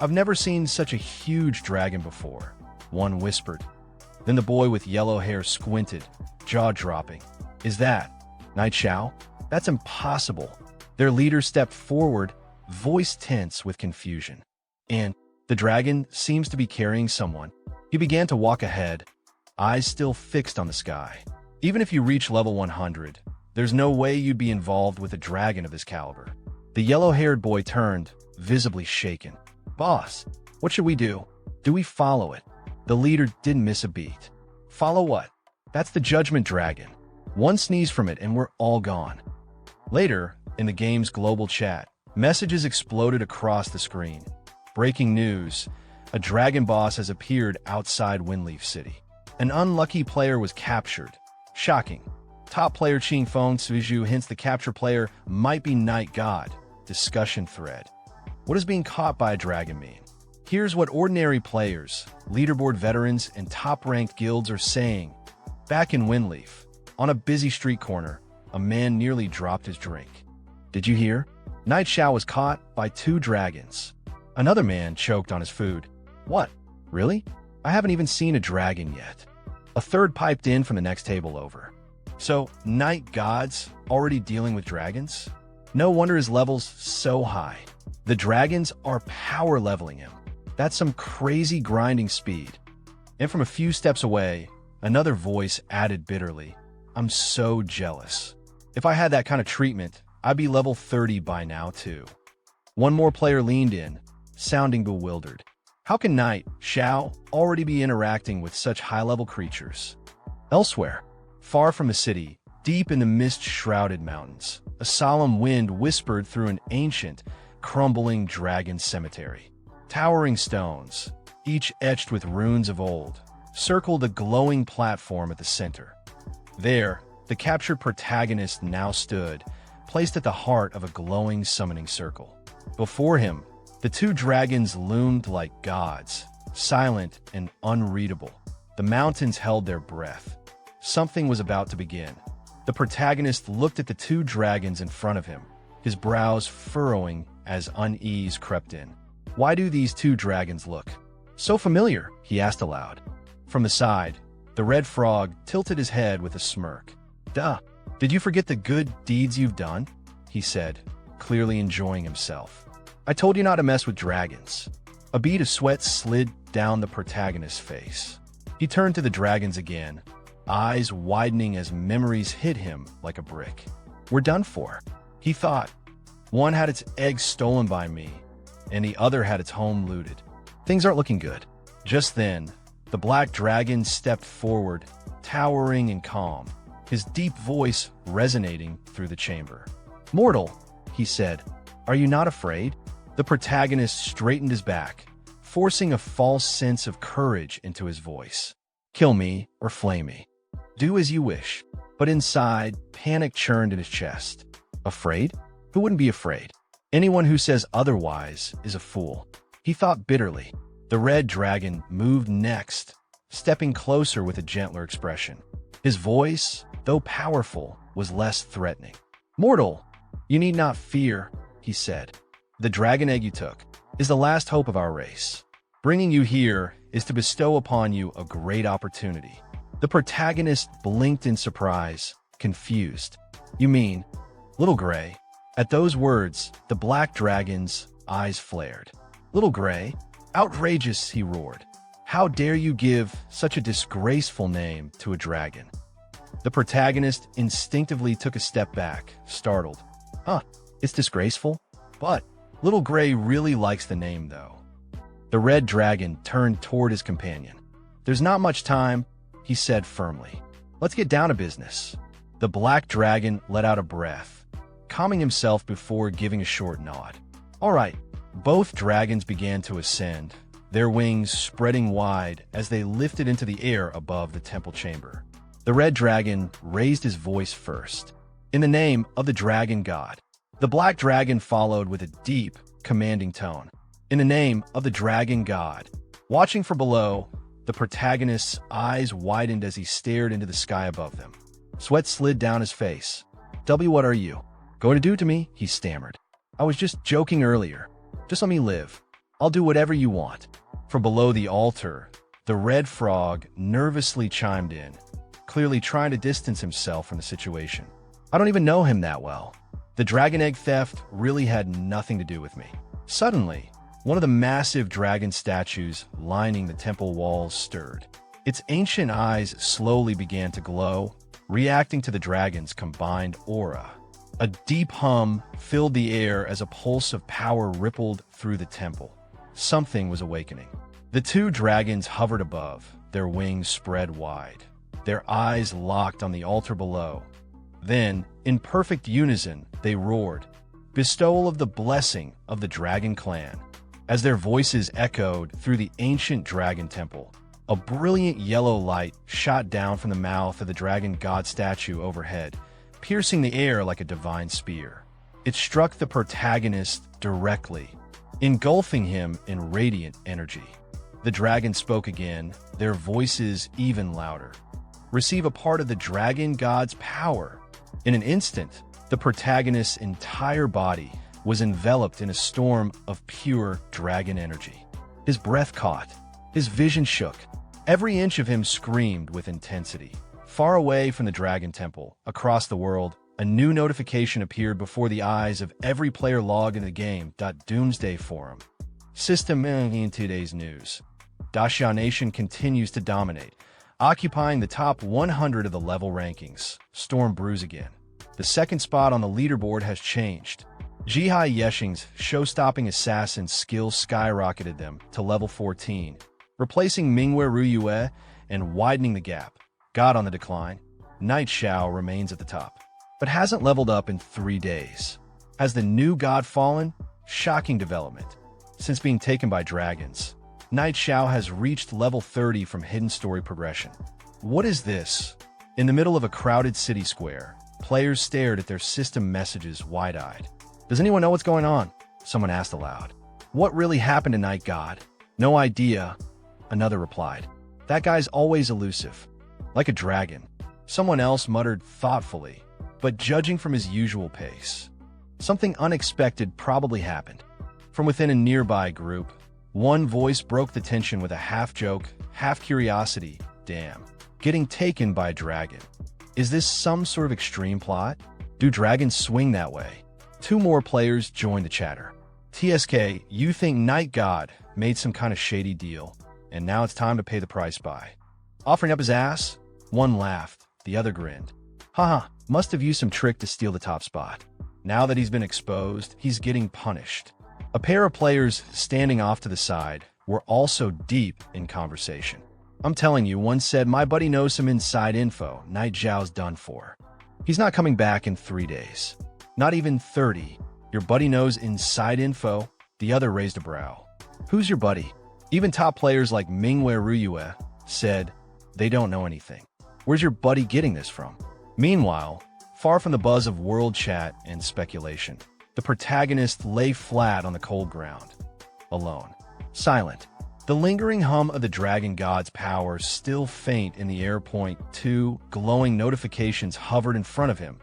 I've never seen such a huge dragon before, one whispered. Then the boy with yellow hair squinted, jaw-dropping. Is that Xiao? That's impossible. Their leader stepped forward, voice tense with confusion. And the dragon seems to be carrying someone. He began to walk ahead, eyes still fixed on the sky. Even if you reach level 100, there's no way you'd be involved with a dragon of this caliber. The yellow-haired boy turned, visibly shaken. Boss, what should we do? Do we follow it? The leader didn't miss a beat. Follow what? That's the judgment dragon. One sneeze from it and we're all gone. Later, in the game's global chat, messages exploded across the screen. Breaking news, a dragon boss has appeared outside Windleaf City. An unlucky player was captured. Shocking. Top player Ching Feng Suiju hints the captured player might be Night God. Discussion thread. What does being caught by a dragon mean? Here's what ordinary players, leaderboard veterans, and top-ranked guilds are saying. Back in Windleaf, on a busy street corner, a man nearly dropped his drink. Did you hear? Xiao was caught by two dragons. Another man choked on his food. What? Really? I haven't even seen a dragon yet. A third piped in from the next table over. So, night gods already dealing with dragons? No wonder his level's so high. The dragons are power leveling him. That's some crazy grinding speed. And from a few steps away, another voice added bitterly, I'm so jealous. If I had that kind of treatment, I'd be level 30 by now too. One more player leaned in, sounding bewildered. How can Xiao already be interacting with such high-level creatures? Elsewhere, far from the city, deep in the mist-shrouded mountains, a solemn wind whispered through an ancient, crumbling dragon cemetery. Towering stones, each etched with runes of old, circled a glowing platform at the center. There, the captured protagonist now stood, placed at the heart of a glowing summoning circle. Before him, the two dragons loomed like gods, silent and unreadable. The mountains held their breath. Something was about to begin. The protagonist looked at the two dragons in front of him, his brows furrowing as unease crept in. Why do these two dragons look so familiar? He asked aloud. From the side, the red frog tilted his head with a smirk. Duh, did you forget the good deeds you've done? He said, clearly enjoying himself. I told you not to mess with dragons. A bead of sweat slid down the protagonist's face. He turned to the dragons again, eyes widening as memories hit him like a brick. We're done for, he thought. One had its eggs stolen by me, and the other had its home looted. Things aren't looking good. Just then, the black dragon stepped forward, towering and calm, his deep voice resonating through the chamber. Mortal, he said, are you not afraid? The protagonist straightened his back, forcing a false sense of courage into his voice. Kill me or flay me. Do as you wish. But inside, panic churned in his chest. Afraid? Who wouldn't be afraid? Anyone who says otherwise is a fool. He thought bitterly. The red dragon moved next, stepping closer with a gentler expression. His voice, though powerful, was less threatening. Mortal, you need not fear, he said. The dragon egg you took is the last hope of our race. Bringing you here is to bestow upon you a great opportunity. The protagonist blinked in surprise, confused. You mean, Little Gray? At those words, the black dragon's eyes flared. Little Gray? Outrageous, he roared. How dare you give such a disgraceful name to a dragon? The protagonist instinctively took a step back, startled. Huh, it's disgraceful? But Little Gray really likes the name, though. The red dragon turned toward his companion. There's not much time, he said firmly. Let's get down to business. The black dragon let out a breath, calming himself before giving a short nod. All right, both dragons began to ascend, their wings spreading wide as they lifted into the air above the temple chamber. The red dragon raised his voice first. In the name of the dragon god. The black dragon followed with a deep, commanding tone. In the name of the dragon god. Watching from below, the protagonist's eyes widened as he stared into the sky above them. Sweat slid down his face. What are you going to do to me? He stammered. I was just joking earlier. Just let me live. I'll do whatever you want. From below the altar, the red frog nervously chimed in, clearly trying to distance himself from the situation. I don't even know him that well. The dragon egg theft really had nothing to do with me. Suddenly, one of the massive dragon statues lining the temple walls stirred. Its ancient eyes slowly began to glow, reacting to the dragon's combined aura. A deep hum filled the air as a pulse of power rippled through the temple. Something was awakening. The two dragons hovered above, their wings spread wide, their eyes locked on the altar below. Then, in perfect unison, they roared, bestowal of the blessing of the dragon clan. As their voices echoed through the ancient dragon temple, a brilliant yellow light shot down from the mouth of the dragon god statue overhead, piercing the air like a divine spear. It struck the protagonist directly, engulfing him in radiant energy. The dragon spoke again, their voices even louder. Receive a part of the dragon god's power. In an instant, the protagonist's entire body was enveloped in a storm of pure dragon energy. His breath caught, his vision shook. Every inch of him screamed with intensity. Far away from the dragon temple, across the world, a new notification appeared before the eyes of every player logged into the game. Doomsday Forum. System in today's news. Xiao Nation continues to dominate, occupying the top 100 of the level rankings. Storm brews again. The second spot on the leaderboard has changed. Jihai Yeshing's show-stopping assassin skills skyrocketed them to level 14, replacing Mingwe Ruyue and widening the gap. God on the decline. Knight Xiao remains at the top, but hasn't leveled up in 3 days. Has the new god fallen? Shocking development. Since being taken by dragons, Knight Xiao has reached level 30 from hidden story progression. What is this? In the middle of a crowded city square, players stared at their system messages wide-eyed. Does anyone know what's going on? Someone asked aloud. What really happened to Knight God? No idea, another replied. That guy's always elusive, like a dragon. Someone else muttered thoughtfully, but judging from his usual pace. Something unexpected probably happened. From within a nearby group, one voice broke the tension with a half-joke, half-curiosity. Damn. Getting taken by a dragon. Is this some sort of extreme plot? Do dragons swing that way? 2 more players joined the chatter. TSK, you think Knight God made some kind of shady deal, and now it's time to pay the price by offering up his ass? One laughed, the other grinned. Haha, must have used some trick to steal the top spot. Now that he's been exposed, he's getting punished. A pair of players standing off to the side were also deep in conversation. I'm telling you, one said, my buddy knows some inside info. Knight Zhao's done for. He's not coming back in 3 days. Not even 30. Your buddy knows inside info? The other raised a brow. Who's your buddy? Even top players like Mingwe Ruyue said they don't know anything. Where's your buddy getting this from? Meanwhile, far from the buzz of world chat and speculation, the protagonist lay flat on the cold ground, alone, silent. The lingering hum of the dragon god's power still faint in the air. 2 glowing notifications hovered in front of him.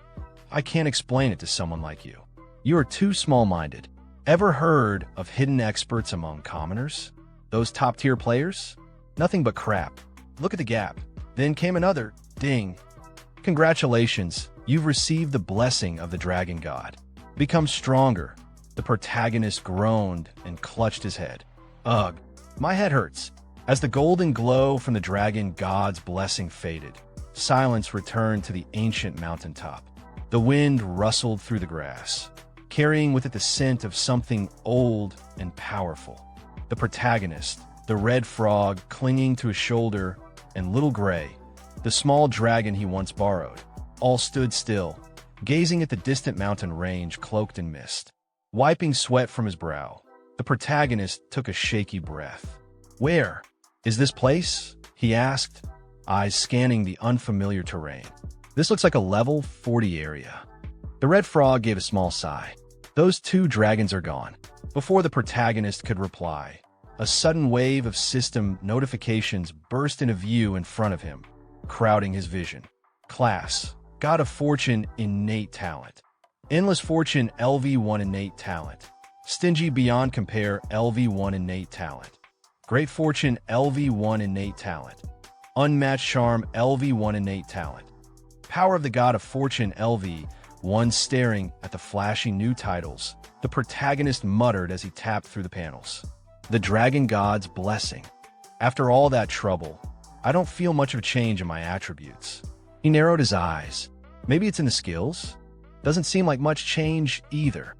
I can't explain it to someone like you. You are too small-minded. Ever heard of hidden experts among commoners? Those top-tier players? Nothing but crap. Look at the gap. Then came another ding. Congratulations, you've received the blessing of the dragon god. Become stronger. The protagonist groaned and clutched his head. Ugh, my head hurts. As the golden glow from the dragon god's blessing faded, silence returned to the ancient mountaintop. The wind rustled through the grass, carrying with it the scent of something old and powerful. The protagonist, the red frog clinging to his shoulder, and Little Gray, the small dragon he once borrowed, all stood still, gazing at the distant mountain range cloaked in mist. Wiping sweat from his brow, the protagonist took a shaky breath. "Where is this place?" he asked, eyes scanning the unfamiliar terrain. "This looks like a level 40 area." The red frog gave a small sigh. "Those two dragons are gone." Before the protagonist could reply, a sudden wave of system notifications burst into view in front of him, crowding his vision. Class: God of Fortune, innate talent. Endless Fortune, LV1 innate talent. Stingy beyond compare, LV1 innate talent. Great Fortune, LV1 innate talent. Unmatched Charm, LV1 innate talent. Power of the God of Fortune, LV1. Staring at the flashy new titles, the protagonist muttered as he tapped through the panels. The Dragon God's Blessing. After all that trouble, I don't feel much of a change in my attributes. He narrowed his eyes. Maybe it's in the skills? Doesn't seem like much change either.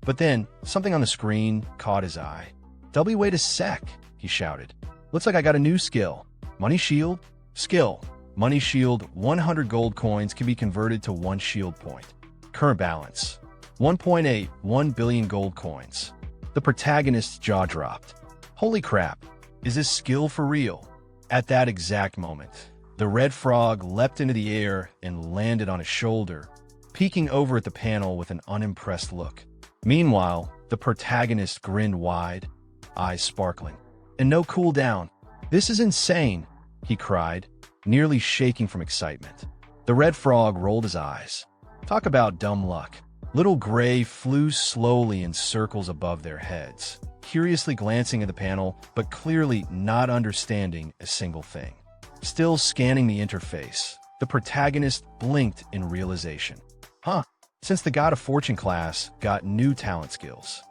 But then, something on the screen caught his eye. "Wait a sec," he shouted. "Looks like I got a new skill. Money Shield? Skill. Money Shield, 100 gold coins can be converted to 1 shield point. Current balance, 1.81 billion gold coins." The protagonist's jaw dropped. Holy crap, is this skill for real? At that exact moment, the red frog leapt into the air and landed on his shoulder, peeking over at the panel with an unimpressed look. Meanwhile, the protagonist grinned wide, eyes sparkling. "And no cooldown. This is insane," he cried, nearly shaking from excitement. The red frog rolled his eyes. Talk about dumb luck. Little Gray flew slowly in circles above their heads, curiously glancing at the panel, but clearly not understanding a single thing. Still scanning the interface, the protagonist blinked in realization. Huh, since the God of Fortune class got new talent skills.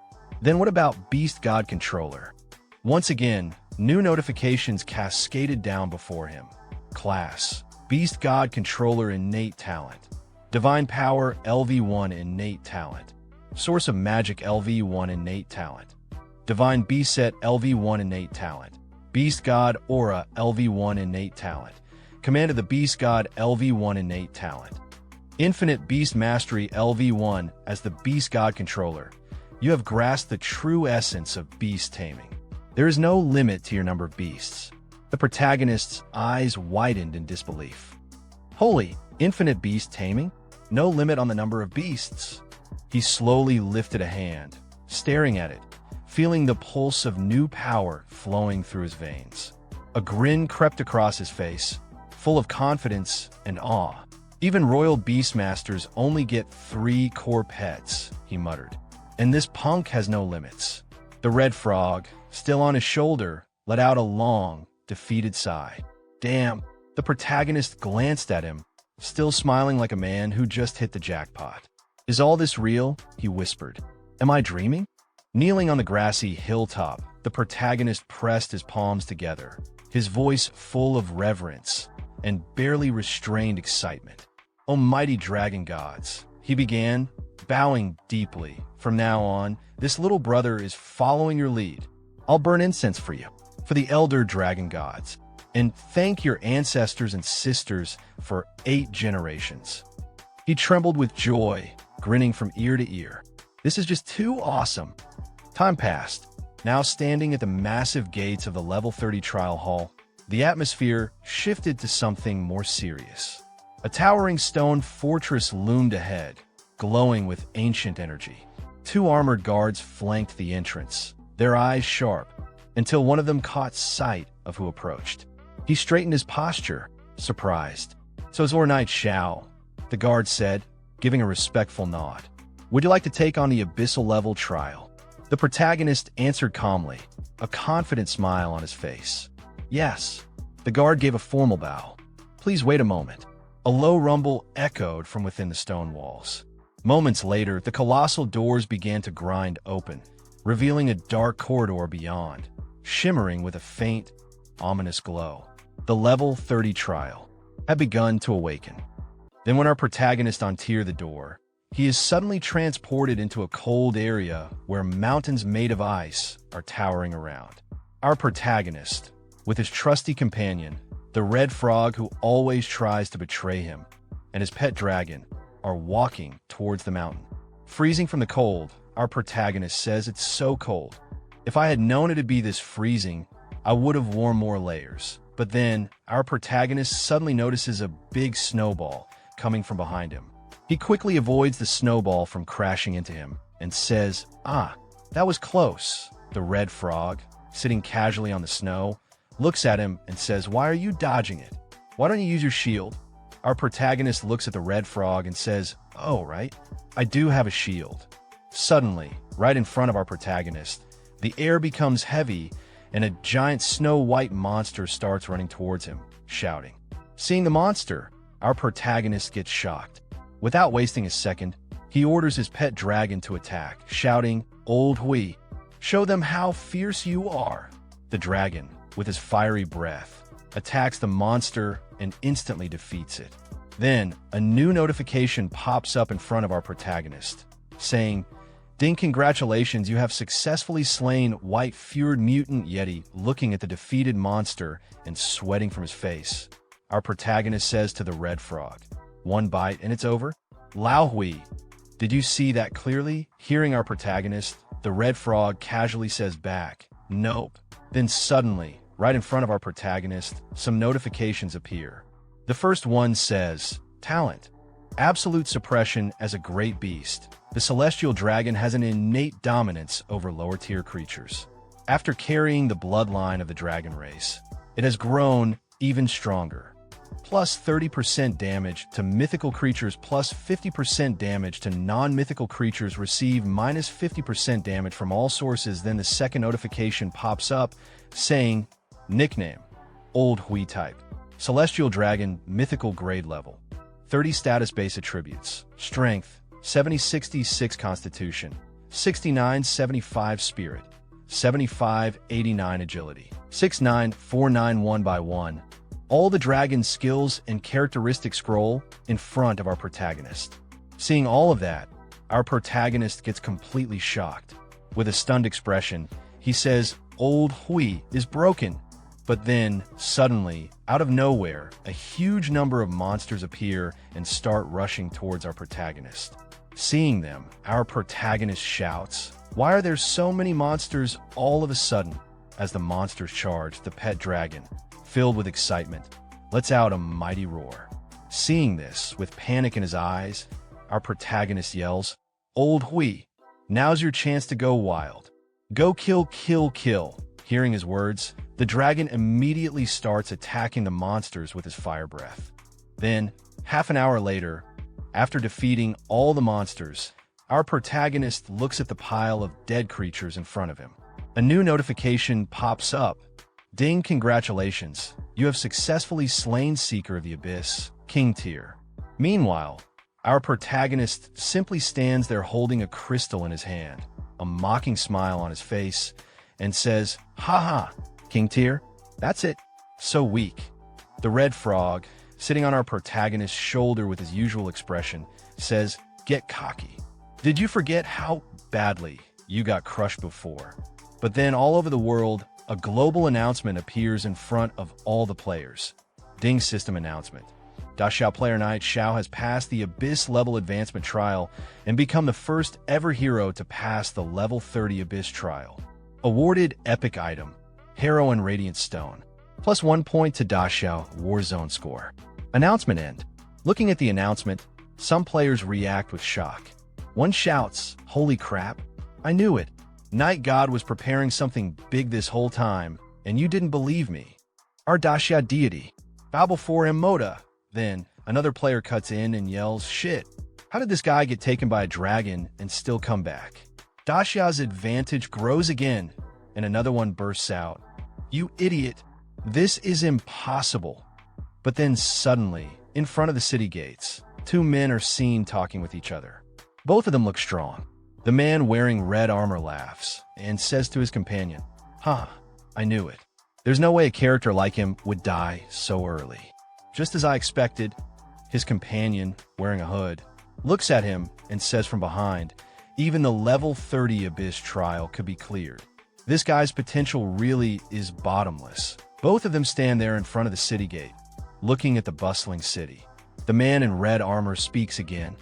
Then what about Beast God Controller? Once again, new notifications cascaded down before him. Class: Beast God Controller innate talent. Divine Power LV1 innate talent. Source of Magic LV1 innate talent. Divine Beast Set LV1 innate talent. Beast God Aura LV1 innate talent. Command of the Beast God LV1 innate talent. Infinite Beast Mastery LV1. As the Beast God Controller, you have grasped the true essence of beast taming. There is no limit to your number of beasts. The protagonist's eyes widened in disbelief. Holy, infinite beast taming? No limit on the number of beasts. He slowly lifted a hand, staring at it, feeling the pulse of new power flowing through his veins. A grin crept across his face, full of confidence and awe. "Even royal beastmasters only get 3 core pets," he muttered. "And this punk has no limits." The red frog, still on his shoulder, let out a long, defeated sigh. Damn. The protagonist glanced at him, still smiling like a man who just hit the jackpot. "Is all this real?" he whispered. "Am I dreaming?" Kneeling on the grassy hilltop, the protagonist pressed his palms together, his voice full of reverence and barely restrained excitement. "Almighty dragon gods," he began, bowing deeply. "From now on, this little brother is following your lead. I'll burn incense for you, for the elder dragon gods, and thank your ancestors and sisters for 8 generations." He trembled with joy, grinning from ear to ear. "This is just too awesome." Time passed. Now standing at the massive gates of the level 30 trial hall, the atmosphere shifted to something more serious. A towering stone fortress loomed ahead, glowing with ancient energy. 2 armored guards flanked the entrance, their eyes sharp, until one of them caught sight of who approached. He straightened his posture, surprised. "So it's Lord Knight Xiao," the guard said, giving a respectful nod. "Would you like to take on the abyssal level trial?" The protagonist answered calmly, a confident smile on his face. "Yes." The guard gave a formal bow. "Please wait a moment." A low rumble echoed from within the stone walls. Moments later, the colossal doors began to grind open, revealing a dark corridor beyond. shimmering with a faint, ominous glow. The level 30 trial had begun to awaken. Then when our protagonist untears the door, he is suddenly transported into a cold area where mountains made of ice are towering around. Our protagonist, with his trusty companion, the red frog who always tries to betray him, and his pet dragon, are walking towards the mountain. Freezing from the cold, our protagonist says it's so cold. If I had known it'd be this freezing, I would have worn more layers. But then, our protagonist suddenly notices a big snowball coming from behind him. He quickly avoids the snowball from crashing into him and says, "Ah, that was close." The red frog, sitting casually on the snow, looks at him and says, "Why are you dodging it? Why don't you use your shield?" Our protagonist looks at the red frog and says, "Oh, right, I do have a shield." Suddenly, right in front of our protagonist, the air becomes heavy and a giant snow-white monster starts running towards him, shouting. Seeing the monster, our protagonist gets shocked. Without wasting a second, he orders his pet dragon to attack, shouting, "Old Hui, show them how fierce you are." The dragon, with his fiery breath, attacks the monster and instantly defeats it. Then, a new notification pops up in front of our protagonist, saying, "Ding, congratulations, you have successfully slain white-furred mutant Yeti." Looking at the defeated monster and sweating from his face, our protagonist says to the red frog, "One bite and it's over?" "Lao Hui, did you see that clearly?" Hearing our protagonist, the red frog casually says back, "Nope." Then suddenly, right in front of our protagonist, some notifications appear. The first one says, "Talent. Absolute suppression as a great beast. The celestial dragon has an innate dominance over lower-tier creatures. After carrying the bloodline of the dragon race, it has grown even stronger. Plus 30% damage to mythical creatures, plus 50% damage to non-mythical creatures. Receive minus 50% damage from all sources." Then the second notification pops up, saying, "Nickname, Old Hui type. Celestial dragon, mythical grade level. 30 status base attributes. Strength, 70-66 constitution, 69-75 spirit, 75-89 agility, 6-9-4-9 1x1. All the dragon's skills and characteristics scroll in front of our protagonist. Seeing all of that, our protagonist gets completely shocked. With a stunned expression, he says, "Old Hui is broken." But then, suddenly, out of nowhere, a huge number of monsters appear and start rushing towards our protagonist. Seeing them, our protagonist shouts, "Why are there so many monsters all of a sudden?" As the monsters charge, the pet dragon, filled with excitement, lets out a mighty roar. Seeing this, with panic in his eyes, our protagonist yells, "Old Hui, now's your chance to go wild. Go kill, kill, kill." Hearing his words, the dragon immediately starts attacking the monsters with his fire breath. Then, half an hour later, after defeating all the monsters, our protagonist looks at the pile of dead creatures in front of him. A new notification pops up. "Ding, congratulations, you have successfully slain Seeker of the Abyss, King Tier." Meanwhile, our protagonist simply stands there holding a crystal in his hand, a mocking smile on his face, and says, "Haha, King Tier, that's it. So weak." The red frog, sitting on our protagonist's shoulder with his usual expression, says, "Get cocky. Did you forget how badly you got crushed before?" But then all over the world, a global announcement appears in front of all the players. Ding, system announcement. Xiao player knight Xiao has passed the Abyss level advancement trial and become the first ever hero to pass the level 30 Abyss trial. Awarded epic item, Heroine Radiant Stone. Plus 1 point to Xiao Warzone score. Announcement end. Looking at the announcement, some players react with shock. One shouts, "Holy crap, I knew it. Night God was preparing something big this whole time, and you didn't believe me. Our Xiao deity. Bow before him, Moda." Then, another player cuts in and yells, "Shit, how did this guy get taken by a dragon and still come back?" Xiao's advantage grows again, and another one bursts out, "You idiot, this is impossible." But then suddenly, in front of the city gates, two men are seen talking with each other. Both of them look strong. The man wearing red armor laughs and says to his companion, "Huh, I knew it. There's no way a character like him would die so early. Just as I expected, his companion, wearing a hood, looks at him and says from behind, even the level 30 Abyss trial could be cleared. This guy's potential really is bottomless. Both of them stand there in front of the city gate, looking at the bustling city. The man in red armor speaks again.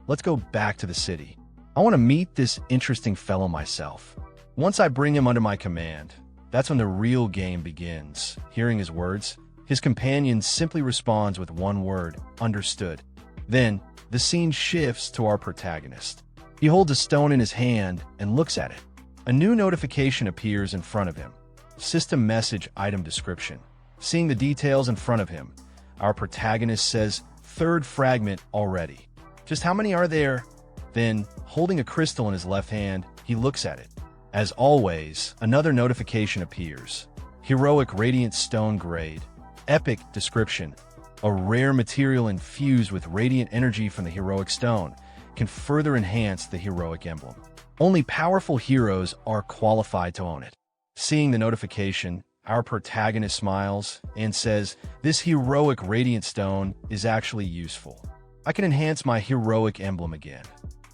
Let's go back to the city. I want to meet this interesting fellow myself. Once I bring him under my command, that's when the real game begins. Hearing his words, his companion simply responds with one word, understood. Then, the scene shifts to our protagonist. He holds a stone in his hand and looks at it. A new notification appears in front of him. System message item description. Seeing the details in front of him, our protagonist says, third fragment already. Just how many are there? Then, holding a crystal in his left hand, he looks at it. As always, another notification appears. Heroic Radiant Stone Grade. Epic description. A rare material infused with radiant energy from the heroic stone can further enhance the heroic emblem. Only powerful heroes are qualified to own it. Seeing the notification, our protagonist smiles and says, this heroic radiant stone is actually useful. I can enhance my heroic emblem again.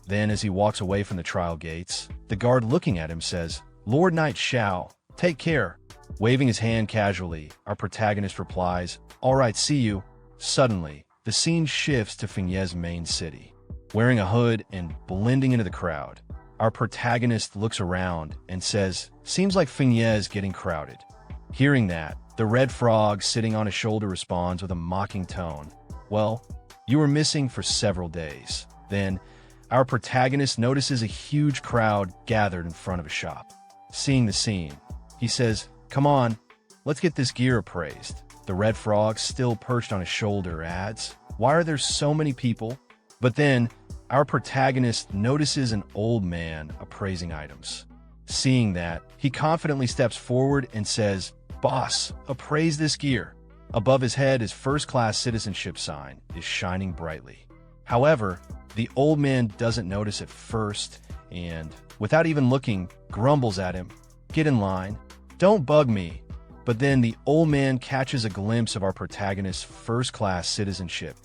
Then, as he walks away from the trial gates, the guard looking at him says, Lord Knight Xiao, take care. Waving his hand casually, our protagonist replies, all right, see you. Suddenly, the scene shifts to Fengye's main city. Wearing a hood and blending into the crowd, our protagonist looks around and says, seems like Fengye is getting crowded. Hearing that, the red frog sitting on his shoulder responds with a mocking tone, well, you were missing for several days. Then, our protagonist notices a huge crowd gathered in front of a shop. Seeing the scene, he says, come on, let's get this gear appraised. The red frog, still perched on his shoulder, adds, why are there so many people? But then, our protagonist notices an old man appraising items. Seeing that, he confidently steps forward and says, boss, appraise this gear. Above his head, his first-class citizenship sign is shining brightly. However, the old man doesn't notice at first and, without even looking, grumbles at him, get in line, don't bug me. But then the old man catches a glimpse of our protagonist's first-class citizenship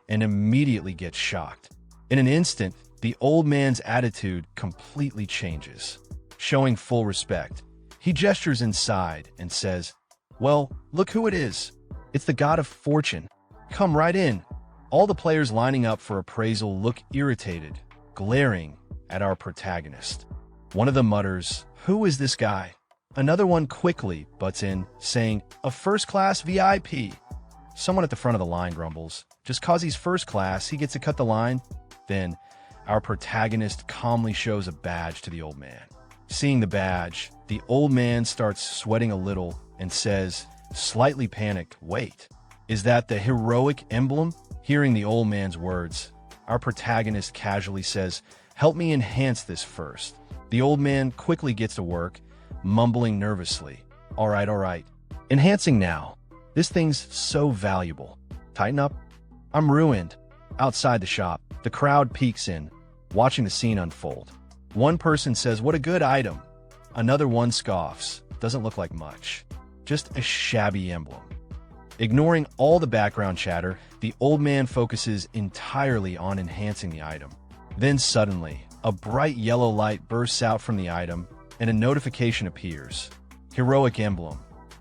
and immediately gets shocked. In an instant, the old man's attitude completely changes. Showing full respect, he gestures inside and says, well, look who it is. It's the god of fortune. Come right in. All the players lining up for appraisal look irritated, glaring at our protagonist. One of them mutters, who is this guy? Another one quickly butts in, saying, a first-class VIP. Someone at the front of the line grumbles, just cause he's first class, he gets to cut the line. Then, our protagonist calmly shows a badge to the old man. Seeing the badge, the old man starts sweating a little and says, slightly panicked, wait, is that the heroic emblem? Hearing the old man's words, our protagonist casually says, help me enhance this first. The old man quickly gets to work, mumbling nervously, all right, enhancing now. This thing's so valuable. Tighten up. I'm ruined. Outside the shop, the crowd peeks in, watching the scene unfold. One person says, what a good item. Another one scoffs, doesn't look like much. Just a shabby emblem. Ignoring all the background chatter, the old man focuses entirely on enhancing the item. Then suddenly, a bright yellow light bursts out from the item, and a notification appears. Heroic emblem.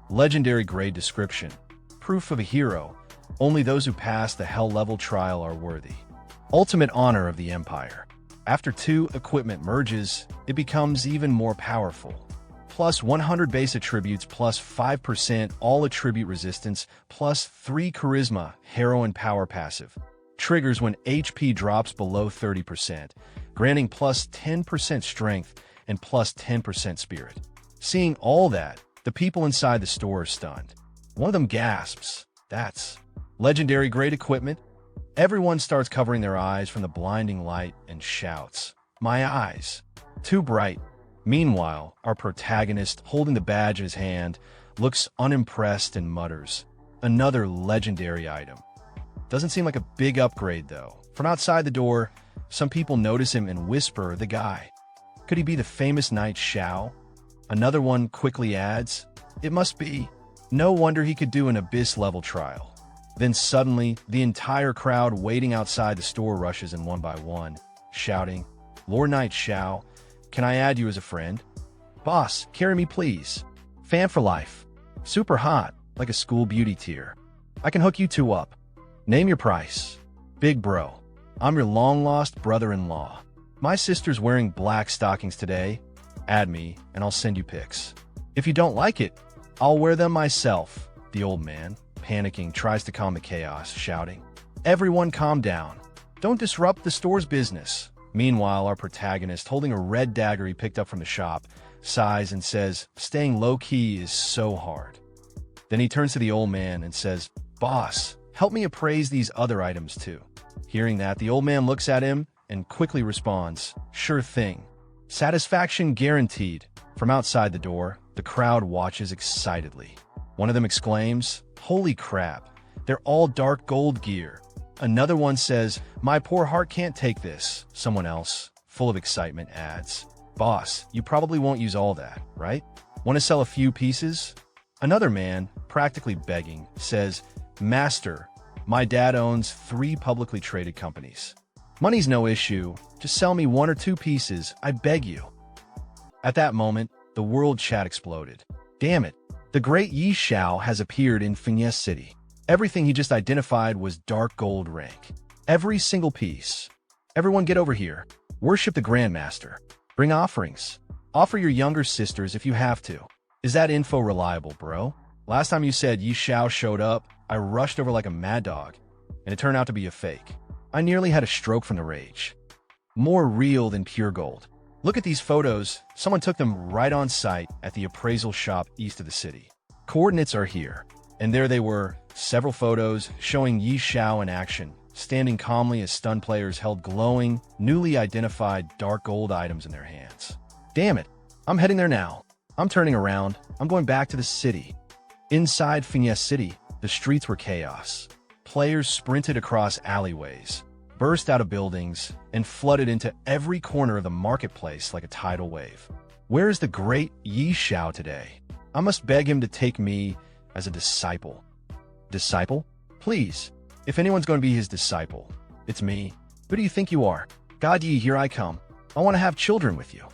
Legendary grade description. Proof of a hero. Only those who pass the hell level trial are worthy. Ultimate honor of the Empire. After 2 equipment merges, it becomes even more powerful. Plus 100 base attributes, plus 5% all attribute resistance, plus 3 charisma, heroine power passive. Triggers when HP drops below 30%, granting plus 10% strength and plus 10% spirit. Seeing all that, the people inside the store are stunned. One of them gasps, that's legendary grade equipment. Everyone starts covering their eyes from the blinding light and shouts, my eyes, too bright. Meanwhile, our protagonist, holding the badge in his hand, looks unimpressed and mutters, another legendary item. Doesn't seem like a big upgrade though. From outside the door, some people notice him and whisper, the guy. Could he be the famous knight Xiao? Another one quickly adds, It must be. No wonder he could do an abyss-level trial. Then suddenly, the entire crowd waiting outside the store rushes in one by one, shouting, "Lord Knight Xiao, can I add you as a friend? Boss, carry me please. Fan for life. Super hot, like a school beauty tier. I can hook you two up. Name your price. Big bro. I'm your long-lost brother-in-law. My sister's wearing black stockings today. Add me, and I'll send you pics. If you don't like it, I'll wear them myself." The old man, panicking, tries to calm the chaos, shouting, "Everyone calm down. Don't disrupt the store's business." Meanwhile, our protagonist, holding a red dagger he picked up from the shop, sighs and says, "Staying low-key is so hard." Then he turns to the old man and says, "Boss, help me appraise these other items too." Hearing that, the old man looks at him and quickly responds, "Sure thing. Satisfaction guaranteed." From outside the door, the crowd watches excitedly. One of them exclaims, "Holy crap, they're all dark gold gear." Another one says, "My poor heart can't take this." Someone else, full of excitement, adds, "Boss, you probably won't use all that, right? Want to sell a few pieces?" Another man, practically begging, says, "Master, my dad owns 3 publicly traded companies. Money's no issue. Just sell me 1 or 2 pieces, I beg you." At that moment, the world chat exploded. Damn it, the great Yi Xiao has appeared in Fiancée City. Everything he just identified was dark gold rank. Every single piece. Everyone get over here. Worship the Grandmaster. Bring offerings. Offer your younger sisters if you have to. Is that info reliable, bro? Last time you said Yi Xiao showed up, I rushed over like a mad dog, and it turned out to be a fake. I nearly had a stroke from the rage. More real than pure gold. Look at these photos. Someone took them right on site at the appraisal shop east of the city. Coordinates are here. And there they were, several photos showing Yi Xiao in action, standing calmly as stunned players held glowing, newly identified dark gold items in their hands. Damn it, I'm heading there now. I'm turning around. I'm going back to the city. Inside Fiancée City, the streets were chaos. Players sprinted across alleyways, burst out of buildings, and flooded into every corner of the marketplace like a tidal wave. Where is the great Yi Xiao today? I must beg him to take me as a disciple. Disciple? Please, if anyone's going to be his disciple, it's me. Who do you think you are? God Yi, here I come. I want to have children with you.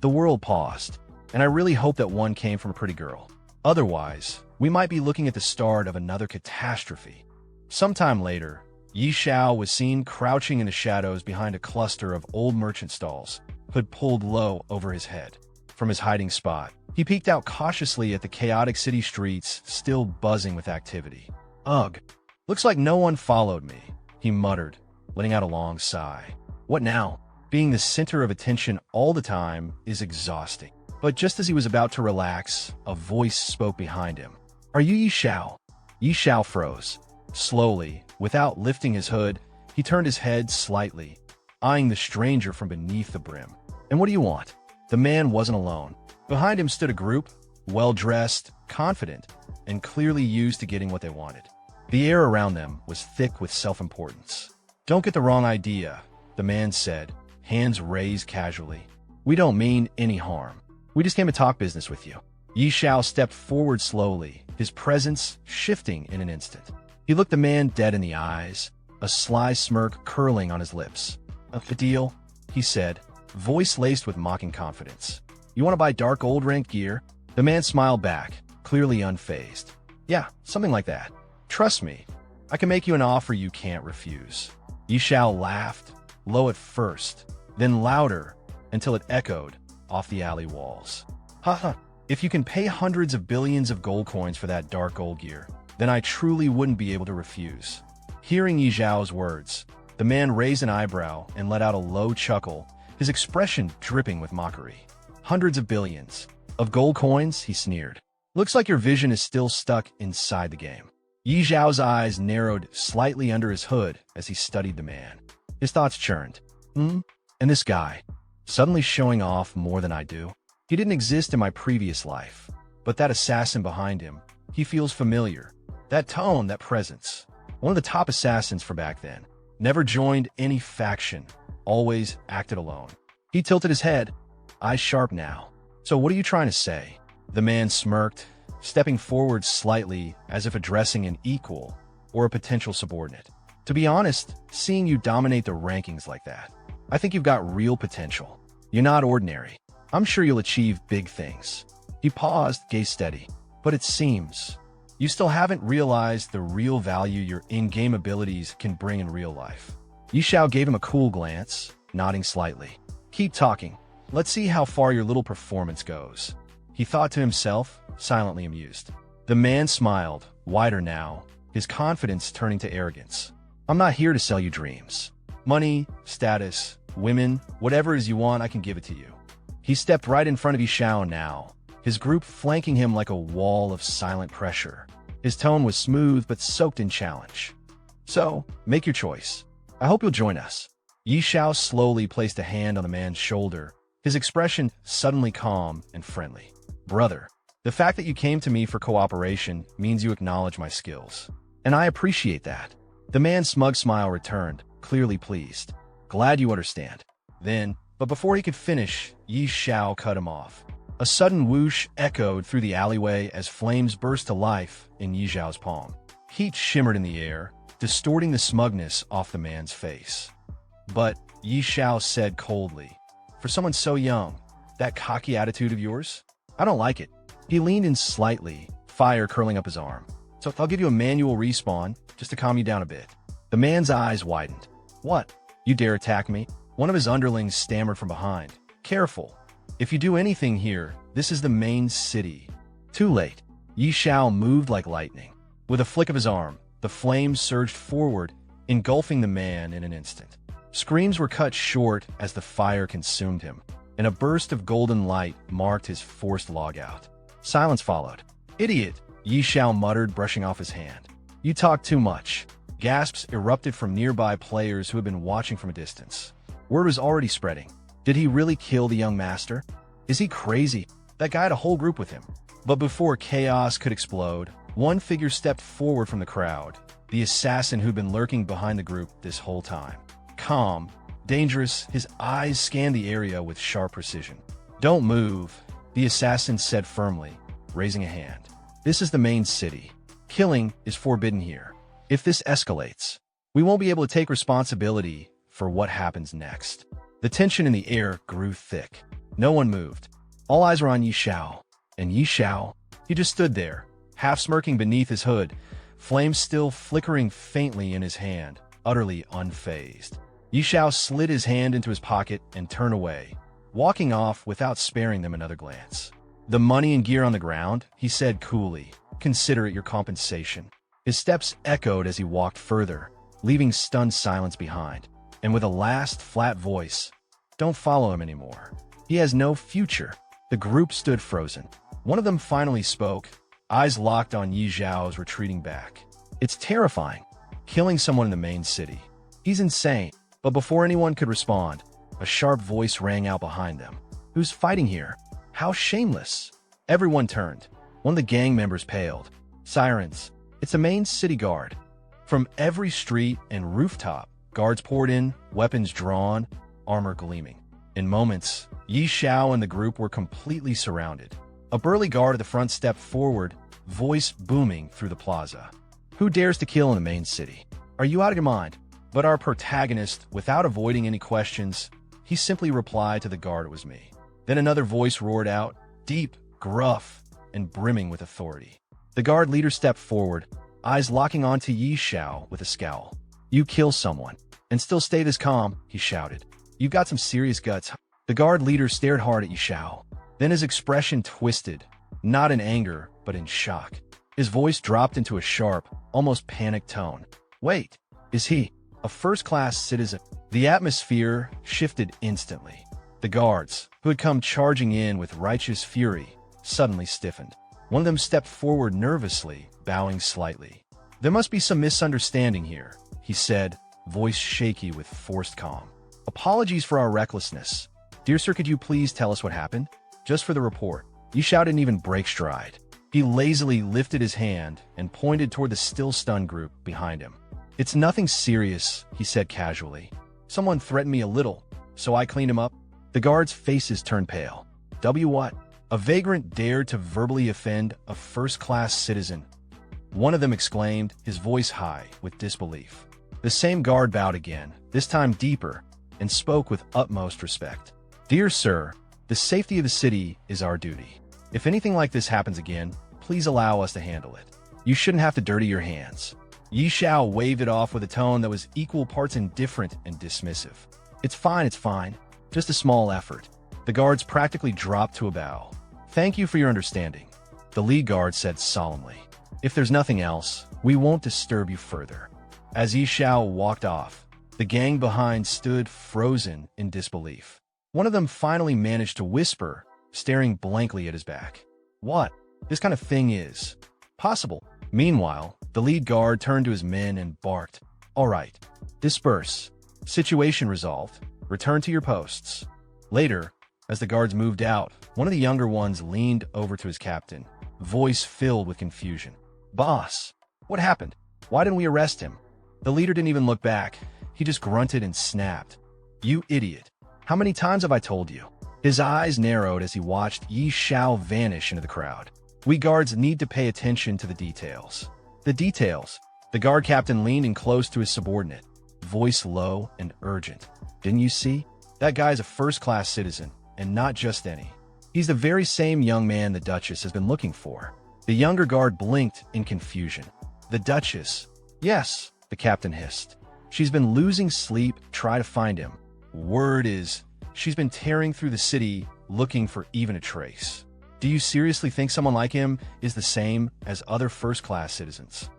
The world paused, and I really hope that one came from a pretty girl. Otherwise, we might be looking at the start of another catastrophe. Sometime later, Yi Xiao was seen crouching in the shadows behind a cluster of old merchant stalls, hood pulled low over his head. From his hiding spot, he peeked out cautiously at the chaotic city streets, still buzzing with activity. "Ugh, looks like no one followed me," he muttered, letting out a long sigh. What now? Being the center of attention all the time is exhausting. But just as he was about to relax, a voice spoke behind him. "Are you Yi Xiao?" Yi Xiao froze. Slowly, without lifting his hood, he turned his head slightly, eyeing the stranger from beneath the brim. "And what do you want?" The man wasn't alone. Behind him stood a group, well-dressed, confident, and clearly used to getting what they wanted. The air around them was thick with self-importance. "Don't get the wrong idea," the man said, hands raised casually. "We don't mean any harm. We just came to talk business with you." Yi Xiao stepped forward slowly, his presence shifting in an instant. He looked the man dead in the eyes, a sly smirk curling on his lips. "A deal," he said, voice laced with mocking confidence. "You want to buy dark gold rank gear?" The man smiled back, clearly unfazed. "Yeah, something like that. Trust me, I can make you an offer you can't refuse." Yi Xiao laughed, low at first, then louder, until it echoed off the alley walls. "Haha, if you can pay hundreds of billions of gold coins for that dark gold gear, then I truly wouldn't be able to refuse." Hearing Yi Xiao's words, the man raised an eyebrow and let out a low chuckle, his expression dripping with mockery. "Hundreds of billions of gold coins?" he sneered. "Looks like your vision is still stuck inside the game." Yi Xiao's eyes narrowed slightly under his hood as he studied the man. His thoughts churned. And this guy, suddenly showing off more than I do? He didn't exist in my previous life, but that assassin behind him, he feels familiar. That tone, that presence. One of the top assassins for back then. Never joined any faction, always acted alone. He tilted his head, eyes sharp now. "So what are you trying to say?" The man smirked, stepping forward slightly as if addressing an equal or a potential subordinate. To be honest, seeing you dominate the rankings like that, I think you've got real potential. You're not ordinary. I'm sure you'll achieve big things. He paused, gaze steady. But it seems you still haven't realized the real value your in-game abilities can bring in real life. Xiao gave him a cool glance, nodding slightly. Keep talking. Let's see how far your little performance goes. He thought to himself, silently amused. The man smiled, wider now, his confidence turning to arrogance. I'm not here to sell you dreams. Money, status, women, whatever it is you want, I can give it to you. He stepped right in front of Xiao now, his group flanking him like a wall of silent pressure. His tone was smooth but soaked in challenge. So, make your choice. I hope you'll join us. Xiao slowly placed a hand on the man's shoulder, his expression suddenly calm and friendly. Brother, the fact that you came to me for cooperation means you acknowledge my skills. And I appreciate that. The man's smug smile returned, clearly pleased. Glad you understand. But before he could finish, Xiao cut him off. A sudden whoosh echoed through the alleyway as flames burst to life in Xiao's palm. Heat shimmered in the air, distorting the smugness off the man's face. But, Xiao said coldly, for someone so young, that cocky attitude of yours? I don't like it. He leaned in slightly, fire curling up his arm. So I'll give you a manual respawn, just to calm you down a bit. The man's eyes widened. What? You dare attack me? One of his underlings stammered from behind. Careful. If you do anything here, this is the main city. Too late. Xiao moved like lightning. With a flick of his arm, the flames surged forward, engulfing the man in an instant. Screams were cut short as the fire consumed him, and a burst of golden light marked his forced logout. Silence followed. Idiot, Xiao muttered, brushing off his hand. You talk too much. Gasps erupted from nearby players who had been watching from a distance. Word was already spreading. Did he really kill the young master? Is he crazy? That guy had a whole group with him. But before chaos could explode, one figure stepped forward from the crowd, the assassin who'd been lurking behind the group this whole time. Calm, dangerous, his eyes scanned the area with sharp precision. Don't move, the assassin said firmly, raising a hand. This is the main city. Killing is forbidden here. If this escalates, we won't be able to take responsibility for what happens next. The tension in the air grew thick. No one moved. All eyes were on Xiao. And Xiao, he just stood there, half smirking beneath his hood, flames still flickering faintly in his hand, utterly unfazed. Xiao slid his hand into his pocket and turned away, walking off without sparing them another glance. The money and gear on the ground, he said coolly. Consider it your compensation. His steps echoed as he walked further, leaving stunned silence behind. And with a last flat voice, don't follow him anymore. He has no future. The group stood frozen. One of them finally spoke, eyes locked on Xiao's retreating back. It's terrifying, killing someone in the main city. He's insane. But before anyone could respond, a sharp voice rang out behind them. Who's fighting here? How shameless. Everyone turned. One of the gang members paled. Sirens. It's the main city guard. From every street and rooftop, guards poured in, weapons drawn, armor gleaming. In moments, Xiao and the group were completely surrounded. A burly guard at the front stepped forward, voice booming through the plaza. Who dares to kill in the main city? Are you out of your mind? But our protagonist, without avoiding any questions, he simply replied to the guard it was me. Then another voice roared out, deep, gruff, and brimming with authority. The guard leader stepped forward, eyes locking onto Xiao with a scowl. You kill someone, and still stay this calm, he shouted. You've got some serious guts. The guard leader stared hard at Xiao. Then his expression twisted, not in anger, but in shock. His voice dropped into a sharp, almost panicked tone. Wait, is he a first-class citizen? The atmosphere shifted instantly. The guards, who had come charging in with righteous fury, suddenly stiffened. One of them stepped forward nervously, bowing slightly. There must be some misunderstanding here, he said, voice shaky with forced calm. Apologies for our recklessness. Dear sir, could you please tell us what happened? Just for the report. Xiao didn't even break stride. He lazily lifted his hand and pointed toward the still stunned group behind him. It's nothing serious, he said casually. Someone threatened me a little, so I cleaned him up. The guards' faces turned pale. What? A vagrant dared to verbally offend a first-class citizen. One of them exclaimed, his voice high with disbelief. The same guard bowed again, this time deeper, and spoke with utmost respect. Dear sir, the safety of the city is our duty. If anything like this happens again, please allow us to handle it. You shouldn't have to dirty your hands. Xiao waved it off with a tone that was equal parts indifferent and dismissive. It's fine. Just a small effort. The guards practically dropped to a bow. Thank you for your understanding, the lead guard said solemnly. If there's nothing else, we won't disturb you further. As Xiao walked off, the gang behind stood frozen in disbelief. One of them finally managed to whisper, staring blankly at his back. What? This kind of thing is possible. Meanwhile, the lead guard turned to his men and barked, "All right, disperse. Situation resolved. Return to your posts." Later, as the guards moved out, one of the younger ones leaned over to his captain, voice filled with confusion. "Boss, what happened? Why didn't we arrest him?" The leader didn't even look back. He just grunted and snapped. "You idiot. How many times have I told you?" His eyes narrowed as he watched Xiao vanish into the crowd. We guards need to pay attention to the details. The details. The guard captain leaned in close to his subordinate, voice low and urgent. "Didn't you see? That guy's a first-class citizen, and not just any. He's the very same young man the Duchess has been looking for." The younger guard blinked in confusion. "The Duchess?" "Yes," the captain hissed. "She's been losing sleep, try to find him. Word is, she's been tearing through the city looking for even a trace. Do you seriously think someone like him is the same as other first-class citizens?"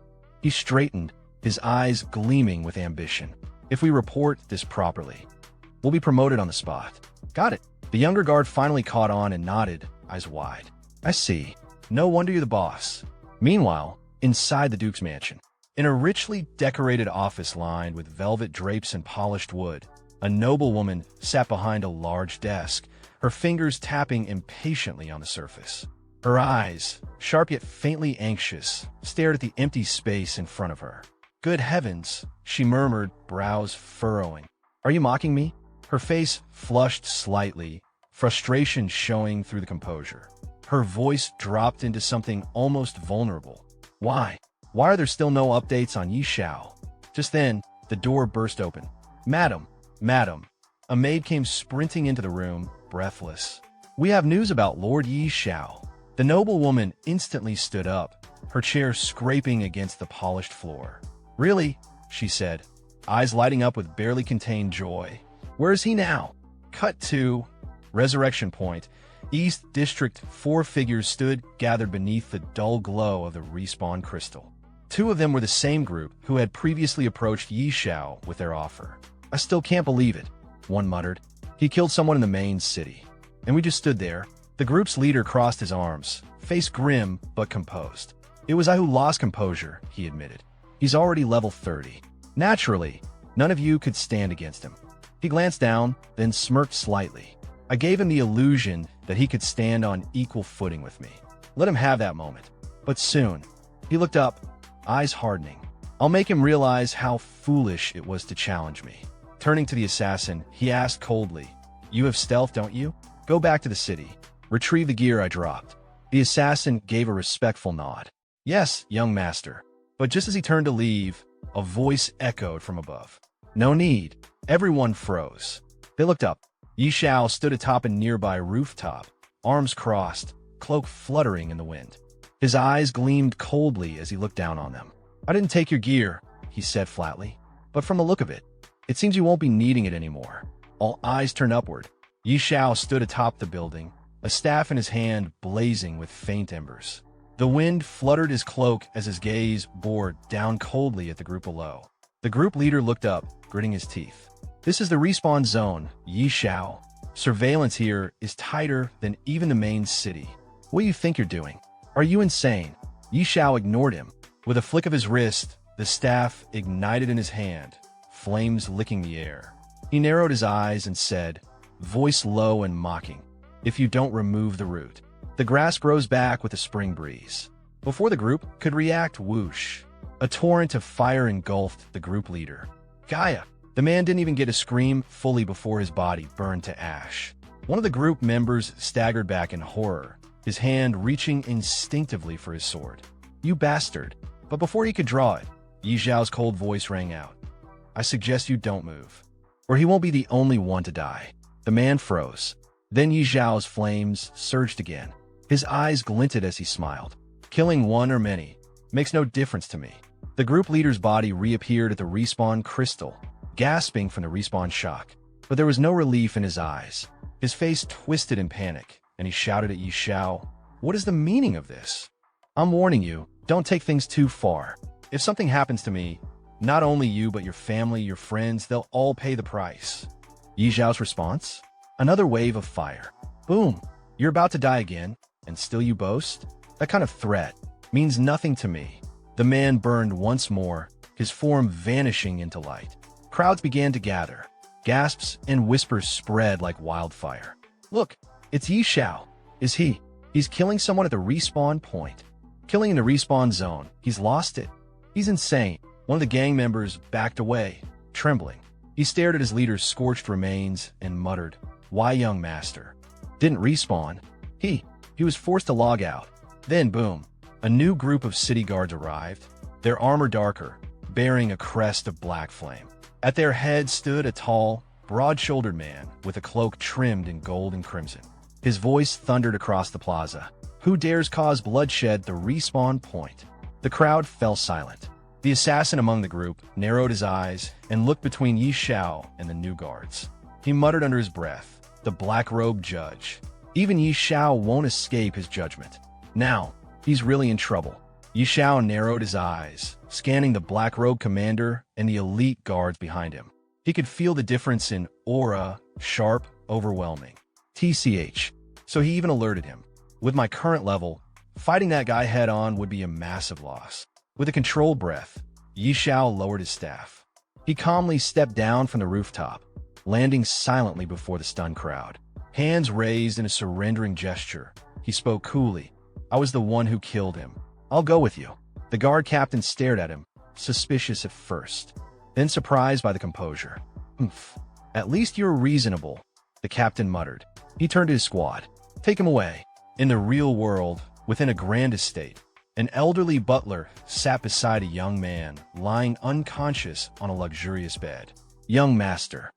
He straightened, his eyes gleaming with ambition. "If we report this properly, we'll be promoted on the spot." "Got it." The younger guard finally caught on and nodded, eyes wide. "I see. No wonder you're the boss." Meanwhile, inside the Duke's mansion, in a richly decorated office lined with velvet drapes and polished wood, a noblewoman sat behind a large desk, her fingers tapping impatiently on the surface. Her eyes, sharp yet faintly anxious, stared at the empty space in front of her. "Good heavens," she murmured, brows furrowing. "Are you mocking me?" Her face flushed slightly, frustration showing through the composure. Her voice dropped into something almost vulnerable. Why are there still no updates on Xiao?" Just then, the door burst open. Madam. A maid came sprinting into the room, breathless. "We have news about Lord Xiao." The noblewoman instantly stood up, her chair scraping against the polished floor. "Really?" she said, eyes lighting up with barely contained joy. "Where is he now?" Cut to Resurrection Point, East District. 4 figures stood gathered beneath the dull glow of the respawn crystal. 2 of them were the same group who had previously approached Xiao with their offer. "I still can't believe it," one muttered. "He killed someone in the main city, and we just stood there." The group's leader crossed his arms, face grim but composed. "It was I who lost composure," he admitted. "He's already level 30. Naturally, none of you could stand against him." He glanced down, then smirked slightly. "I gave him the illusion that he could stand on equal footing with me. Let him have that moment. But soon," he looked up, eyes hardening, "I'll make him realize how foolish it was to challenge me." Turning to the assassin, he asked coldly, "You have stealth, don't you? Go back to the city. Retrieve the gear I dropped." The assassin gave a respectful nod. "Yes, young master." But just as he turned to leave, a voice echoed from above. "No need." Everyone froze. They looked up. Xiao stood atop a nearby rooftop, arms crossed, cloak fluttering in the wind. His eyes gleamed coldly as he looked down on them. "I didn't take your gear," he said flatly. "But from the look of it, it seems you won't be needing it anymore." All eyes turned upward. Xiao stood atop the building, a staff in his hand blazing with faint embers. The wind fluttered his cloak as his gaze bored down coldly at the group below. The group leader looked up, gritting his teeth. "This is the respawn zone, Xiao. Surveillance here is tighter than even the main city. What do you think you're doing? Are you insane?" Xiao ignored him. With a flick of his wrist, the staff ignited in his hand, flames licking the air. He narrowed his eyes and said, voice low and mocking, "If you don't remove the root, the grass grows back with a spring breeze." Before the group could react, whoosh, a torrent of fire engulfed the group leader. "Gaia!" The man didn't even get a scream fully before his body burned to ash. One of the group members staggered back in horror, his hand reaching instinctively for his sword. "You bastard!" But before he could draw it, Yi Xiao's cold voice rang out. "I suggest you don't move, or he won't be the only one to die." The man froze. Then Yi Xiao's flames surged again. His eyes glinted as he smiled. "Killing one or many makes no difference to me." The group leader's body reappeared at the respawn crystal, gasping from the respawn shock. But there was no relief in his eyes. His face twisted in panic, and he shouted at Yi Xiao, "What is the meaning of this? I'm warning you, don't take things too far. If something happens to me, not only you but your family, your friends, they'll all pay the price." Yi Xiao's response? Another wave of fire. "Boom! You're about to die again, and still you boast? That kind of threat means nothing to me." The man burned once more, his form vanishing into light. Crowds began to gather. Gasps and whispers spread like wildfire. "Look, it's Yi Xiao. Is he? He's killing someone at the respawn point. Killing in the respawn zone. He's lost it. He's insane." One of the gang members backed away, trembling. He stared at his leader's scorched remains and muttered, "Why, young master? Didn't respawn. He was forced to log out." Then boom, a new group of city guards arrived, their armor darker, bearing a crest of black flame. At their head stood a tall, broad-shouldered man with a cloak trimmed in gold and crimson. His voice thundered across the plaza. "Who dares cause bloodshed at the respawn point?" The crowd fell silent. The assassin among the group narrowed his eyes and looked between Yi Xiao and the new guards. He muttered under his breath, "The black-robed judge. Even Yi Xiao won't escape his judgment. Now, he's really in trouble." Yi Xiao narrowed his eyes, scanning the black-robed commander and the elite guards behind him. He could feel the difference in aura, sharp, overwhelming. TCH. So he even alerted him. "With my current level, fighting that guy head-on would be a massive loss." With a controlled breath, Yi Xiao lowered his staff. He calmly stepped down from the rooftop, landing silently before the stunned crowd. Hands raised in a surrendering gesture, he spoke coolly. "I was the one who killed him. I'll go with you." The guard captain stared at him, suspicious at first, then surprised by the composure. "Humph. At least you're reasonable," the captain muttered. He turned to his squad. "Take him away." In the real world, within a grand estate, an elderly butler sat beside a young man lying unconscious on a luxurious bed. Young master,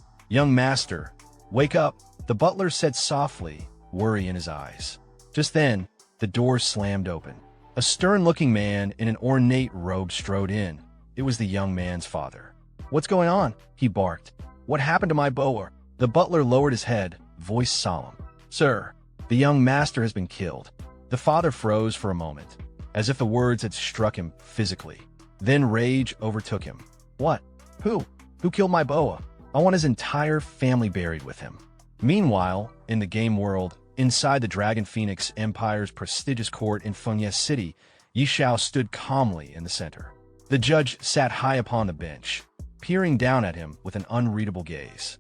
wake up," the butler said softly, worry in his eyes. Just then, the door slammed open. A stern-looking man in an ornate robe strode in. It was the young man's father. "What's going on?" he barked. "What happened to my boa?" The butler lowered his head, voice solemn. "Sir, the young master has been killed." The father froze for a moment, as if the words had struck him physically. Then rage overtook him. "What? Who? Who killed my boa? I want his entire family buried with him." Meanwhile, in the game world, inside the Dragon Phoenix Empire's prestigious court in Fengye City, Yi Xiao stood calmly in the center. The judge sat high upon the bench, peering down at him with an unreadable gaze.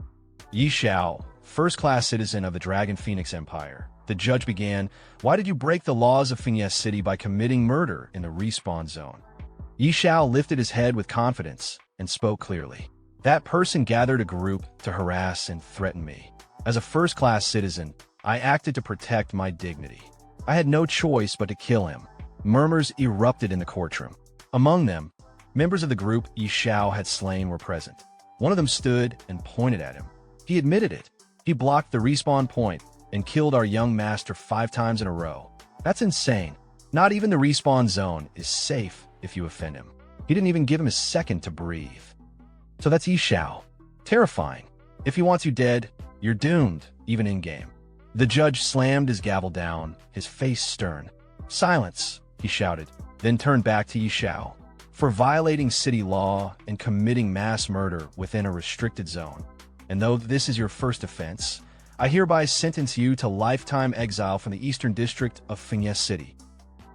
"Yi Xiao, first-class citizen of the Dragon Phoenix Empire," the judge began, "why did you break the laws of Fengye City by committing murder in the respawn zone?" Yi Xiao lifted his head with confidence and spoke clearly. "That person gathered a group to harass and threaten me. As a first-class citizen, I acted to protect my dignity. I had no choice but to kill him." Murmurs erupted in the courtroom. Among them, members of the group Yi Xiao had slain were present. One of them stood and pointed at him. He admitted it. "He blocked the respawn point and killed our young master 5 times in a row. That's insane. Not even the respawn zone is safe if you offend him. He didn't even give him a second to breathe." So that's Yi Xiao. Terrifying. If he wants you dead, you're doomed, even in-game. The judge slammed his gavel down, his face stern. "Silence," he shouted, then turned back to Yi Xiao. "For violating city law and committing mass murder within a restricted zone, and though this is your first offense, I hereby sentence you to lifetime exile from the Eastern District of Fengye City."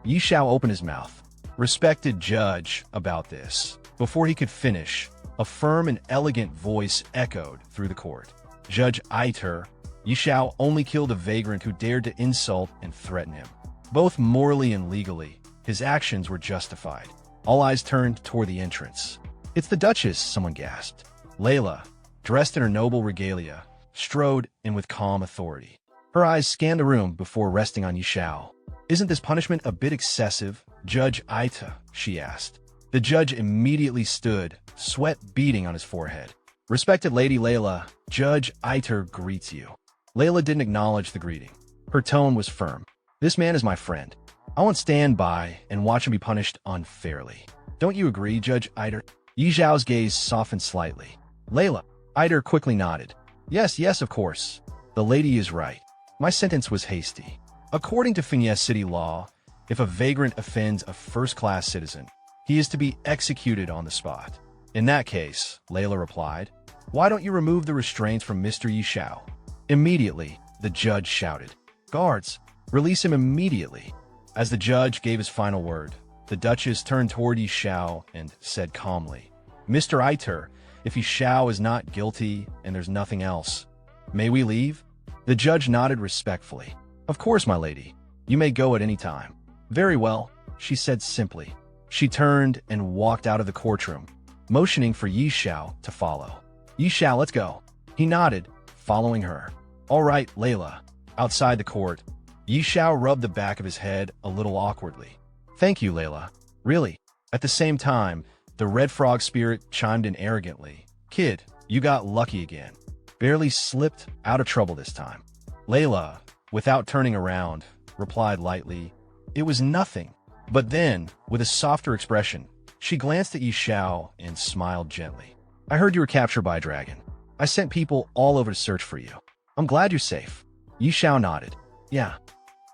Yi Xiao opened his mouth. "Respected judge," about this. Before he could finish, a firm and elegant voice echoed through the court. "Judge Aiter, Yi Xiao only killed a vagrant who dared to insult and threaten him. Both morally and legally, his actions were justified." All eyes turned toward the entrance. "It's the Duchess," someone gasped. Layla, dressed in her noble regalia, strode in with calm authority. Her eyes scanned the room before resting on Xiao. Isn't this punishment a bit excessive, Judge Aita? She asked. The judge immediately stood, sweat beading on his forehead. Respected Lady Layla, Judge Aita greets you. Layla didn't acknowledge the greeting. Her tone was firm. This man is my friend. I won't stand by and watch him be punished unfairly. Don't you agree, Judge Aita? Yi Zhao's gaze softened slightly. Layla. Aita quickly nodded. Yes, of course. The lady is right. My sentence was hasty. According to Finye City law, if a vagrant offends a first-class citizen, he is to be executed on the spot. In that case, Layla replied, why don't you remove the restraints from Mr. Yi Xiao? Immediately, the judge shouted, guards, release him immediately. As the judge gave his final word, the Duchess turned toward Yi Xiao and said calmly, Mr. Aita, if Yi Xiao is not guilty and there's nothing else, may we leave? The judge nodded respectfully. Of course, my lady. You may go at any time. Very well, she said simply. She turned and walked out of the courtroom, motioning for Yi Xiao to follow. Yi Xiao, let's go. He nodded, following her. All right, Layla. Outside the court, Yi Xiao rubbed the back of his head a little awkwardly. Thank you, Layla. Really. At the same time, the red frog spirit chimed in arrogantly. Kid, you got lucky again. Barely slipped out of trouble this time. Layla, without turning around, replied lightly, it was nothing. But then, with a softer expression, she glanced at Yi Xiao and smiled gently. I heard you were captured by a dragon. I sent people all over to search for you. I'm glad you're safe. Yi Xiao nodded. Yeah,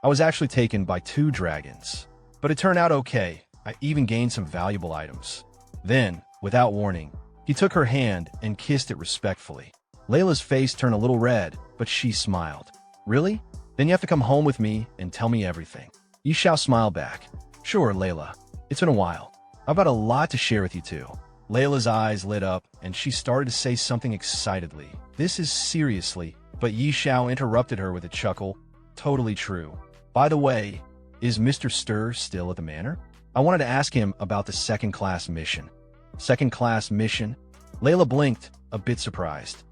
I was actually taken by 2 dragons. But it turned out okay. I even gained some valuable items. Then, without warning, he took her hand and kissed it respectfully. Layla's face turned a little red, but she smiled. Really? Then you have to come home with me and tell me everything. Yi Xiao smiled back. Sure, Layla. It's been a while. I've got a lot to share with you too. Layla's eyes lit up and she started to say something excitedly. This is seriously, but Yi Xiao interrupted her with a chuckle. Totally true. By the way, is Mr. Stir still at the manor? I wanted to ask him about the second-class mission. Second-class mission? Layla blinked, a bit surprised.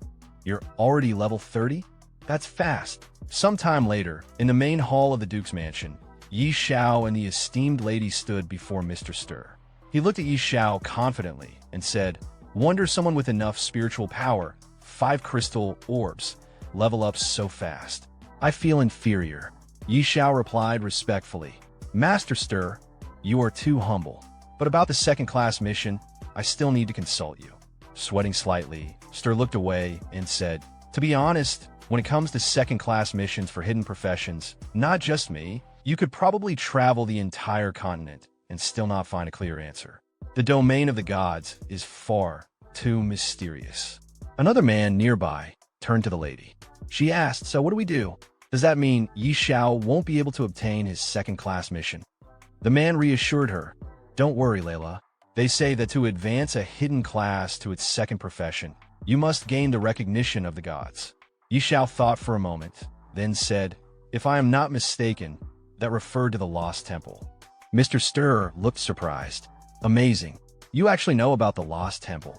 You're already level 30? That's fast. Sometime later, in the main hall of the Duke's mansion, Yi Xiao and the esteemed lady stood before Mr. Stir. He looked at Yi Xiao confidently and said, wonder someone with enough spiritual power, 5 crystal orbs, level up so fast. I feel inferior. Yi Xiao replied respectfully. Master Stir, you are too humble. But about the second-class mission, I still need to consult you. Sweating slightly, Stir looked away and said, to be honest, when it comes to second-class missions for hidden professions, not just me, you could probably travel the entire continent and still not find a clear answer. The domain of the gods is far too mysterious. Another man nearby turned to the lady. She asked, so what do we do? Does that mean Yi Xiao won't be able to obtain his second-class mission? The man reassured her, don't worry, Layla. They say that to advance a hidden class to its second profession, you must gain the recognition of the gods. Yi Xiao thought for a moment, then said, if I am not mistaken, that referred to the Lost Temple. Mr. Stir looked surprised. Amazing. You actually know about the Lost Temple.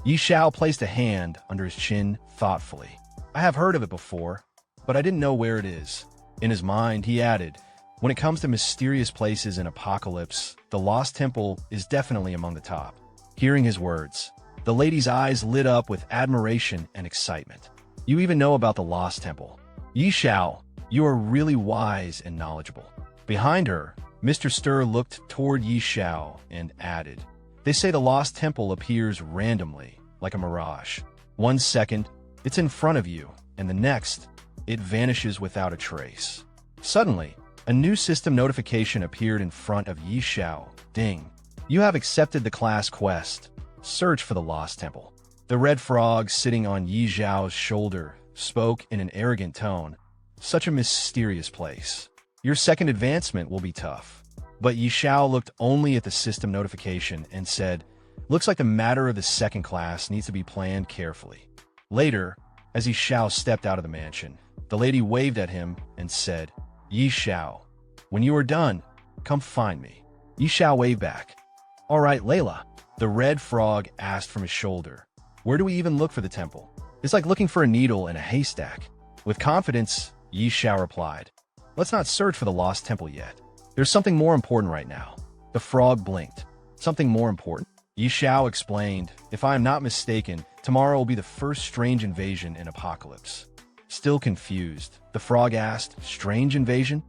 Yi Xiao placed a hand under his chin thoughtfully. I have heard of it before, but I didn't know where it is. In his mind, he added, when it comes to mysterious places in Apocalypse, the Lost Temple is definitely among the top. Hearing his words, the lady's eyes lit up with admiration and excitement. You even know about the Lost Temple. Yi Xiao, you are really wise and knowledgeable. Behind her, Mr. Stir looked toward Yi Xiao and added, they say the Lost Temple appears randomly, like a mirage. 1 second, it's in front of you, and the next, it vanishes without a trace. Suddenly, a new system notification appeared in front of Yi Xiao. Ding. You have accepted the class quest. Search for the Lost Temple. The red frog sitting on Yi Xiao's shoulder spoke in an arrogant tone. Such a mysterious place. Your second advancement will be tough. But Yi Xiao looked only at the system notification and said, looks like the matter of the second class needs to be planned carefully. Later, as Yi Xiao stepped out of the mansion, the lady waved at him and said, Yi Xiao, when you are done, come find me. Yi Xiao waved back. All right, Layla. The red frog asked from his shoulder. Where do we even look for the temple? It's like looking for a needle in a haystack. With confidence, Yi Xiao replied. Let's not search for the lost temple yet. There's something more important right now. The frog blinked. Something more important? Yi Xiao explained, if I am not mistaken, tomorrow will be the first strange invasion in Apocalypse. Still confused, the frog asked, strange invasion?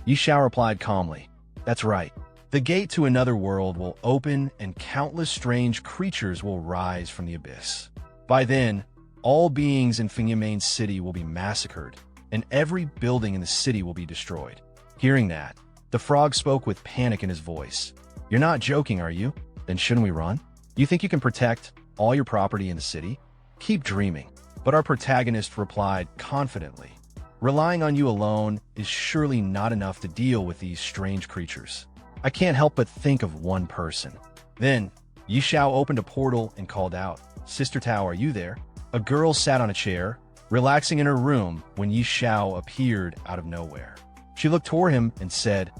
Yi Xiao replied calmly, that's right. The gate to another world will open and countless strange creatures will rise from the abyss. By then, all beings in Main City will be massacred, and every building in the city will be destroyed. Hearing that, the frog spoke with panic in his voice. You're not joking, are you? Then shouldn't we run? You think you can protect all your property in the city? Keep dreaming. But our protagonist replied confidently, relying on you alone is surely not enough to deal with these strange creatures. I can't help but think of one person. Then, Yi Xiao opened a portal and called out, Sister Tao, are you there? A girl sat on a chair, relaxing in her room when Yi Xiao appeared out of nowhere. She looked toward him and said,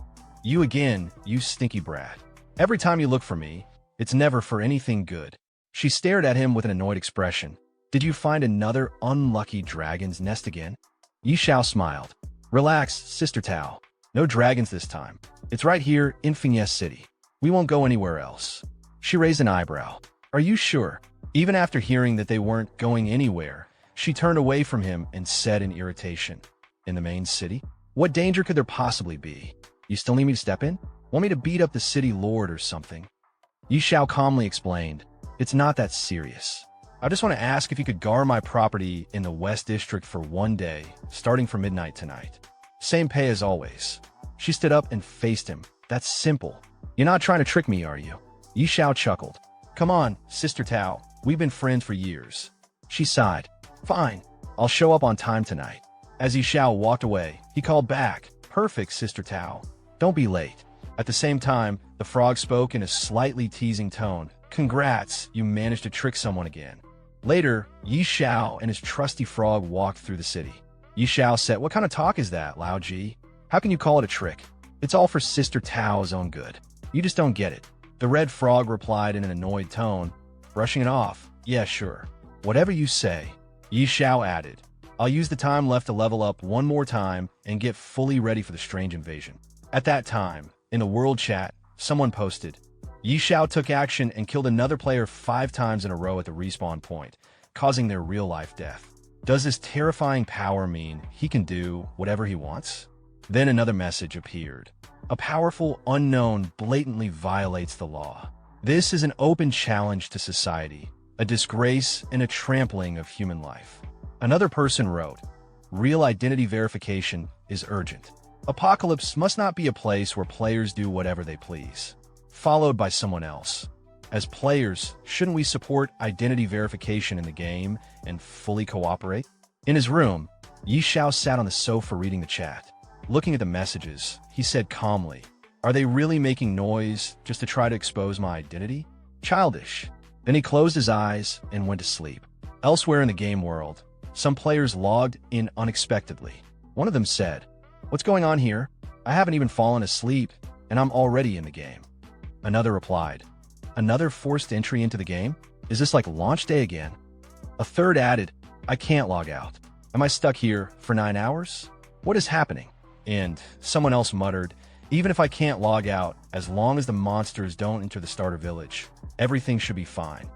You again, you stinky brat. Every time you look for me, it's never for anything good. She stared at him with an annoyed expression. Did you find another unlucky dragon's nest again? Yi Xiao smiled. Relax, Sister Tao. No dragons this time. It's right here in Finesse City. We won't go anywhere else. She raised an eyebrow. Are you sure? Even after hearing that they weren't going anywhere, she turned away from him and said in irritation, In the main city? What danger could there possibly be? You still need me to step in? Want me to beat up the city lord or something? Yi Xiao calmly explained, It's not that serious. I just want to ask if you could guard my property in the West District for one day, starting from midnight tonight. Same pay as always. She stood up and faced him. That's simple. You're not trying to trick me, are you? Yi Xiao chuckled. Come on, Sister Tao. We've been friends for years. She sighed. Fine. I'll show up on time tonight. As Yi Xiao walked away, he called back. Perfect, Sister Tao. Don't be late. At the same time, the frog spoke in a slightly teasing tone. Congrats, you managed to trick someone again. Later, Yi Xiao and his trusty frog walked through the city. Yi Xiao said, What kind of talk is that, Lao Ji? How can you call it a trick? It's all for Sister Tao's own good. You just don't get it. The red frog replied in an annoyed tone, brushing it off. Yeah, sure. Whatever you say. Yi Xiao added, I'll use the time left to level up one more time and get fully ready for the strange invasion. At that time, in the world chat, someone posted, Yi Xiao took action and killed another player 5 times in a row at the respawn point, causing their real-life death. Does this terrifying power mean he can do whatever he wants? Then another message appeared. A powerful unknown blatantly violates the law. This is an open challenge to society, a disgrace and a trampling of human life. Another person wrote, Real identity verification is urgent. Apocalypse must not be a place where players do whatever they please. Followed by someone else. As players, shouldn't we support identity verification in the game and fully cooperate? In his room, Yi Xiao sat on the sofa reading the chat. Looking at the messages, he said calmly, Are they really making noise just to try to expose my identity? Childish. Then he closed his eyes and went to sleep. Elsewhere in the game world, some players logged in unexpectedly. One of them said, What's going on here? I haven't even fallen asleep, and I'm already in the game. Another replied, Another forced entry into the game? Is this like launch day again? A third added, I can't log out. Am I stuck here for 9 hours? What is happening? And someone else muttered, Even if I can't log out, as long as the monsters don't enter the starter village, everything should be fine.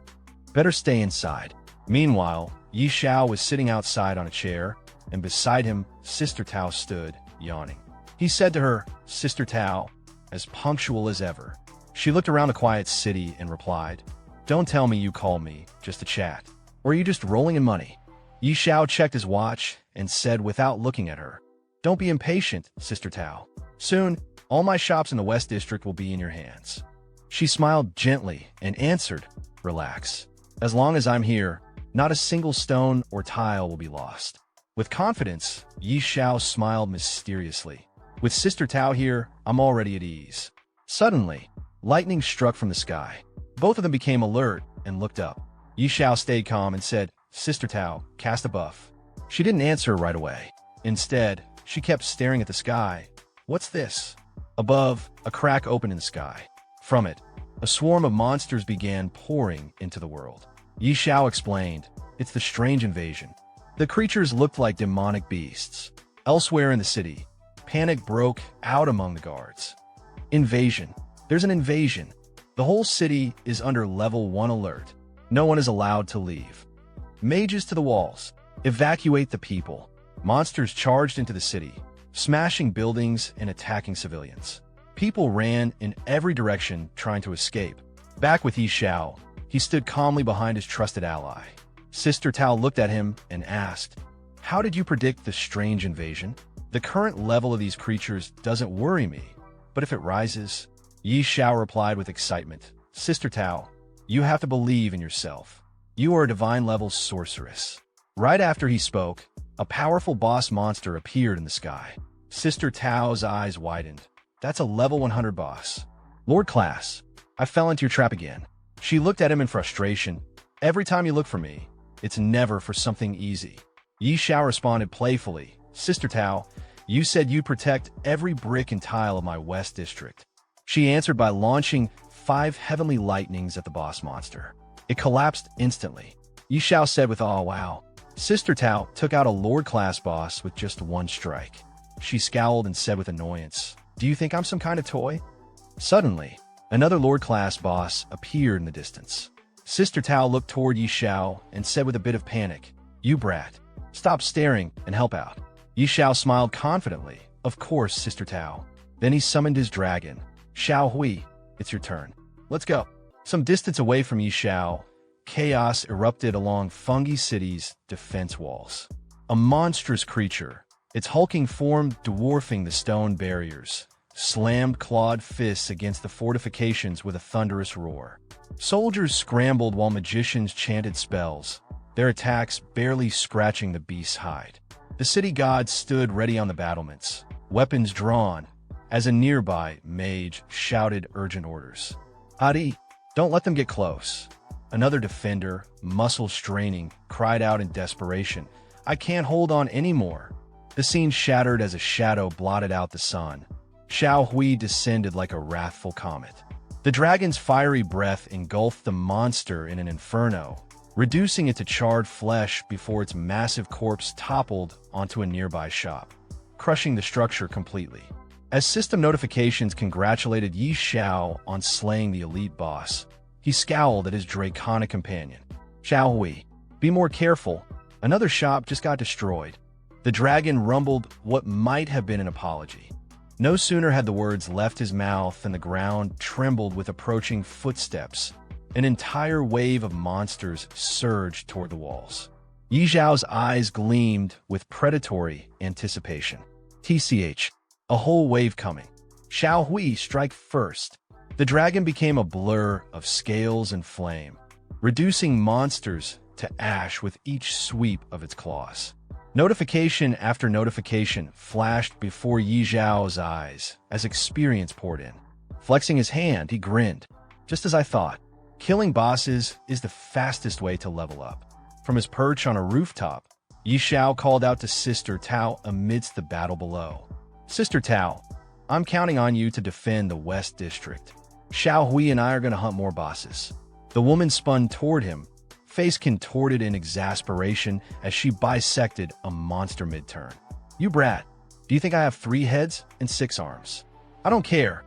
Better stay inside. Meanwhile, Yi Xiao was sitting outside on a chair, and beside him, Sister Tao stood, yawning. He said to her, Sister Tao, as punctual as ever. She looked around the quiet city and replied, Don't tell me you called me just to chat. Or are you just rolling in money? Yi Xiao checked his watch and said without looking at her, Don't be impatient, Sister Tao. Soon, all my shops in the West District will be in your hands. She smiled gently and answered, Relax. As long as I'm here, not a single stone or tile will be lost. With confidence, Yi Xiao smiled mysteriously. With Sister Tao here, I'm already at ease. Suddenly, lightning struck from the sky. Both of them became alert and looked up. Yi Xiao stayed calm and said, Sister Tao, cast a buff. She didn't answer right away. Instead, she kept staring at the sky. What's this? Above, a crack opened in the sky. From it, a swarm of monsters began pouring into the world. Yi Xiao explained, It's the strange invasion. The creatures looked like demonic beasts. Elsewhere in the city, panic broke out among the guards. Invasion. There's an invasion. The whole city is under level 1 alert. No one is allowed to leave. Mages to the walls. Evacuate the people. Monsters charged into the city, smashing buildings and attacking civilians. People ran in every direction trying to escape. Back with Xiao, he stood calmly behind his trusted ally. Sister Tao looked at him and asked, "How did you predict the strange invasion? The current level of these creatures doesn't worry me, but if it rises..." Xiao replied with excitement, "Sister Tao, you have to believe in yourself. You are a divine-level sorceress." Right after he spoke, a powerful boss monster appeared in the sky. Sister Tao's eyes widened. "That's a level 100 boss. Lord Class, I fell into your trap again." She looked at him in frustration. "Every time you look for me, it's never for something easy." Xiao responded playfully, "Sister Tao, you said you'd protect every brick and tile of my West District." She answered by launching 5 heavenly lightnings at the boss monster. It collapsed instantly. Xiao said with awe, "Wow." Sister Tao took out a Lord-class boss with just 1 strike. She scowled and said with annoyance, "Do you think I'm some kind of toy?" Suddenly, another Lord-class boss appeared in the distance. Sister Tao looked toward Xiao and said with a bit of panic, "You brat, stop staring and help out." Xiao smiled confidently, "Of course, Sister Tao." Then he summoned his dragon. "Xiao Hui, it's your turn. Let's go." Some distance away from Xiao, chaos erupted along Fungi City's defense walls. A monstrous creature, its hulking form dwarfing the stone barriers, slammed clawed fists against the fortifications with a thunderous roar. Soldiers scrambled while magicians chanted spells, their attacks barely scratching the beast's hide. The city gods stood ready on the battlements, weapons drawn, as a nearby mage shouted urgent orders. "Adi, don't let them get close." Another defender, muscles straining, cried out in desperation, "I can't hold on anymore." The scene shattered as a shadow blotted out the sun. Xiao Hui descended like a wrathful comet. The dragon's fiery breath engulfed the monster in an inferno, reducing it to charred flesh before its massive corpse toppled onto a nearby shop, crushing the structure completely. As system notifications congratulated Xiao on slaying the elite boss, he scowled at his draconic companion. "Xiao Hui, be more careful. Another shop just got destroyed." The dragon rumbled what might have been an apology. No sooner had the words left his mouth than the ground trembled with approaching footsteps. An entire wave of monsters surged toward the walls. Xiao's eyes gleamed with predatory anticipation. TCH, a whole wave coming. Xiao Hui, strike first. The dragon became a blur of scales and flame, reducing monsters to ash with each sweep of its claws. Notification after notification flashed before Xiao's eyes as experience poured in. Flexing his hand, he grinned. "Just as I thought. Killing bosses is the fastest way to level up." From his perch on a rooftop, Xiao called out to Sister Tao amidst the battle below. "Sister Tao, I'm counting on you to defend the West District. Xiao Hui and I are going to hunt more bosses." The woman spun toward him, face contorted in exasperation as she bisected a monster mid-turn. "You brat, do you think I have 3 heads and 6 arms? I don't care.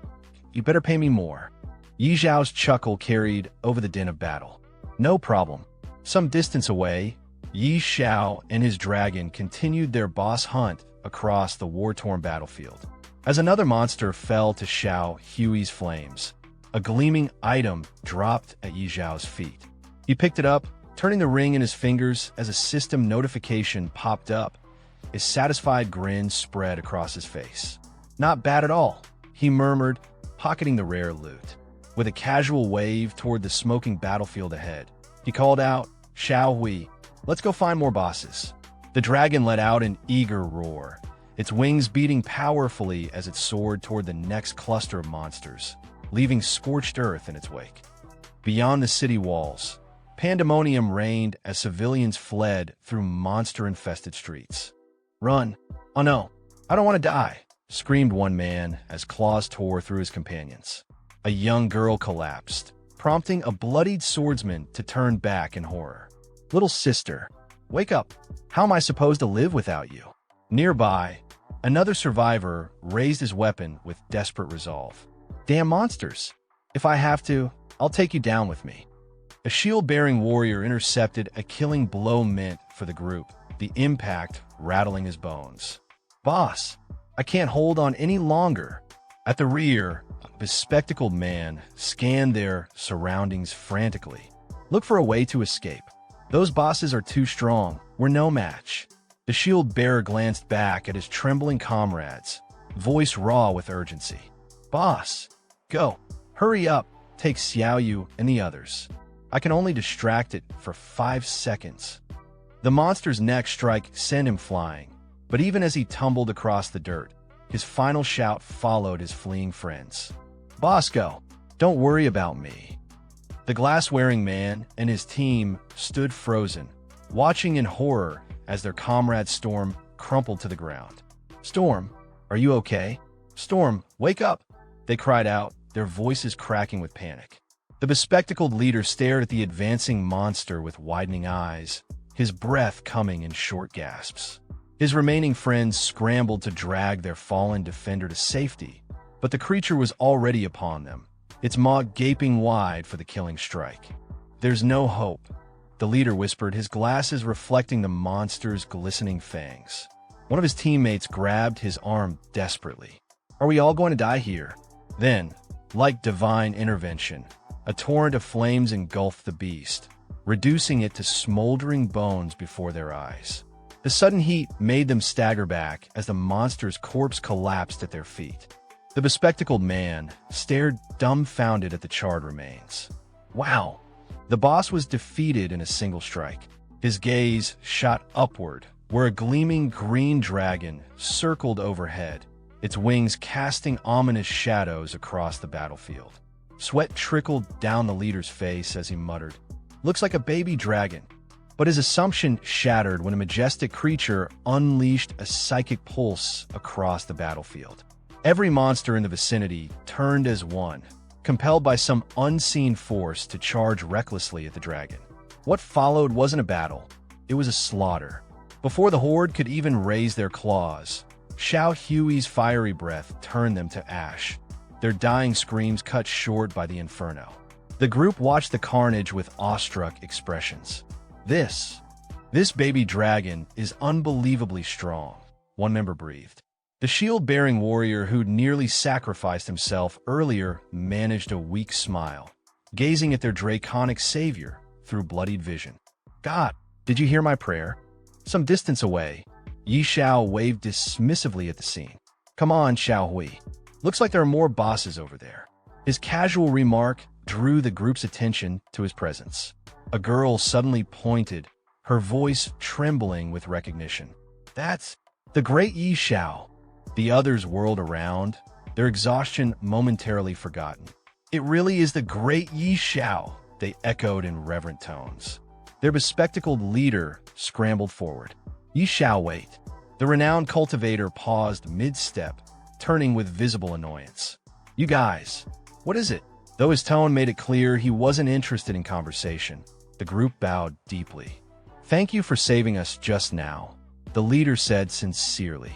You better pay me more." Xiao's chuckle carried over the din of battle. "No problem." Some distance away, Xiao and his dragon continued their boss hunt across the war-torn battlefield. As another monster fell to Xiao Hui's flames, a gleaming item dropped at Xiao's feet. He picked it up, turning the ring in his fingers as a system notification popped up. A satisfied grin spread across his face. "Not bad at all," he murmured, pocketing the rare loot. With a casual wave toward the smoking battlefield ahead, he called out, "Xiao Hui, let's go find more bosses." The dragon let out an eager roar, its wings beating powerfully as it soared toward the next cluster of monsters, leaving scorched earth in its wake. Beyond the city walls, pandemonium reigned as civilians fled through monster-infested streets. "Run! Oh no, I don't want to die!" screamed one man as claws tore through his companions. A young girl collapsed, prompting a bloodied swordsman to turn back in horror. "Little sister, wake up! How am I supposed to live without you?" Nearby, Another survivor raised his weapon with desperate resolve. Damn monsters! If I have to, I'll take you down with me. A shield-bearing warrior intercepted a killing blow meant for the group, the impact rattling his bones. Boss, I can't hold on any longer. At the rear, a bespectacled man scanned their surroundings frantically. Look for a way to escape. Those bosses are too strong. We're no match. The shield-bearer glanced back at his trembling comrades, voice raw with urgency. Boss, go. Hurry up. Take Xiao and the others. I can only distract it for 5 seconds. The monster's next strike sent him flying, but even as he tumbled across the dirt, his final shout followed his fleeing friends. Boss, go. Don't worry about me. The glass-wearing man and his team stood frozen, watching in horror as their comrade Storm crumpled to the ground. Storm, are you okay? Storm, wake up! They cried out, their voices cracking with panic. The bespectacled leader stared at the advancing monster with widening eyes, his breath coming in short gasps. His remaining friends scrambled to drag their fallen defender to safety, but the creature was already upon them, its maw gaping wide for the killing strike. There's no hope, the leader whispered, his glasses reflecting the monster's glistening fangs. One of his teammates grabbed his arm desperately. Are we all going to die here? Then, like divine intervention, a torrent of flames engulfed the beast, reducing it to smoldering bones before their eyes. The sudden heat made them stagger back as the monster's corpse collapsed at their feet. The bespectacled man stared dumbfounded at the charred remains. Wow! The boss was defeated in a single strike. His gaze shot upward, where a gleaming green dragon circled overhead, its wings casting ominous shadows across the battlefield. Sweat trickled down the leader's face as he muttered, "Looks like a baby dragon." But his assumption shattered when a majestic creature unleashed a psychic pulse across the battlefield. Every monster in the vicinity turned as one, compelled by some unseen force to charge recklessly at the dragon. What followed wasn't a battle, it was a slaughter. Before the horde could even raise their claws, Xiao Hui's fiery breath turned them to ash, their dying screams cut short by the inferno. The group watched the carnage with awestruck expressions. This baby dragon is unbelievably strong, one member breathed. The shield-bearing warrior who'd nearly sacrificed himself earlier managed a weak smile, gazing at their draconic savior through bloodied vision. God, did you hear my prayer? Some distance away, Xiao waved dismissively at the scene. Come on, Xiao Hui. Looks like there are more bosses over there. His casual remark drew the group's attention to his presence. A girl suddenly pointed, her voice trembling with recognition. That's the great Xiao. The others whirled around, their exhaustion momentarily forgotten. It really is the great Xiao, they echoed in reverent tones. Their bespectacled leader scrambled forward. Xiao, wait. The renowned cultivator paused mid-step, turning with visible annoyance. You guys, what is it? Though his tone made it clear he wasn't interested in conversation, the group bowed deeply. Thank you for saving us just now, the leader said sincerely.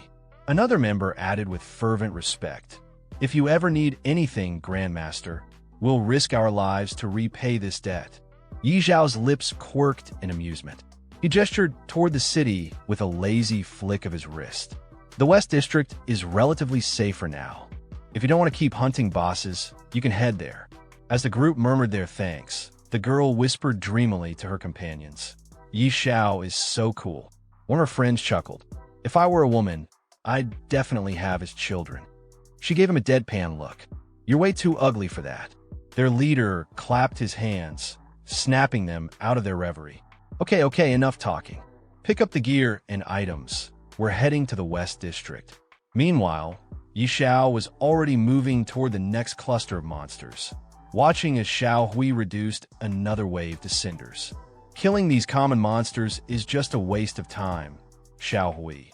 Another member added with fervent respect. If you ever need anything, Grandmaster, we'll risk our lives to repay this debt. Yi Zhao's lips quirked in amusement. He gestured toward the city with a lazy flick of his wrist. The West District is relatively safer now. If you don't want to keep hunting bosses, you can head there. As the group murmured their thanks, the girl whispered dreamily to her companions. Yi Zhao is so cool. One of her friends chuckled. If I were a woman, I'd definitely have his children. She gave him a deadpan look. You're way too ugly for that. Their leader clapped his hands, snapping them out of their reverie. Okay, enough talking. Pick up the gear and items. We're heading to the West District. Meanwhile, Xiao was already moving toward the next cluster of monsters, watching as Xiao Hui reduced another wave to cinders. Killing these common monsters is just a waste of time, Xiao Hui,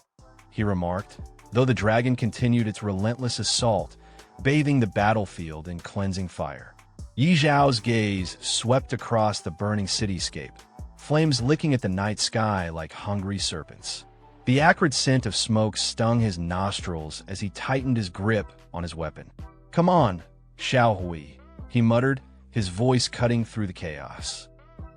he remarked, though the dragon continued its relentless assault, bathing the battlefield in cleansing fire. Yi Zhao's gaze swept across the burning cityscape, flames licking at the night sky like hungry serpents. The acrid scent of smoke stung his nostrils as he tightened his grip on his weapon. "Come on, Xiao Hui," he muttered, his voice cutting through the chaos.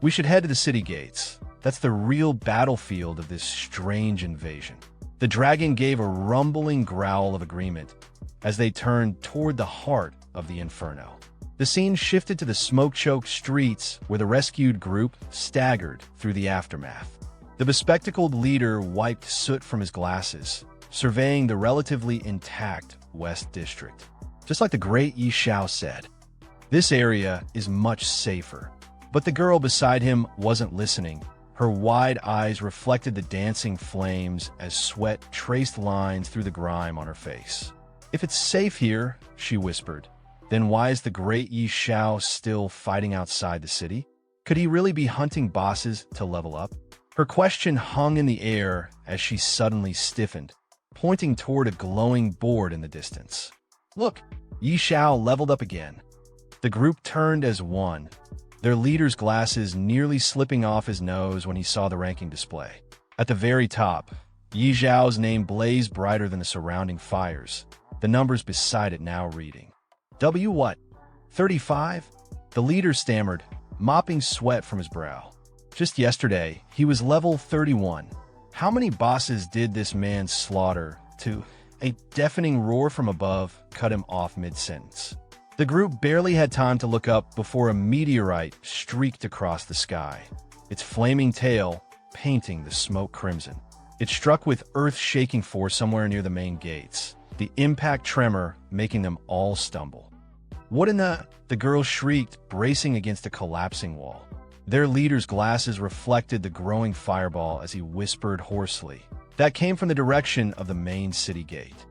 "We should head to the city gates. That's the real battlefield of this strange invasion." The dragon gave a rumbling growl of agreement as they turned toward the heart of the inferno. The scene shifted to the smoke-choked streets where the rescued group staggered through the aftermath. The bespectacled leader wiped soot from his glasses, surveying the relatively intact West District. Just like the great Xiao said, "This area is much safer." But the girl beside him wasn't listening. Her wide eyes reflected the dancing flames as sweat traced lines through the grime on her face. "If it's safe here," she whispered, "then why is the great Xiao still fighting outside the city? Could he really be hunting bosses to level up?" Her question hung in the air as she suddenly stiffened, pointing toward a glowing board in the distance. "Look, Xiao leveled up again." The group turned as one, their leader's glasses nearly slipping off his nose when he saw the ranking display. At the very top, Yi Zhao's name blazed brighter than the surrounding fires, the numbers beside it now reading. "W what? 35? The leader stammered, mopping sweat from his brow. Just yesterday, he was level 31. How many bosses did this man slaughter to... A deafening roar from above cut him off mid-sentence. The group barely had time to look up before a meteorite streaked across the sky, its flaming tail painting the smoke crimson. It struck with earth-shaking force somewhere near the main gates, the impact tremor making them all stumble. "What in the..." the girl shrieked, bracing against a collapsing wall. Their leader's glasses reflected the growing fireball as he whispered hoarsely. That came from the direction of the main city gate.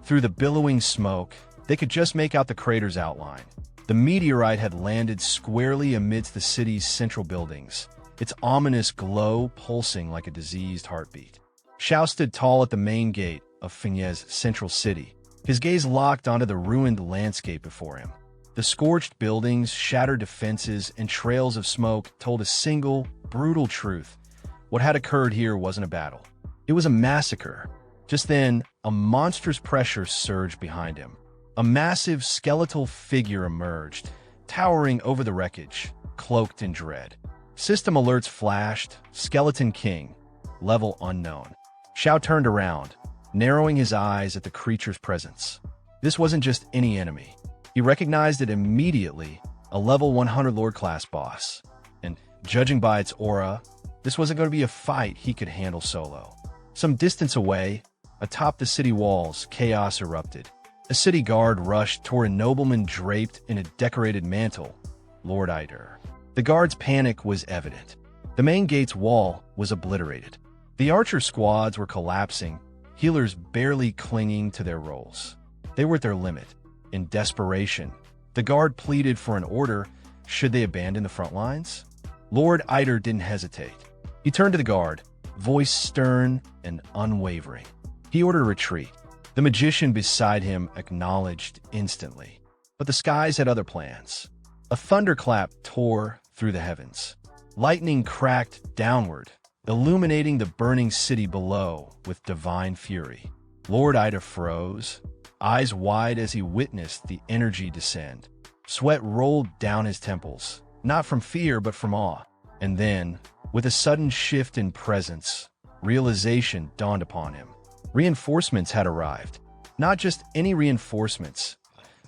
Through the billowing smoke, they could just make out the crater's outline. The meteorite had landed squarely amidst the city's central buildings, its ominous glow pulsing like a diseased heartbeat. Xiao stood tall at the main gate of Fengye's central city, his gaze locked onto the ruined landscape before him. The scorched buildings, shattered defenses, and trails of smoke told a single, brutal truth. What had occurred here wasn't a battle. It was a massacre. Just then, a monstrous pressure surged behind him. A massive skeletal figure emerged, towering over the wreckage, cloaked in dread. System alerts flashed, Skeleton King, level unknown. Xiao turned around, narrowing his eyes at the creature's presence. This wasn't just any enemy. He recognized it immediately, a level 100 Lord-class boss. And judging by its aura, this wasn't going to be a fight he could handle solo. Some distance away, atop the city walls, chaos erupted. A city guard rushed toward a nobleman draped in a decorated mantle, Lord Eider. The guard's panic was evident. The main gate's wall was obliterated. The archer squads were collapsing, healers barely clinging to their roles. They were at their limit. In desperation, the guard pleaded for an order. Should they abandon the front lines? Lord Eider didn't hesitate. He turned to the guard, voice stern and unwavering. He ordered a retreat. The magician beside him acknowledged instantly. But the skies had other plans. A thunderclap tore through the heavens. Lightning cracked downward, illuminating the burning city below with divine fury. Lord Eider froze, eyes wide as he witnessed the energy descend. Sweat rolled down his temples, not from fear but from awe. And then, with a sudden shift in presence, realization dawned upon him. Reinforcements had arrived. Not just any reinforcements,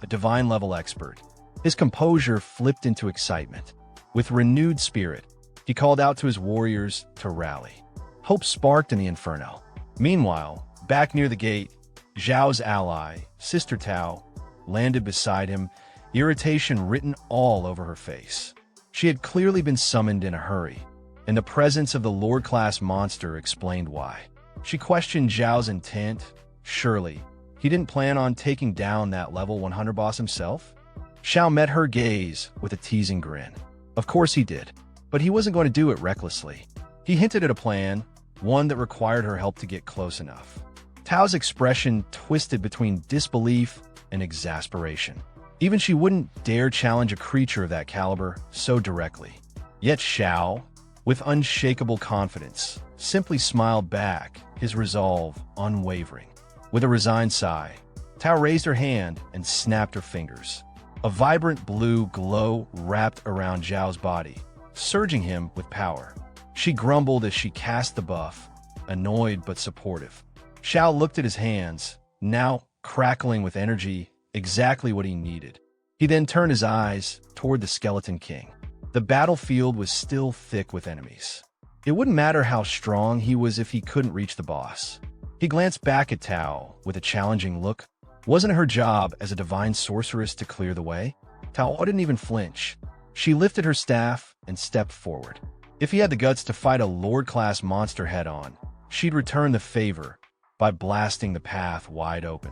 a divine-level expert. His composure flipped into excitement. With renewed spirit, he called out to his warriors to rally. Hope sparked in the inferno. Meanwhile, back near the gate, Zhao's ally, Sister Tao, landed beside him, irritation written all over her face. She had clearly been summoned in a hurry, and the presence of the Lord-class monster explained why. She questioned Zhao's intent. Surely, he didn't plan on taking down that level 100 boss himself? Xiao met her gaze with a teasing grin. Of course he did, but he wasn't going to do it recklessly. He hinted at a plan, one that required her help to get close enough. Tao's expression twisted between disbelief and exasperation. Even she wouldn't dare challenge a creature of that caliber so directly. Yet Xiao, with unshakable confidence, simply smiled back his resolve unwavering. With a resigned sigh, Tao raised her hand and snapped her fingers. A vibrant blue glow wrapped around Xiao's body, surging him with power. She grumbled as she cast the buff, annoyed but supportive. Xiao looked at his hands, now crackling with energy, exactly what he needed. He then turned his eyes toward the Skeleton King. The battlefield was still thick with enemies. It wouldn't matter how strong he was if he couldn't reach the boss. He glanced back at Tao with a challenging look. Wasn't it her job as a divine sorceress to clear the way? Tao didn't even flinch. She lifted her staff and stepped forward. If he had the guts to fight a Lord-class monster head-on, she'd return the favor by blasting the path wide open.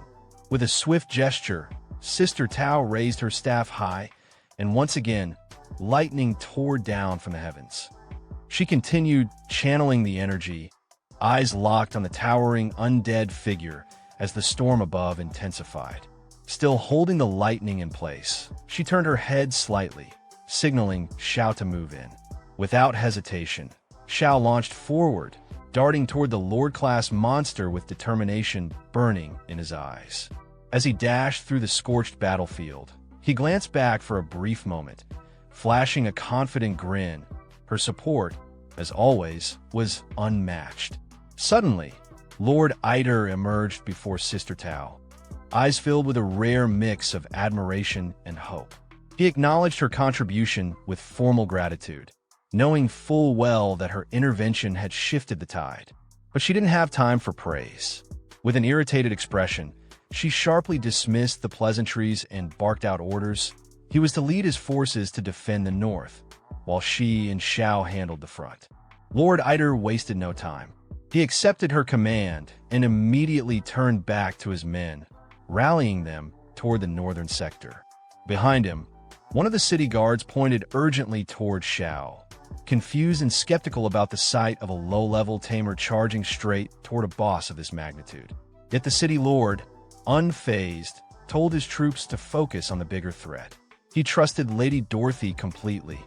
With a swift gesture, Sister Tao raised her staff high, and once again, lightning tore down from the heavens. She continued channeling the energy, eyes locked on the towering undead figure as the storm above intensified. Still holding the lightning in place, she turned her head slightly, signaling Xiao to move in. Without hesitation, Xiao launched forward, darting toward the Lord-class monster with determination burning in his eyes. As he dashed through the scorched battlefield, he glanced back for a brief moment, flashing a confident grin. Her support, as always, was unmatched. Suddenly, Lord Eider emerged before Sister Tao, eyes filled with a rare mix of admiration and hope. He acknowledged her contribution with formal gratitude, knowing full well that her intervention had shifted the tide. But she didn't have time for praise. With an irritated expression, she sharply dismissed the pleasantries and barked out orders. He was to lead his forces to defend the north, while she and Xiao handled the front. Lord Eider wasted no time. He accepted her command and immediately turned back to his men, rallying them toward the northern sector. Behind him, one of the city guards pointed urgently toward Xiao, confused and skeptical about the sight of a low-level tamer charging straight toward a boss of this magnitude. Yet the city lord, unfazed, told his troops to focus on the bigger threat. He trusted Lady Dorothy completely,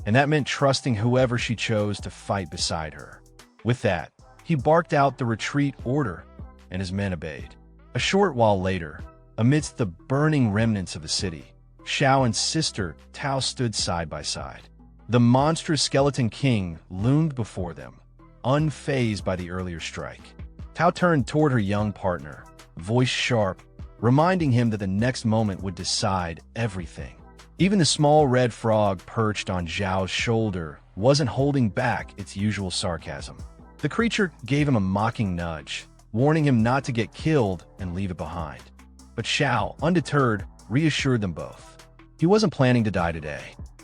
and that meant trusting whoever she chose to fight beside her. With that, he barked out the retreat order, and his men obeyed. A short while later, amidst the burning remnants of the city, Xiao and Sister Tao stood side by side. The monstrous Skeleton King loomed before them, unfazed by the earlier strike. Tao turned toward her young partner, voice sharp, reminding him that the next moment would decide everything. Even the small red frog perched on Xiao's shoulder wasn't holding back its usual sarcasm. The creature gave him a mocking nudge, warning him not to get killed and leave it behind. But Xiao, undeterred, reassured them both. He wasn't planning to die today.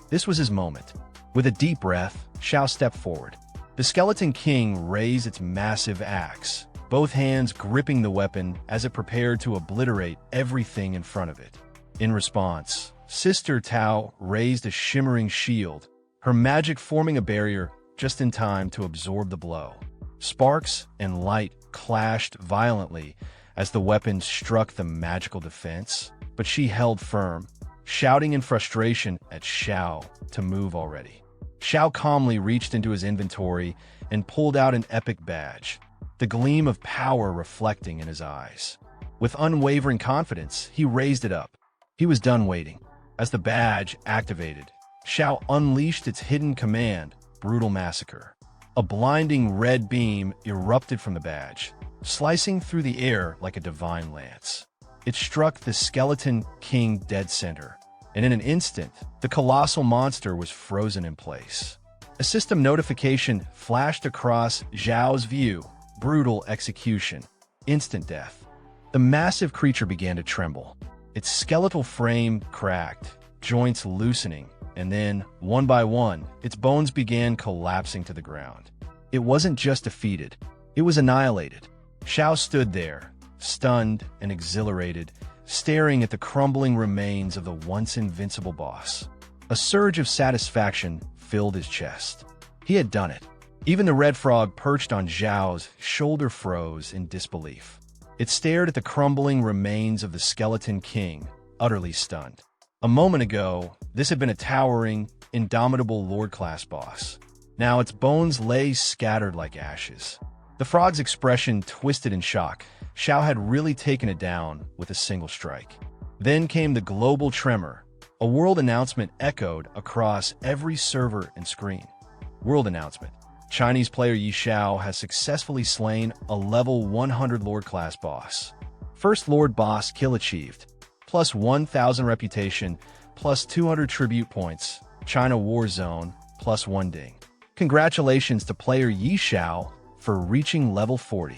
This was his moment. With a deep breath, Xiao stepped forward. The Skeleton King raised its massive axe, both hands gripping the weapon as it prepared to obliterate everything in front of it. In response, Sister Tao raised a shimmering shield, her magic forming a barrier just in time to absorb the blow. Sparks and light clashed violently as the weapon struck the magical defense, but she held firm, shouting in frustration at Xiao to move already. Xiao calmly reached into his inventory and pulled out an epic badge, the gleam of power reflecting in his eyes. With unwavering confidence, he raised it up. He was done waiting. As the badge activated, Xiao unleashed its hidden command, Brutal Massacre. A blinding red beam erupted from the badge, slicing through the air like a divine lance. It struck the Skeleton King dead center, and in an instant, the colossal monster was frozen in place. A system notification flashed across Xiao's view, brutal execution, instant death. The massive creature began to tremble. Its skeletal frame cracked, joints loosening, and then, one by one, its bones began collapsing to the ground. It wasn't just defeated, it was annihilated. Xiao stood there, stunned and exhilarated, staring at the crumbling remains of the once invincible boss. A surge of satisfaction filled his chest. He had done it. Even the red frog perched on Xiao's shoulder froze in disbelief. It stared at the crumbling remains of the Skeleton King, utterly stunned. A moment ago, this had been a towering, indomitable Lord-class boss. Now its bones lay scattered like ashes. The frog's expression twisted in shock. Xiao had really taken it down with a single strike. Then came the global tremor. A world announcement echoed across every server and screen. World announcement. Chinese player Yi Xiao has successfully slain a level 100 Lord class boss. First Lord boss kill achieved. Plus 1,000 reputation, plus 200 tribute points. China War Zone, plus 1 ding. Congratulations to player Yi Xiao for reaching level 40.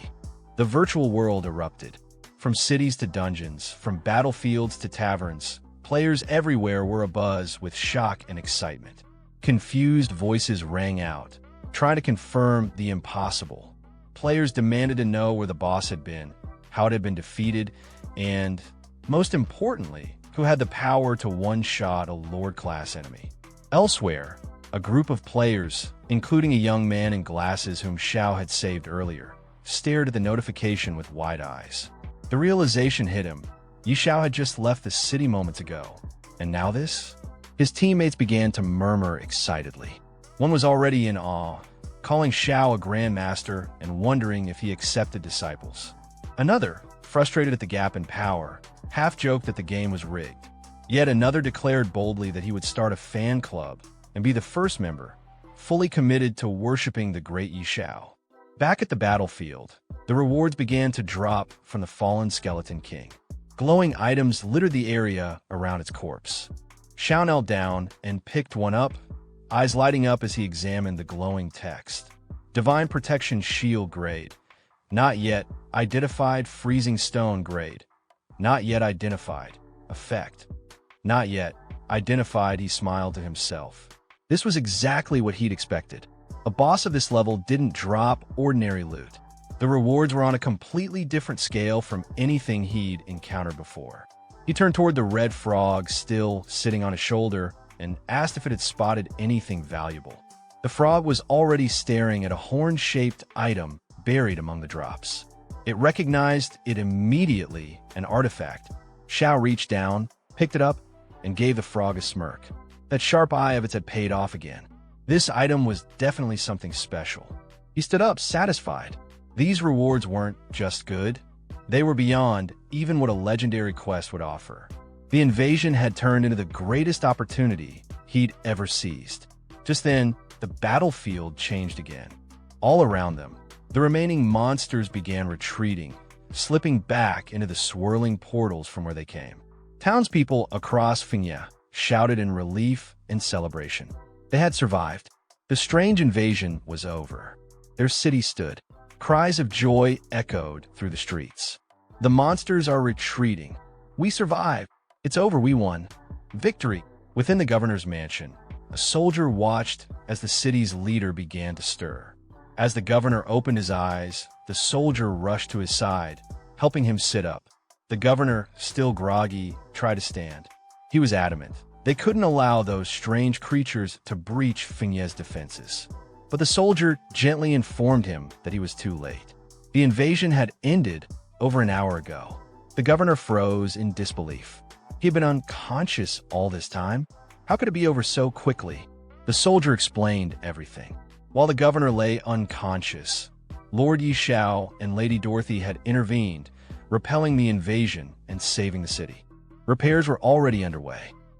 The virtual world erupted. From cities to dungeons, from battlefields to taverns, players everywhere were abuzz with shock and excitement. Confused voices rang out, trying to confirm the impossible. Players demanded to know where the boss had been, how it had been defeated, and, most importantly, who had the power to one-shot a Lord-class enemy. Elsewhere, a group of players, including a young man in glasses whom Xiao had saved earlier, stared at the notification with wide eyes. The realization hit him. Yi Xiao had just left the city moments ago. And now this? His teammates began to murmur excitedly. One was already in awe, calling Xiao a grandmaster and wondering if he accepted disciples. Another, frustrated at the gap in power, half-joked that the game was rigged. Yet another declared boldly that he would start a fan club and be the first member, fully committed to worshipping the great Yi Xiao. Back at the battlefield, the rewards began to drop from the fallen Skeleton King. Glowing items littered the area around its corpse. Xiao knelt down and picked one up, eyes lighting up as he examined the glowing text. Divine Protection Shield grade. Not yet identified. Freezing Stone grade. Not yet identified. Effect. Not yet identified. He smiled to himself. This was exactly what he'd expected. A boss of this level didn't drop ordinary loot. The rewards were on a completely different scale from anything he'd encountered before. He turned toward the red frog still sitting on his shoulder and asked if it had spotted anything valuable. The frog was already staring at a horn-shaped item buried among the drops. It recognized it immediately, an artifact. Xiao reached down, picked it up, and gave the frog a smirk. That sharp eye of its had paid off again. This item was definitely something special. He stood up, satisfied. These rewards weren't just good. They were beyond even what a legendary quest would offer. The invasion had turned into the greatest opportunity he'd ever seized. Just then, the battlefield changed again. All around them, the remaining monsters began retreating, slipping back into the swirling portals from where they came. Townspeople across Fengya shouted in relief and celebration. They had survived. The strange invasion was over. Their city stood. Cries of joy echoed through the streets. The monsters are retreating. We survived. It's over. We won. Victory. Within the governor's mansion, a soldier watched as the city's leader began to stir. As the governor opened his eyes, the soldier rushed to his side, helping him sit up. The governor, still groggy, tried to stand. He was adamant. They couldn't allow those strange creatures to breach Fengya's defenses. But the soldier gently informed him that he was too late. The invasion had ended over an hour ago. The governor froze in disbelief. He had been unconscious all this time. How could it be over so quickly? The soldier explained everything. While the governor lay unconscious, Lord Yi Xiao and Lady Dorothy had intervened, repelling the invasion and saving the city. Repairs were already underway.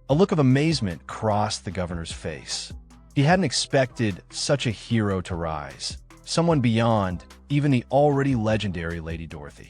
A look of amazement crossed the governor's face. He hadn't expected such a hero to rise, someone beyond even the already legendary Lady Dorothy.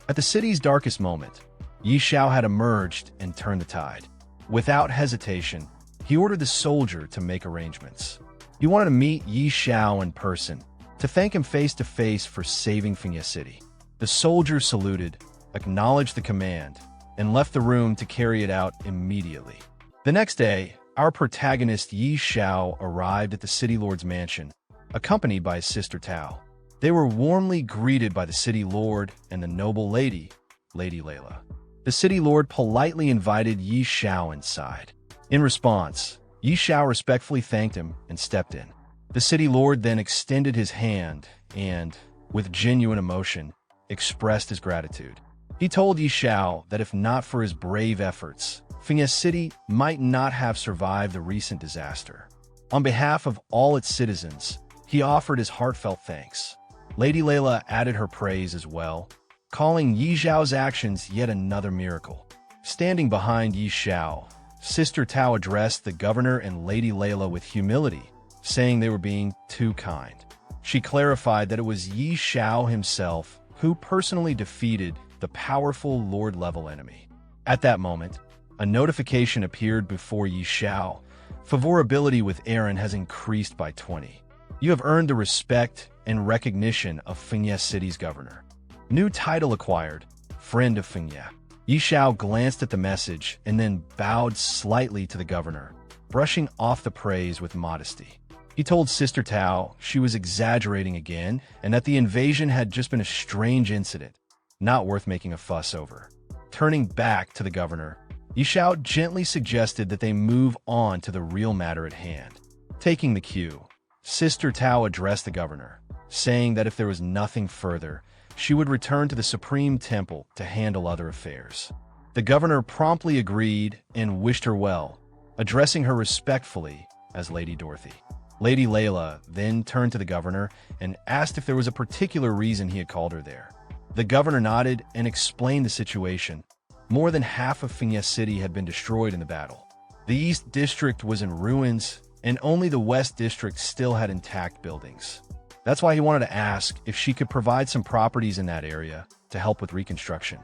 At the city's darkest moment, Yi Xiao had emerged and turned the tide. Without hesitation, he ordered the soldier to make arrangements. He wanted to meet Yi Xiao in person, to thank him face to face for saving Fengya City. The soldier saluted, acknowledged the command, and left the room to carry it out immediately. The next day, our protagonist Yi Xiao arrived at the city lord's mansion, accompanied by his sister Tao. They were warmly greeted by the city lord and the noble lady, Lady Layla. The city lord politely invited Yi Xiao inside. In response, Yi Xiao respectfully thanked him and stepped in. The city lord then extended his hand and, with genuine emotion, expressed his gratitude. He told Yi Xiao that if not for his brave efforts, Fengya City might not have survived the recent disaster. On behalf of all its citizens, he offered his heartfelt thanks. Lady Layla added her praise as well, calling Yi Xiao's actions yet another miracle. Standing behind Yi Xiao, Sister Tao addressed the governor and Lady Layla with humility, saying they were being too kind. She clarified that it was Yi Xiao himself who personally defeated the powerful Lord-level enemy. At that moment, a notification appeared before Yi Xiao. Favorability with Aaron has increased by 20. You have earned the respect and recognition of Fengye City's governor. New title acquired, Friend of Fengye. Yi Xiao glanced at the message and then bowed slightly to the governor, brushing off the praise with modesty. He told Sister Tao she was exaggerating again and that the invasion had just been a strange incident, not worth making a fuss over. Turning back to the governor, Yi Xiao gently suggested that they move on to the real matter at hand. Taking the cue, Sister Tao addressed the governor, saying that if there was nothing further, she would return to the Supreme Temple to handle other affairs. The governor promptly agreed and wished her well, addressing her respectfully as Lady Dorothy. Lady Layla then turned to the governor and asked if there was a particular reason he had called her there. The governor nodded and explained the situation. More than half of Fengye City had been destroyed in the battle. The East District was in ruins, and only the West District still had intact buildings. That's why he wanted to ask if she could provide some properties in that area to help with reconstruction.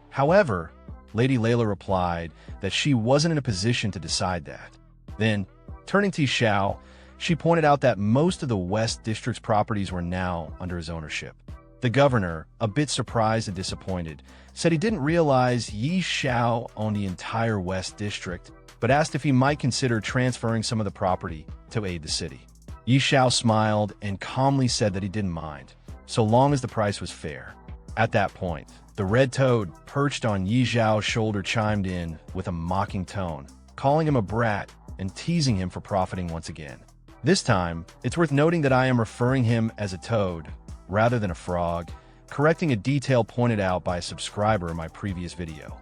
However, Lady Layla replied that she wasn't in a position to decide that. Then, turning to Xiao, she pointed out that most of the West District's properties were now under his ownership. The governor, a bit surprised and disappointed, said he didn't realize Yi Xiao owned the entire West District, but asked if he might consider transferring some of the property to aid the city. Yi Xiao smiled and calmly said that he didn't mind, so long as the price was fair. At that point, the red toad perched on Yi Xiao's shoulder chimed in with a mocking tone, calling him a brat and teasing him for profiting once again. This time, it's worth noting that I am referring him as a toad rather than a frog, correcting a detail pointed out by a subscriber in my previous video.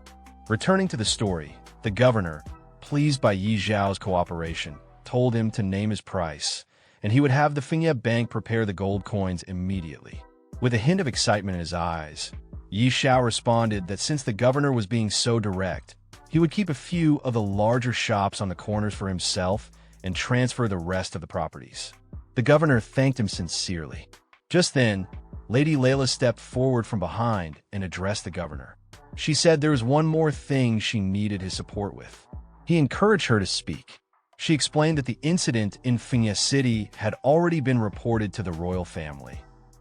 Returning to the story, the governor, pleased by Yi Xiao's cooperation, told him to name his price, and he would have the Fengye Bank prepare the gold coins immediately. With a hint of excitement in his eyes, Yi Xiao responded that since the governor was being so direct, he would keep a few of the larger shops on the corners for himself and transfer the rest of the properties. The governor thanked him sincerely. Just then, Lady Layla stepped forward from behind and addressed the governor. She said there was one more thing she needed his support with. He encouraged her to speak. She explained that the incident in Fengye City had already been reported to the royal family,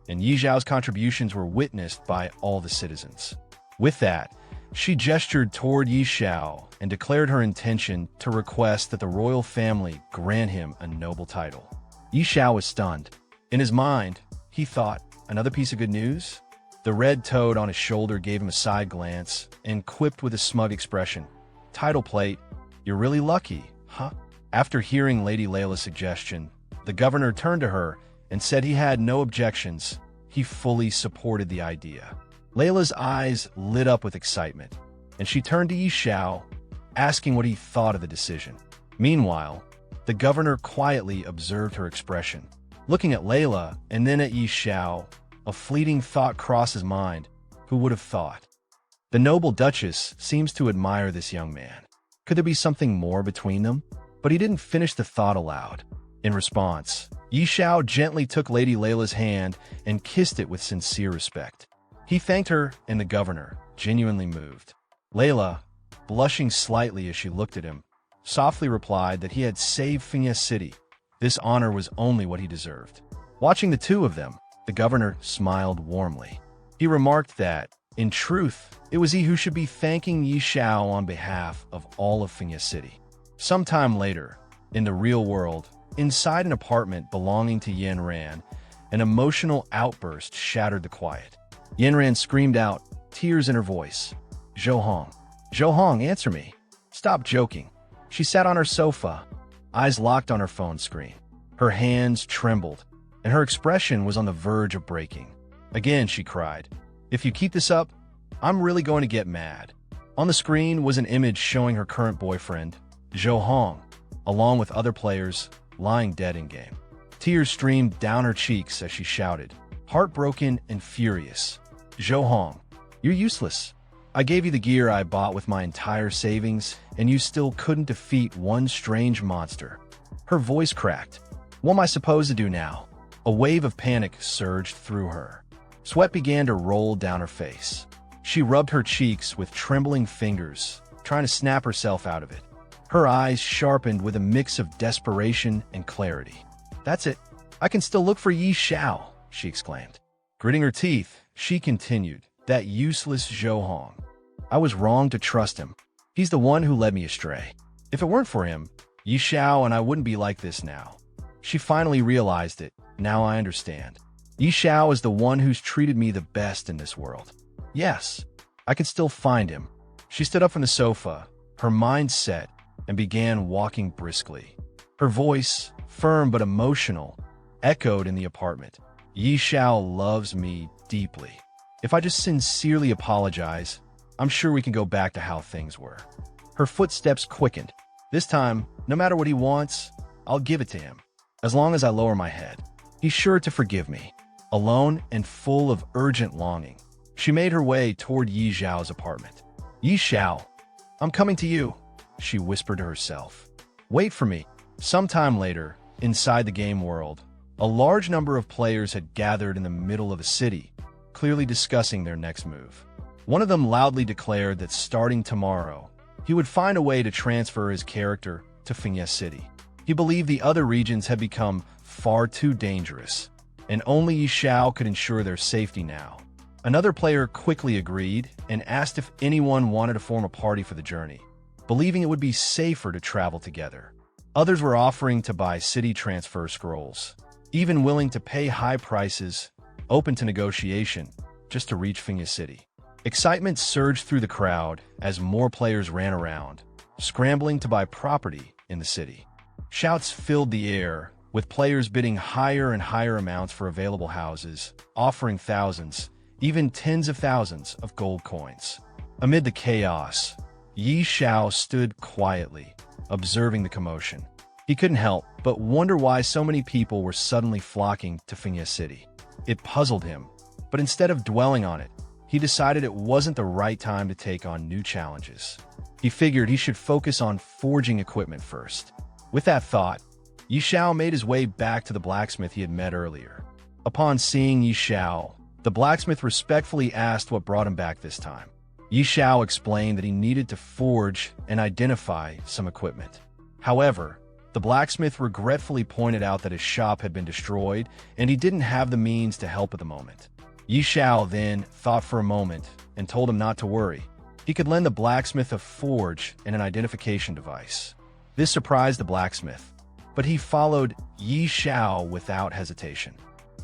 and Yi Xiao's contributions were witnessed by all the citizens. With that, she gestured toward Yi Xiao and declared her intention to request that the royal family grant him a noble title. Yi Xiao was stunned. In his mind, he thought, another piece of good news? The red toad on his shoulder gave him a side glance and quipped with a smug expression, "Title plate, you're really lucky, huh?" After hearing Lady Layla's suggestion, the governor turned to her and said he had no objections. He fully supported the idea. Layla's eyes lit up with excitement, and she turned to Yi Xiao, asking what he thought of the decision. Meanwhile, the governor quietly observed her expression. Looking at Layla and then at Yi Xiao, a fleeting thought crossed his mind. Who would have thought? The noble duchess seems to admire this young man. Could there be something more between them? But he didn't finish the thought aloud. In response, Yi Xiao gently took Lady Layla's hand and kissed it with sincere respect. He thanked her and the governor, genuinely moved. Layla, blushing slightly as she looked at him, softly replied that he had saved Fengye City. This honor was only what he deserved. Watching the two of them, the governor smiled warmly. He remarked that, in truth, it was he who should be thanking Yi Xiao on behalf of all of Fengye City. Sometime later, in the real world, inside an apartment belonging to Yanran, an emotional outburst shattered the quiet. Yanran screamed out, tears in her voice. "Zhou Hong, answer me. Stop joking." She sat on her sofa, eyes locked on her phone screen. Her hands trembled, and her expression was on the verge of breaking. Again, she cried, "If you keep this up, I'm really going to get mad." On the screen was an image showing her current boyfriend, Zhou Hong, along with other players, lying dead in-game. Tears streamed down her cheeks as she shouted, heartbroken and furious. "Zhou Hong, you're useless. I gave you the gear I bought with my entire savings, and you still couldn't defeat one strange monster." Her voice cracked. "What am I supposed to do now?" A wave of panic surged through her. Sweat began to roll down her face. She rubbed her cheeks with trembling fingers, trying to snap herself out of it. Her eyes sharpened with a mix of desperation and clarity. "That's it. I can still look for Yi Xiao," she exclaimed. Gritting her teeth, she continued, "That useless Zhou Hong. I was wrong to trust him. He's the one who led me astray. If it weren't for him, Yi Xiao and I wouldn't be like this now." She finally realized it. "Now I understand. Yi Xiao is the one who's treated me the best in this world. Yes, I can still find him." She stood up from the sofa, her mind set, and began walking briskly. Her voice, firm but emotional, echoed in the apartment. "Yi Xiao loves me deeply. If I just sincerely apologize, I'm sure we can go back to how things were." Her footsteps quickened. "This time, no matter what he wants, I'll give it to him. As long as I lower my head, he's sure to forgive me." Alone and full of urgent longing, she made her way toward Yi Xiao's apartment. "Yi Xiao, I'm coming to you," she whispered to herself. "Wait for me." Sometime later, inside the game world, a large number of players had gathered in the middle of the city, clearly discussing their next move. One of them loudly declared that starting tomorrow, he would find a way to transfer his character to Fiancée City. He believed the other regions had become far too dangerous, and only Yi Xiao could ensure their safety now. Another player quickly agreed and asked if anyone wanted to form a party for the journey, believing it would be safer to travel together. Others were offering to buy city transfer scrolls, even willing to pay high prices, open to negotiation, just to reach Fiancée City. Excitement surged through the crowd as more players ran around, scrambling to buy property in the city. Shouts filled the air, with players bidding higher and higher amounts for available houses, offering thousands, even tens of thousands of gold coins. Amid the chaos, Yi Xiao stood quietly, observing the commotion. He couldn't help but wonder why so many people were suddenly flocking to Fiancée City. It puzzled him, but instead of dwelling on it, he decided it wasn't the right time to take on new challenges. He figured he should focus on forging equipment first. With that thought, Yi Xiao made his way back to the blacksmith he had met earlier. Upon seeing Yi Xiao, the blacksmith respectfully asked what brought him back this time. Yi Xiao explained that he needed to forge and identify some equipment. However, the blacksmith regretfully pointed out that his shop had been destroyed and he didn't have the means to help at the moment. Yi Xiao then thought for a moment and told him not to worry. He could lend the blacksmith a forge and an identification device. This surprised the blacksmith, but he followed Yi Xiao without hesitation.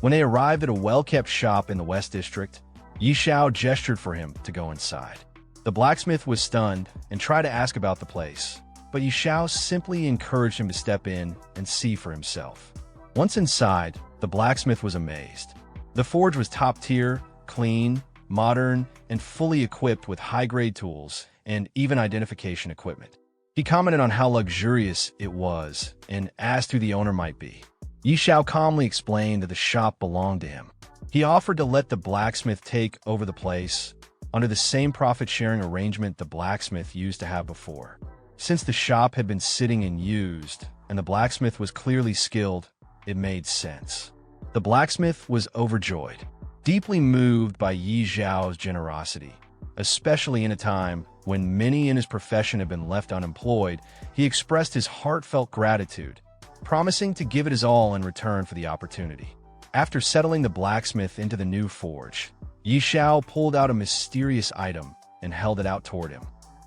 When they arrived at a well-kept shop in the West District, Yi Xiao gestured for him to go inside. The blacksmith was stunned and tried to ask about the place, but Yi Xiao simply encouraged him to step in and see for himself. Once inside, the blacksmith was amazed. The forge was top-tier, clean, modern, and fully equipped with high-grade tools and even identification equipment. He commented on how luxurious it was and asked who the owner might be. Yi Xiao calmly explained that the shop belonged to him. He offered to let the blacksmith take over the place under the same profit-sharing arrangement the blacksmith used to have before. Since the shop had been sitting unused and the blacksmith was clearly skilled, it made sense. The blacksmith was overjoyed, deeply moved by Yi Xiao's generosity. Especially in a time when many in his profession had been left unemployed, he expressed his heartfelt gratitude, promising to give it his all in return for the opportunity. After settling the blacksmith into the new forge, Yi Xiao pulled out a mysterious item and held it out toward him.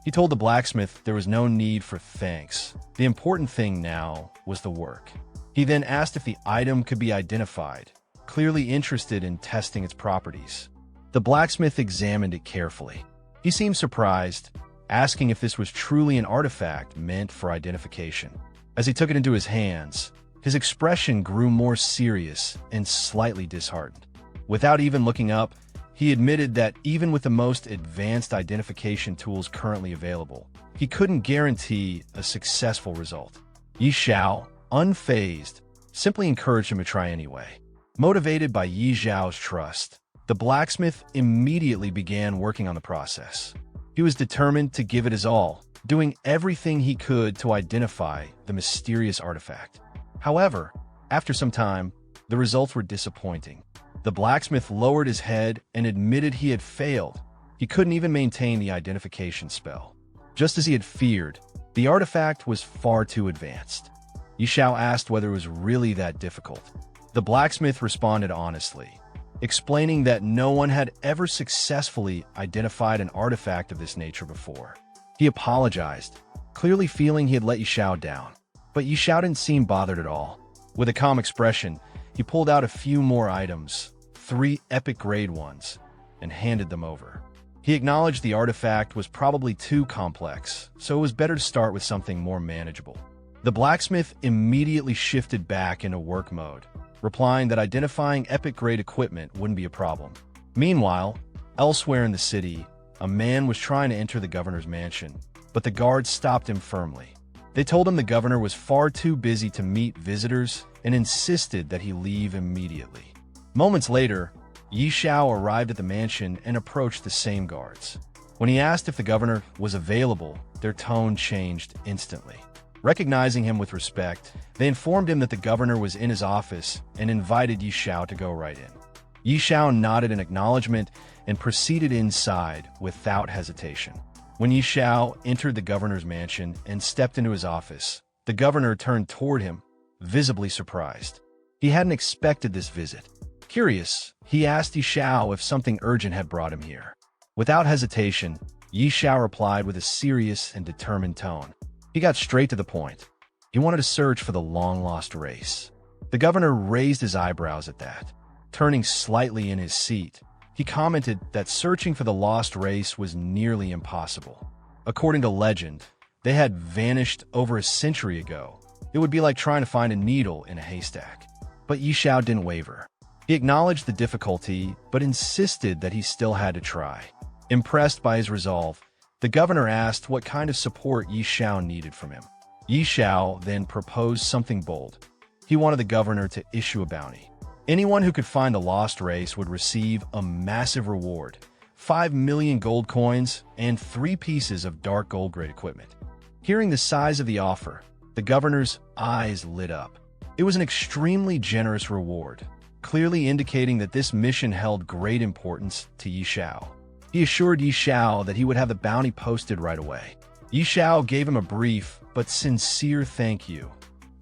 He told the blacksmith there was no need for thanks. The important thing now was the work. He then asked if the item could be identified, clearly interested in testing its properties. The blacksmith examined it carefully. He seemed surprised, asking if this was truly an artifact meant for identification. As he took it into his hands, his expression grew more serious and slightly disheartened. Without even looking up, he admitted that even with the most advanced identification tools currently available, he couldn't guarantee a successful result. Yi Xiao, unfazed, simply encouraged him to try anyway. Motivated by Yi Xiao's trust, the blacksmith immediately began working on the process. He was determined to give it his all, doing everything he could to identify the mysterious artifact. However, after some time, the results were disappointing. The blacksmith lowered his head and admitted he had failed. He couldn't even maintain the identification spell. Just as he had feared, the artifact was far too advanced. Yi Xiao asked whether it was really that difficult. The blacksmith responded honestly, explaining that no one had ever successfully identified an artifact of this nature before. He apologized, clearly feeling he had let Yi Xiao down. But Yi Xiao didn't seem bothered at all. With a calm expression, he pulled out a few more items, 3 epic grade ones, and handed them over. He acknowledged the artifact was probably too complex, so it was better to start with something more manageable. The blacksmith immediately shifted back into work mode, replying that identifying epic-grade equipment wouldn't be a problem. Meanwhile, elsewhere in the city, a man was trying to enter the governor's mansion, but the guards stopped him firmly. They told him the governor was far too busy to meet visitors and insisted that he leave immediately. Moments later, Yi Xiao arrived at the mansion and approached the same guards. When he asked if the governor was available, their tone changed instantly. Recognizing him with respect, they informed him that the governor was in his office and invited Yi Xiao to go right in. Yi Xiao nodded in acknowledgement and proceeded inside without hesitation. When Yi Xiao entered the governor's mansion and stepped into his office, the governor turned toward him, visibly surprised. He hadn't expected this visit. Curious, he asked Yi Xiao if something urgent had brought him here. Without hesitation, Yi Xiao replied with a serious and determined tone. He got straight to the point. He wanted to search for the long-lost race. The governor raised his eyebrows at that. Turning slightly in his seat, he commented that searching for the lost race was nearly impossible. According to legend, they had vanished over a century ago. It would be like trying to find a needle in a haystack. But Yi Xiao didn't waver. He acknowledged the difficulty, but insisted that he still had to try. Impressed by his resolve, the governor asked what kind of support Yi Xiao needed from him. Yi Xiao then proposed something bold. He wanted the governor to issue a bounty. Anyone who could find the lost race would receive a massive reward, 5 million gold coins and 3 pieces of dark gold-grade equipment. Hearing the size of the offer, the governor's eyes lit up. It was an extremely generous reward, clearly indicating that this mission held great importance to Yi Xiao. He assured Yi Xiao that he would have the bounty posted right away. Yi Xiao gave him a brief but sincere thank you,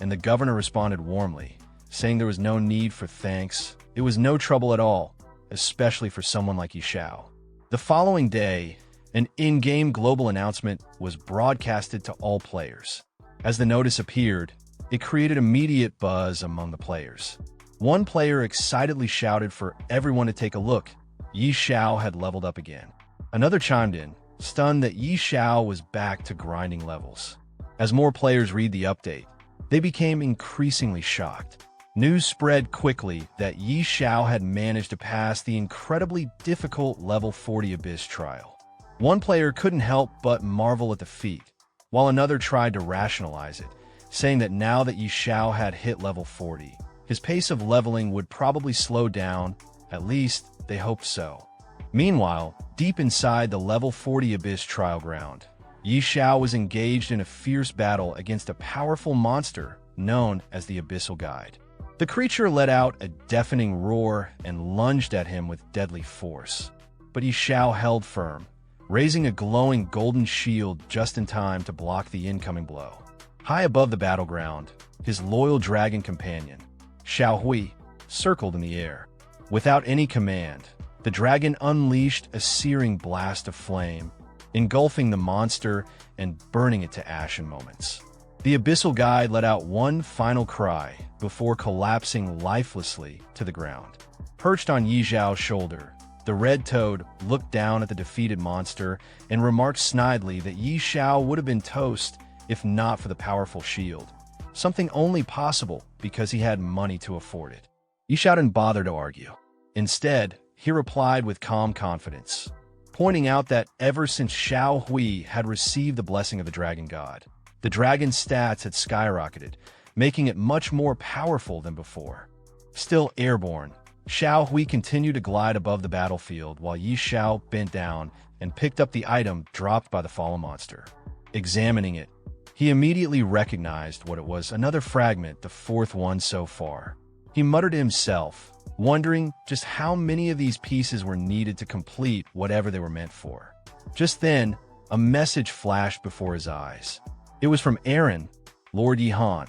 and the governor responded warmly, saying there was no need for thanks. It was no trouble at all, especially for someone like Yi Xiao. The following day, an in-game global announcement was broadcasted to all players. As the notice appeared, it created immediate buzz among the players. One player excitedly shouted for everyone to take a look. Yi Xiao had leveled up again. Another chimed in, stunned that Yi Xiao was back to grinding levels. As more players read the update, they became increasingly shocked. News spread quickly that Yi Xiao had managed to pass the incredibly difficult level 40 Abyss trial. One player couldn't help but marvel at the feat, while another tried to rationalize it, saying that now that Yi Xiao had hit level 40, his pace of leveling would probably slow down, at least they hoped so. Meanwhile, deep inside the level 40 Abyss trial ground, Yi Xiao was engaged in a fierce battle against a powerful monster known as the Abyssal Guide. The creature let out a deafening roar and lunged at him with deadly force. But Yi Xiao held firm, raising a glowing golden shield just in time to block the incoming blow. High above the battleground, his loyal dragon companion, Xiao Hui, circled in the air. Without any command, the dragon unleashed a searing blast of flame, engulfing the monster and burning it to ash in moments. The Abyssal Guide let out one final cry before collapsing lifelessly to the ground. Perched on Yi Xiao's shoulder, the Red Toad looked down at the defeated monster and remarked snidely that Yi Xiao would have been toast if not for the powerful shield, something only possible because he had money to afford it. Yi Xiao didn't bother to argue. Instead, he replied with calm confidence, pointing out that ever since Xiao Hui had received the blessing of the Dragon God, the dragon's stats had skyrocketed, making it much more powerful than before. Still airborne, Xiao Hui continued to glide above the battlefield while Yi Xiao bent down and picked up the item dropped by the fallen monster. Examining it, he immediately recognized what it was, another fragment, the fourth one so far. He muttered to himself, wondering just how many of these pieces were needed to complete whatever they were meant for. Just then, a message flashed before his eyes. It was from Aaron, Lord Yihan,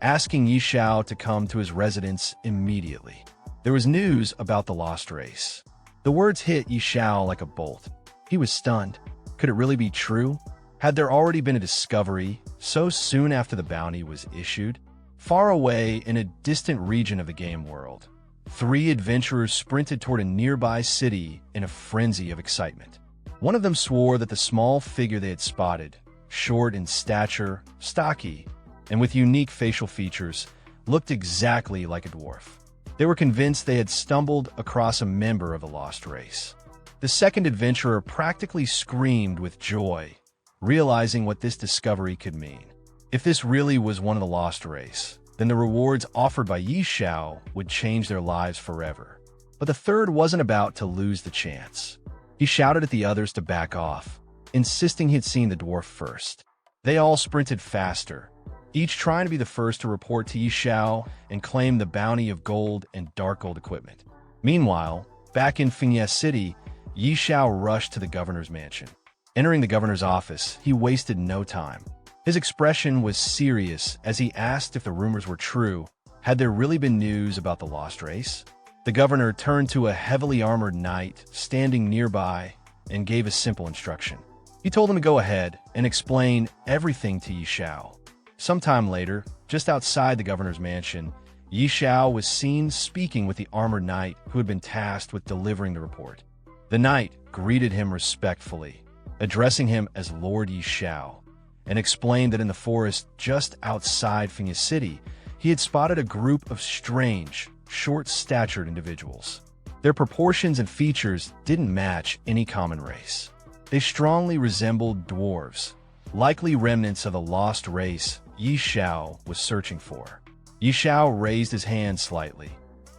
asking Yi Xiao to come to his residence immediately. There was news about the lost race. The words hit Yi Xiao like a bolt. He was stunned. Could it really be true? Had there already been a discovery so soon after the bounty was issued? Far away in a distant region of the game world, 3 adventurers sprinted toward a nearby city in a frenzy of excitement. One of them swore that the small figure they had spotted, short in stature, stocky, and with unique facial features, looked exactly like a dwarf. They were convinced they had stumbled across a member of the lost race. The second adventurer practically screamed with joy, realizing what this discovery could mean. If this really was one of the lost race, then the rewards offered by Yi Xiao would change their lives forever. But the third wasn't about to lose the chance. He shouted at the others to back off, insisting he'd seen the dwarf first. They all sprinted faster, each trying to be the first to report to Yi Xiao and claim the bounty of gold and dark gold equipment. Meanwhile, back in Fengye City, Yi Xiao rushed to the governor's mansion. Entering the governor's office, he wasted no time. His expression was serious as he asked if the rumors were true. Had there really been news about the lost race? The governor turned to a heavily armored knight standing nearby and gave a simple instruction. He told him to go ahead and explain everything to Yi Xiao. Sometime later, just outside the governor's mansion, Yi Xiao was seen speaking with the armored knight who had been tasked with delivering the report. The knight greeted him respectfully, addressing him as Lord Yi Xiao, and explained that in the forest just outside Fengye City, he had spotted a group of strange, short-statured individuals. Their proportions and features didn't match any common race. They strongly resembled dwarves, likely remnants of the lost race Yi Xiao was searching for. Yi Xiao raised his hand slightly,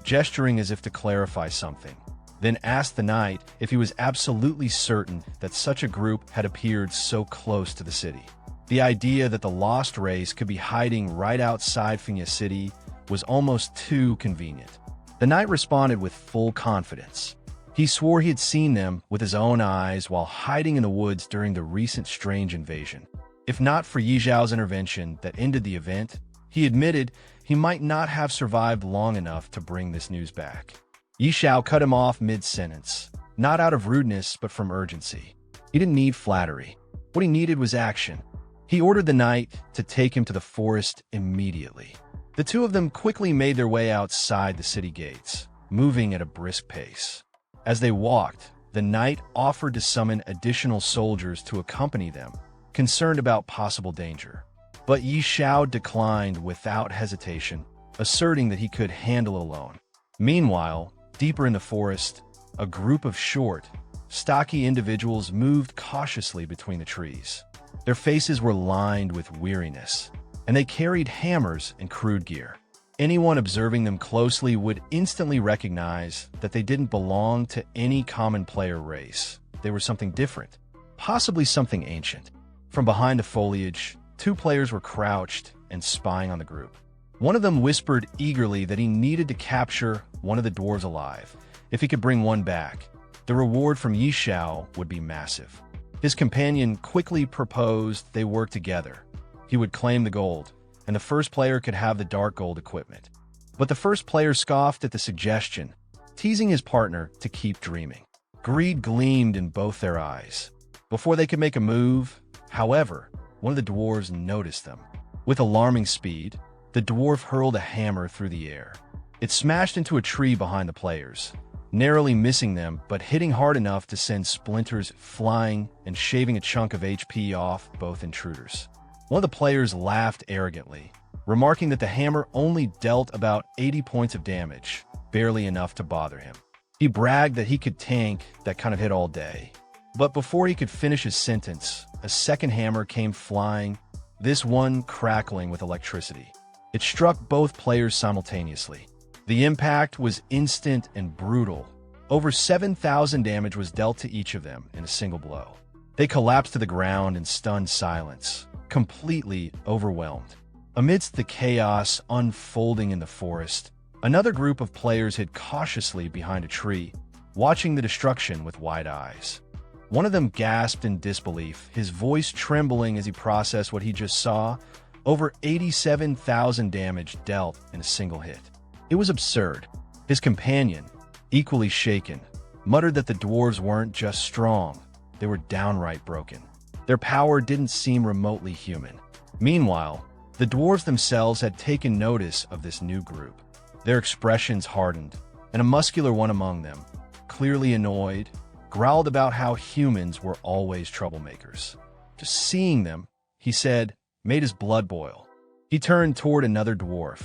gesturing as if to clarify something, then asked the knight if he was absolutely certain that such a group had appeared so close to the city. The idea that the lost race could be hiding right outside Fengye City was almost too convenient. The knight responded with full confidence. He swore he had seen them with his own eyes while hiding in the woods during the recent strange invasion. If not for Yi Xiao's intervention that ended the event, he admitted he might not have survived long enough to bring this news back. Yi Xiao cut him off mid-sentence, not out of rudeness but from urgency. He didn't need flattery. What he needed was action. He ordered the knight to take him to the forest immediately. The two of them quickly made their way outside the city gates, moving at a brisk pace. As they walked, the knight offered to summon additional soldiers to accompany them, concerned about possible danger. But Yi Xiao declined without hesitation, asserting that he could handle it alone. Meanwhile, deeper in the forest, a group of short, stocky individuals moved cautiously between the trees. Their faces were lined with weariness, and they carried hammers and crude gear. Anyone observing them closely would instantly recognize that they didn't belong to any common player race. They were something different, possibly something ancient. From behind the foliage, 2 players were crouched and spying on the group. One of them whispered eagerly that he needed to capture one of the dwarves alive. If he could bring one back, the reward from Yi Xiao would be massive. His companion quickly proposed they work together. He would claim the gold, and the first player could have the dark gold equipment. But the first player scoffed at the suggestion, teasing his partner to keep dreaming. Greed gleamed in both their eyes. Before they could make a move, however, one of the dwarves noticed them. With alarming speed, the dwarf hurled a hammer through the air. It smashed into a tree behind the players, narrowly missing them but hitting hard enough to send splinters flying and shaving a chunk of HP off both intruders. One of the players laughed arrogantly, remarking that the hammer only dealt about 80 points of damage, barely enough to bother him. He bragged that he could tank that kind of hit all day. But before he could finish his sentence, a second hammer came flying, this one crackling with electricity. It struck both players simultaneously. The impact was instant and brutal. Over 7,000 damage was dealt to each of them in a single blow. They collapsed to the ground in stunned silence, completely overwhelmed. Amidst the chaos unfolding in the forest, another group of players hid cautiously behind a tree, watching the destruction with wide eyes. One of them gasped in disbelief, his voice trembling as he processed what he just saw. Over 87,000 damage dealt in a single hit. It was absurd. His companion, equally shaken, muttered that the dwarves weren't just strong, they were downright broken. Their power didn't seem remotely human. Meanwhile, the dwarves themselves had taken notice of this new group. Their expressions hardened, and a muscular one among them, clearly annoyed, growled about how humans were always troublemakers. Just seeing them, he said, made his blood boil. He turned toward another dwarf,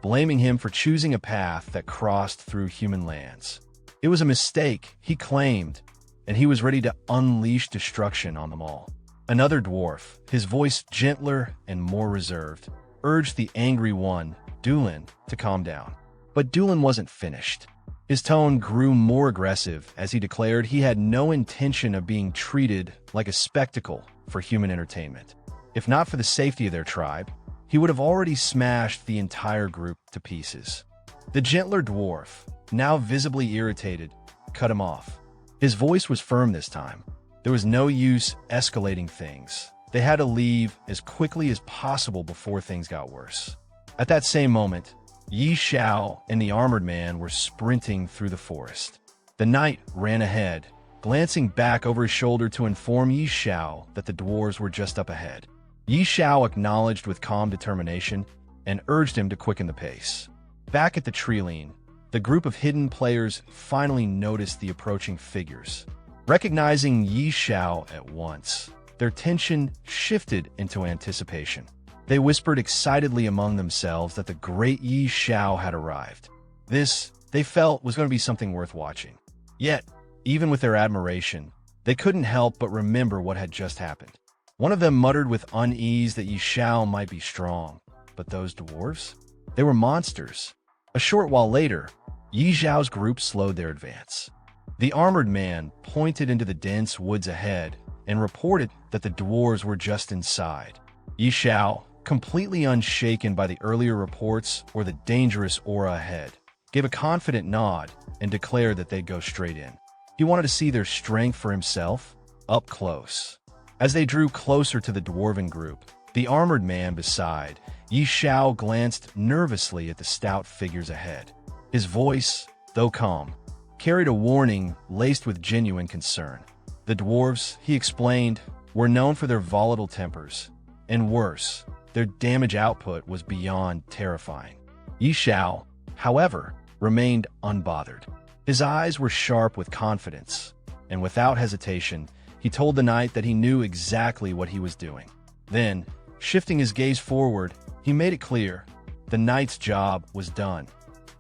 blaming him for choosing a path that crossed through human lands. It was a mistake, he claimed, and he was ready to unleash destruction on them all. Another dwarf, his voice gentler and more reserved, urged the angry one, Dulin, to calm down. But Dulin wasn't finished. His tone grew more aggressive as he declared he had no intention of being treated like a spectacle for human entertainment. If not for the safety of their tribe, he would have already smashed the entire group to pieces. The gentler dwarf, now visibly irritated, cut him off. His voice was firm this time. There was no use escalating things. They had to leave as quickly as possible before things got worse. At that same moment, Xiao and the armored man were sprinting through the forest. The knight ran ahead, glancing back over his shoulder to inform Xiao that the dwarves were just up ahead. Xiao acknowledged with calm determination and urged him to quicken the pace. Back at the treeline, the group of hidden players finally noticed the approaching figures. Recognizing Xiao at once, their tension shifted into anticipation. They whispered excitedly among themselves that the great Xiao had arrived. This, they felt, was going to be something worth watching. Yet, even with their admiration, they couldn't help but remember what had just happened. One of them muttered with unease that Xiao might be strong, but those dwarves? They were monsters. A short while later, Xiao's group slowed their advance. The armored man pointed into the dense woods ahead and reported that the dwarves were just inside. Xiao, completely unshaken by the earlier reports or the dangerous aura ahead, gave a confident nod and declared that they'd go straight in. He wanted to see their strength for himself, up close. As they drew closer to the dwarven group, the armored man beside Xiao glanced nervously at the stout figures ahead. His voice, though calm, carried a warning laced with genuine concern. The dwarves, he explained, were known for their volatile tempers, and worse, their damage output was beyond terrifying. Xiao, however, remained unbothered. His eyes were sharp with confidence, and without hesitation, he told the knight that he knew exactly what he was doing. Then, shifting his gaze forward, he made it clear the knight's job was done.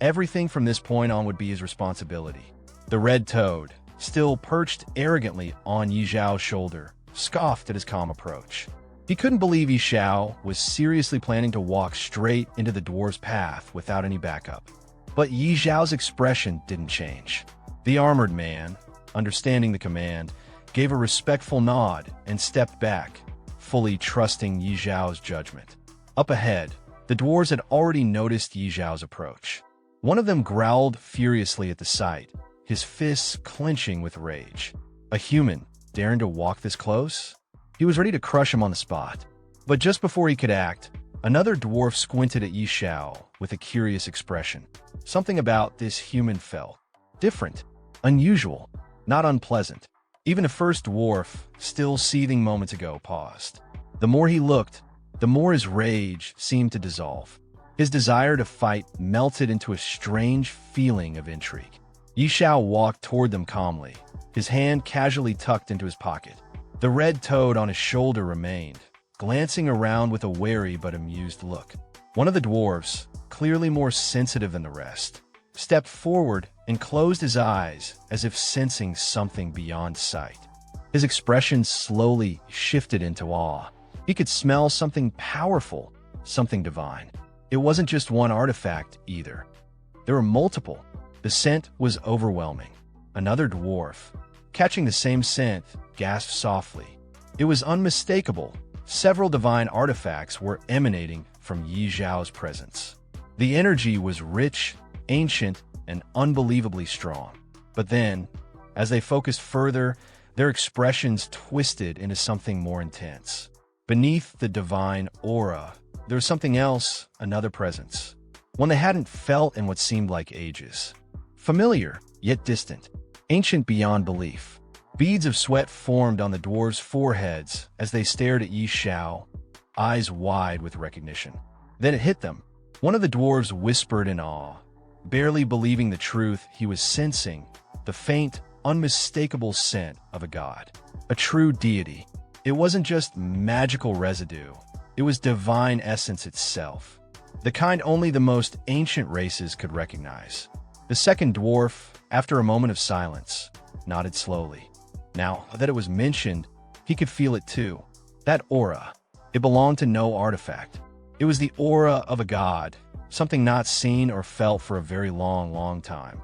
Everything from this point on would be his responsibility. The red toad, still perched arrogantly on Xiao's shoulder, scoffed at his calm approach. He couldn't believe Xiao was seriously planning to walk straight into the dwarf's path without any backup. But Xiao's expression didn't change. The armored man, understanding the command, gave a respectful nod and stepped back, fully trusting Xiao's judgment. Up ahead, the dwarves had already noticed Xiao's approach. One of them growled furiously at the sight, his fists clenching with rage. A human daring to walk this close? He was ready to crush him on the spot. But just before he could act, another dwarf squinted at Xiao with a curious expression. Something about this human felt different, unusual, not unpleasant. Even the first dwarf, still seething moments ago, paused. The more he looked, the more his rage seemed to dissolve. His desire to fight melted into a strange feeling of intrigue. Xiao walked toward them calmly, his hand casually tucked into his pocket. The red toad on his shoulder remained, glancing around with a wary but amused look. One of the dwarves, clearly more sensitive than the rest, stepped forward and closed his eyes as if sensing something beyond sight. His expression slowly shifted into awe. He could smell something powerful, something divine. It wasn't just one artifact, either. There were multiple. The scent was overwhelming. Another dwarf, catching the same scent, gasped softly. It was unmistakable. Several divine artifacts were emanating from Yi Zhao's presence. The energy was rich, ancient, and unbelievably strong. But then, as they focused further, their expressions twisted into something more intense. Beneath the divine aura, there was something else, another presence. One they hadn't felt in what seemed like ages. Familiar, yet distant. Ancient beyond belief. Beads of sweat formed on the dwarves' foreheads as they stared at Yi Xiao, eyes wide with recognition. Then it hit them. One of the dwarves whispered in awe, barely believing the truth he was sensing, the faint, unmistakable scent of a god. A true deity. It wasn't just magical residue. It was divine essence itself. The kind only the most ancient races could recognize. The second dwarf, after a moment of silence, nodded slowly. Now that it was mentioned, he could feel it too. That aura. It belonged to no artifact. It was the aura of a god, something not seen or felt for a very long time.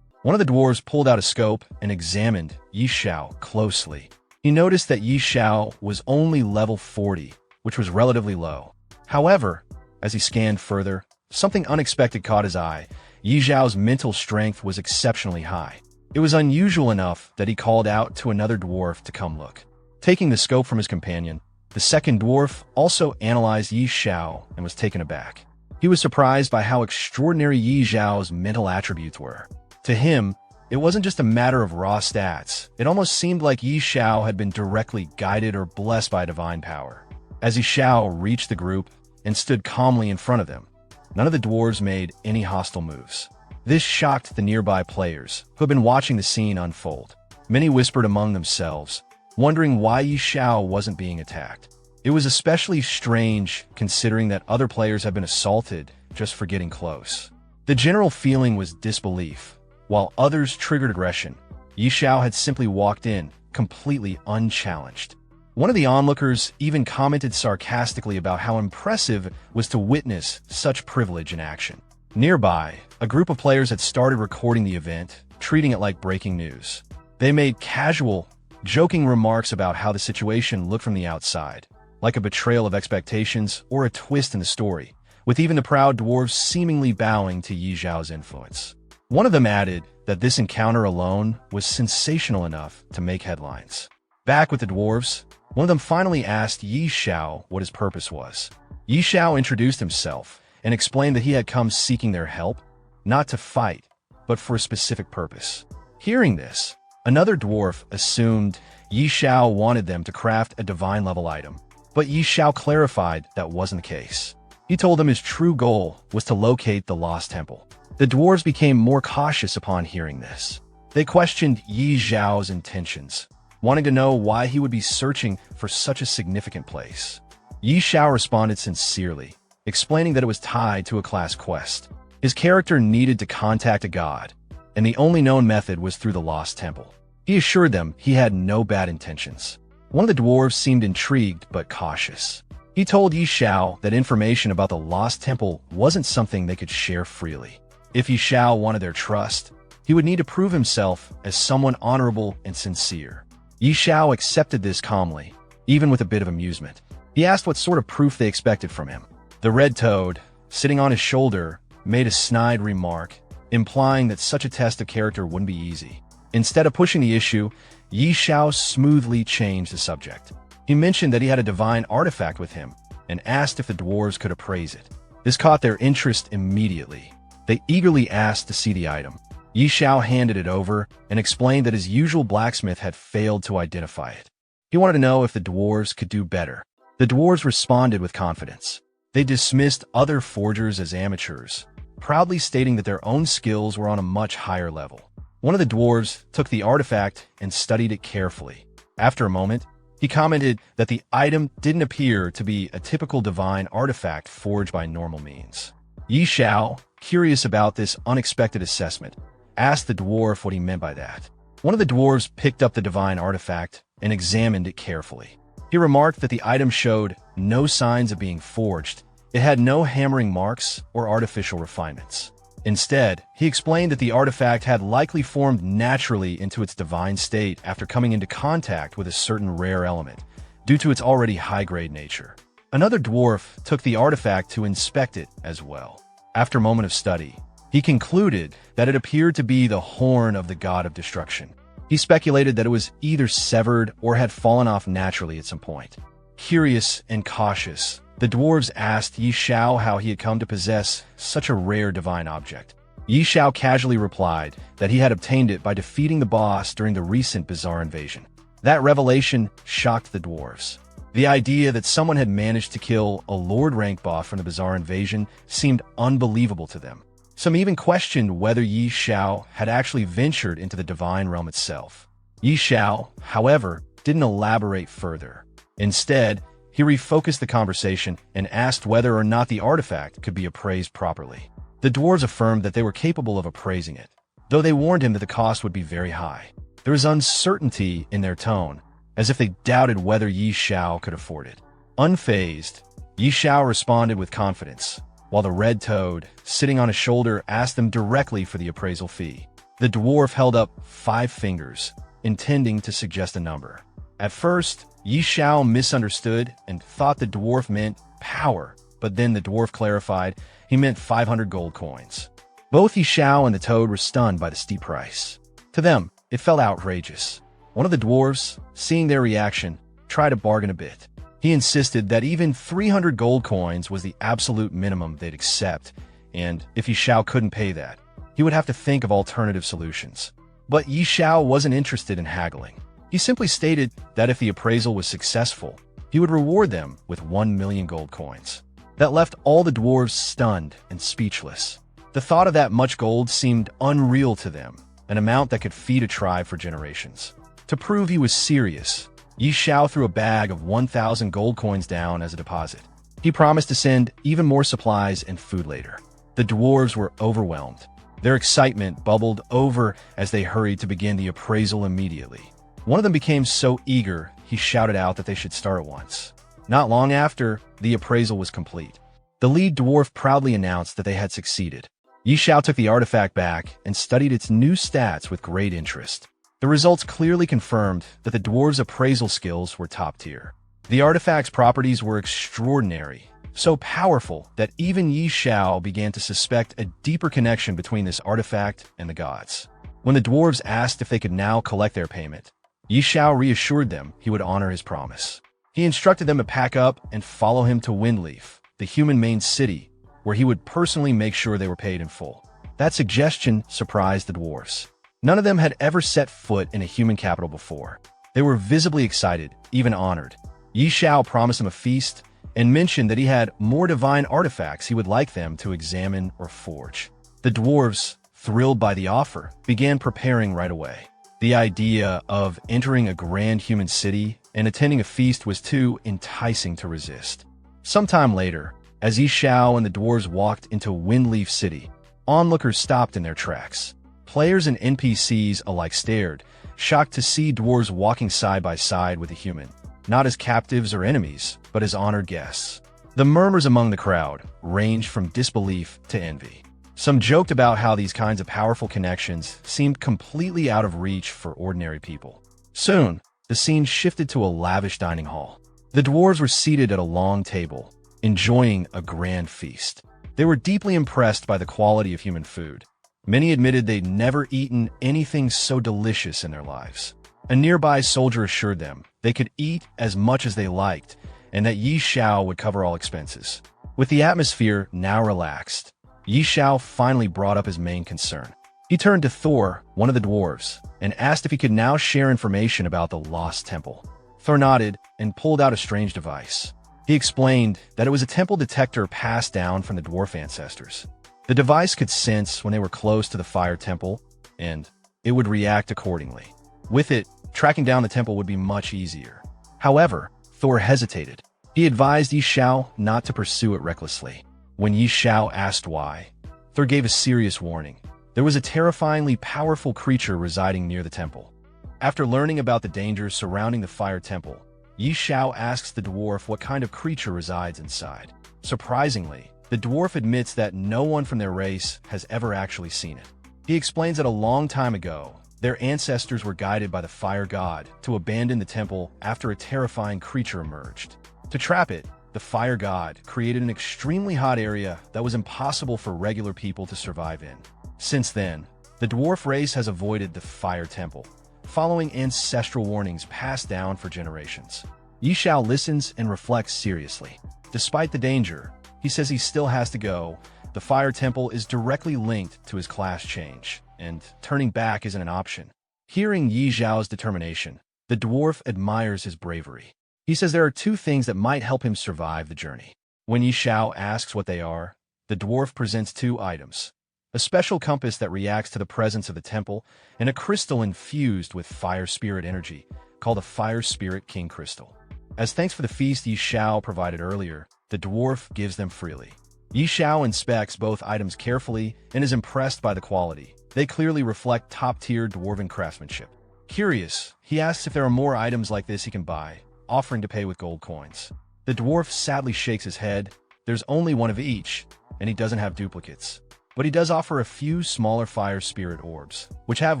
One of the dwarves pulled out a scope and examined Yi Xiao closely. He noticed that Yi Xiao was only level 40, which was relatively low. However, as he scanned further, something unexpected caught his eye. Yi Zhao's mental strength was exceptionally high. It was unusual enough that he called out to another dwarf to come look. Taking the scope from his companion, the second dwarf also analyzed Yi Xiao and was taken aback. He was surprised by how extraordinary Yi Zhao's mental attributes were. To him, it wasn't just a matter of raw stats. It almost seemed like Yi Xiao had been directly guided or blessed by divine power. As Yi Xiao reached the group and stood calmly in front of them, none of the dwarves made any hostile moves. This shocked the nearby players, who had been watching the scene unfold. Many whispered among themselves, wondering why Yi Xiao wasn't being attacked. It was especially strange considering that other players had been assaulted just for getting close. The general feeling was disbelief, while others triggered aggression. Yi Xiao had simply walked in, completely unchallenged. One of the onlookers even commented sarcastically about how impressive it was to witness such privilege in action. Nearby, a group of players had started recording the event, treating it like breaking news. They made casual, joking remarks about how the situation looked from the outside, like a betrayal of expectations or a twist in the story, with even the proud dwarves seemingly bowing to Yi Zhao's influence. One of them added that this encounter alone was sensational enough to make headlines. Back with the dwarves, one of them finally asked Yi Xiao what his purpose was. Yi Xiao introduced himself and explained that he had come seeking their help, not to fight, but for a specific purpose. Hearing this, another dwarf assumed Yi Xiao wanted them to craft a divine-level item, but Yi Xiao clarified that wasn't the case. He told them his true goal was to locate the lost temple. The dwarves became more cautious upon hearing this. They questioned Yi Zhao's intentions, wanting to know why he would be searching for such a significant place. Yi Xiao responded sincerely, explaining that it was tied to a class quest. His character needed to contact a god, and the only known method was through the lost temple. He assured them he had no bad intentions. One of the dwarves seemed intrigued but cautious. He told Yi Xiao that information about the lost temple wasn't something they could share freely. If Yi Xiao wanted their trust, he would need to prove himself as someone honorable and sincere. Yi Xiao accepted this calmly, even with a bit of amusement. He asked what sort of proof they expected from him. The red toad, sitting on his shoulder, made a snide remark, implying that such a test of character wouldn't be easy. Instead of pushing the issue, Yi Xiao smoothly changed the subject. He mentioned that he had a divine artifact with him and asked if the dwarves could appraise it. This caught their interest immediately. They eagerly asked to see the item. Yi Xiao handed it over and explained that his usual blacksmith had failed to identify it. He wanted to know if the dwarves could do better. The dwarves responded with confidence. They dismissed other forgers as amateurs, proudly stating that their own skills were on a much higher level. One of the dwarves took the artifact and studied it carefully. After a moment, he commented that the item didn't appear to be a typical divine artifact forged by normal means. Yi Xiao, curious about this unexpected assessment, asked the dwarf what he meant by that. One of the dwarves picked up the divine artifact and examined it carefully. He remarked that the item showed no signs of being forged. It had no hammering marks or artificial refinements. Instead, he explained that the artifact had likely formed naturally into its divine state after coming into contact with a certain rare element, due to its already high-grade nature. Another dwarf took the artifact to inspect it as well. After a moment of study, he concluded that it appeared to be the horn of the god of destruction. He speculated that it was either severed or had fallen off naturally at some point. Curious and cautious, the dwarves asked Xiao how he had come to possess such a rare divine object. Xiao casually replied that he had obtained it by defeating the boss during the recent bizarre invasion. That revelation shocked the dwarves. The idea that someone had managed to kill a Lord rank boss from the bizarre invasion seemed unbelievable to them. Some even questioned whether Xiao had actually ventured into the divine realm itself. Xiao, however, didn't elaborate further. Instead, he refocused the conversation and asked whether or not the artifact could be appraised properly. The dwarves affirmed that they were capable of appraising it, though they warned him that the cost would be very high. There was uncertainty in their tone, as if they doubted whether Xiao could afford it. Unfazed, Xiao responded with confidence, while the red toad, sitting on his shoulder, asked them directly for the appraisal fee. The dwarf held up 5 fingers, intending to suggest a number. At first, Xiao misunderstood and thought the dwarf meant power, but then the dwarf clarified he meant 500 gold coins. Both Xiao and the toad were stunned by the steep price. To them, it felt outrageous. One of the dwarves, seeing their reaction, tried to bargain a bit. He insisted that even 300 gold coins was the absolute minimum they'd accept, and if Xiao couldn't pay that, he would have to think of alternative solutions. But Xiao wasn't interested in haggling. He simply stated that if the appraisal was successful, he would reward them with 1 million gold coins. That left all the dwarves stunned and speechless. The thought of that much gold seemed unreal to them, an amount that could feed a tribe for generations. To prove he was serious, Xiao threw a bag of 1,000 gold coins down as a deposit. He promised to send even more supplies and food later. The dwarves were overwhelmed. Their excitement bubbled over as they hurried to begin the appraisal immediately. One of them became so eager, he shouted out that they should start at once. Not long after, the appraisal was complete. The lead dwarf proudly announced that they had succeeded. Xiao took the artifact back and studied its new stats with great interest. The results clearly confirmed that the dwarves' appraisal skills were top tier. The artifact's properties were extraordinary, so powerful that even Xiao began to suspect a deeper connection between this artifact and the gods. When the dwarves asked if they could now collect their payment, Xiao reassured them he would honor his promise. He instructed them to pack up and follow him to Windleaf, the human main city, where he would personally make sure they were paid in full. That suggestion surprised the dwarves. None of them had ever set foot in a human capital before. They were visibly excited, even honored. Xiao promised them a feast and mentioned that he had more divine artifacts he would like them to examine or forge. The dwarves, thrilled by the offer, began preparing right away. The idea of entering a grand human city and attending a feast was too enticing to resist. Sometime later, as Xiao and the dwarves walked into Windleaf City, onlookers stopped in their tracks. Players and NPCs alike stared, shocked to see dwarves walking side by side with a human, not as captives or enemies, but as honored guests. The murmurs among the crowd ranged from disbelief to envy. Some joked about how these kinds of powerful connections seemed completely out of reach for ordinary people. Soon, the scene shifted to a lavish dining hall. The dwarves were seated at a long table, enjoying a grand feast. They were deeply impressed by the quality of human food. Many admitted they'd never eaten anything so delicious in their lives. A nearby soldier assured them they could eat as much as they liked and that Xiao would cover all expenses. With the atmosphere now relaxed, Xiao finally brought up his main concern. He turned to Thor, one of the dwarves, and asked if he could now share information about the lost temple. Thor nodded and pulled out a strange device. He explained that it was a temple detector passed down from the dwarf ancestors. The device could sense when they were close to the fire temple, and it would react accordingly. With it, tracking down the temple would be much easier. However, Thor hesitated. He advised Xiao not to pursue it recklessly. When Xiao asked why, Thor gave a serious warning. There was a terrifyingly powerful creature residing near the temple. After learning about the dangers surrounding the fire temple, Xiao asks the dwarf what kind of creature resides inside. Surprisingly, The dwarf admits that no one from their race has ever actually seen it. He explains that a long time ago, their ancestors were guided by the fire god to abandon the temple after a terrifying creature emerged. To trap it, the fire god created an extremely hot area that was impossible for regular people to survive in. Since then, the dwarf race has avoided the fire temple, following ancestral warnings passed down for generations. Xiao listens and reflects seriously. Despite the danger, he says he still has to go. The fire temple is directly linked to his class change, and turning back isn't an option. Hearing Xiao's determination, the dwarf admires his bravery. He says there are two things that might help him survive the journey. When Xiao asks what they are, the dwarf presents two items: a special compass that reacts to the presence of the temple, and a crystal infused with fire spirit energy, called the Fire Spirit King Crystal. As thanks for the feast Xiao provided earlier, the dwarf gives them freely. Xiao inspects both items carefully and is impressed by the quality. They clearly reflect top-tier dwarven craftsmanship. Curious, he asks if there are more items like this he can buy, offering to pay with gold coins. The dwarf sadly shakes his head. There's only one of each, and he doesn't have duplicates. But he does offer a few smaller fire spirit orbs, which have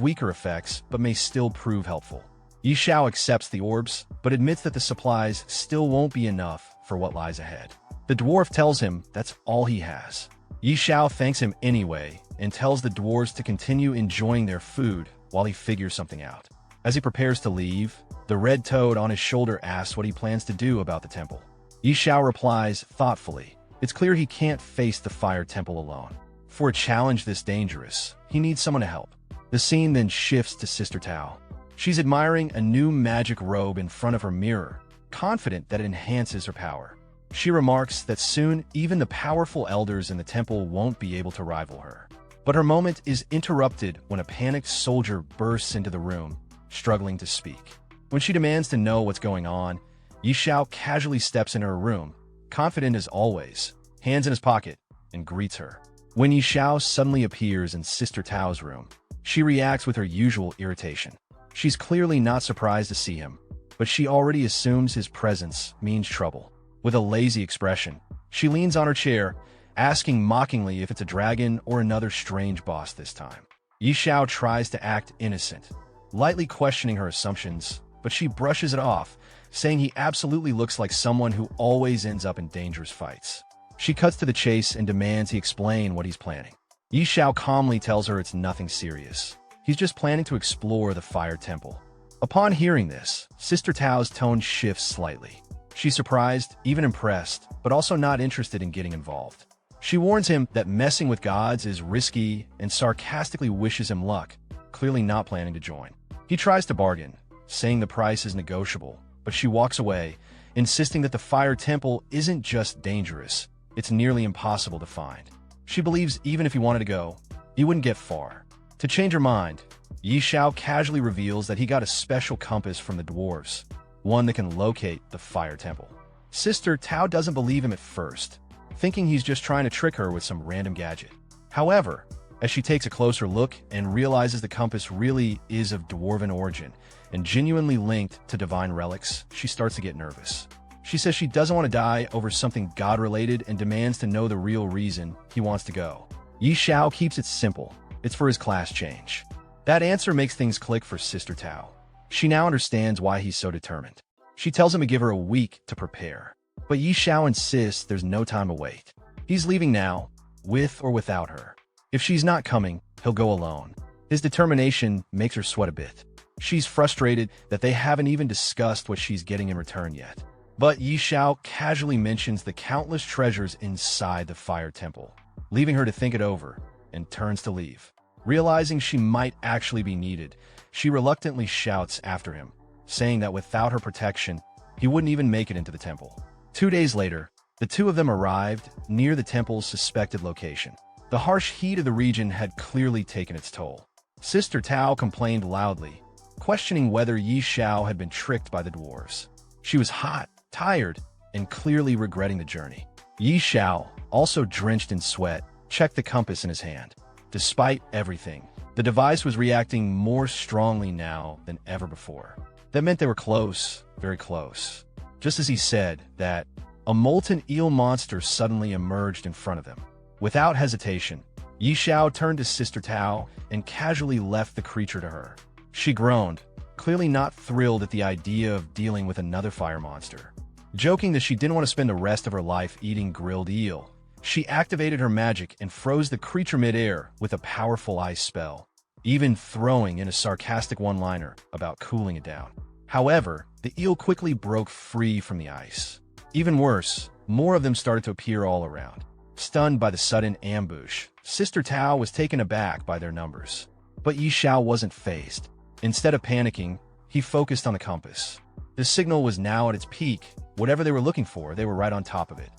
weaker effects but may still prove helpful. Xiao accepts the orbs, but admits that the supplies still won't be enough for what lies ahead. The dwarf tells him that's all he has. Xiao thanks him anyway and tells the dwarves to continue enjoying their food while he figures something out. As he prepares to leave, the red toad on his shoulder asks what he plans to do about the temple. Xiao replies thoughtfully, it's clear he can't face the fire temple alone. For a challenge this dangerous, he needs someone to help. The scene then shifts to Sister Tao. She's admiring a new magic robe in front of her mirror, confident that it enhances her power. She remarks that soon even the powerful elders in the temple won't be able to rival her. But her moment is interrupted when a panicked soldier bursts into the room, struggling to speak. When she demands to know what's going on, Xiao casually steps into her room, confident as always, hands in his pocket, and greets her. When Xiao suddenly appears in Sister Tao's room, she reacts with her usual irritation. She's clearly not surprised to see him, but she already assumes his presence means trouble. With a lazy expression, she leans on her chair, asking mockingly if it's a dragon or another strange boss this time. Xiao tries to act innocent, lightly questioning her assumptions, but she brushes it off, saying he absolutely looks like someone who always ends up in dangerous fights. She cuts to the chase and demands he explain what he's planning. Xiao calmly tells her it's nothing serious. He's just planning to explore the fire temple. Upon hearing this, Sister Tao's tone shifts slightly. She's surprised, even impressed, but also not interested in getting involved. She warns him that messing with gods is risky and sarcastically wishes him luck, clearly not planning to join. He tries to bargain, saying the price is negotiable, but she walks away, insisting that the fire temple isn't just dangerous, it's nearly impossible to find. She believes even if he wanted to go, he wouldn't get far. To change her mind, Xiao casually reveals that he got a special compass from the dwarves, one that can locate the fire temple. Sister Tao doesn't believe him at first, thinking he's just trying to trick her with some random gadget. However, as she takes a closer look and realizes the compass really is of dwarven origin and genuinely linked to divine relics, she starts to get nervous. She says she doesn't want to die over something god-related and demands to know the real reason he wants to go. Xiao keeps it simple. It's for his class change. That answer makes things click for Sister Tao. She now understands why he's so determined. She tells him to give her a week to prepare. But Xiao insists there's no time to wait. He's leaving now, with or without her. If she's not coming, he'll go alone. His determination makes her sweat a bit. She's frustrated that they haven't even discussed what she's getting in return yet. But Xiao casually mentions the countless treasures inside the fire temple, leaving her to think it over, and turns to leave. Realizing she might actually be needed, she reluctantly shouts after him, saying that without her protection, he wouldn't even make it into the temple. 2 days later, the two of them arrived near the temple's suspected location. The harsh heat of the region had clearly taken its toll. Sister Tao complained loudly, questioning whether Xiao had been tricked by the dwarves. She was hot, tired, and clearly regretting the journey. Xiao, also drenched in sweat, checked the compass in his hand. Despite everything, the device was reacting more strongly now than ever before. That meant they were close, very close. Just as he said that, a molten eel monster suddenly emerged in front of them. Without hesitation, Xiao turned to Sister Tao and casually left the creature to her. She groaned, clearly not thrilled at the idea of dealing with another fire monster. Joking that she didn't want to spend the rest of her life eating grilled eel, she activated her magic and froze the creature midair with a powerful ice spell, even throwing in a sarcastic one-liner about cooling it down. However, the eel quickly broke free from the ice. Even worse, more of them started to appear all around. Stunned by the sudden ambush, Sister Tao was taken aback by their numbers. But Xiao wasn't fazed. Instead of panicking, he focused on the compass. The signal was now at its peak. Whatever they were looking for, they were right on top of it.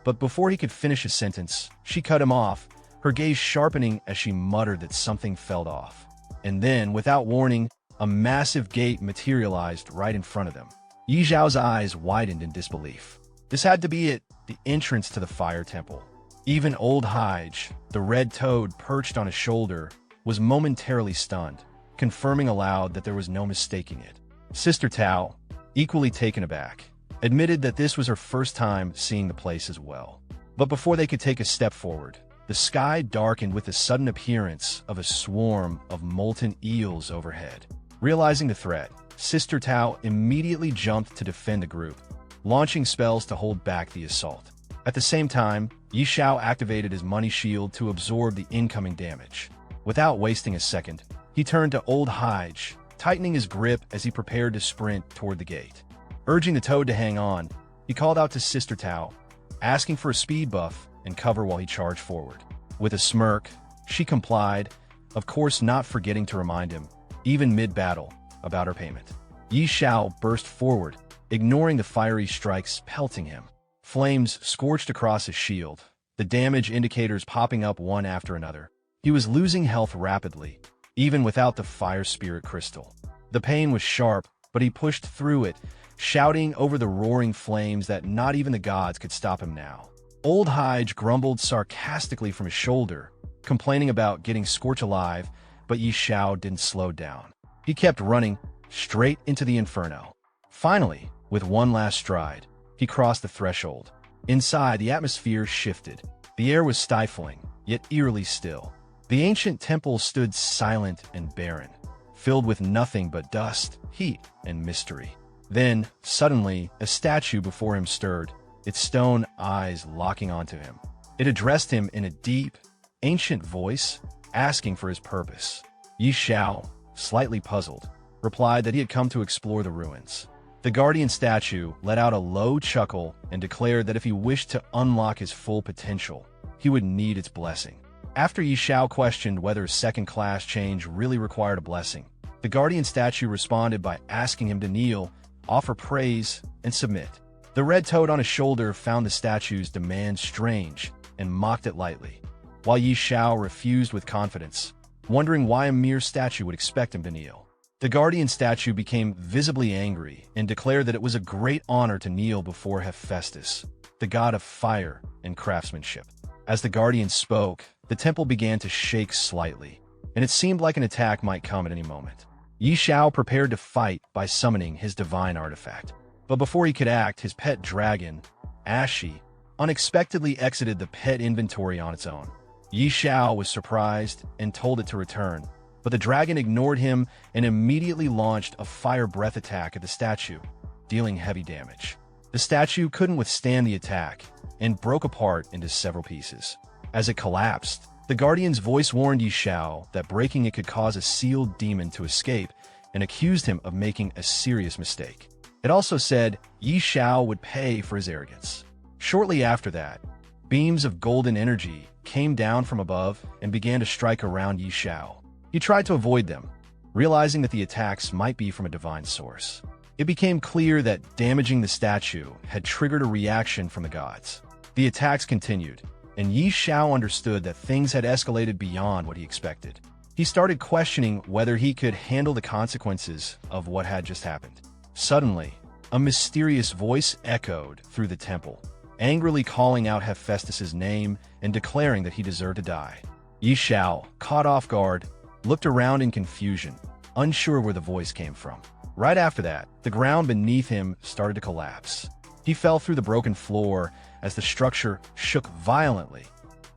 But before he could finish his sentence, she cut him off, her gaze sharpening as she muttered that something fell off. And then, without warning, a massive gate materialized right in front of them. Xiao's eyes widened in disbelief. This had to be it, the entrance to the fire temple. Even old Hige, the red toad perched on his shoulder, was momentarily stunned, confirming aloud that there was no mistaking it. Sister Tao, equally taken aback, admitted that this was her first time seeing the place as well. But before they could take a step forward, the sky darkened with the sudden appearance of a swarm of molten eels overhead. Realizing the threat, Sister Tao immediately jumped to defend the group, launching spells to hold back the assault. At the same time, Xiao activated his money shield to absorb the incoming damage. Without wasting a second, he turned to old Hige, tightening his grip as he prepared to sprint toward the gate. Urging the toad to hang on, he called out to Sister Tao, asking for a speed buff and cover while he charged forward. With a smirk, she complied, of course not forgetting to remind him, even mid-battle, about her payment. Xiao burst forward, ignoring the fiery strikes pelting him. Flames scorched across his shield, the damage indicators popping up one after another. He was losing health rapidly, even without the fire spirit crystal. The pain was sharp, but he pushed through it, shouting over the roaring flames that not even the gods could stop him now. Old Hige grumbled sarcastically from his shoulder, complaining about getting scorched alive, but Xiao didn't slow down. He kept running, straight into the inferno. Finally, with one last stride, he crossed the threshold. Inside, the atmosphere shifted. The air was stifling, yet eerily still. The ancient temple stood silent and barren, filled with nothing but dust, heat, and mystery. Then, suddenly, a statue before him stirred, its stone eyes locking onto him. It addressed him in a deep, ancient voice, asking for his purpose. Xiao, slightly puzzled, replied that he had come to explore the ruins. The guardian statue let out a low chuckle and declared that if he wished to unlock his full potential, he would need its blessing. After Xiao questioned whether second-class change really required a blessing, the guardian statue responded by asking him to kneel, offer praise, and submit. The red toad on his shoulder found the statue's demand strange and mocked it lightly, while Xiao refused with confidence, wondering why a mere statue would expect him to kneel. The guardian statue became visibly angry and declared that it was a great honor to kneel before Hephaestus, the god of fire and craftsmanship. As the guardian spoke, the temple began to shake slightly, and it seemed like an attack might come at any moment. Xiao prepared to fight by summoning his divine artifact. But before he could act, his pet dragon, Ashi, unexpectedly exited the pet inventory on its own. Xiao was surprised and told it to return, but the dragon ignored him and immediately launched a fire breath attack at the statue, dealing heavy damage. The statue couldn't withstand the attack and broke apart into several pieces. As it collapsed, the guardian's voice warned Xiao that breaking it could cause a sealed demon to escape and accused him of making a serious mistake. It also said Xiao would pay for his arrogance. Shortly after that, beams of golden energy came down from above and began to strike around Xiao. He tried to avoid them, realizing that the attacks might be from a divine source. It became clear that damaging the statue had triggered a reaction from the gods. The attacks continued, and Xiao understood that things had escalated beyond what he expected. He started questioning whether he could handle the consequences of what had just happened. Suddenly, a mysterious voice echoed through the temple, angrily calling out Hephaestus' name and declaring that he deserved to die. Xiao, caught off guard, looked around in confusion, unsure where the voice came from. Right after that, the ground beneath him started to collapse. He fell through the broken floor as the structure shook violently,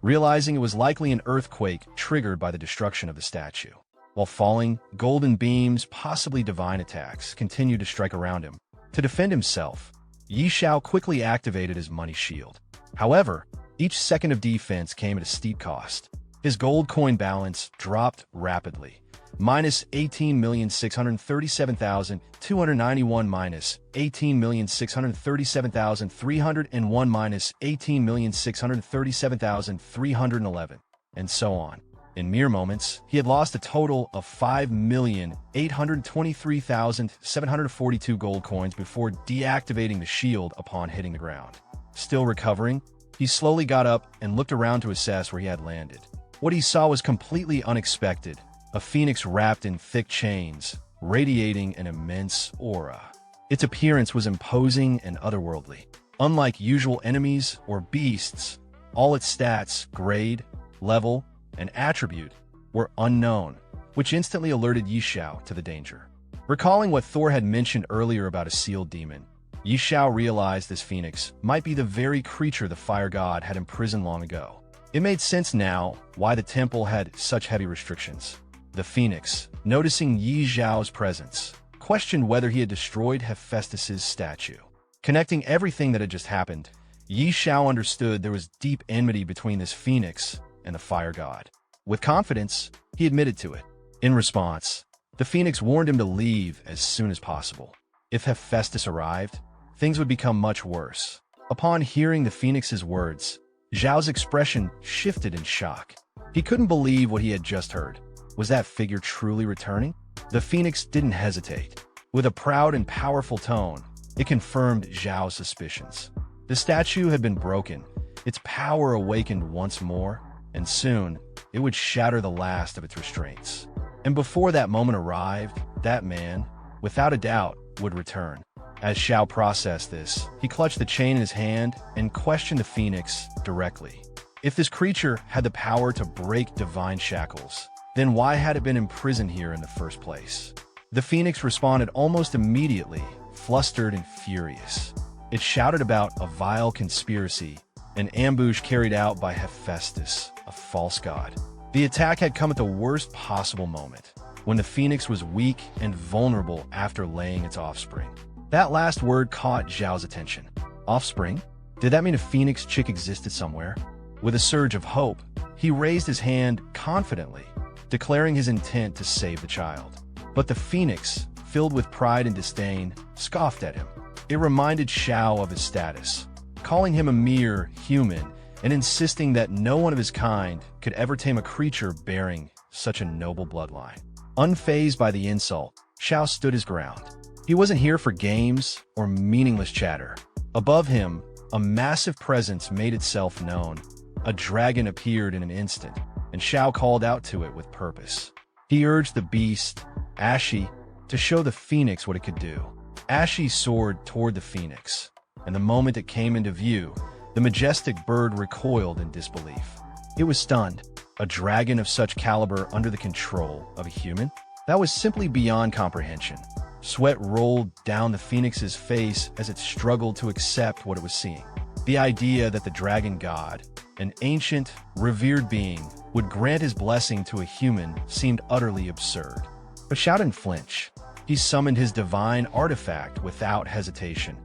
realizing it was likely an earthquake triggered by the destruction of the statue. While falling, golden beams, possibly divine attacks, continued to strike around him. To defend himself, Xiao quickly activated his money shield. However, each second of defense came at a steep cost. His gold coin balance dropped rapidly, minus 18,637,291 minus 18,637,301 minus 18,637,311, and so on. In mere moments, he had lost a total of 5,823,742 gold coins before deactivating the shield upon hitting the ground. Still recovering, he slowly got up and looked around to assess where he had landed. What he saw was completely unexpected. A phoenix wrapped in thick chains, radiating an immense aura. Its appearance was imposing and otherworldly. Unlike usual enemies or beasts, all its stats, grade, level, and attribute were unknown, which instantly alerted Xiao to the danger. Recalling what Thor had mentioned earlier about a sealed demon, Xiao realized this phoenix might be the very creature the fire god had imprisoned long ago. It made sense now why the temple had such heavy restrictions. The phoenix, noticing Xiao's presence, questioned whether he had destroyed Hephaestus's statue. Connecting everything that had just happened, Xiao understood there was deep enmity between this phoenix and the fire god. With confidence, he admitted to it. In response, the phoenix warned him to leave as soon as possible. If Hephaestus arrived, things would become much worse. Upon hearing the phoenix's words, Xiao's expression shifted in shock. He couldn't believe what he had just heard. Was that figure truly returning? The phoenix didn't hesitate. With a proud and powerful tone, it confirmed Xiao's suspicions. The statue had been broken, its power awakened once more, and soon it would shatter the last of its restraints. And before that moment arrived, that man, without a doubt, would return. As Xiao processed this, he clutched the chain in his hand and questioned the phoenix directly. If this creature had the power to break divine shackles, then why had it been imprisoned here in the first place? The phoenix responded almost immediately, flustered and furious. It shouted about a vile conspiracy, an ambush carried out by Hephaestus, a false god. The attack had come at the worst possible moment, when the phoenix was weak and vulnerable after laying its offspring. That last word caught Xiao's attention. Offspring? Did that mean a phoenix chick existed somewhere? With a surge of hope, he raised his hand confidently, declaring his intent to save the child. But the phoenix, filled with pride and disdain, scoffed at him. It reminded Xiao of his status, calling him a mere human and insisting that no one of his kind could ever tame a creature bearing such a noble bloodline. Unfazed by the insult, Xiao stood his ground. He wasn't here for games or meaningless chatter. Above him, a massive presence made itself known. A dragon appeared in an instant, and Xiao called out to it with purpose. He urged the beast, Ashi, to show the phoenix what it could do. Ashi soared toward the phoenix, and the moment it came into view, the majestic bird recoiled in disbelief. It was stunned. A dragon of such caliber under the control of a human? That was simply beyond comprehension. Sweat rolled down the phoenix's face as it struggled to accept what it was seeing. The idea that the dragon god, an ancient, revered being, would grant his blessing to a human seemed utterly absurd. But Xiao didn't flinch. He summoned his divine artifact without hesitation,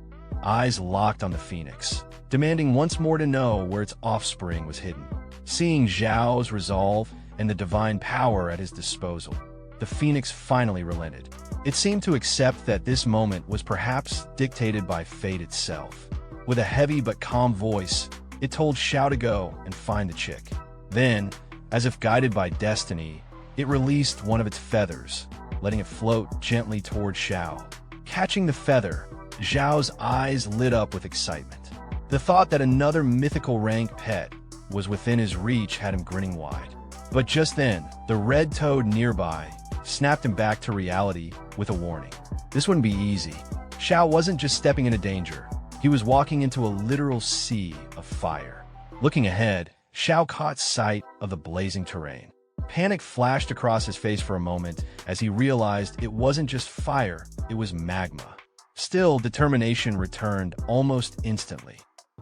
eyes locked on the phoenix, demanding once more to know where its offspring was hidden. Seeing Xiao's resolve and the divine power at his disposal, the phoenix finally relented. It seemed to accept that this moment was perhaps dictated by fate itself. With a heavy but calm voice, it told Xiao to go and find the chick. Then, as if guided by destiny, it released one of its feathers, letting it float gently toward Xiao. Catching the feather, Xiao's eyes lit up with excitement. The thought that another mythical rank pet was within his reach had him grinning wide. But just then, the red toad nearby snapped him back to reality with a warning. This wouldn't be easy. Xiao wasn't just stepping into danger. He was walking into a literal sea of fire. Looking ahead, Xiao caught sight of the blazing terrain. Panic flashed across his face for a moment as he realized it wasn't just fire, it was magma. Still, determination returned almost instantly.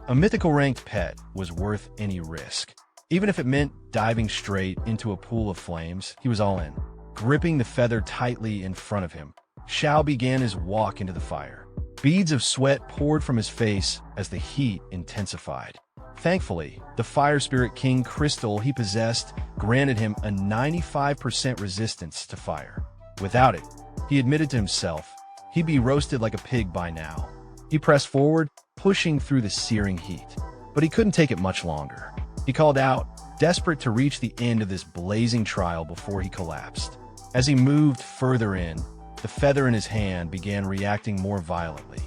A mythical ranked pet was worth any risk. Even if it meant diving straight into a pool of flames, he was all in. Gripping the feather tightly in front of him, Xiao began his walk into the fire. Beads of sweat poured from his face as the heat intensified. Thankfully, the Fire Spirit King crystal he possessed granted him a 95% resistance to fire. Without it, he admitted to himself, he'd be roasted like a pig by now. He pressed forward, pushing through the searing heat. But he couldn't take it much longer. He called out, desperate to reach the end of this blazing trial before he collapsed. As he moved further in, the feather in his hand began reacting more violently.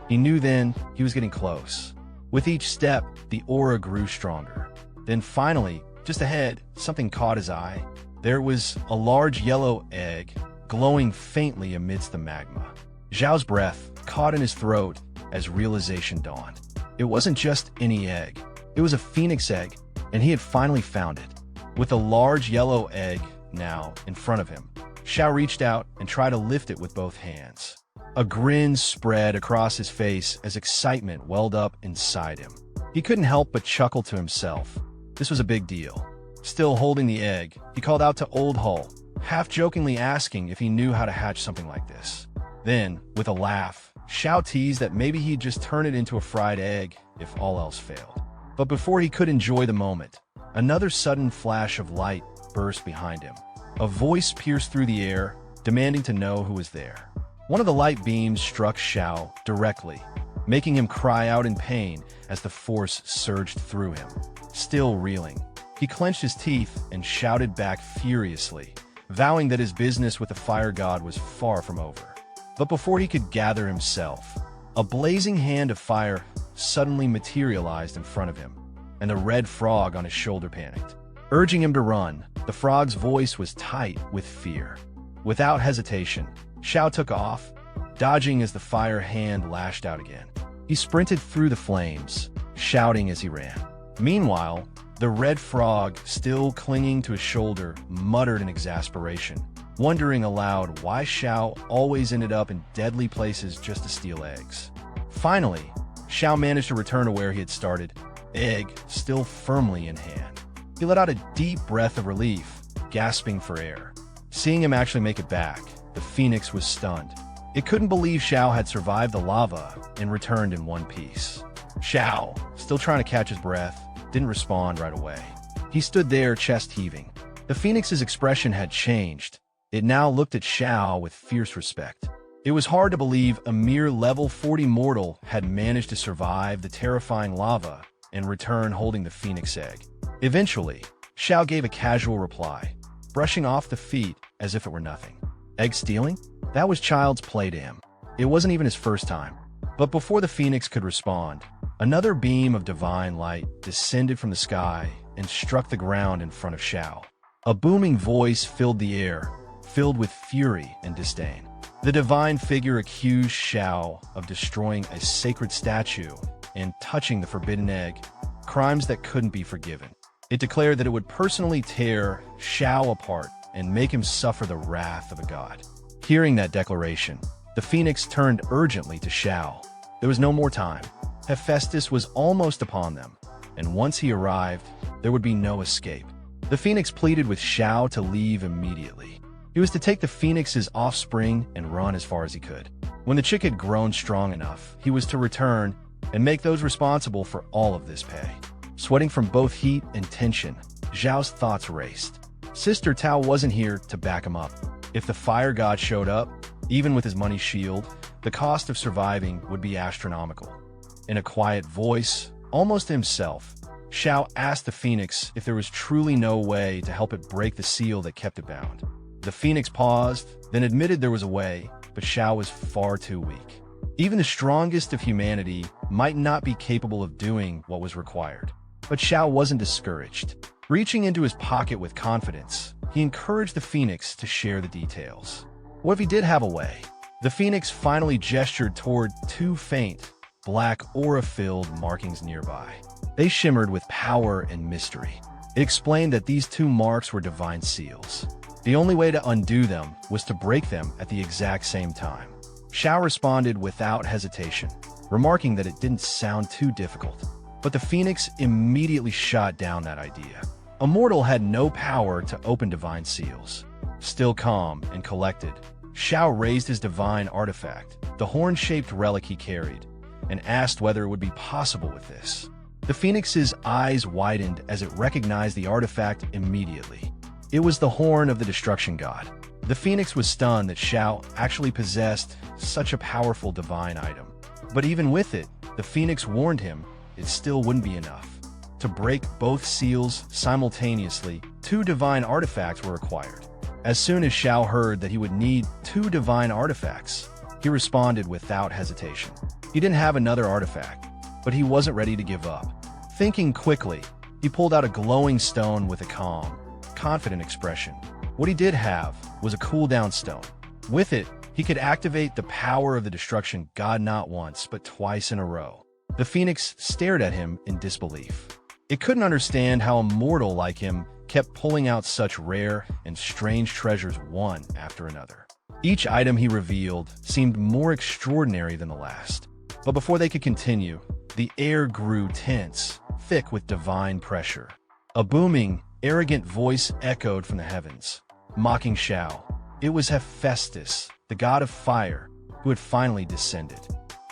He knew then he was getting close. With each step, the aura grew stronger. Then finally, just ahead, something caught his eye. There was a large yellow egg, glowing faintly amidst the magma. Xiao's breath caught in his throat as realization dawned. It wasn't just any egg. It was a phoenix egg, and he had finally found it. With a large yellow egg now in front of him, Xiao reached out and tried to lift it with both hands. A grin spread across his face as excitement welled up inside him. He couldn't help but chuckle to himself. This was a big deal. Still holding the egg, he called out to Old Hull, half-jokingly asking if he knew how to hatch something like this. Then, with a laugh, Xiao teased that maybe he'd just turn it into a fried egg if all else failed. But before he could enjoy the moment, another sudden flash of light burst behind him. A voice pierced through the air, demanding to know who was there. One of the light beams struck Xiao directly, making him cry out in pain as the force surged through him. Still reeling, he clenched his teeth and shouted back furiously, vowing that his business with the fire god was far from over. But before he could gather himself, a blazing hand of fire suddenly materialized in front of him, and the red frog on his shoulder panicked. Urging him to run, the frog's voice was tight with fear. Without hesitation, Xiao took off, dodging as the fire hand lashed out again. He sprinted through the flames, shouting as he ran. Meanwhile, the red frog, still clinging to his shoulder, muttered in exasperation, wondering aloud why Xiao always ended up in deadly places just to steal eggs. Finally, Xiao managed to return to where he had started, egg still firmly in hand. He let out a deep breath of relief, gasping for air. Seeing him actually make it back, the phoenix was stunned. It couldn't believe Xiao had survived the lava and returned in one piece. Xiao, still trying to catch his breath, didn't respond right away. He stood there, chest heaving. The phoenix's expression had changed. It now looked at Xiao with fierce respect. It was hard to believe a mere level 40 mortal had managed to survive the terrifying lava and return holding the phoenix egg. Eventually, Xiao gave a casual reply, brushing off the feet as if it were nothing. Egg stealing? That was child's play to him. It wasn't even his first time. But before the phoenix could respond, another beam of divine light descended from the sky and struck the ground in front of Xiao. A booming voice filled the air, filled with fury and disdain. The divine figure accused Xiao of destroying a sacred statue and touching the forbidden egg, crimes that couldn't be forgiven. It declared that it would personally tear Xiao apart and make him suffer the wrath of a god. Hearing that declaration, the phoenix turned urgently to Xiao. There was no more time. Hephaestus was almost upon them, and once he arrived, there would be no escape. The phoenix pleaded with Xiao to leave immediately. He was to take the phoenix's offspring and run as far as he could. When the chick had grown strong enough, he was to return and make those responsible for all of this pay. Sweating from both heat and tension, Xiao's thoughts raced. Sister Tao wasn't here to back him up. If the fire god showed up, even with his money shield, the cost of surviving would be astronomical. In a quiet voice, almost to himself, Xiao asked the phoenix if there was truly no way to help it break the seal that kept it bound. The phoenix paused, then admitted there was a way, but Xiao was far too weak. Even the strongest of humanity might not be capable of doing what was required. But Xiao wasn't discouraged. Reaching into his pocket with confidence, he encouraged the phoenix to share the details. What if he did have a way? The phoenix finally gestured toward two faint, black aura-filled markings nearby. They shimmered with power and mystery. It explained that these two marks were divine seals. The only way to undo them was to break them at the exact same time. Xiao responded without hesitation, remarking that it didn't sound too difficult. But the phoenix immediately shot down that idea. A mortal had no power to open divine seals. Still calm and collected, Xiao raised his divine artifact, the horn-shaped relic he carried, and asked whether it would be possible with this. The phoenix's eyes widened as it recognized the artifact immediately. It was the horn of the destruction god. The phoenix was stunned that Xiao actually possessed such a powerful divine item. But even with it, the phoenix warned him it still wouldn't be enough. To break both seals simultaneously, 2 divine artifacts were required. As soon as Xiao heard that he would need 2 divine artifacts, he responded without hesitation. He didn't have another artifact, but he wasn't ready to give up. Thinking quickly, he pulled out a glowing stone with a calm, confident expression. What he did have was a cooldown stone. With it, he could activate the power of the destruction god not once, but twice in a row. The phoenix stared at him in disbelief. It couldn't understand how a mortal like him kept pulling out such rare and strange treasures one after another. Each item he revealed seemed more extraordinary than the last. But before they could continue, the air grew tense, thick with divine pressure. A booming, arrogant voice echoed from the heavens, mocking Xiao. It was Hephaestus, the god of fire, who had finally descended.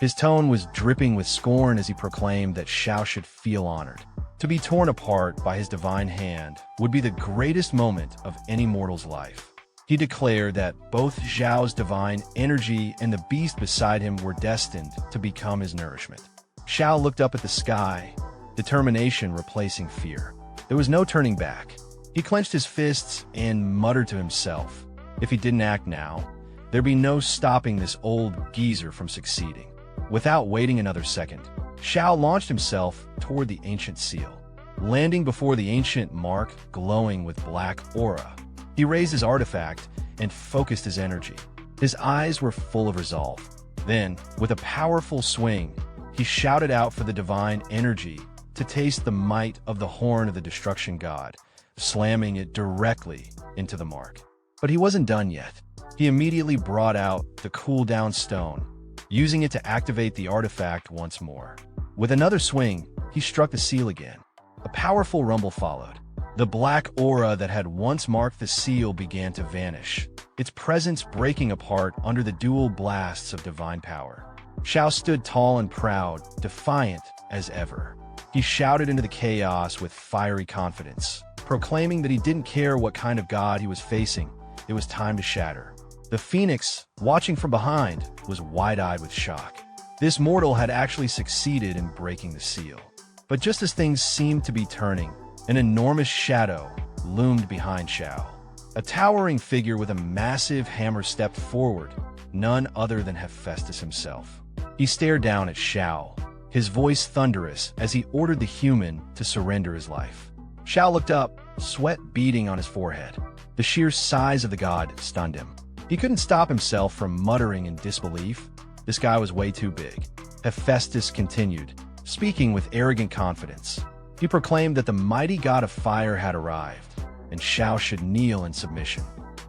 His tone was dripping with scorn as he proclaimed that Xiao should feel honored. To be torn apart by his divine hand would be the greatest moment of any mortal's life. He declared that both Xiao's divine energy and the beast beside him were destined to become his nourishment. Xiao looked up at the sky, determination replacing fear. There was no turning back. He clenched his fists and muttered to himself, if he didn't act now, there'd be no stopping this old geezer from succeeding. Without waiting another second, Xiao launched himself toward the ancient seal, landing before the ancient mark glowing with black aura. He raised his artifact and focused his energy. His eyes were full of resolve. Then, with a powerful swing, he shouted out for the divine energy to taste the might of the horn of the destruction god, slamming it directly into the mark. But he wasn't done yet. He immediately brought out the cooldown stone, using it to activate the artifact once more. With another swing, he struck the seal again. A powerful rumble followed. The black aura that had once marked the seal began to vanish, its presence breaking apart under the dual blasts of divine power. Xiao stood tall and proud, defiant as ever. He shouted into the chaos with fiery confidence, proclaiming that he didn't care what kind of god he was facing. It was time to shatter. The phoenix, watching from behind, was wide-eyed with shock. This mortal had actually succeeded in breaking the seal. But just as things seemed to be turning, an enormous shadow loomed behind Xiao. A towering figure with a massive hammer stepped forward, none other than Hephaestus himself. He stared down at Xiao, his voice thunderous as he ordered the human to surrender his life. Xiao looked up, sweat beading on his forehead. The sheer size of the god stunned him. He couldn't stop himself from muttering in disbelief. This guy was way too big. Hephaestus continued, speaking with arrogant confidence. He proclaimed that the mighty god of fire had arrived, and Xiao should kneel in submission.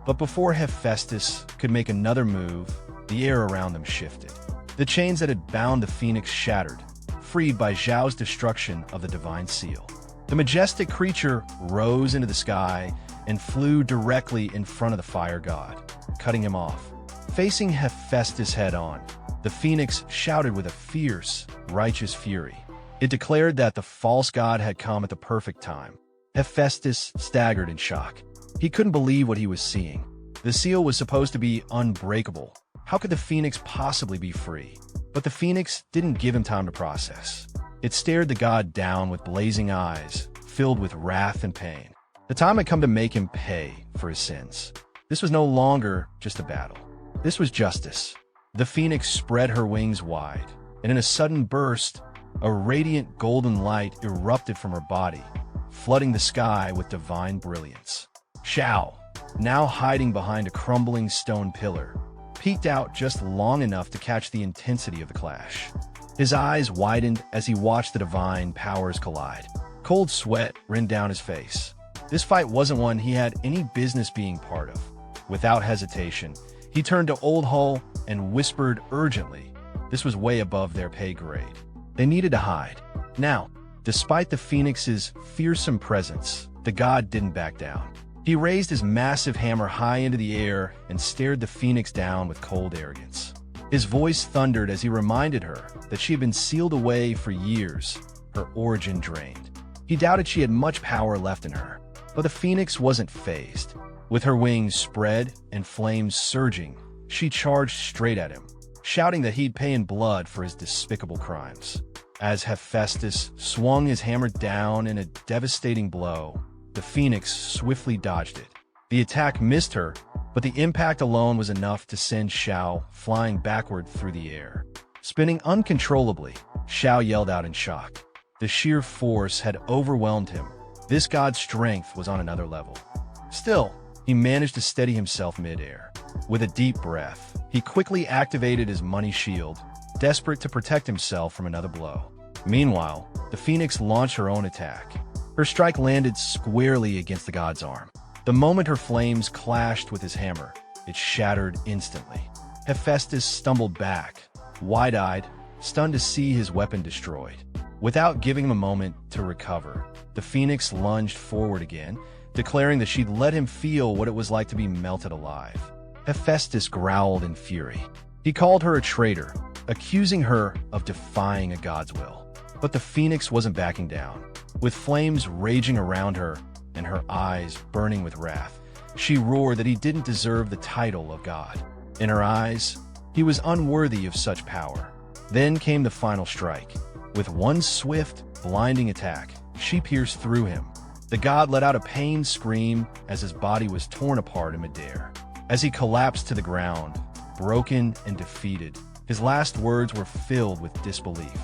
But before Hephaestus could make another move, the air around them shifted. The chains that had bound the phoenix shattered, freed by Xiao's destruction of the divine seal. The majestic creature rose into the sky and flew directly in front of the fire god, cutting him off. Facing Hephaestus head-on, the phoenix shouted with a fierce, righteous fury. It declared that the false god had come at the perfect time. Hephaestus staggered in shock. He couldn't believe what he was seeing. The seal was supposed to be unbreakable. How could the phoenix possibly be free? But the phoenix didn't give him time to process. It stared the god down with blazing eyes, filled with wrath and pain. The time had come to make him pay for his sins. This was no longer just a battle. This was justice. The phoenix spread her wings wide, and in a sudden burst, a radiant golden light erupted from her body, flooding the sky with divine brilliance. Xiao, now hiding behind a crumbling stone pillar, peeked out just long enough to catch the intensity of the clash. His eyes widened as he watched the divine powers collide. Cold sweat ran down his face. This fight wasn't one he had any business being part of. Without hesitation, He turned to Old Hull and whispered urgently. This was way above their pay grade. They needed to hide. Now, despite the Phoenix's fearsome presence, the god didn't back down. He raised his massive hammer high into the air and stared the Phoenix down with cold arrogance. His voice thundered as he reminded her that she had been sealed away for years, her origin drained. He doubted she had much power left in her, but the Phoenix wasn't fazed. With her wings spread and flames surging, she charged straight at him, shouting that he'd pay in blood for his despicable crimes. As Hephaestus swung his hammer down in a devastating blow, the Phoenix swiftly dodged it. The attack missed her, but the impact alone was enough to send Xiao flying backward through the air. Spinning uncontrollably, Xiao yelled out in shock. The sheer force had overwhelmed him. This god's strength was on another level. Still, he managed to steady himself mid-air. With a deep breath, he quickly activated his money shield, desperate to protect himself from another blow. Meanwhile, the Phoenix launched her own attack. Her strike landed squarely against the god's arm. The moment her flames clashed with his hammer, it shattered instantly. Hephaestus stumbled back, wide-eyed, stunned to see his weapon destroyed. Without giving him a moment to recover, the Phoenix lunged forward again, declaring that she'd let him feel what it was like to be melted alive. Hephaestus growled in fury. He called her a traitor, accusing her of defying a god's will. But the Phoenix wasn't backing down. With flames raging around her and her eyes burning with wrath, she roared that he didn't deserve the title of god. In her eyes, he was unworthy of such power. Then came the final strike. With one swift, blinding attack, she pierced through him. The god let out a pained scream as his body was torn apart in midair. As he collapsed to the ground, broken and defeated, his last words were filled with disbelief.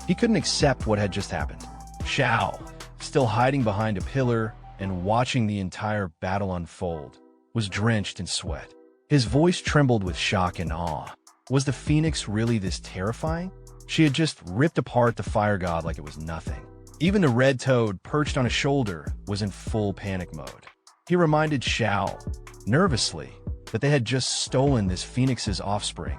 He couldn't accept what had just happened. Xiao, still hiding behind a pillar and watching the entire battle unfold, was drenched in sweat. His voice trembled with shock and awe. Was the Phoenix really this terrifying? She had just ripped apart the fire god like it was nothing. Even the red toad perched on his shoulder was in full panic mode. He reminded Xiao, nervously, that they had just stolen this Phoenix's offspring.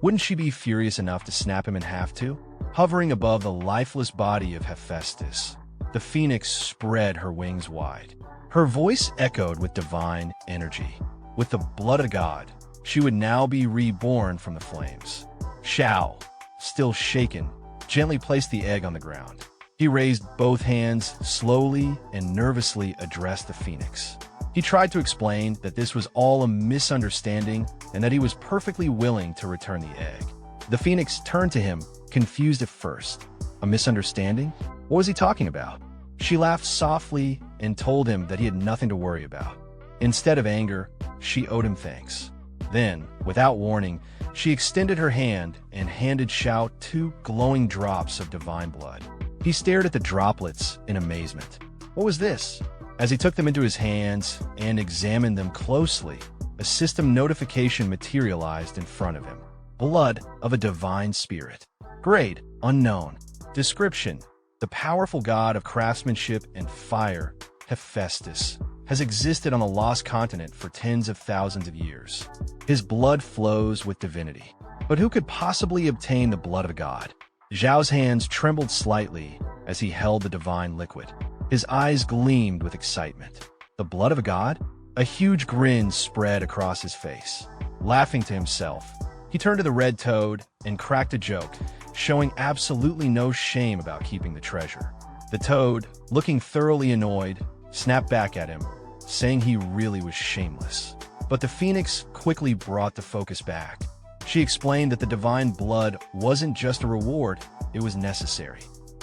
Wouldn't she be furious enough to snap him in half too? Hovering above the lifeless body of Hephaestus, the Phoenix spread her wings wide. Her voice echoed with divine energy. With the blood of God, she would now be reborn from the flames. Xiao, still shaken, gently placed the egg on the ground. He raised both hands, slowly and nervously addressed the Phoenix. He tried to explain that this was all a misunderstanding and that he was perfectly willing to return the egg. The Phoenix turned to him, confused at first. A misunderstanding? What was he talking about? She laughed softly and told him that he had nothing to worry about. Instead of anger, she owed him thanks. Then, without warning, she extended her hand and handed Xiao 2 glowing drops of divine blood. He stared at the droplets in amazement. What was this? As he took them into his hands and examined them closely, a system notification materialized in front of him. Blood of a divine spirit. Grade, unknown. Description: the powerful god of craftsmanship and fire, Hephaestus, has existed on the lost continent for tens of thousands of years. His blood flows with divinity. But who could possibly obtain the blood of a god? Zhao's hands trembled slightly as he held the divine liquid. His eyes gleamed with excitement. The blood of a god? A huge grin spread across his face. Laughing to himself, he turned to the red toad and cracked a joke, showing absolutely no shame about keeping the treasure. The toad, looking thoroughly annoyed, snapped back at him, saying he really was shameless. But the Phoenix quickly brought the focus back. She explained that the divine blood wasn't just a reward, it was necessary.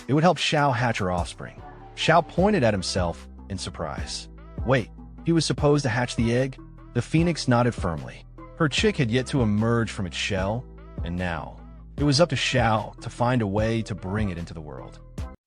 It would help Xiao hatch her offspring. Xiao pointed at himself in surprise. Wait, he was supposed to hatch the egg? The Phoenix nodded firmly. Her chick had yet to emerge from its shell, and now it was up to Xiao to find a way to bring it into the world.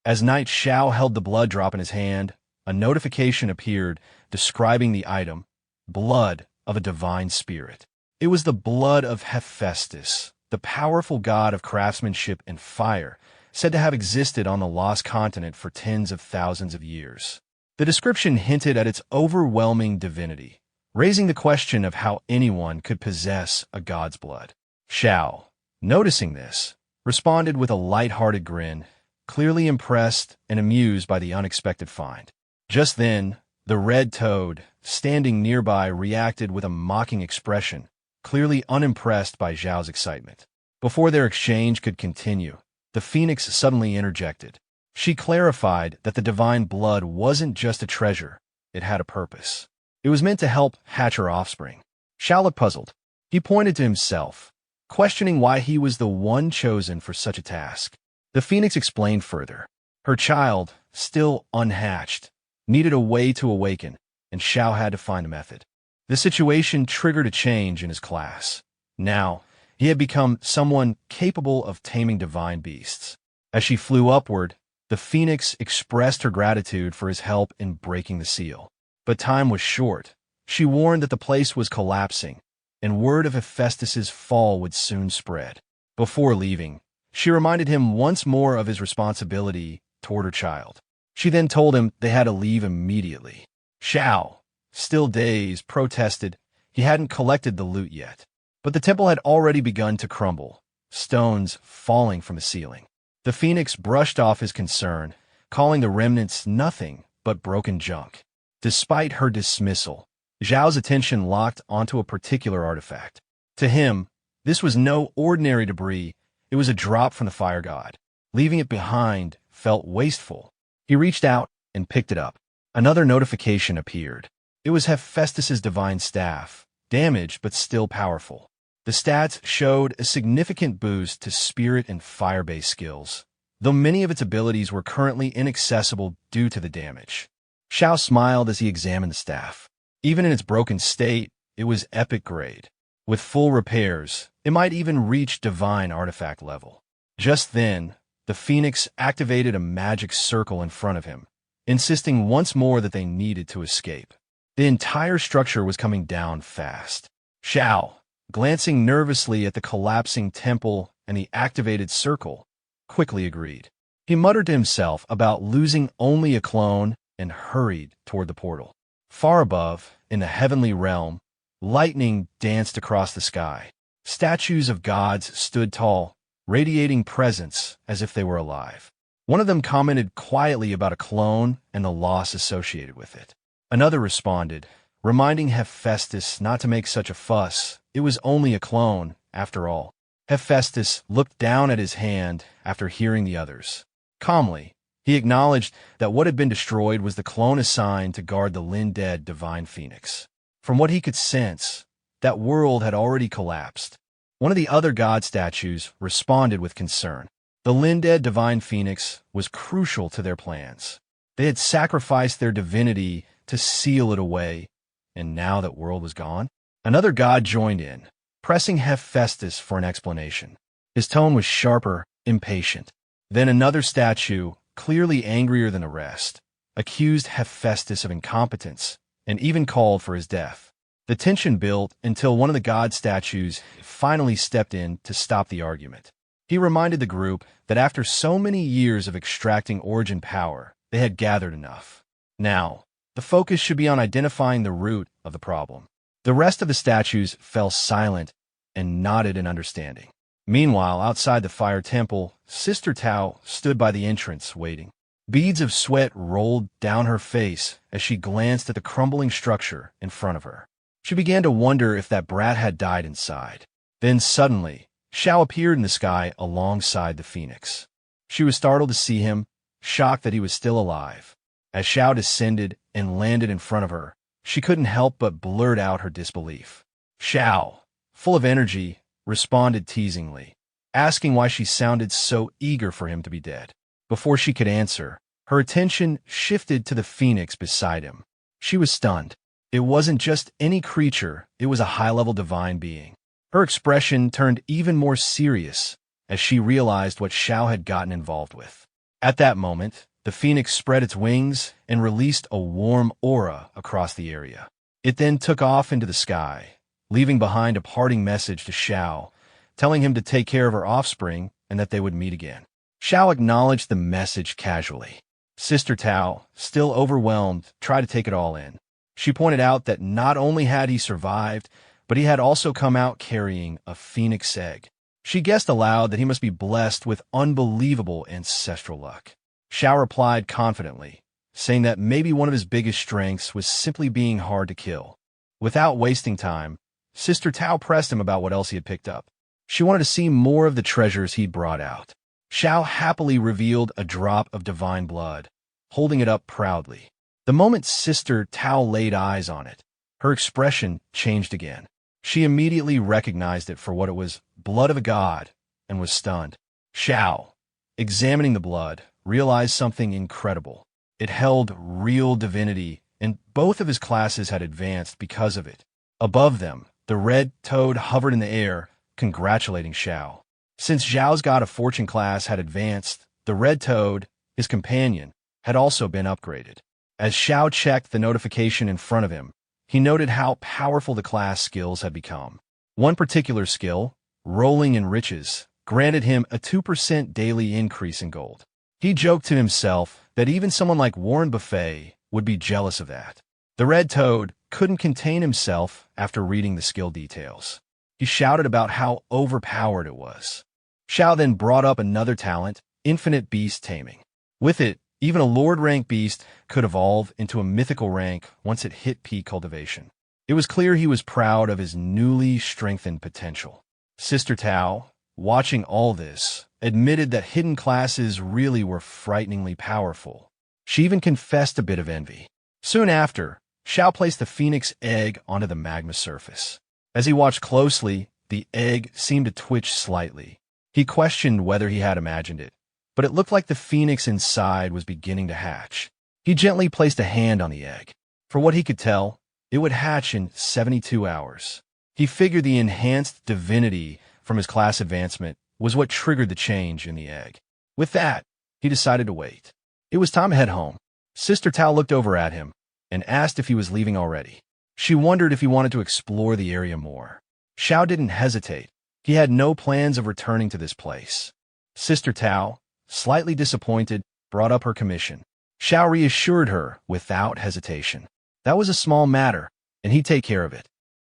As Night Xiao held the blood drop in his hand, a notification appeared describing the item, blood of a divine spirit. It was the blood of Hephaestus, the powerful god of craftsmanship and fire, said to have existed on the lost continent for tens of thousands of years. The description hinted at its overwhelming divinity. raising the question of how anyone could possess a god's blood. Xiao, noticing this, responded with a light-hearted grin, clearly impressed and amused by the unexpected find. Just then, the red toad, standing nearby, reacted with a mocking expression, clearly unimpressed by Xiao's excitement. Before their exchange could continue, the phoenix suddenly interjected. She clarified that the divine blood wasn't just a treasure, it had a purpose. It was meant to help hatch her offspring. Xiao looked puzzled. He pointed to himself, questioning why he was the one chosen for such a task. The phoenix explained further. Her child, still unhatched, needed a way to awaken, and Xiao had to find a method. The situation triggered a change in his class. Now, he had become someone capable of taming divine beasts. As she flew upward, the phoenix expressed her gratitude for his help in breaking the seal. But time was short. She warned that the place was collapsing, and word of Hephaestus's fall would soon spread. Before leaving, she reminded him once more of his responsibility toward her child. She then told him they had to leave immediately. Xiao, still dazed, protested he hadn't collected the loot yet. But the temple had already begun to crumble, stones falling from the ceiling. The phoenix brushed off his concern, calling the remnants nothing but broken junk. Despite her dismissal, Zhao's attention locked onto a particular artifact. To him, this was no ordinary debris, it was a drop from the fire god. Leaving it behind felt wasteful. He reached out and picked it up. Another notification appeared. It was Hephaestus's divine staff, damaged but still powerful. The stats showed a significant boost to spirit and fire-based skills, though many of its abilities were currently inaccessible due to the damage. Xiao smiled as he examined the staff. Even in its broken state, it was epic grade. With full repairs, it might even reach divine artifact level. Just then, the phoenix activated a magic circle in front of him, insisting once more that they needed to escape. The entire structure was coming down fast. Xiao, glancing nervously at the collapsing temple and the activated circle, quickly agreed. He muttered to himself about losing only a clone and hurried toward the portal. Far above, in the heavenly realm, lightning danced across the sky. Statues of gods stood tall, radiating presence as if they were alive. One of them commented quietly about a clone and the loss associated with it. Another responded, reminding Hephaestus not to make such a fuss. It was only a clone, after all. Hephaestus looked down at his hand after hearing the others. Calmly, he acknowledged that what had been destroyed was the clone assigned to guard the Lin-dead divine phoenix. From what he could sense, that world had already collapsed. One of the other god statues responded with concern. The Lin-dead divine phoenix was crucial to their plans. They had sacrificed their divinity to seal it away, and now that world was gone? Another god joined in, pressing Hephaestus for an explanation. His tone was sharper, impatient. Then another statue, clearly angrier than the rest, accused Hephaestus of incompetence and even called for his death. The tension built until one of the god statues finally stepped in to stop the argument. He reminded the group that after so many years of extracting origin power, they had gathered enough. Now, the focus should be on identifying the root of the problem. The rest of the statues fell silent and nodded in understanding. Meanwhile, outside the fire temple, Sister Tao stood by the entrance, waiting. Beads of sweat rolled down her face as she glanced at the crumbling structure in front of her. She began to wonder if that brat had died inside. Then suddenly, Xiao appeared in the sky alongside the phoenix. She was startled to see him, shocked that he was still alive. As Xiao descended and landed in front of her, she couldn't help but blurt out her disbelief. Xiao, full of energy, responded teasingly, asking why she sounded so eager for him to be dead. Before she could answer, her attention shifted to the phoenix beside him. She was stunned. It wasn't just any creature, it was a high-level divine being. Her expression turned even more serious as she realized what Xiao had gotten involved with. At that moment, the phoenix spread its wings and released a warm aura across the area. It then took off into the sky, leaving behind a parting message to Xiao, telling him to take care of her offspring and that they would meet again. Xiao acknowledged the message casually. Sister Tao, still overwhelmed, tried to take it all in. She pointed out that not only had he survived, but he had also come out carrying a phoenix egg. She guessed aloud that he must be blessed with unbelievable ancestral luck. Xiao replied confidently, saying that maybe one of his biggest strengths was simply being hard to kill. Without wasting time, Sister Tao pressed him about what else he had picked up. She wanted to see more of the treasures he'd brought out. Xiao happily revealed a drop of divine blood, holding it up proudly. The moment Sister Tao laid eyes on it, her expression changed again. She immediately recognized it for what it was, blood of a god, and was stunned. Xiao, examining the blood, realized something incredible. It held real divinity, and both of his classes had advanced because of it. Above them, the red toad hovered in the air, congratulating Xiao. Since Xiao's God of Fortune class had advanced, the red toad, his companion, had also been upgraded. As Xiao checked the notification in front of him, he noted how powerful the class skills had become. One particular skill, Rolling in Riches, granted him a 2% daily increase in gold. He joked to himself that even someone like Warren Buffett would be jealous of that. The red toad couldn't contain himself after reading the skill details. He shouted about how overpowered it was. Xiao then brought up another talent, Infinite Beast Taming. With it, even a Lord-rank beast could evolve into a mythical rank once it hit peak cultivation. It was clear he was proud of his newly strengthened potential. Sister Tao, watching all this, admitted that hidden classes really were frighteningly powerful. She even confessed a bit of envy. Soon after, Xiao placed the phoenix egg onto the magma surface. As he watched closely, the egg seemed to twitch slightly. He questioned whether he had imagined it, but it looked like the phoenix inside was beginning to hatch. He gently placed a hand on the egg. For what he could tell, it would hatch in 72 hours. He figured the enhanced divinity from his class advancement was what triggered the change in the egg. With that, he decided to wait. It was time to head home. Sister Tao looked over at him and asked if he was leaving already. She wondered if he wanted to explore the area more. Xiao didn't hesitate. He had no plans of returning to this place. Sister Tao, slightly disappointed, brought up her commission. Xiao reassured her without hesitation. That was a small matter, and he'd take care of it.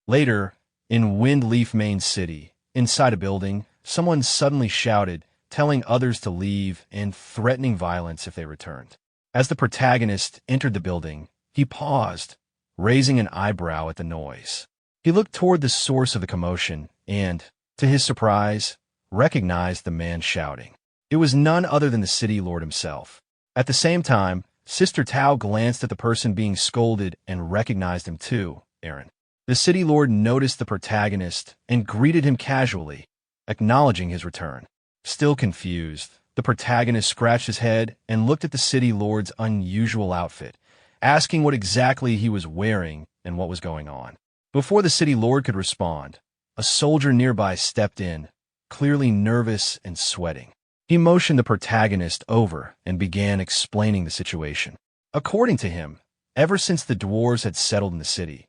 Later, in Windleaf Main City, inside a building, someone suddenly shouted, telling others to leave and threatening violence if they returned. As the protagonist entered the building, he paused, raising an eyebrow at the noise. He looked toward the source of the commotion and, to his surprise, recognized the man shouting. It was none other than the city lord himself. At the same time, Sister Tao glanced at the person being scolded and recognized him too, Aaron. The city lord noticed the protagonist and greeted him casually, acknowledging his return. Still confused, the protagonist scratched his head and looked at the city lord's unusual outfit, asking what exactly he was wearing and what was going on. Before the city lord could respond, a soldier nearby stepped in, clearly nervous and sweating. He motioned the protagonist over and began explaining the situation. According to him, ever since the dwarves had settled in the city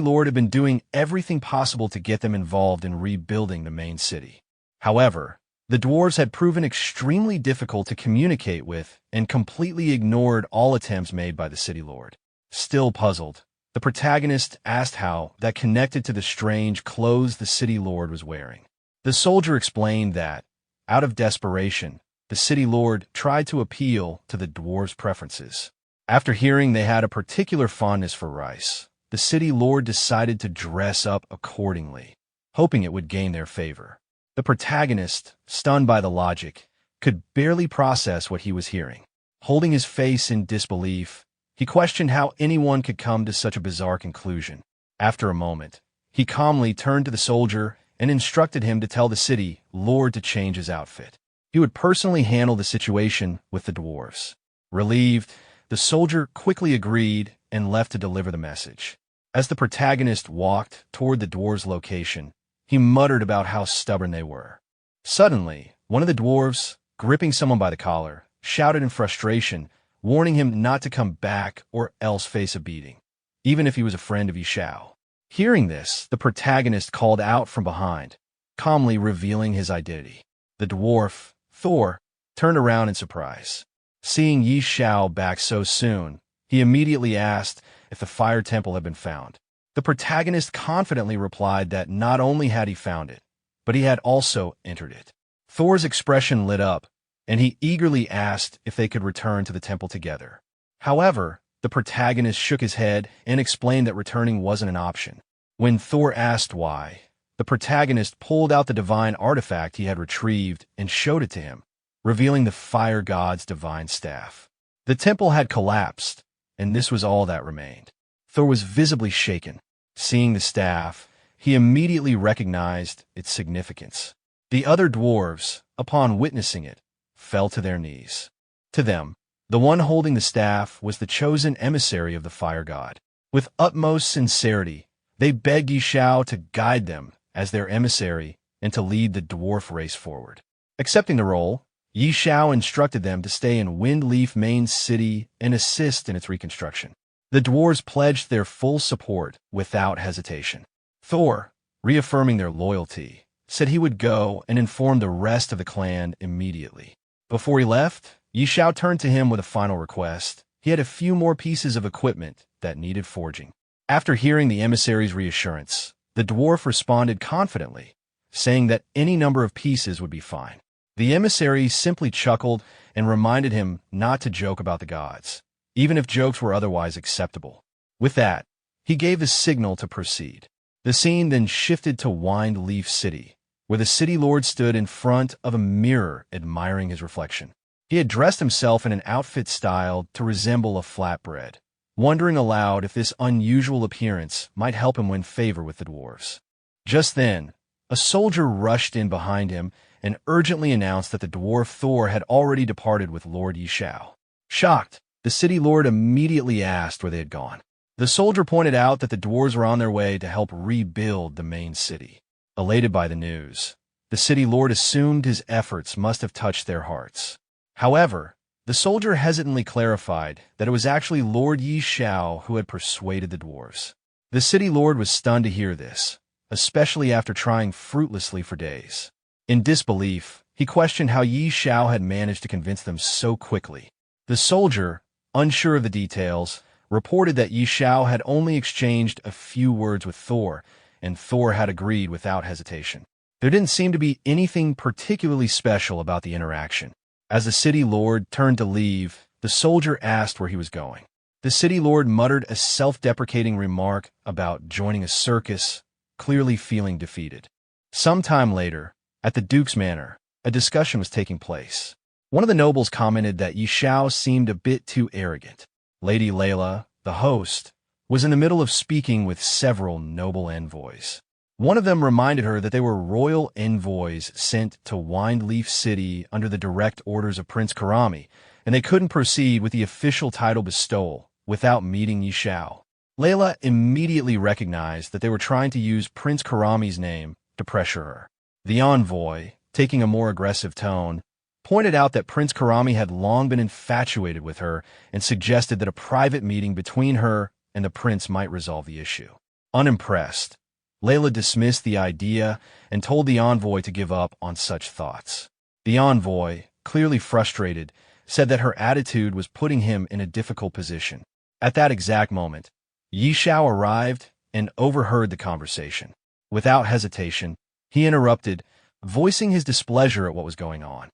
lord had been doing everything possible to get them involved in rebuilding the main city. However, the dwarves had proven extremely difficult to communicate with and completely ignored all attempts made by the city lord. Still puzzled, the protagonist asked how that connected to the strange clothes the city lord was wearing. The soldier explained that, out of desperation, the city lord tried to appeal to the dwarves' preferences. After hearing they had a particular fondness for rice, the city lord decided to dress up accordingly, hoping it would gain their favor. The protagonist, stunned by the logic, could barely process what he was hearing. Holding his face in disbelief, he questioned how anyone could come to such a bizarre conclusion. After a moment, he calmly turned to the soldier and instructed him to tell the city lord to change his outfit. He would personally handle the situation with the dwarves. Relieved, the soldier quickly agreed and left to deliver the message. As the protagonist walked toward the dwarves' location, he muttered about how stubborn they were. Suddenly, one of the dwarves, gripping someone by the collar, shouted in frustration, warning him not to come back or else face a beating, even if he was a friend of Xiao. Hearing this, the protagonist called out from behind, calmly revealing his identity. The dwarf, Thor, turned around in surprise. Seeing Xiao back so soon, He immediately asked if the fire temple had been found. The protagonist confidently replied that not only had he found it, but he had also entered it. Thor's expression lit up, and he eagerly asked if they could return to the temple together. However, the protagonist shook his head and explained that returning wasn't an option. When Thor asked why, the protagonist pulled out the divine artifact he had retrieved and showed it to him, revealing the fire god's divine staff. The temple had collapsed, and this was all that remained. Thor was visibly shaken. Seeing the staff, he immediately recognized its significance. The other dwarves, upon witnessing it, fell to their knees. To them, the one holding the staff was the chosen emissary of the fire god. With utmost sincerity, they begged Xiao to guide them as their emissary and to lead the dwarf race forward. Accepting the role, Xiao instructed them to stay in Windleaf Main City and assist in its reconstruction. The dwarves pledged their full support without hesitation. Thor, reaffirming their loyalty, said he would go and inform the rest of the clan immediately. Before he left, Xiao turned to him with a final request. He had a few more pieces of equipment that needed forging. After hearing the emissary's reassurance, the dwarf responded confidently, saying that any number of pieces would be fine. The emissary simply chuckled and reminded him not to joke about the gods, even if jokes were otherwise acceptable. With that, he gave the signal to proceed. The scene then shifted to Windleaf City, where the city lord stood in front of a mirror admiring his reflection. He had dressed himself in an outfit styled to resemble a flatbread, wondering aloud if this unusual appearance might help him win favor with the dwarves. Just then, a soldier rushed in behind him and urgently announced that the dwarf Thor had already departed with Lord Xiao. Shocked, the city lord immediately asked where they had gone. The soldier pointed out that the dwarves were on their way to help rebuild the main city. Elated by the news, the city lord assumed his efforts must have touched their hearts. However, the soldier hesitantly clarified that it was actually Lord Xiao who had persuaded the dwarves. The city lord was stunned to hear this, especially after trying fruitlessly for days. In disbelief, he questioned how Xiao had managed to convince them so quickly. The soldier, unsure of the details, reported that Xiao had only exchanged a few words with Thor, and Thor had agreed without hesitation. There didn't seem to be anything particularly special about the interaction. As the city lord turned to leave, the soldier asked where he was going. The city lord muttered a self-deprecating remark about joining a circus, clearly feeling defeated. Sometime later, at the Duke's Manor, a discussion was taking place. One of the nobles commented that Xiao seemed a bit too arrogant. Lady Layla, the host, was in the middle of speaking with several noble envoys. One of them reminded her that they were royal envoys sent to Windleaf City under the direct orders of Prince Karami, and they couldn't proceed with the official title bestowal without meeting Xiao. Layla immediately recognized that they were trying to use Prince Karami's name to pressure her. The envoy, taking a more aggressive tone, pointed out that Prince Karami had long been infatuated with her and suggested that a private meeting between her and the prince might resolve the issue. Unimpressed, Layla dismissed the idea and told the envoy to give up on such thoughts. The envoy, clearly frustrated, said that her attitude was putting him in a difficult position. At that exact moment, Xiao arrived and overheard the conversation. Without hesitation, he interrupted, voicing his displeasure at what was going on.